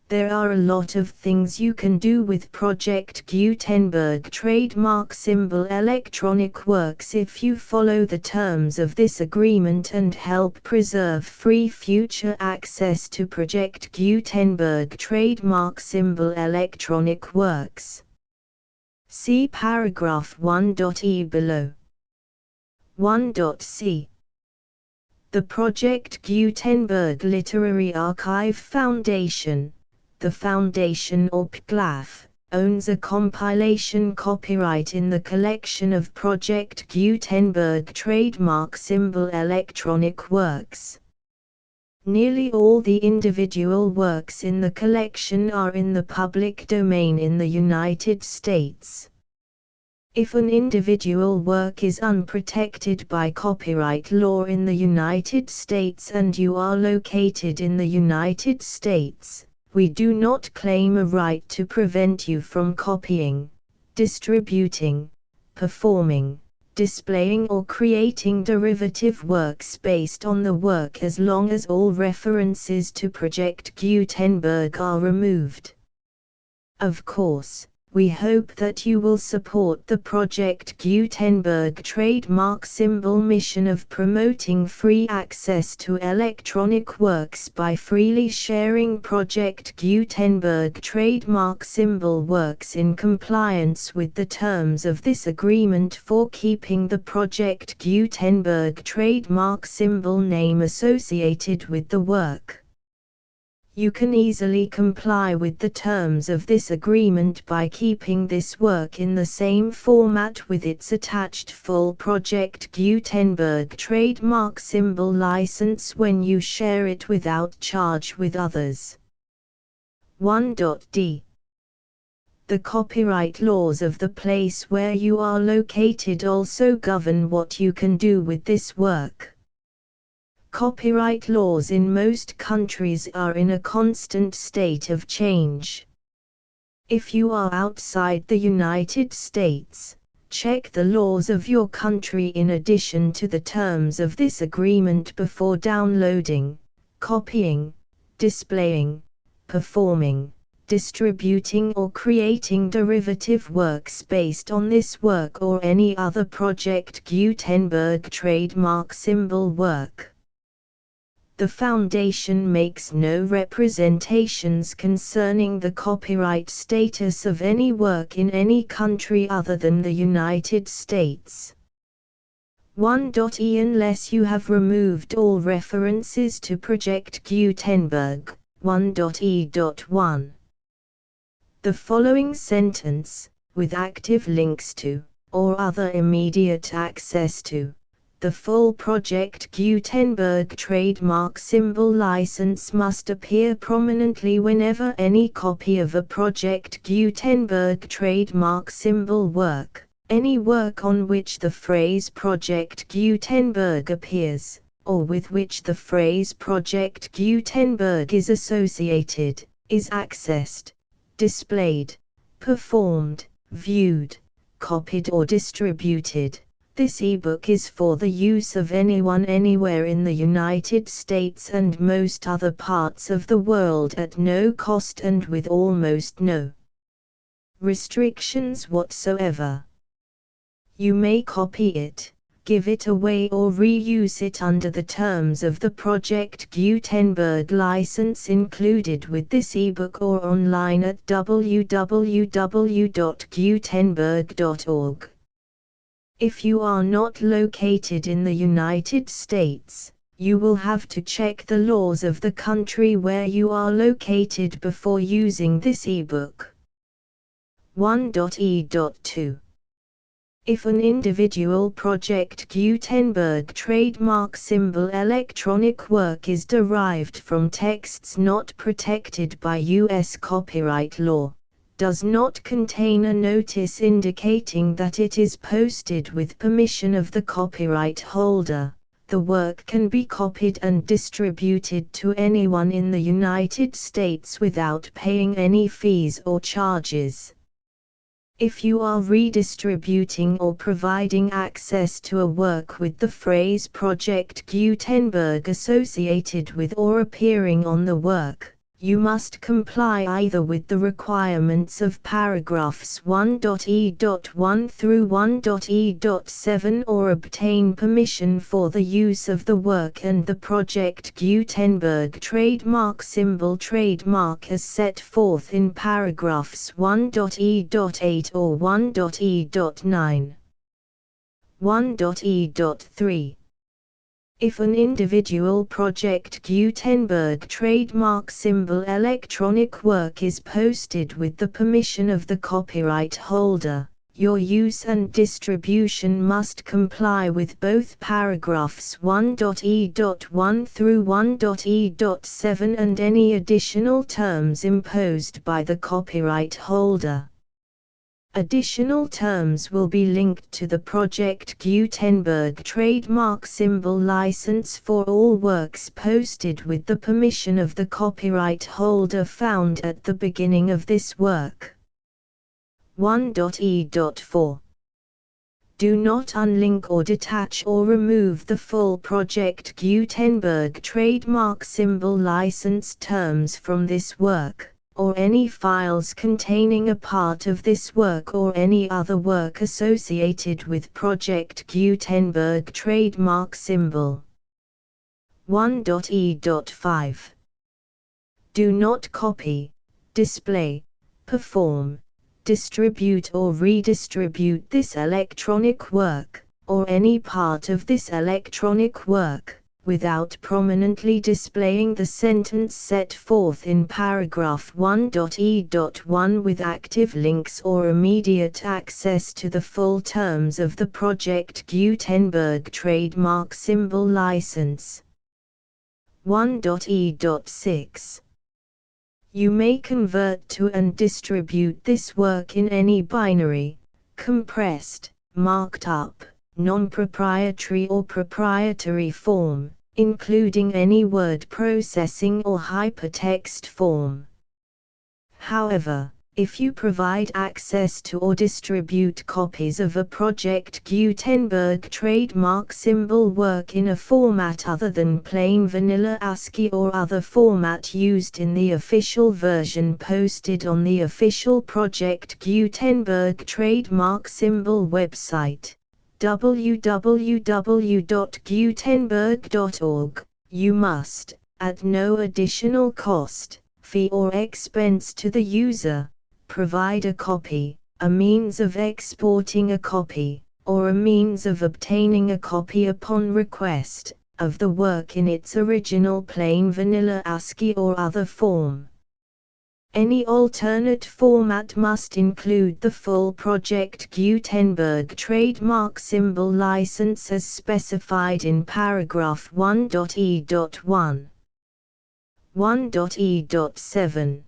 Speaker 1: There are a lot of things you can do with Project Gutenberg trademark symbol electronic works if you follow the terms of this agreement and help preserve free future access to Project Gutenberg trademark symbol electronic works. See paragraph 1.e below. 1.c. The Project Gutenberg Literary Archive Foundation, the Foundation or PGLAF, owns a compilation copyright in the collection of Project Gutenberg trademark symbol electronic works. Nearly all the individual works in the collection are in the public domain in the United States. If an individual work is unprotected by copyright law in the United States and you are located in the United States, We do not claim a right to prevent you from copying, distributing, performing, displaying or creating derivative works based on the work as long as all references to Project Gutenberg are removed. Of course, we hope that you will support the Project Gutenberg trademark symbol mission of promoting free access to electronic works by freely sharing Project Gutenberg trademark symbol works in compliance with the terms of this agreement for keeping the Project Gutenberg trademark symbol name associated with the work. You can easily comply with the terms of this agreement by keeping this work in the same format with its attached full Project Gutenberg trademark symbol license when you share it without charge with others. 1.d. The copyright laws of the place where you are located also govern what you can do with this work. Copyright laws in most countries are in a constant state of change. If you are outside the United States, check the laws of your country in addition to the terms of this agreement before downloading, copying, displaying, performing, distributing or creating derivative works based on this work or any other Project Gutenberg trademark symbol work. The Foundation makes no representations concerning the copyright status of any work in any country other than the United States. 1.e Unless you have removed all references to Project Gutenberg, 1.e.1. The following sentence, with active links to, or other immediate access to, the full Project Gutenberg trademark symbol license must appear prominently whenever any copy of a Project Gutenberg trademark symbol work, any work on which the phrase Project Gutenberg appears, or with which the phrase Project Gutenberg is associated, is accessed, displayed, performed, viewed, copied or distributed. This ebook is for the use of anyone anywhere in the United States and most other parts of the world at no cost and with almost no restrictions whatsoever. You may copy it, give it away or reuse it under the terms of the Project Gutenberg license included with this ebook or online at www.gutenberg.org. If you are not located in the United States, you will have to check the laws of the country where you are located before using this ebook. 1.e.2. If an individual Project Gutenberg trademark symbol electronic work is derived from texts not protected by U.S. copyright law, does not contain a notice indicating that it is posted with permission of the copyright holder, the work can be copied and distributed to anyone in the United States without paying any fees or charges. If you are redistributing or providing access to a work with the phrase Project Gutenberg associated with or appearing on the work, you must comply either with the requirements of paragraphs 1.e.1 through 1.e.7 or obtain permission for the use of the work and the Project Gutenberg trademark symbol trademark as set forth in paragraphs 1.e.8 or 1.e.9. 1.e.3. If an individual Project Gutenberg trademark symbol electronic work is posted with the permission of the copyright holder, your use and distribution must comply with both paragraphs 1.e.1 through 1.e.7 and any additional terms imposed by the copyright holder. Additional terms will be linked to the Project Gutenberg trademark symbol license for all works posted with the permission of the copyright holder found at the beginning of this work. 1.e.4 Do not unlink or detach or remove the full Project Gutenberg trademark symbol license terms from this work, or any files containing a part of this work or any other work associated with Project Gutenberg trademark symbol. 1.e.5 Do not copy, display, perform, distribute or redistribute this electronic work, or any part of this electronic work, without prominently displaying the sentence set forth in paragraph 1.e.1 with active links or immediate access to the full terms of the Project Gutenberg trademark symbol license. 1.e.6 You may convert to and distribute this work in any binary, compressed, marked up, non-proprietary or proprietary form, including any word processing or hypertext form. However, if you provide access to or distribute copies of a Project Gutenberg trademark symbol work in a format other than plain vanilla ASCII or other format used in the official version posted on the official Project Gutenberg trademark symbol website, www.gutenberg.org, you must, at no additional cost, fee or expense to the user, provide a copy, a means of exporting a copy, or a means of obtaining a copy upon request, of the work in its original plain vanilla ASCII or other form. Any alternate format must include the full Project Gutenberg trademark symbol license as specified in paragraph 1.e.1. 1.e.7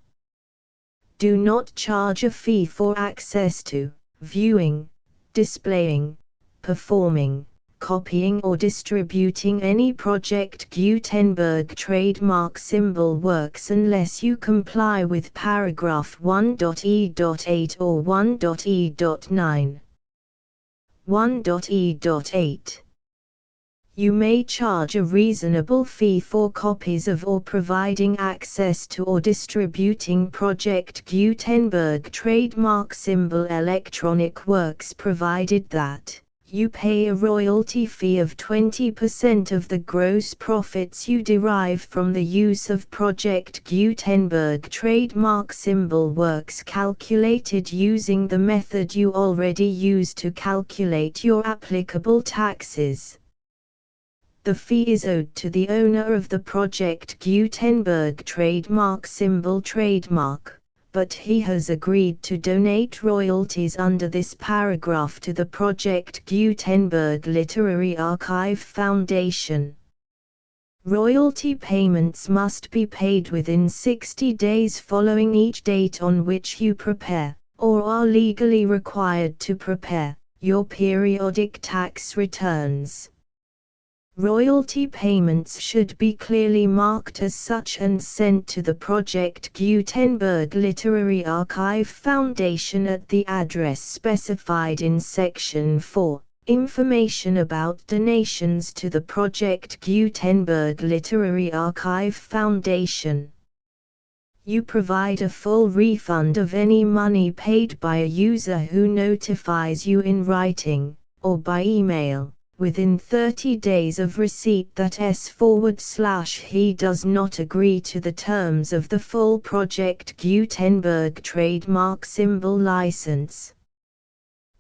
Speaker 1: Do not charge a fee for access to, viewing, displaying, performing, copying or distributing any Project Gutenberg trademark symbol works unless you comply with paragraph 1.e.8 or 1.e.9. 1.e.8 You may charge a reasonable fee for copies of or providing access to or distributing Project Gutenberg trademark symbol electronic works provided that you pay a royalty fee of 20% of the gross profits you derive from the use of Project Gutenberg trademark symbol works calculated using the method you already use to calculate your applicable taxes. The fee is owed to the owner of the Project Gutenberg trademark symbol trademark, but he has agreed to donate royalties under this paragraph to the Project Gutenberg Literary Archive Foundation. Royalty payments must be paid within 60 days following each date on which you prepare, or are legally required to prepare, your periodic tax returns. Royalty payments should be clearly marked as such and sent to the Project Gutenberg Literary Archive Foundation at the address specified in Section 4, Information about donations to the Project Gutenberg Literary Archive Foundation. You provide a full refund of any money paid by a user who notifies you in writing, or by email, within 30 days of receipt that he does not agree to the terms of the full Project Gutenberg trademark symbol license.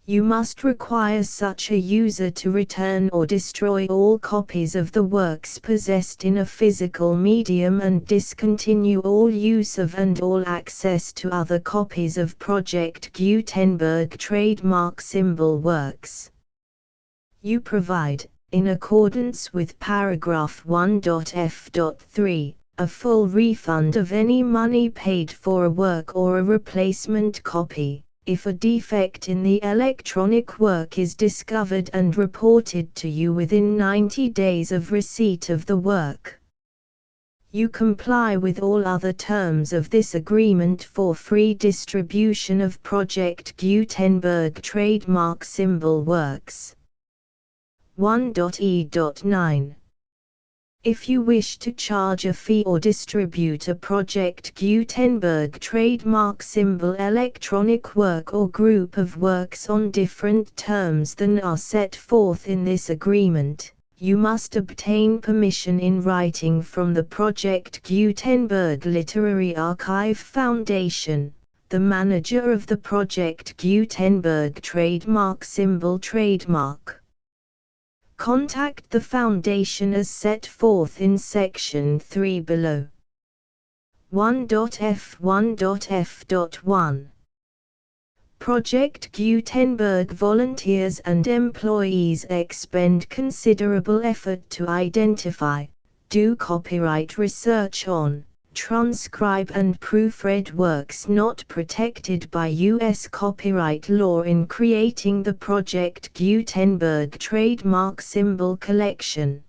Speaker 1: You must require such a user to return or destroy all copies of the works possessed in a physical medium and discontinue all use of and all access to other copies of Project Gutenberg trademark symbol works. You provide, in accordance with paragraph 1.f.3, a full refund of any money paid for a work or a replacement copy, If a defect in the electronic work is discovered and reported to you within 90 days of receipt of the work, you comply with all other terms of this agreement for free distribution of Project Gutenberg trademark symbol works. 1.e.9. If you wish to charge a fee or distribute a Project Gutenberg trademark symbol electronic work or group of works on different terms than are set forth in this agreement, you must obtain permission in writing from the Project Gutenberg Literary Archive Foundation, the manager of the Project Gutenberg trademark symbol trademark. Contact the Foundation as set forth in Section 3 below. 1.f1.f.1 Project Gutenberg volunteers and employees expend considerable effort to identify, do copyright research on, transcribe and proofread works not protected by U.S. copyright law in creating the Project Gutenberg trademark symbol collection.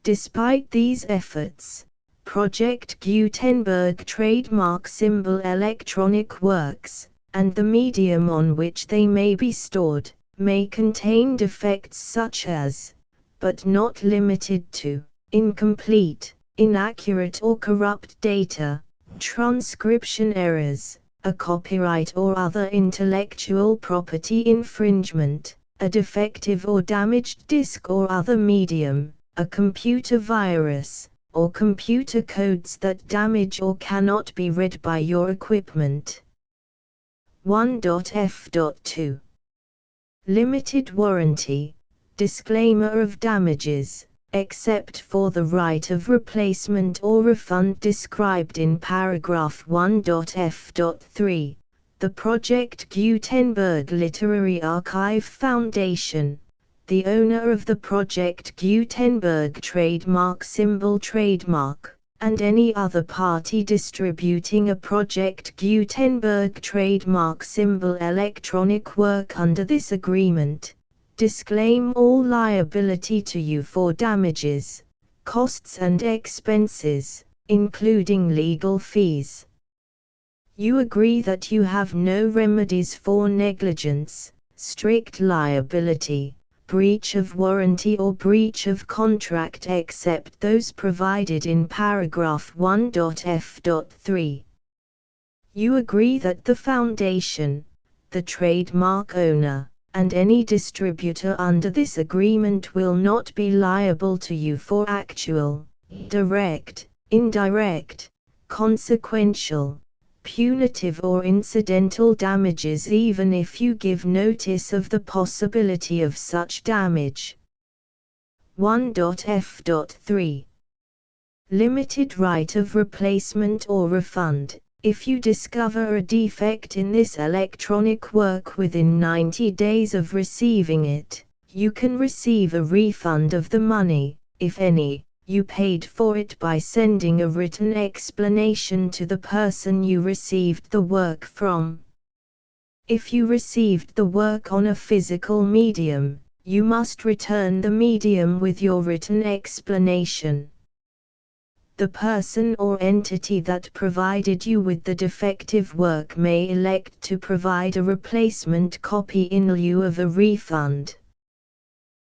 Speaker 1: Despite these efforts, Project Gutenberg trademark symbol electronic works, and the medium on which they may be stored, may contain defects such as, but not limited to, incomplete, inaccurate or corrupt data, transcription errors, a copyright or other intellectual property infringement, a defective or damaged disk or other medium, a computer virus, or computer codes that damage or cannot be read by your equipment. 1.f.2 Limited warranty, disclaimer of damages, except for the right of replacement or refund described in paragraph 1.f.3, the Project Gutenberg Literary Archive Foundation, the owner of the Project Gutenberg trademark symbol trademark, and any other party distributing a Project Gutenberg trademark symbol electronic work under this agreement, disclaim all liability to you for damages, costs and expenses, including legal fees. You agree that you have no remedies for negligence, strict liability, breach of warranty or breach of contract except those provided in paragraph 1.f.3. You agree that the Foundation, the trademark owner, and any distributor under this agreement will not be liable to you for actual, direct, indirect, consequential, punitive or incidental damages even if you give notice of the possibility of such damage. 1.f.3 Limited right of replacement or refund. If you discover a defect in this electronic work within 90 days of receiving it, you can receive a refund of the money, if any, you paid for it by sending a written explanation to the person you received the work from. If you received the work on a physical medium, you must return the medium with your written explanation. The person or entity that provided you with the defective work may elect to provide a replacement copy in lieu of a refund.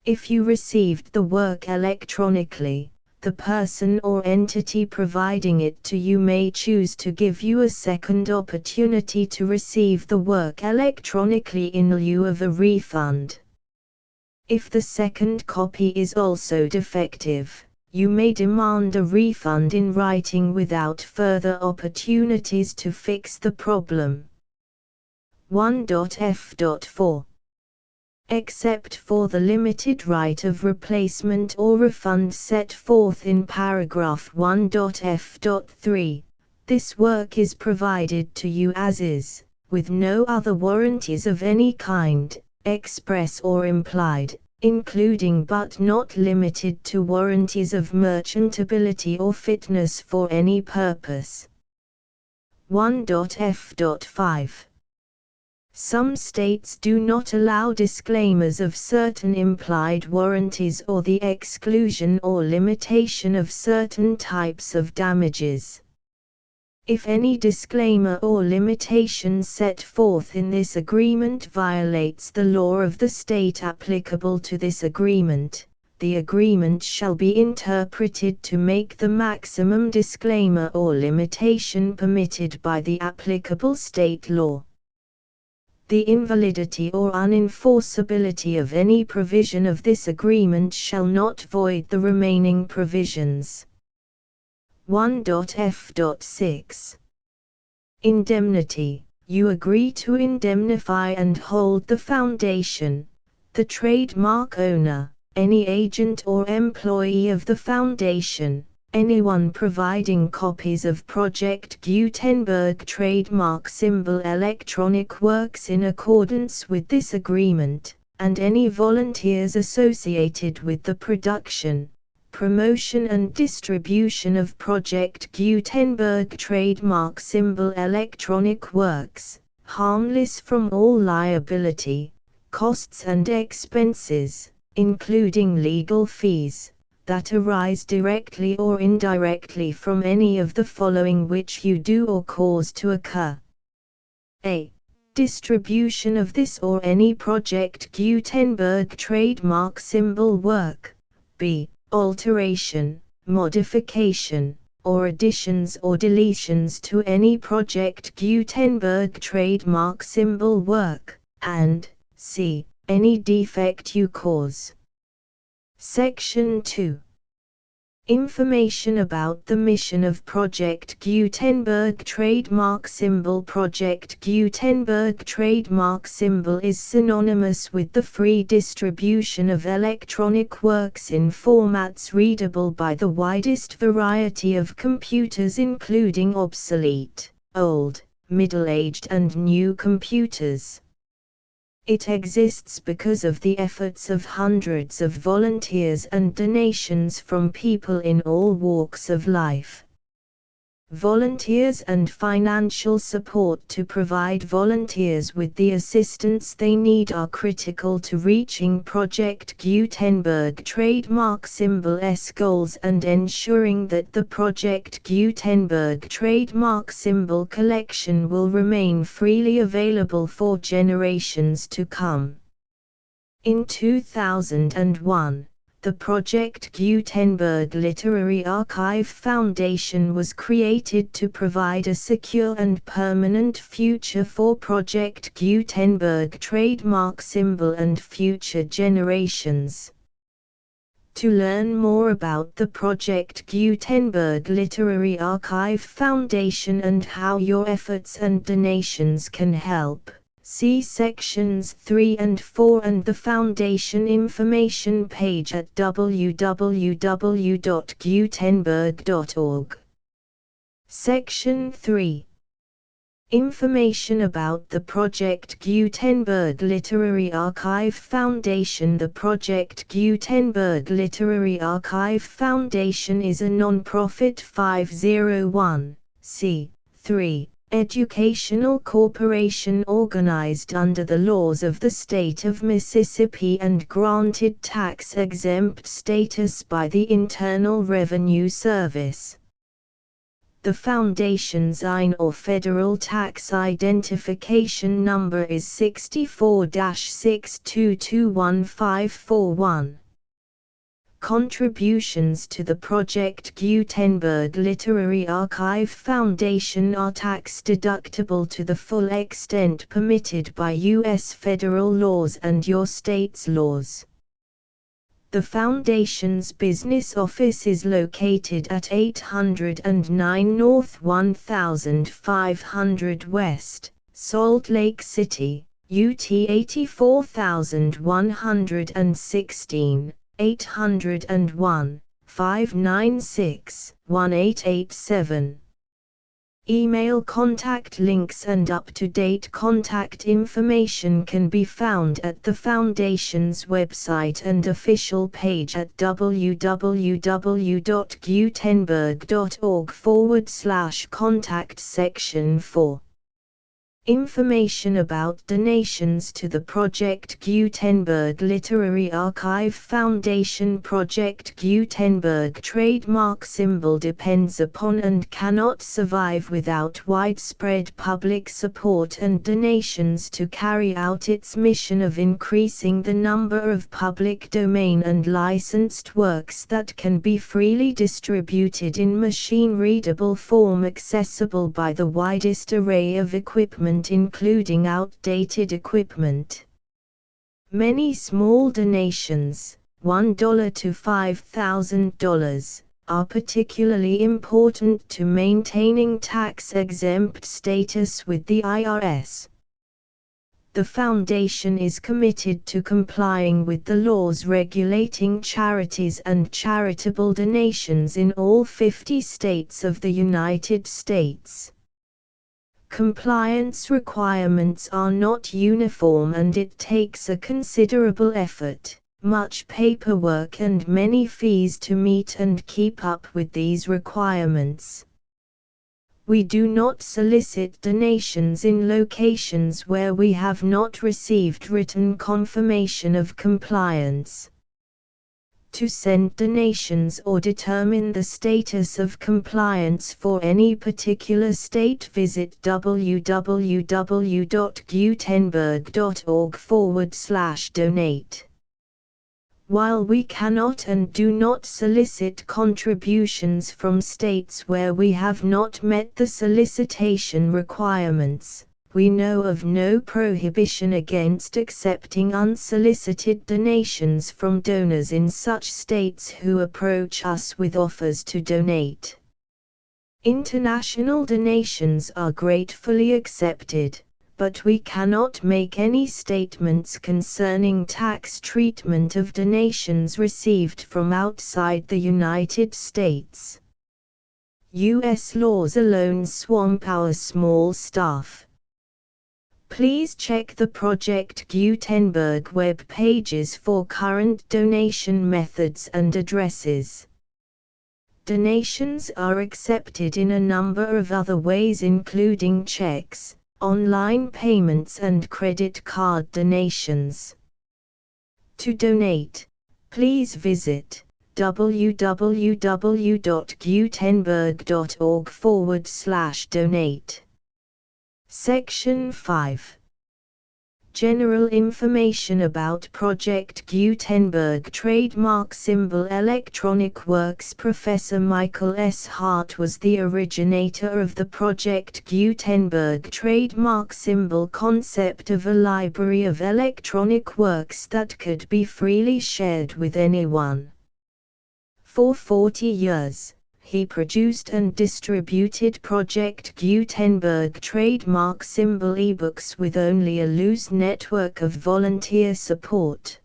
Speaker 1: If you received the work electronically, the person or entity providing it to you may choose to give you a second opportunity to receive the work electronically in lieu of a refund. If the second copy is also defective, you may demand a refund in writing without further opportunities to fix the problem. 1.f.4 Except for the limited right of replacement or refund set forth in paragraph 1.f.3, this work is provided to you as is, with no other warranties of any kind, express or implied, including but not limited to warranties of merchantability or fitness for any purpose. 1.f.5 Some states do not allow disclaimers of certain implied warranties or the exclusion or limitation of certain types of damages. If any disclaimer or limitation set forth in this agreement violates the law of the state applicable to this agreement, the agreement shall be interpreted to make the maximum disclaimer or limitation permitted by the applicable state law. The invalidity or unenforceability of any provision of this agreement shall not void the remaining provisions. 1.f.6 Indemnity. You agree to indemnify and hold the foundation, the trademark owner, any agent or employee of the foundation, anyone providing copies of Project Gutenberg trademark symbol electronic works in accordance with this agreement, and any volunteers associated with the production, promotion and distribution of Project Gutenberg trademark symbol electronic works, harmless from all liability, costs and expenses, including legal fees, that arise directly or indirectly from any of the following which you do or cause to occur. A. Distribution of this or any Project Gutenberg trademark symbol work. B. Alteration, modification, or additions or deletions to any Project Gutenberg trademark symbol work, and C. Any defect you cause. Section 2. Information about the mission of Project Gutenberg trademark symbol. Project Gutenberg trademark symbol is synonymous with the free distribution of electronic works in formats readable by the widest variety of computers, including obsolete, old, middle-aged and new computers. It exists because of the efforts of hundreds of volunteers and donations from people in all walks of life. Volunteers and financial support to provide volunteers with the assistance they need are critical to reaching Project Gutenberg trademark symbol's goals and ensuring that the Project Gutenberg trademark symbol collection will remain freely available for generations to come. In 2001, the Project Gutenberg Literary Archive Foundation was created to provide a secure and permanent future for Project Gutenberg trademark symbol and future generations. To learn more about the Project Gutenberg Literary Archive Foundation and how your efforts and donations can help, see sections 3 and 4 and the Foundation information page at www.gutenberg.org. Section 3. Information about the Project Gutenberg Literary Archive Foundation. The Project Gutenberg Literary Archive Foundation is a non-profit 501(c)(3) educational corporation organized under the laws of the state of Mississippi and granted tax-exempt status by the Internal Revenue Service. The Foundation's IN or Federal Tax Identification Number is 64-6221541. Contributions to the Project Gutenberg Literary Archive Foundation are tax-deductible to the full extent permitted by U.S. federal laws and your state's laws. The Foundation's business office is located at 809 North 1500 West, Salt Lake City, UT 84116. 801-596-1887. Email contact links and up-to-date contact information can be found at the Foundation's website and official page at www.gutenberg.org/contact section 4. Information about donations to the Project Gutenberg Literary Archive Foundation. Project Gutenberg trademark symbol depends upon and cannot survive without widespread public support and donations to carry out its mission of increasing the number of public domain and licensed works that can be freely distributed in machine-readable form accessible by the widest array of equipment including outdated equipment. Many small donations, $1 to $5,000, are particularly important to maintaining tax-exempt status with the IRS. The Foundation is committed to complying with the laws regulating charities and charitable donations in all 50 states of the United States. Compliance requirements are not uniform and it takes a considerable effort, much paperwork and many fees to meet and keep up with these requirements. We do not solicit donations in locations where we have not received written confirmation of compliance. To send donations or determine the status of compliance for any particular state, visit www.gutenberg.org/donate. While we cannot and do not solicit contributions from states where we have not met the solicitation requirements, we know of no prohibition against accepting unsolicited donations from donors in such states who approach us with offers to donate. International donations are gratefully accepted, but we cannot make any statements concerning tax treatment of donations received from outside the United States. U.S. laws alone swamp our small staff. Please check the Project Gutenberg web pages for current donation methods and addresses. Donations are accepted in a number of other ways including checks, online payments and credit card donations. To donate, please visit www.gutenberg.org/donate. Section 5. General information about Project Gutenberg trademark symbol electronic works. Professor Michael S. Hart was the originator of the Project Gutenberg trademark symbol concept of a library of electronic works that could be freely shared with anyone. For 40 years, he produced and distributed Project Gutenberg trademark symbol ebooks with only a loose network of volunteer support.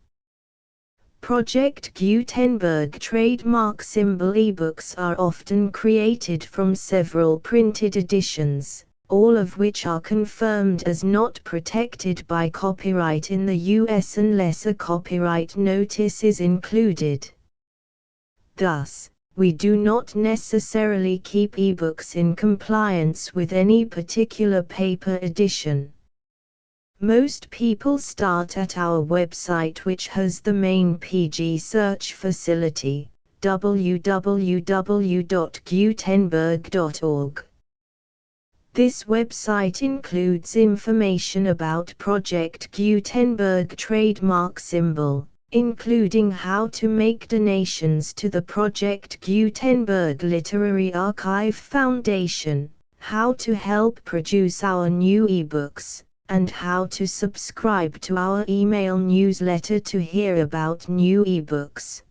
Speaker 1: Project Gutenberg trademark symbol ebooks are often created from several printed editions, all of which are confirmed as not protected by copyright in the US unless a copyright notice is included. Thus, we do not necessarily keep ebooks in compliance with any particular paper edition. Most people start at our website, which has the main PG search facility, www.gutenberg.org. This website includes information about Project Gutenberg trademark symbol, including how to make donations to the Project Gutenberg Literary Archive Foundation, how to help produce our new ebooks, and how to subscribe to our email newsletter to hear about new ebooks.